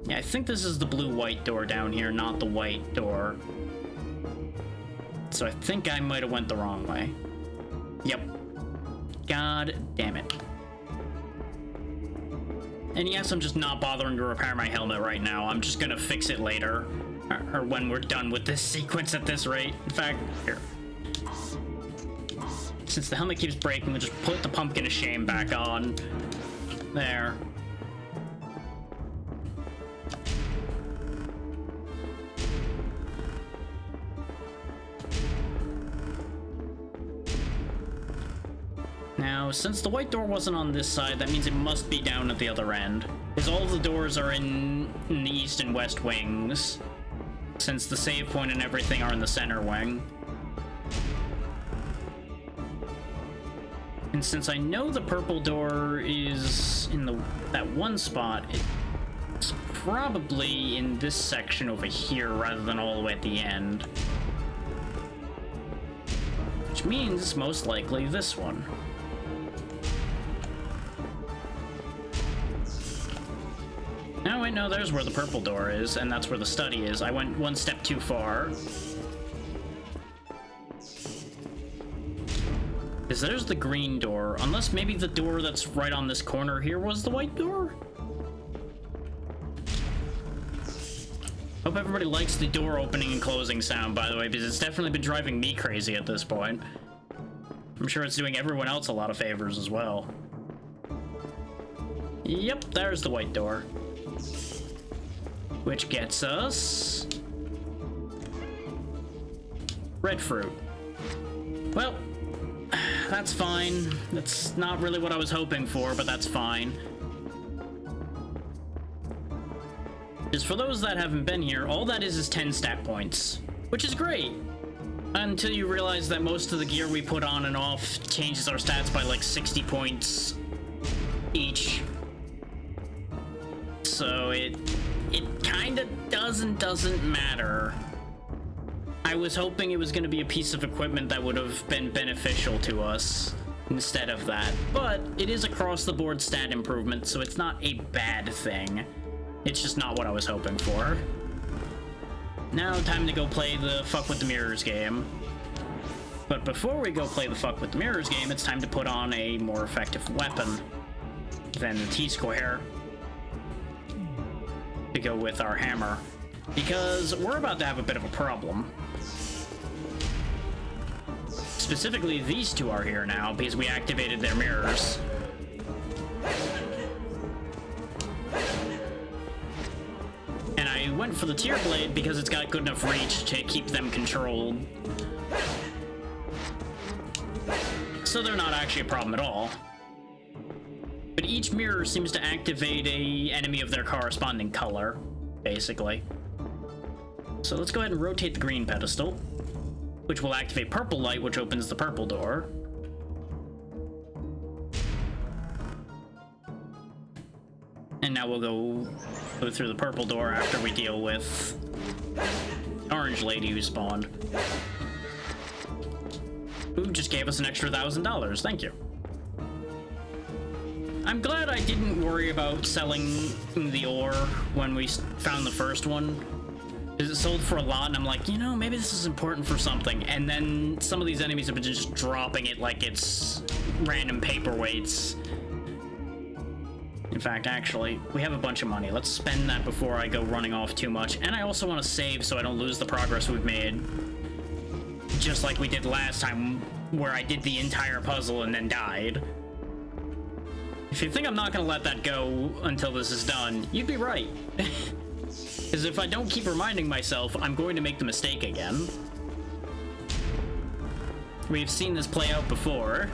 [SPEAKER 1] Yeah, I think this is the blue-white door down here, not the white door. So I think I might have went the wrong way. Yep. God damn it. And yes, I'm just not bothering to repair my helmet right now. I'm just gonna fix it later. Or when we're done with this sequence at this rate. In fact, here. Since the helmet keeps breaking, we'll just put the pumpkin of shame back on. There. Now, since the white door wasn't on this side, that means it must be down at the other end. Because all of the doors are in the east and west wings, since the save point and everything are in the center wing. And since I know the purple door is in that one spot, it's probably in this section over here rather than all the way at the end. Which means it's most likely this one. No, wait, no, there's where the purple door is, and that's where the study is. I went one step too far. Because there's the green door, unless maybe the door that's right on this corner here was the white door? Hope everybody likes the door opening and closing sound, by the way, because it's definitely been driving me crazy at this point. I'm sure it's doing everyone else a lot of favors as well. Yep, there's the white door. Which gets us... red fruit. Well, that's fine. That's not really what I was hoping for, but that's fine. Because for those that haven't been here, all that is 10 stat points, which is great. Until you realize that most of the gear we put on and off changes our stats by like 60 points each. So it kind of doesn't matter. I was hoping it was going to be a piece of equipment that would have been beneficial to us instead of that. But it is across the board stat improvement, so it's not a bad thing. It's just not what I was hoping for. Now time to go play the Fuck with the Mirrors game. But before we go play the Fuck with the Mirrors game, it's time to put on a more effective weapon than the T-Square to go with our hammer. Because we're about to have a bit of a problem. Specifically, these two are here now because we activated their mirrors. And I went for the Tear Blade because it's got good enough reach to keep them controlled. So they're not actually a problem at all. But each mirror seems to activate an enemy of their corresponding color, basically. So let's go ahead and rotate the green pedestal, which will activate purple light, which opens the purple door. And now we'll go through the purple door after we deal with the orange lady who spawned. Who just gave us an extra $1,000. Thank you. I'm glad I didn't worry about selling the ore when we found the first one, Is it sold for a lot? And I'm like, you know, maybe this is important for something. And then some of these enemies have been just dropping it like it's random paperweights. In fact, actually, we have a bunch of money. Let's spend that before I go running off too much. And I also want to save so I don't lose the progress we've made. Just like we did last time, where I did the entire puzzle and then died. If you think I'm not going to let that go until this is done, you'd be right. Because if I don't keep reminding myself, I'm going to make the mistake again. We've seen this play out before.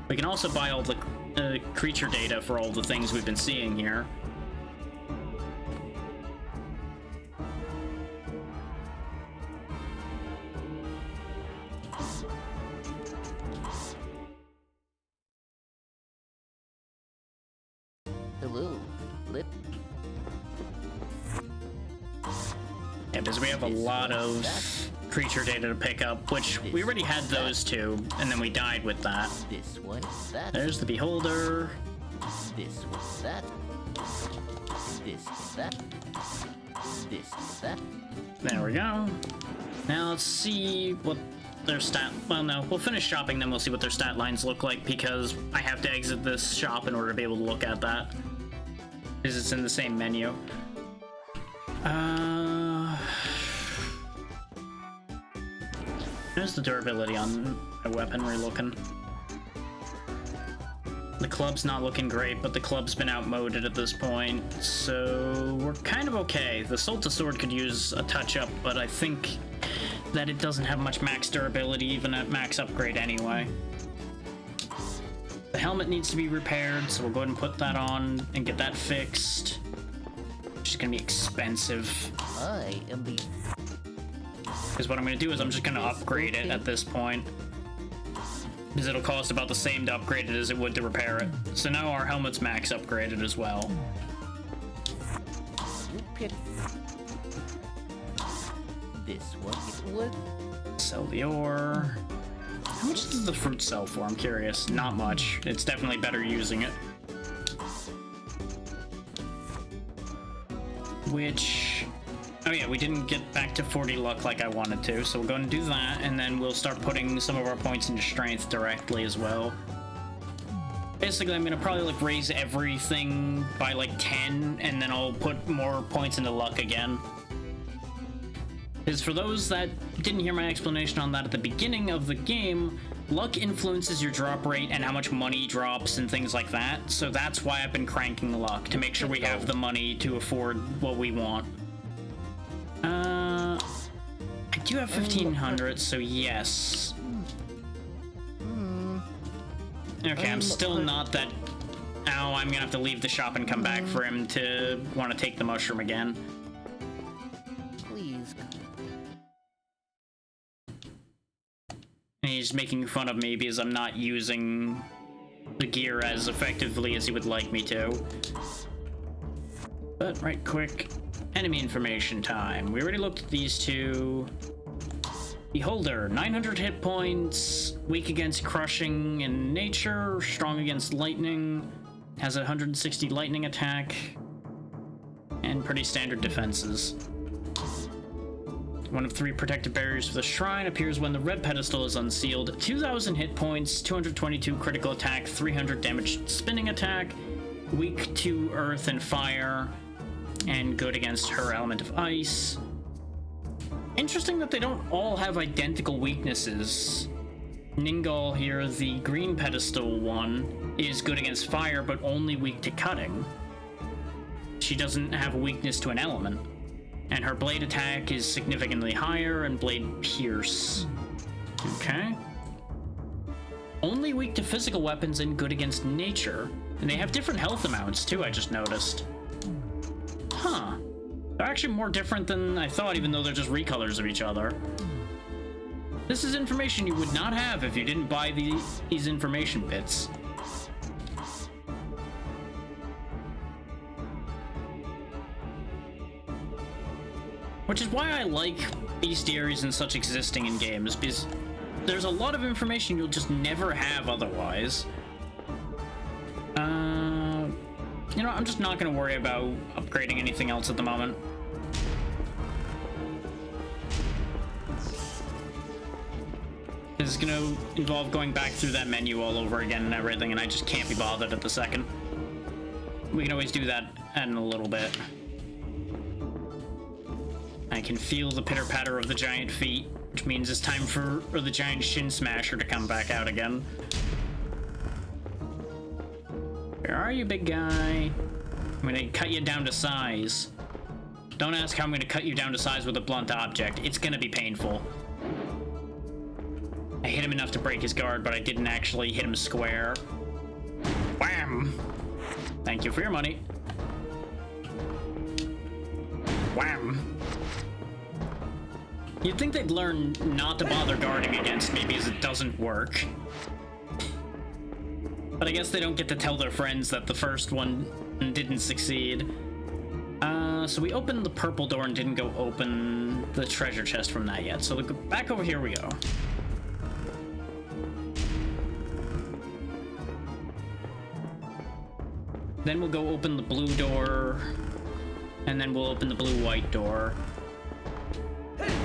[SPEAKER 1] We can also buy all the creature data for all the things we've been seeing here.
[SPEAKER 4] Hello, Lip.
[SPEAKER 1] Yeah, because we have a lot of creature data to pick up, which we already had those two, and then we died with that.
[SPEAKER 4] This one, that.
[SPEAKER 1] There's the beholder.
[SPEAKER 4] This one, that. This, that. This, that.
[SPEAKER 1] There we go. Now let's see what their stat... Well, no, we'll finish shopping, then we'll see what their stat lines look like, because I have to exit this shop in order to be able to look at that. Because it's in the same menu. There's the durability on my weaponry looking. The club's not looking great, but the club's been outmoded at this point, so we're kind of okay. The Solta Sword could use a touch-up, but I think that it doesn't have much max durability, even at max upgrade anyway. The helmet needs to be repaired, so we'll go ahead and put that on and get that fixed. Which is gonna be expensive.
[SPEAKER 4] I am the...
[SPEAKER 1] Because what I'm gonna do is I'm just gonna upgrade it at this point. Because it'll cost about the same to upgrade it as it would to repair it. So now our helmet's max upgraded as well.
[SPEAKER 4] You pick... This one, it would...
[SPEAKER 1] Sell the ore. How much does the fruit sell for? I'm curious. Not much. It's definitely better using it. Which... Oh yeah, we didn't get back to 40 luck like I wanted to, so we're going to do that, and then we'll start putting some of our points into strength directly as well. Basically, I'm going to probably like raise everything by like 10, and then I'll put more points into luck again. Because for those that didn't hear my explanation on that at the beginning of the game, luck influences your drop rate and how much money drops and things like that, so that's why I've been cranking luck, to make sure we have the money to afford what we want. I do have 1,500, so yes. Okay, I'm still not that... Oh, I'm gonna have to leave the shop and come back for him to want to take the mushroom again.
[SPEAKER 4] Please.
[SPEAKER 1] And he's making fun of me because I'm not using the gear as effectively as he would like me to. But right quick, enemy information time. We already looked at these two. Beholder, 900 hit points, weak against crushing and nature, strong against lightning, has 160 lightning attack, and pretty standard defenses. One of 3 protective barriers for the shrine appears when the red pedestal is unsealed. 2,000 hit points, 222 critical attack, 300 damage spinning attack, weak to earth and fire, and good against her element of ice. Interesting that they don't all have identical weaknesses. Ningal here, the green pedestal one, is good against fire, but only weak to cutting. She doesn't have a weakness to an element. And her blade attack is significantly higher, and blade pierce. Okay. Only weak to physical weapons and good against nature. And they have different health amounts too, I just noticed. Huh. They're actually more different than I thought, even though they're just recolors of each other. This is information you would not have if you didn't buy these information bits. Which is why I like bestiaries and such existing in games, because there's a lot of information you'll just never have otherwise. You know, I'm just not gonna worry about upgrading anything else at the moment. It's gonna involve going back through that menu all over again and everything, and I just can't be bothered at the second. We can always do that in a little bit. I can feel the pitter-patter of the giant feet, which means it's time for the giant shin smasher to come back out again. Where are you, big guy? I'm gonna cut you down to size. Don't ask how I'm gonna cut you down to size with a blunt object. It's gonna be painful. I hit him enough to break his guard, but I didn't actually hit him square. Wham! Thank you for your money. Wham! You'd think they'd learn not to bother guarding against me because it doesn't work. But I guess they don't get to tell their friends that the first one didn't succeed. So we opened the purple door and didn't go open the treasure chest from that yet. So back over here we go. Then we'll go open the blue door, and then we'll open the blue-white door.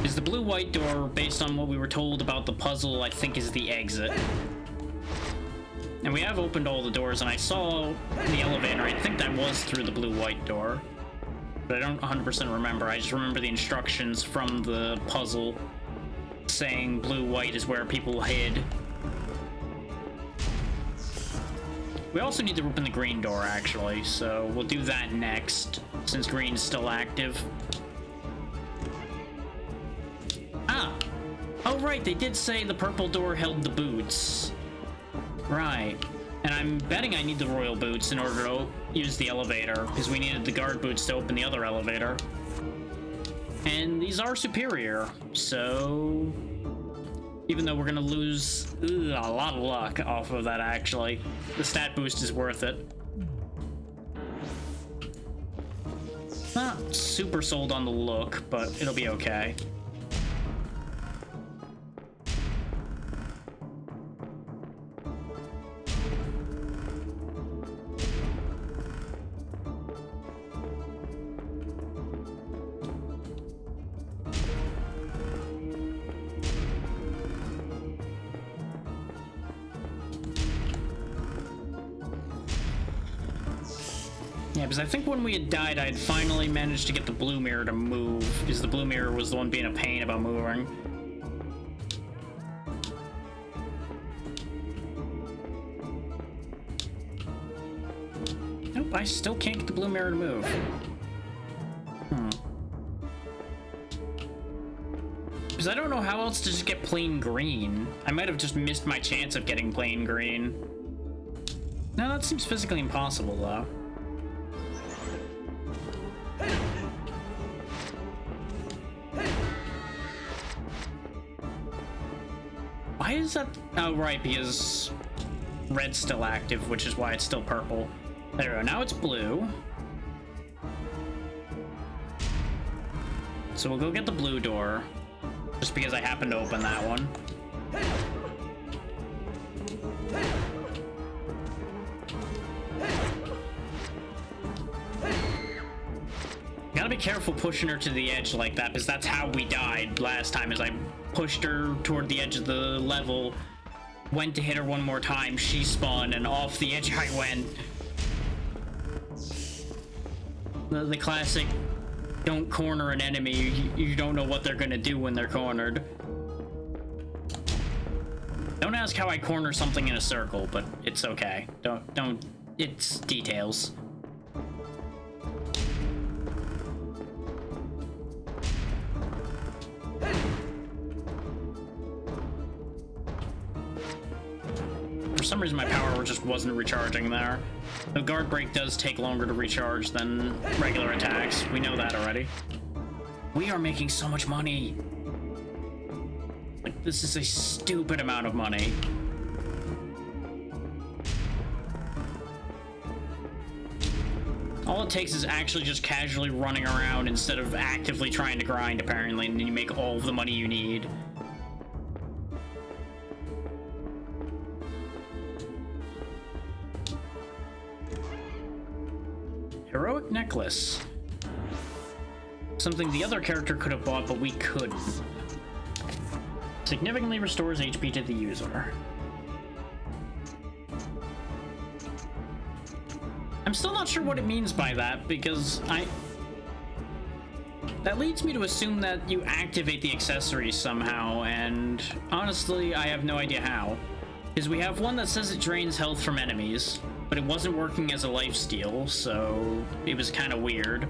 [SPEAKER 1] Is the blue-white door, based on what we were told about the puzzle, I think is the exit. And we have opened all the doors, and I saw the elevator. I think that was through the blue-white door. But I don't 100% remember. I just remember the instructions from the puzzle saying blue-white is where people hid. We also need to open the green door, actually, so we'll do that next, since green's still active. Ah! Oh, right, they did say the purple door held the boots. Right. And I'm betting I need the royal boots in order to use the elevator, because we needed the guard boots to open the other elevator. And these are superior, so... even though we're gonna lose a lot of luck off of that, actually. The stat boost is worth it. Not super sold on the look, but it'll be okay. Yeah, because I think when we had died, I had finally managed to get the blue mirror to move, because the blue mirror was the one being a pain about moving. Nope, I still can't get the blue mirror to move. Because I don't know how else to just get plain green. I might have just missed my chance of getting plain green. No, that seems physically impossible, though. Why is that? Oh, right, because red's still active, which is why it's still purple. There we go, now it's blue. So we'll go get the blue door, just because I happened to open that one. Gotta be careful pushing her to the edge like that, because that's how we died last time, is I pushed her toward the edge of the level, went to hit her one more time, she spun, and off the edge I went. The classic, don't corner an enemy, you don't know what they're gonna do when they're cornered. Don't ask how I corner something in a circle, but it's okay. Don't, it's details. For some reason my power just wasn't recharging there. The guard break does take longer to recharge than regular attacks. We know that already. We are making so much money. Like, this is a stupid amount of money. All it takes is actually just casually running around instead of actively trying to grind, apparently, and then you make all of the money you need. Heroic necklace. Something the other character could have bought, but we couldn't. Significantly restores HP to the user. I'm still not sure what it means by that, because that leads me to assume that you activate the accessories somehow, and honestly, I have no idea how. Because we have one that says it drains health from enemies, but it wasn't working as a lifesteal, so it was kind of weird.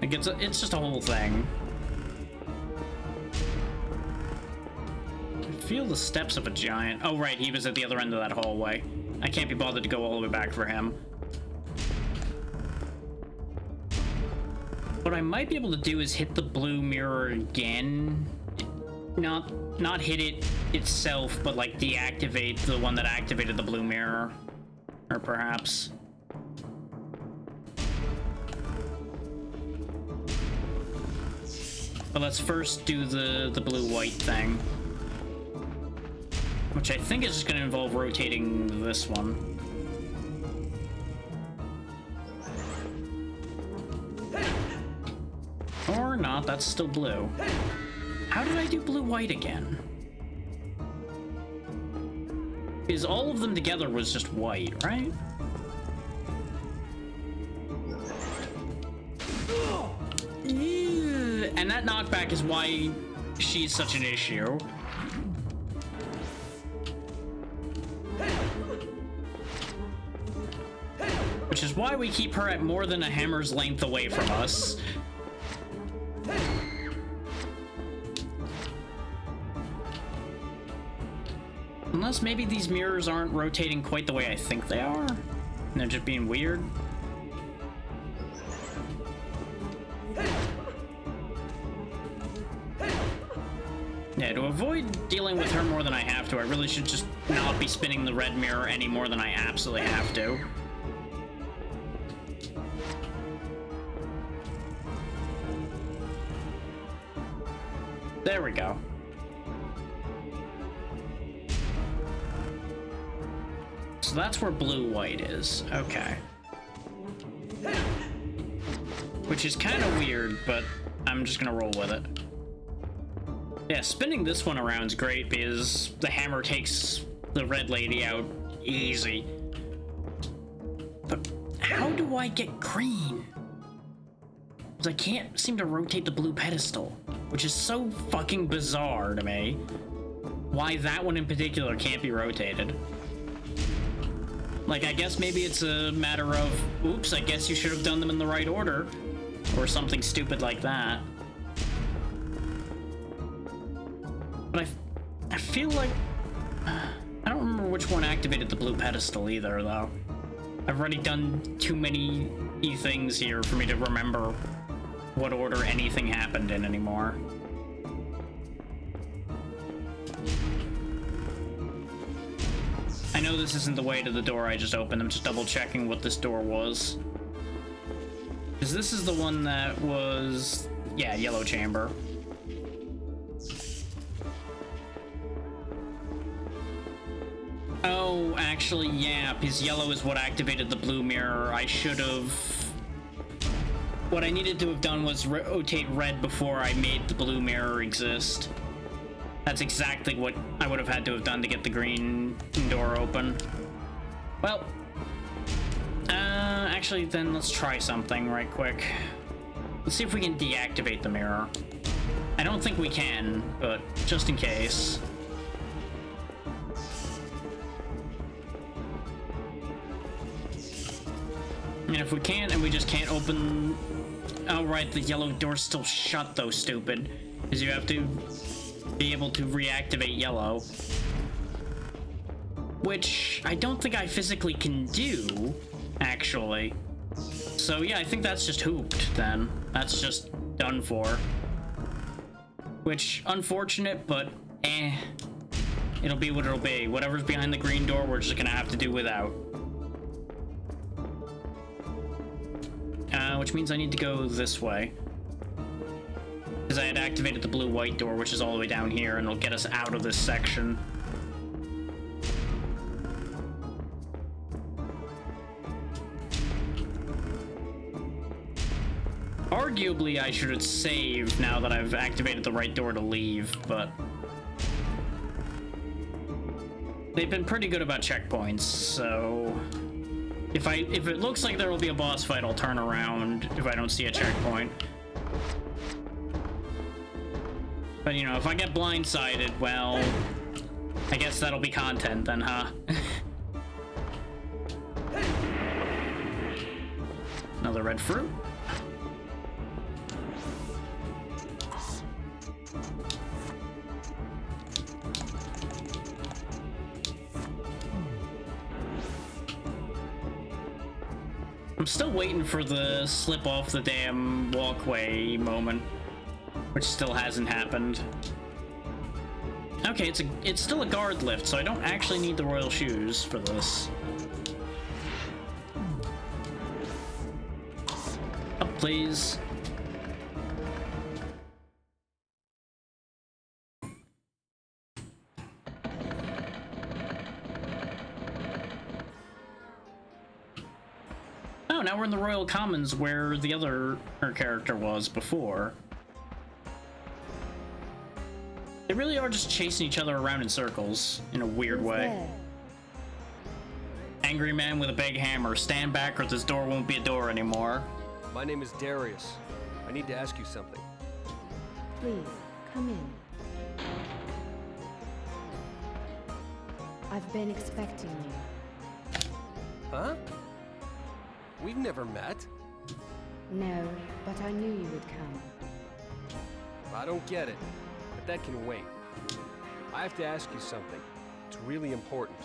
[SPEAKER 1] Like, it's just a whole thing. I feel the steps of a giant. Oh, right, he was at the other end of that hallway. I can't be bothered to go all the way back for him. What I might be able to do is hit the blue mirror again. Not hit it itself, but like deactivate the one that activated the blue mirror. Or perhaps. But let's first do the blue-white thing. Which I think is just going to involve rotating this one. Or not, that's still blue. How did I do blue-white again? Because all of them together was just white, right? And that knockback is why she's such an issue. Which is why we keep her at more than a hammer's length away from us. Unless maybe these mirrors aren't rotating quite the way I think they are, and they're just being weird. Yeah, to avoid dealing with her more than I have to, I really should just not be spinning the red mirror any more than I absolutely have to. There we go. So that's where blue-white is. Okay. Which is kind of weird, but I'm just gonna roll with it. Yeah, spinning this one around is great because the hammer takes the red lady out easy. But how do I get green? Because I can't seem to rotate the blue pedestal, which is so fucking bizarre to me. Why that one in particular can't be rotated. Like, I guess maybe it's a matter of, oops, I guess you should have done them in the right order, or something stupid like that. But I feel like, I don't remember which one activated the blue pedestal either, though. I've already done too many things here for me to remember what order anything happened in anymore. I know this isn't the way to the door I just opened. I'm just double checking what this door was. Because this is the one that was, yeah, yellow chamber. Oh, actually, yeah, because yellow is what activated the blue mirror. I should have... What I needed to have done was rotate red before I made the blue mirror exist. That's exactly what I would have had to have done to get the green door open. Well, actually, then let's try something right quick. Let's see if we can deactivate the mirror. I don't think we can, but just in case. And if we can't, and we just can't open... Oh, right, the yellow door's still shut, though, stupid. Because you have to be able to reactivate yellow. Which I don't think I physically can do, actually. So, yeah, I think that's just hooped, then. That's just done for. Which, unfortunate, but it'll be what it'll be. Whatever's behind the green door, we're just gonna have to do without. Which means I need to go this way. Because I had activated the blue-white door, which is all the way down here, and it'll get us out of this section. Arguably, I should have saved now that I've activated the right door to leave, but they've been pretty good about checkpoints, so if it looks like there will be a boss fight, I'll turn around if I don't see a checkpoint. But you know, if I get blindsided, well, I guess that'll be content then, huh? Another red fruit. I'm still waiting for the slip off the damn walkway moment, which still hasn't happened. Okay, it's still a guard lift, so I don't actually need the royal shoes for this. Up, please. Oh, now we're in the Royal Commons where the other character was before. They really are just chasing each other around in circles in a weird way. Angry man with a big hammer. Stand back or this door won't be a door anymore.
[SPEAKER 2] My name is Darius. I need to ask you something.
[SPEAKER 3] Please, come in. I've been expecting you.
[SPEAKER 2] Huh? We've never met.
[SPEAKER 3] No, but I knew you would come.
[SPEAKER 2] I don't get it, but that can wait. I have to ask you something. It's really important.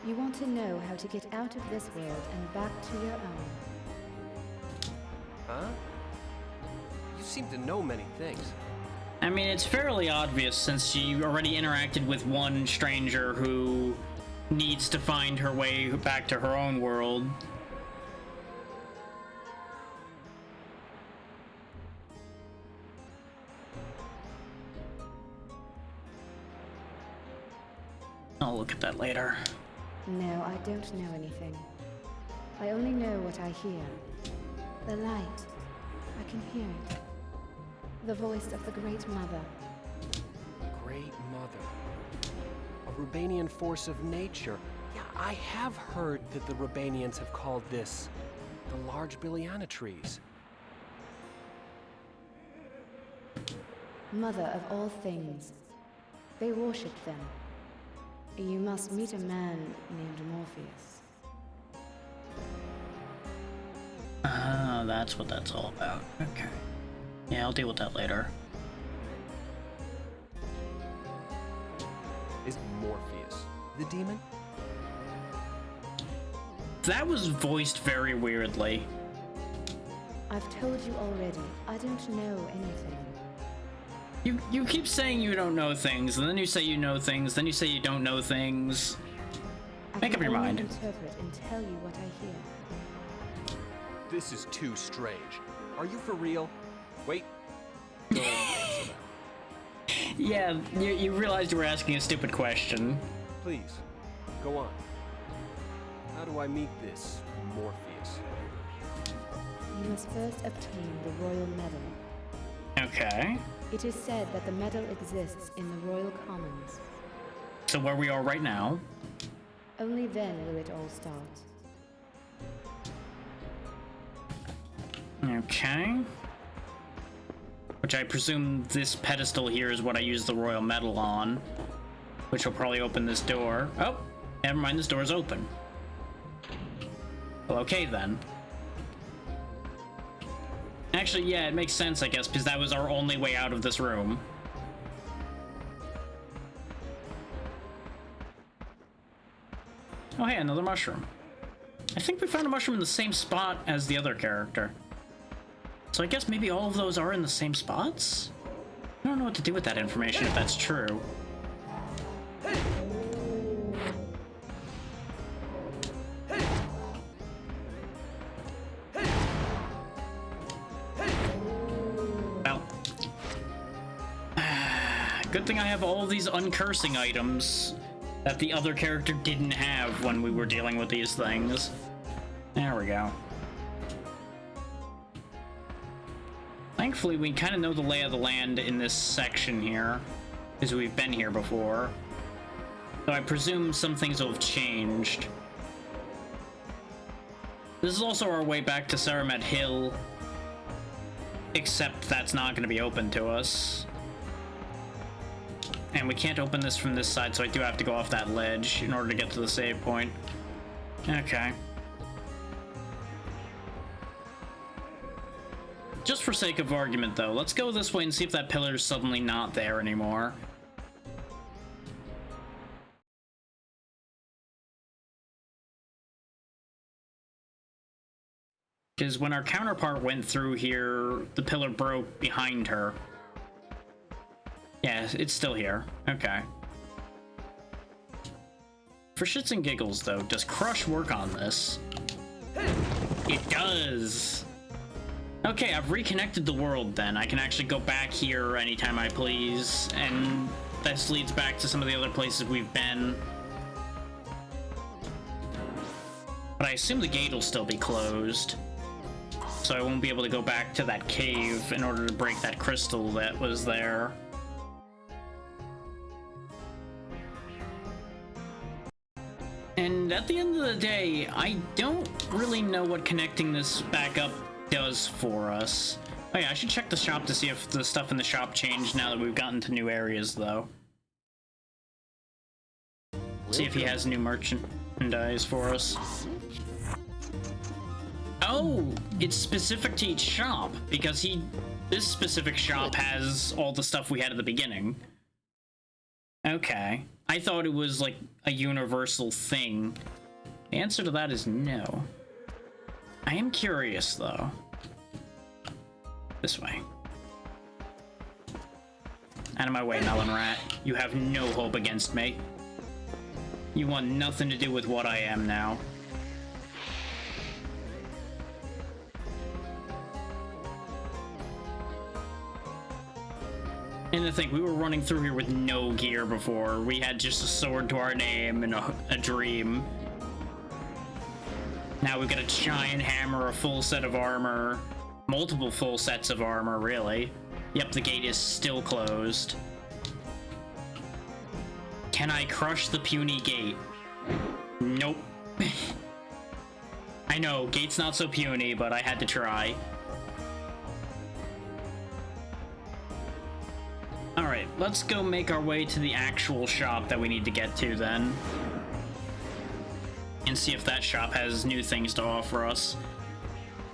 [SPEAKER 3] You want to know how to get out of this world and back to your own.
[SPEAKER 2] Huh? You seem to know many things.
[SPEAKER 1] I mean, it's fairly obvious since you already interacted with one stranger who needs to find her way back to her own world. I'll look at that later.
[SPEAKER 3] No, I don't know anything. I only know what I hear. The light. I can hear it. The voice of the Great Mother.
[SPEAKER 2] Great Mother. A Rubanian force of nature. Yeah, I have heard that the Rubanians have called this the large Biliana trees.
[SPEAKER 3] Mother of all things. They worship them. You must meet a man named Morpheus.
[SPEAKER 1] Ah, that's what that's all about. Okay. Yeah, I'll deal with that later.
[SPEAKER 2] Is Morpheus the demon?
[SPEAKER 1] That was voiced very weirdly.
[SPEAKER 3] I've told you already, I don't know anything.
[SPEAKER 1] You keep saying you don't know things, and then you say you know things, then you say you don't know things. Make up your mind.
[SPEAKER 3] I can only interpret and tell you what I hear.
[SPEAKER 2] This is too strange. Are you for real? Wait. Don't answer that.
[SPEAKER 1] Yeah, you realized you were asking a stupid question.
[SPEAKER 2] Please, go on. How do I meet this Morpheus?
[SPEAKER 3] You must first obtain the royal medal.
[SPEAKER 1] Okay.
[SPEAKER 3] It is said that the medal exists in the Royal Commons.
[SPEAKER 1] So where we are right now.
[SPEAKER 3] Only then will it all start.
[SPEAKER 1] Okay. Which I presume this pedestal here is what I use the royal medal on. Which will probably open this door. Oh, never mind, this door's open. Well, okay then. Actually, yeah, it makes sense, I guess, because that was our only way out of this room. Oh, hey, another mushroom. I think we found a mushroom in the same spot as the other character. So I guess maybe all of those are in the same spots? I don't know what to do with that information if that's true. Well. Good thing I have all of these uncursing items that the other character didn't have when we were dealing with these things. There we go. Thankfully, we kind of know the lay of the land in this section here, because we've been here before. So I presume some things will have changed. This is also our way back to Saramet Hill, except that's not going to be open to us. And we can't open this from this side, so I do have to go off that ledge in order to get to the save point. Okay. Just for sake of argument, though, let's go this way and see if that pillar's suddenly not there anymore. Because when our counterpart went through here, the pillar broke behind her. Yeah, it's still here. Okay. For shits and giggles, though, does Crush work on this? It does! Okay, I've reconnected the world then. I can actually go back here anytime I please, and this leads back to some of the other places we've been. But I assume the gate will still be closed, so I won't be able to go back to that cave in order to break that crystal that was there. And at the end of the day, I don't really know what connecting this back up does for us. Oh yeah, I should check the shop to see if the stuff in the shop changed now that we've gotten to new areas, though. See if he has new merchandise for us. Oh, it's specific to each shop, because this specific shop has all the stuff we had at the beginning. Okay. I thought it was like a universal thing. The answer to that is no. I am curious, though. This way. Out of my way, Melon Rat. You have no hope against me. You want nothing to do with what I am now. And to think, we were running through here with no gear before. We had just a sword to our name and a dream. Now we've got a giant hammer, a full set of armor, multiple full sets of armor, really. Yep, the gate is still closed. Can I crush the puny gate? Nope. I know, gate's not so puny, but I had to try. Alright, let's go make our way to the actual shop that we need to get to then. And see if that shop has new things to offer us.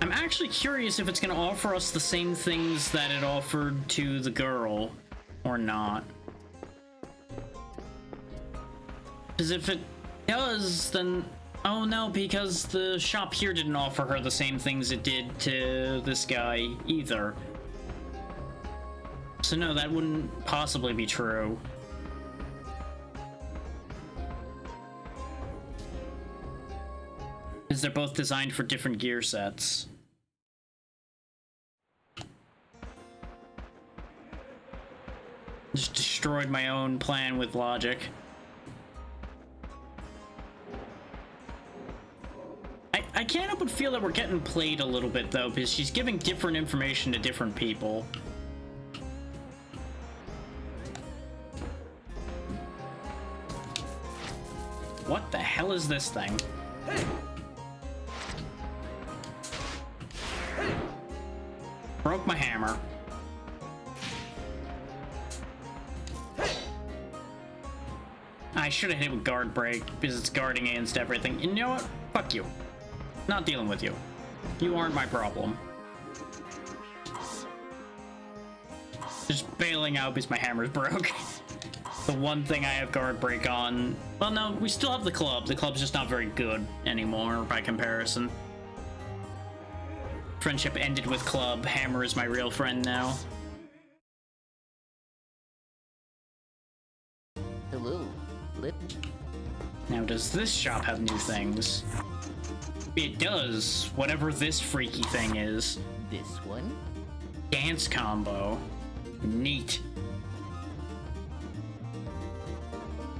[SPEAKER 1] I'm actually curious if it's going to offer us the same things that it offered to the girl, or not. Because if it does, then... Oh no, because the shop here didn't offer her the same things it did to this guy either. So no, that wouldn't possibly be true. Because they're both designed for different gear sets. Just destroyed my own plan with logic. I can't help but feel that we're getting played a little bit, though, because she's giving different information to different people. What the hell is this thing? Broke my hammer. I should have hit it with guard break because it's guarding against everything. And you know what? Fuck you. Not dealing with you. You aren't my problem. Just bailing out because my hammer's broke. The one thing I have guard break on. Well, no, we still have the club. The club's just not very good anymore by comparison. Friendship ended with club. Hammer is my real friend now.
[SPEAKER 4] Hello, Lip.
[SPEAKER 1] Now, does this shop have new things? It does, whatever this freaky thing is.
[SPEAKER 4] This one?
[SPEAKER 1] Dance combo. Neat.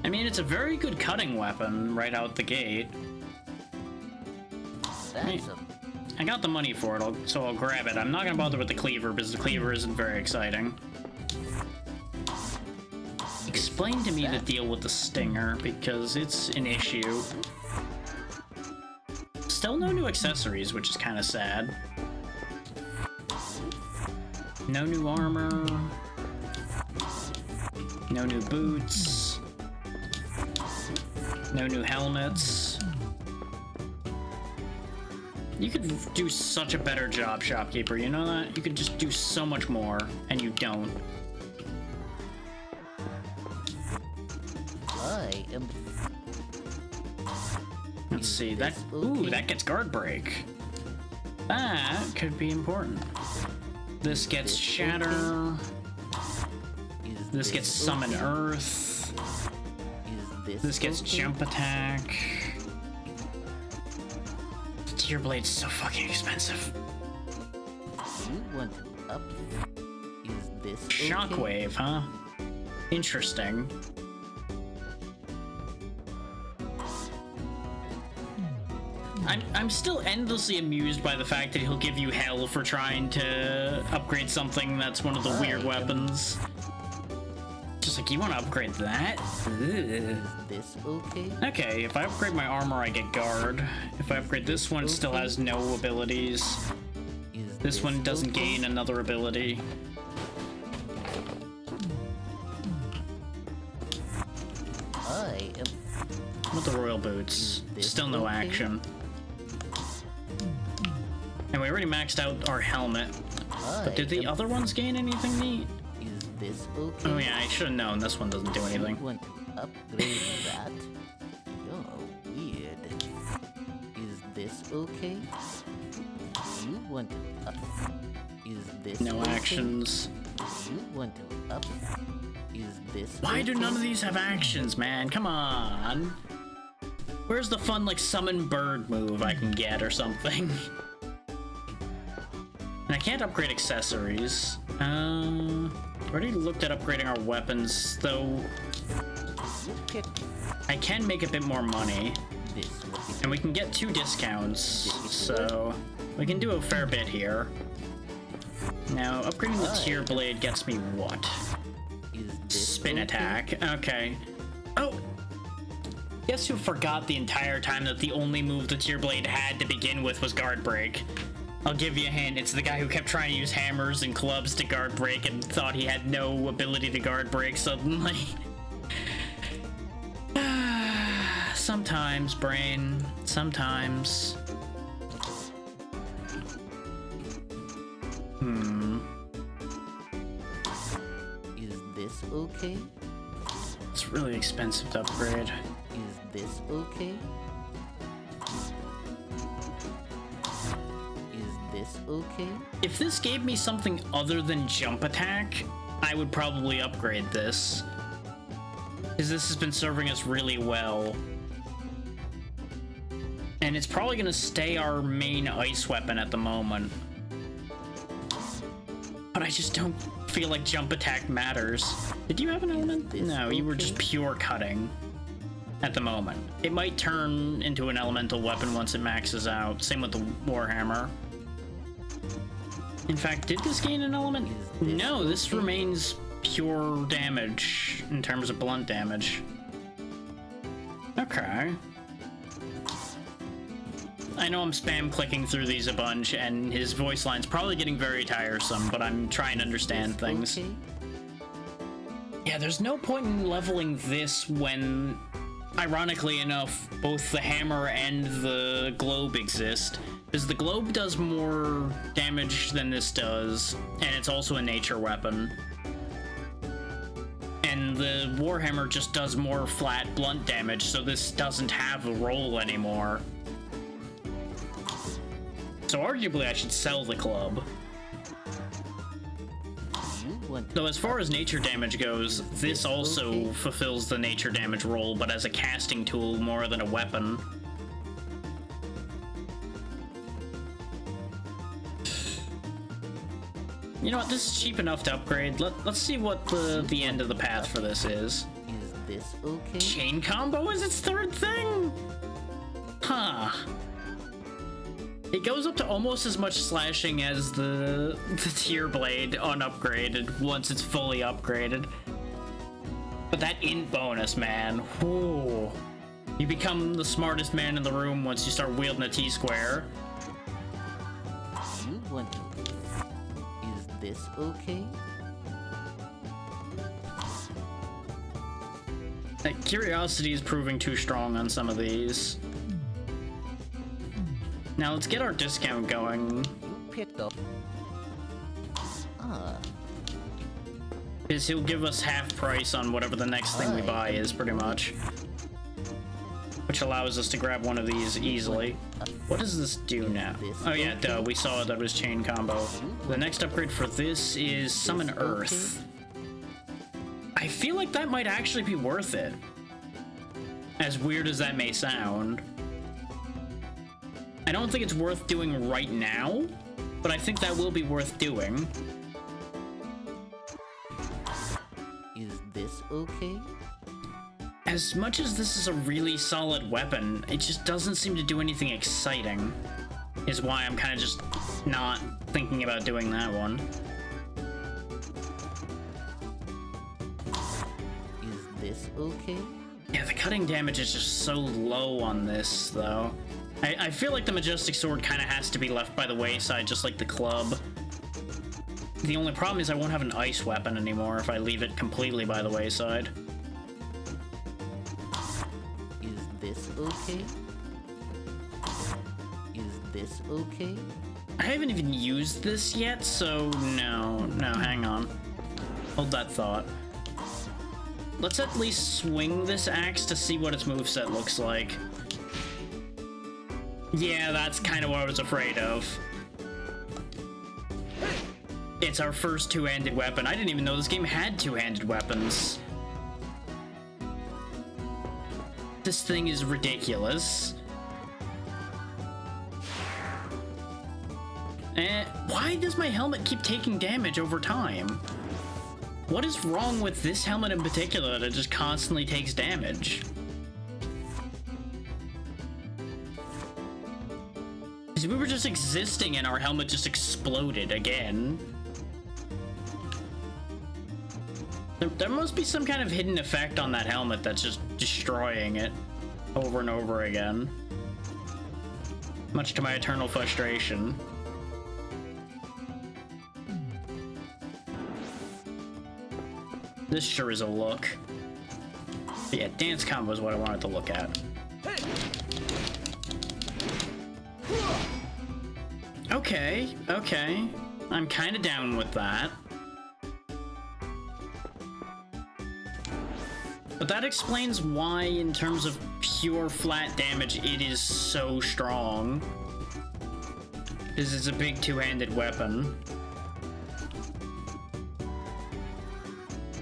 [SPEAKER 1] I mean, it's a very good cutting weapon right out the gate.
[SPEAKER 4] That's a
[SPEAKER 1] I got the money for it, so I'll grab it. I'm not gonna bother with the cleaver because the cleaver isn't very exciting. Explain to me the deal with the stinger because it's an issue. Still no new accessories, which is kind of sad. No new armor. No new boots. No new helmets. You could do such a better job, shopkeeper, you know that? You could just do so much more, and you don't.
[SPEAKER 4] I am...
[SPEAKER 1] Let's see, that... Ooh, that gets guard break. That could be important. This gets shatter. This gets summon earth. This gets jump attack. Tear blade's so fucking expensive.
[SPEAKER 4] You want to up? Is this
[SPEAKER 1] Shockwave, huh? Interesting. I'm still endlessly amused by the fact that he'll give you hell for trying to upgrade something that's one of the weird weapons. Just like, you want to upgrade that? Ugh.
[SPEAKER 4] Is this okay?
[SPEAKER 1] Okay, if I upgrade my armor, I get guard. If I upgrade this one, it still has no abilities.
[SPEAKER 4] Is
[SPEAKER 1] This one doesn't
[SPEAKER 4] okay?
[SPEAKER 1] gain another ability.
[SPEAKER 4] I am...
[SPEAKER 1] With the royal boots,
[SPEAKER 4] this
[SPEAKER 1] still no
[SPEAKER 4] okay?
[SPEAKER 1] action. And we already maxed out our helmet. But did the other ones gain anything neat?
[SPEAKER 4] Is this okay?
[SPEAKER 1] Oh yeah, I should have known this one doesn't do anything.
[SPEAKER 4] You want to upgrade that? You're weird. Is this okay? You want to up? Is this
[SPEAKER 1] No
[SPEAKER 4] okay?
[SPEAKER 1] actions.
[SPEAKER 4] You want to up? Is this
[SPEAKER 1] Why do
[SPEAKER 4] okay?
[SPEAKER 1] none of these have actions, man? Come on. Where's the fun, like, summon bird move I can get or something? And I can't upgrade accessories. Already looked at upgrading our weapons, though.
[SPEAKER 4] Pick
[SPEAKER 1] I can make a bit more money.
[SPEAKER 4] this will be
[SPEAKER 1] And we can get 2 discounts, so we can do a fair bit here. Now, upgrading the tier blade gets me what?
[SPEAKER 4] Is this
[SPEAKER 1] Spin
[SPEAKER 4] okay?
[SPEAKER 1] attack. Okay. Oh! Guess who forgot the entire time that the only move the tier blade had to begin with was guard break? I'll give you a hint. It's the guy who kept trying to use hammers and clubs to guard break and thought he had no ability to guard break suddenly. Sometimes, brain. Sometimes.
[SPEAKER 4] Is this okay?
[SPEAKER 1] It's really expensive to upgrade.
[SPEAKER 4] Is this okay? Is this okay?
[SPEAKER 1] If this gave me something other than jump attack, I would probably upgrade this. Because this has been serving us really well. And it's probably going to stay our main ice weapon at the moment. But I just don't feel like jump attack matters. Did you have an element?
[SPEAKER 4] this
[SPEAKER 1] No, you were
[SPEAKER 4] okay?
[SPEAKER 1] just pure cutting at the moment. It might turn into an elemental weapon once it maxes out. Same with the Warhammer. In fact, did this gain an element?
[SPEAKER 4] Is this
[SPEAKER 1] No, this
[SPEAKER 4] okay?
[SPEAKER 1] remains pure damage in terms of blunt damage. Okay. I know I'm spam clicking through these a bunch, and his voice line's probably getting very tiresome, but I'm trying to understand things.
[SPEAKER 4] Okay?
[SPEAKER 1] Yeah, there's no point in leveling this when, ironically enough, both the hammer and the globe exist. Because the globe does more damage than this does, and it's also a nature weapon. And the Warhammer just does more flat, blunt damage, so this doesn't have a roll anymore. So arguably I should sell the club.
[SPEAKER 4] You want to
[SPEAKER 1] Though as far as nature damage goes, this also
[SPEAKER 4] okay?
[SPEAKER 1] fulfills the nature damage role, but as a casting tool more than a weapon. You know what, this is cheap enough to upgrade. Let's see what the end of the path for this is.
[SPEAKER 4] Is this okay?
[SPEAKER 1] Chain combo is its third thing? Huh. It goes up to almost as much slashing as the tier blade unupgraded once it's fully upgraded. But that int bonus, man, whoo. You become the smartest man in the room once you start wielding a T-square.
[SPEAKER 4] You want to... Is this okay?
[SPEAKER 1] That curiosity is proving too strong on some of these. Now let's get our discount going.
[SPEAKER 4] You picked up... Ah,
[SPEAKER 1] Because he'll give us half price on whatever the next thing we buy is, pretty much. Which allows us to grab one of these easily. What does this do now? Oh yeah, duh, we saw that it was chain combo. The next upgrade for this is Summon Earth. I feel like that might actually be worth it. As weird as that may sound. I don't think it's worth doing right now, but I think that will be worth doing.
[SPEAKER 4] is this okay?
[SPEAKER 1] As much as this is a really solid weapon, it just doesn't seem to do anything exciting. Is why I'm kind of just not thinking about doing that one.
[SPEAKER 4] Is this okay?
[SPEAKER 1] Yeah, the cutting damage is just so low on this, though. I feel like the Majestic Sword kind of has to be left by the wayside, just like the club. The only problem is I won't have an ice weapon anymore if I leave it completely by the wayside.
[SPEAKER 4] Is this okay? Is this okay?
[SPEAKER 1] I haven't even used this yet, so no, hang on. Hold that thought. Let's at least swing this axe to see what its moveset looks like. Yeah, that's kind of what I was afraid of. It's our first two-handed weapon. I didn't even know this game had two-handed weapons. This thing is ridiculous. Why does my helmet keep taking damage over time? What is wrong with this helmet in particular that just constantly takes damage? Because we were just existing and our helmet just exploded again. There must be some kind of hidden effect on that helmet that's just destroying it over and over again. Much to my eternal frustration. This sure is a look. But yeah, dance combo is what I wanted to look at. Okay. I'm kind of down with that. But that explains why, in terms of pure flat damage, it is so strong. Because it's a big two-handed weapon.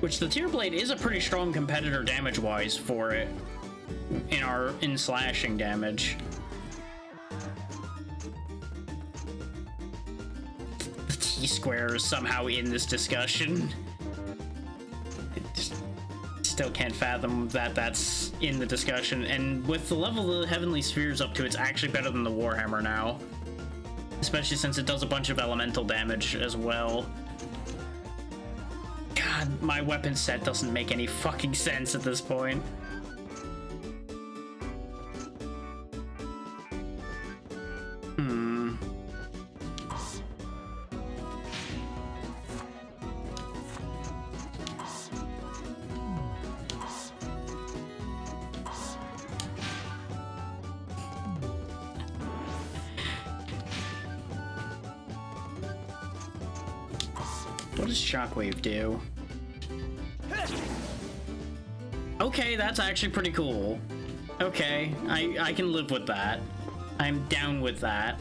[SPEAKER 1] Which the Tear Blade is a pretty strong competitor damage-wise for it. In slashing damage. The T-Square is somehow in this discussion. Still can't fathom that that's in the discussion, and with the level the Heavenly Sphere's up to, it's actually better than the Warhammer now. Especially since it does a bunch of elemental damage as well. God, my weapon set doesn't make any fucking sense at this point. What does Shockwave do? Okay, that's actually pretty cool. Okay, I can live with that. I'm down with that.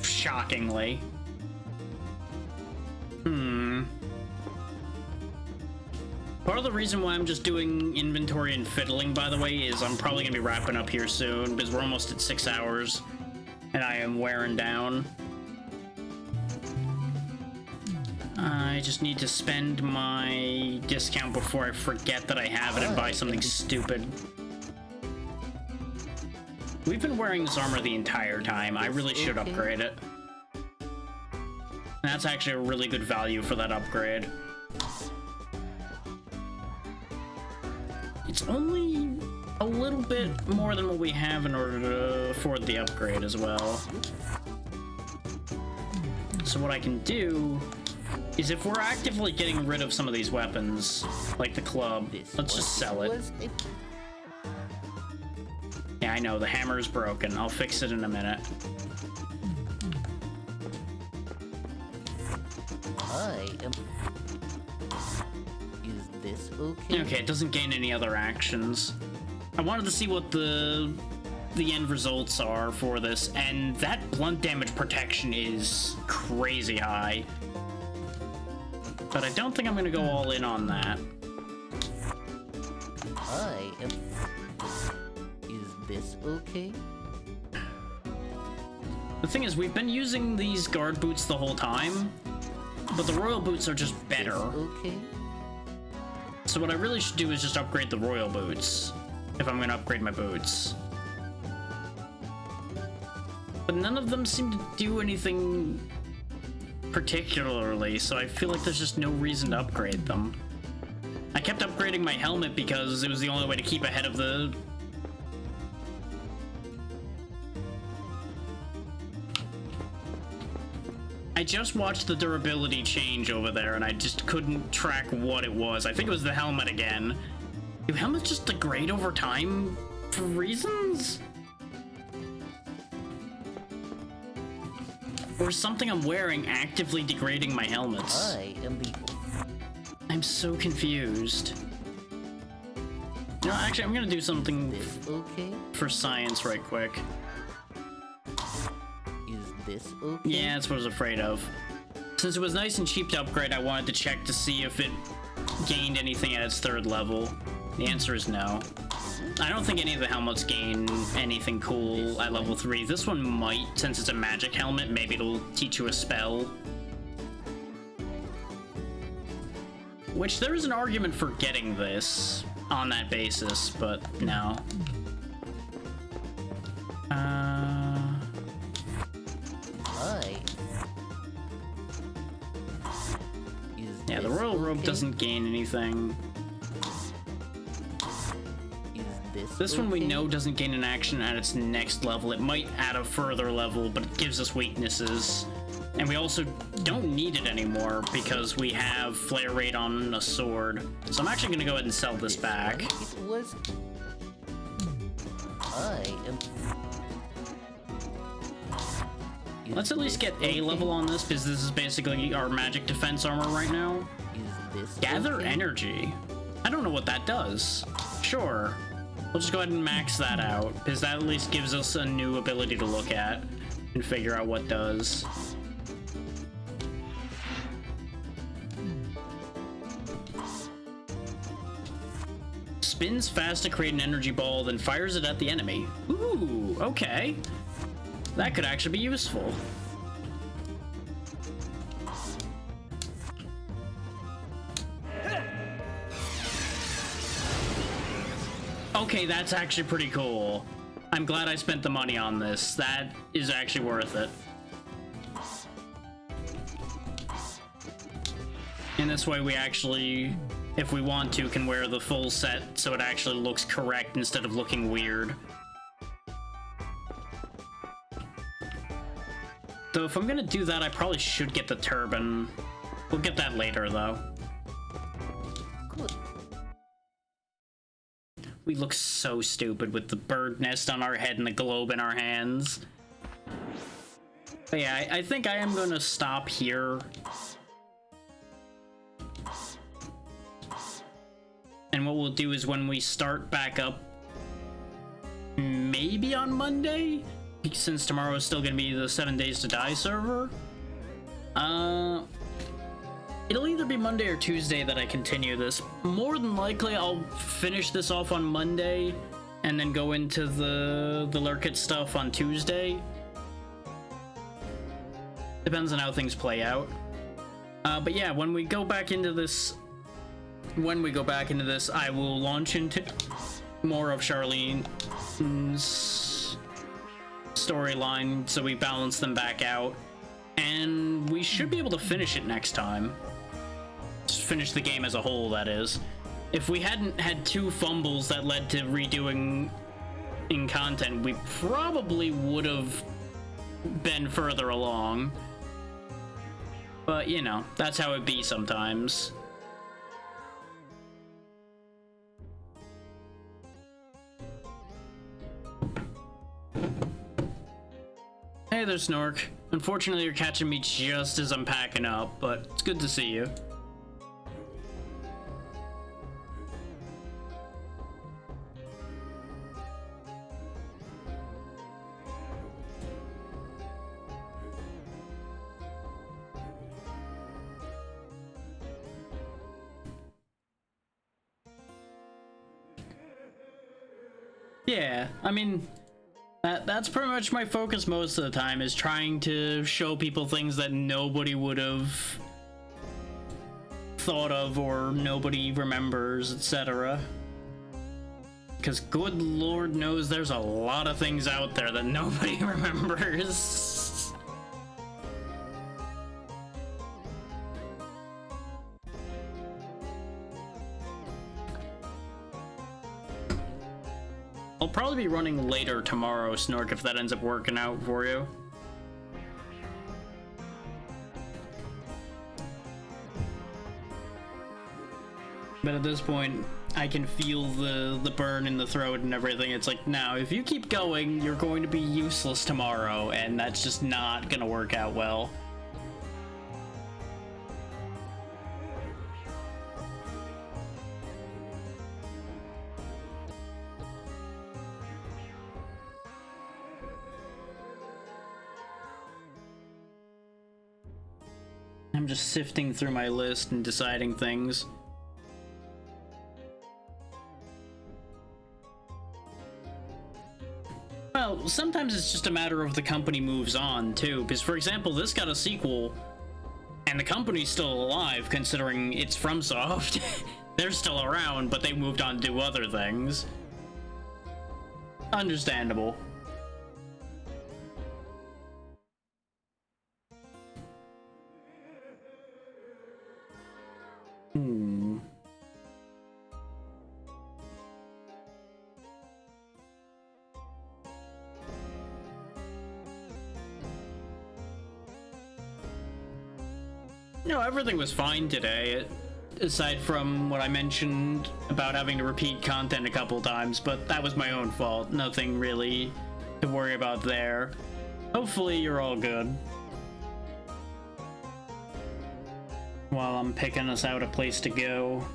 [SPEAKER 1] Shockingly. Part of the reason why I'm just doing inventory and fiddling, by the way, is I'm probably gonna be wrapping up here soon, because we're almost at 6 hours, and I am wearing down. I just need to spend my discount before I forget that I have it and buy something stupid. We've been wearing this armor the entire time. I really should upgrade it. And that's actually a really good value for that upgrade. It's only a little bit more than what we have in order to afford the upgrade as well. So what I can do is, if we're actively getting rid of some of these weapons, like the club, let's just sell it. Yeah, I know, the hammer is broken. I'll fix it in a minute.
[SPEAKER 4] I am... Is this okay?
[SPEAKER 1] Okay, it doesn't gain any other actions. I wanted to see what the end results are for this, and that blunt damage protection is crazy high. But I don't think I'm gonna go all in on that.
[SPEAKER 4] I am... Is this okay?
[SPEAKER 1] The thing is, we've been using these guard boots the whole time, but the royal boots are just better.
[SPEAKER 4] Okay.
[SPEAKER 1] So what I really should do is just upgrade the royal boots, if I'm gonna upgrade my boots. But none of them seem to do anything particularly, so I feel like there's just no reason to upgrade them. I kept upgrading my helmet because it was the only way to keep ahead of the... I just watched the durability change over there, and I just couldn't track what it was. I think it was the helmet again. Do helmets just degrade over time for reasons? Or is something I'm wearing actively degrading my helmets?
[SPEAKER 4] I am the...
[SPEAKER 1] I'm so confused. You know, actually, I'm gonna do something
[SPEAKER 4] This okay?
[SPEAKER 1] for science right quick.
[SPEAKER 4] Is this okay?
[SPEAKER 1] Yeah, that's what I was afraid of. Since it was nice and cheap to upgrade, I wanted to check to see if it gained anything at its 3rd level. The answer is no. I don't think any of the helmets gain anything cool at level 3. This one might, since it's a magic helmet. Maybe it'll teach you a spell. Which, there is an argument for getting this on that basis, but no. Yeah, the royal robe doesn't gain anything. This one we know doesn't gain an action at its next level. It might add a further level, but it gives us weaknesses. And we also don't need it anymore because we have flare rate on a sword. So I'm actually going to go ahead and sell this back.
[SPEAKER 4] It was... I am...
[SPEAKER 1] Let's at least get a level on this, because this is basically our magic defense armor right now.
[SPEAKER 4] Is this
[SPEAKER 1] Gather
[SPEAKER 4] okay?
[SPEAKER 1] energy. I don't know what that does. Sure. We'll just go ahead and max that out, because that at least gives us a new ability to look at and figure out what does. Spins fast to create an energy ball, then fires it at the enemy. Ooh, okay. That could actually be useful. Okay, that's actually pretty cool. I'm glad I spent the money on this. That is actually worth it. In this way, we actually, if we want to, can wear the full set so it actually looks correct instead of looking weird. Though if I'm gonna do that, I probably should get the turban. We'll get that later, though.
[SPEAKER 4] Good.
[SPEAKER 1] We look so stupid with the bird nest on our head and the globe in our hands. But yeah, I think I am gonna stop here. And what we'll do is when we start back up, maybe on Monday, since tomorrow is still gonna be the 7 Days to Die server, it'll either be Monday or Tuesday that I continue this. More than likely, I'll finish this off on Monday and then go into the Lurkit stuff on Tuesday. Depends on how things play out. But yeah, when we go back into this, I will launch into more of Charlene's storyline, so we balance them back out. And we should be able to finish it next time. Just finish the game as a whole, that is. If we hadn't had 2 fumbles that led to redoing in content, we probably would have been further along. But, you know, that's how it be sometimes. Hey there, Snork. Unfortunately, you're catching me just as I'm packing up, but it's good to see you. Yeah, I mean, that's pretty much my focus most of the time, is trying to show people things that nobody would have thought of or nobody remembers, etc. Because good lord knows there's a lot of things out there that nobody remembers. I'll probably be running later tomorrow, Snork, if that ends up working out for you. But at this point, I can feel the burn in the throat and everything. It's like, now, if you keep going, you're going to be useless tomorrow, and that's just not gonna work out well. I'm just sifting through my list and deciding things. Well, sometimes it's just a matter of the company moves on, too, because, for example, this got a sequel, and the company's still alive, considering it's FromSoft. They're still around, but they moved on to do other things. Understandable. No, everything was fine today, aside from what I mentioned about having to repeat content a couple times, but that was my own fault. Nothing really to worry about there. Hopefully you're all good. While I'm picking us out a place to go.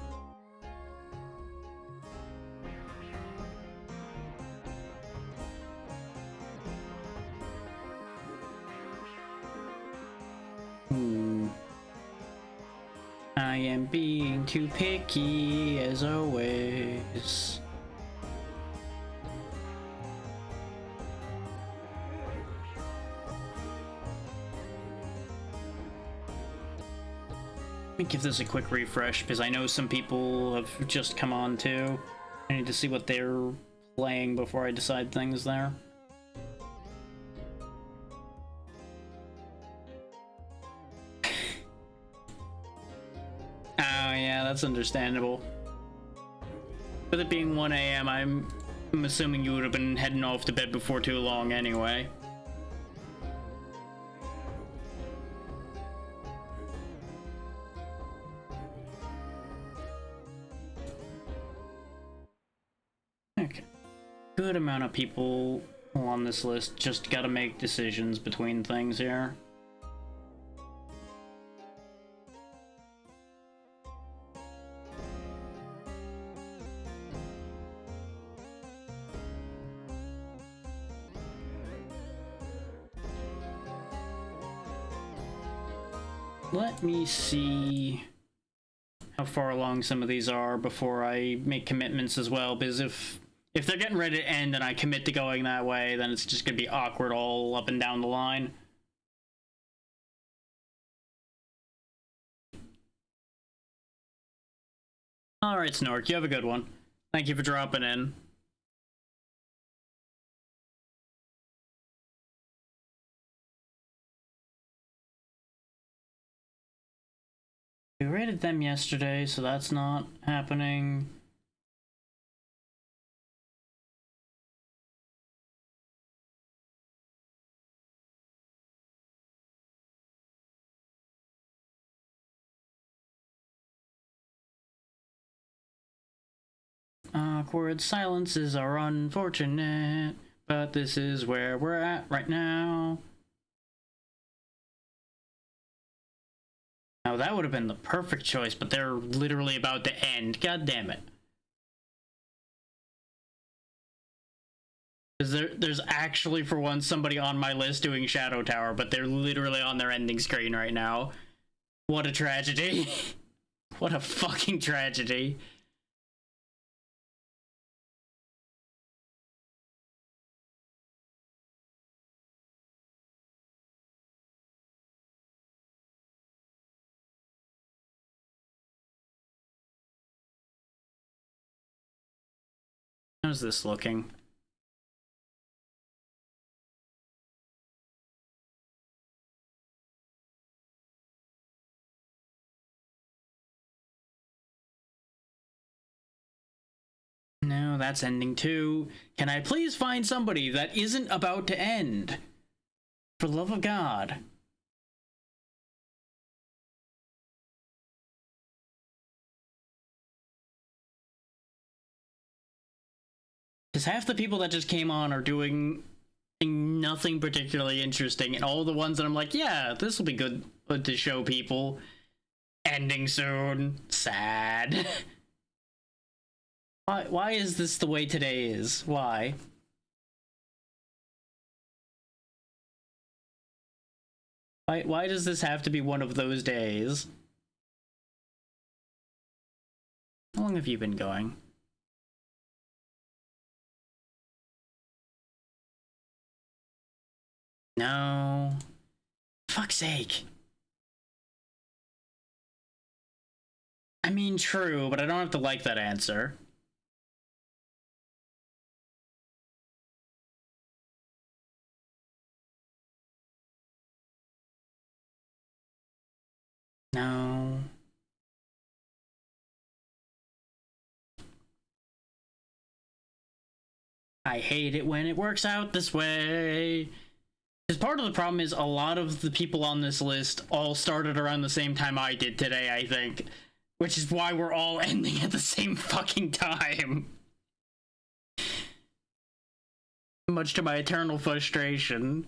[SPEAKER 1] I am being too picky as always. Let me give this a quick refresh because I know some people have just come on too. I need to see what they're playing before I decide things there. Oh yeah, that's understandable. With it being 1 a.m., I'm assuming you would have been heading off to bed before too long anyway. Okay. Good amount of people on this list, just gotta make decisions between things here. Let me see how far along some of these are before I make commitments as well, because if they're getting ready to end and I commit to going that way, then it's just gonna be awkward all up and down the line. Alright, Snork, you have a good one. Thank you for dropping in. raided them yesterday, so that's not happening. Awkward silences are unfortunate, but this is where we're at right now. Now that would have been the perfect choice, but they're literally about to end. God damn it. Because there's actually, for once, somebody on my list doing Shadow Tower, but they're literally on their ending screen right now. What a tragedy. What a fucking tragedy. How's this looking? No, that's ending too. Can I please find somebody that isn't about to end? For the love of God. Because half the people that just came on are doing nothing particularly interesting, and all the ones that I'm like, yeah, this will be good to show people. Ending soon. Sad. Why is this the way today is? Why? Why does this have to be one of those days? How long have you been going? No. Fuck's sake. I mean, true, but I don't have to like that answer. No. I hate it when it works out this way. Because part of the problem is a lot of the people on this list all started around the same time I did today, I think. Which is why we're all ending at the same fucking time. Much to my eternal frustration.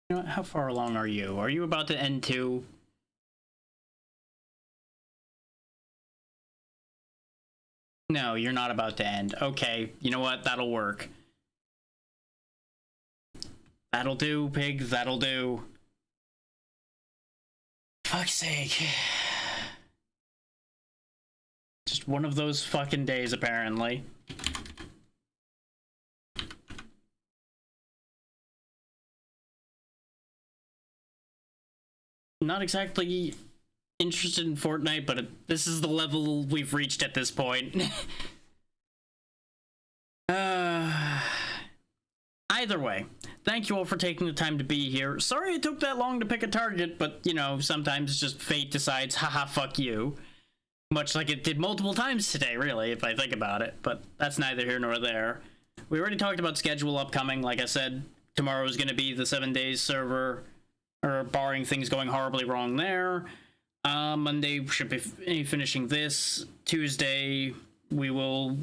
[SPEAKER 1] You know what, how far along are you? Are you about to end too? No, you're not about to end. Okay, you know what? That'll work. That'll do, pig. That'll do. Fuck's sake. Just one of those fucking days, apparently. Not exactly interested in Fortnite, but this is the level we've reached at this point. Either way, thank you all for taking the time to be here. Sorry it took that long to pick a target, but, you know, sometimes just fate decides, haha, fuck you. Much like it did multiple times today, really, if I think about it, but that's neither here nor there. We already talked about schedule upcoming. Like I said, tomorrow is going to be the 7 days server, or barring things going horribly wrong there. Monday should be finishing this. Tuesday, we will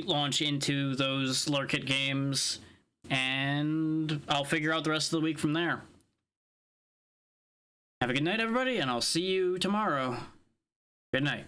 [SPEAKER 1] launch into those Lurkit games, and I'll figure out the rest of the week from there. Have a good night, everybody, and I'll see you tomorrow. Good night.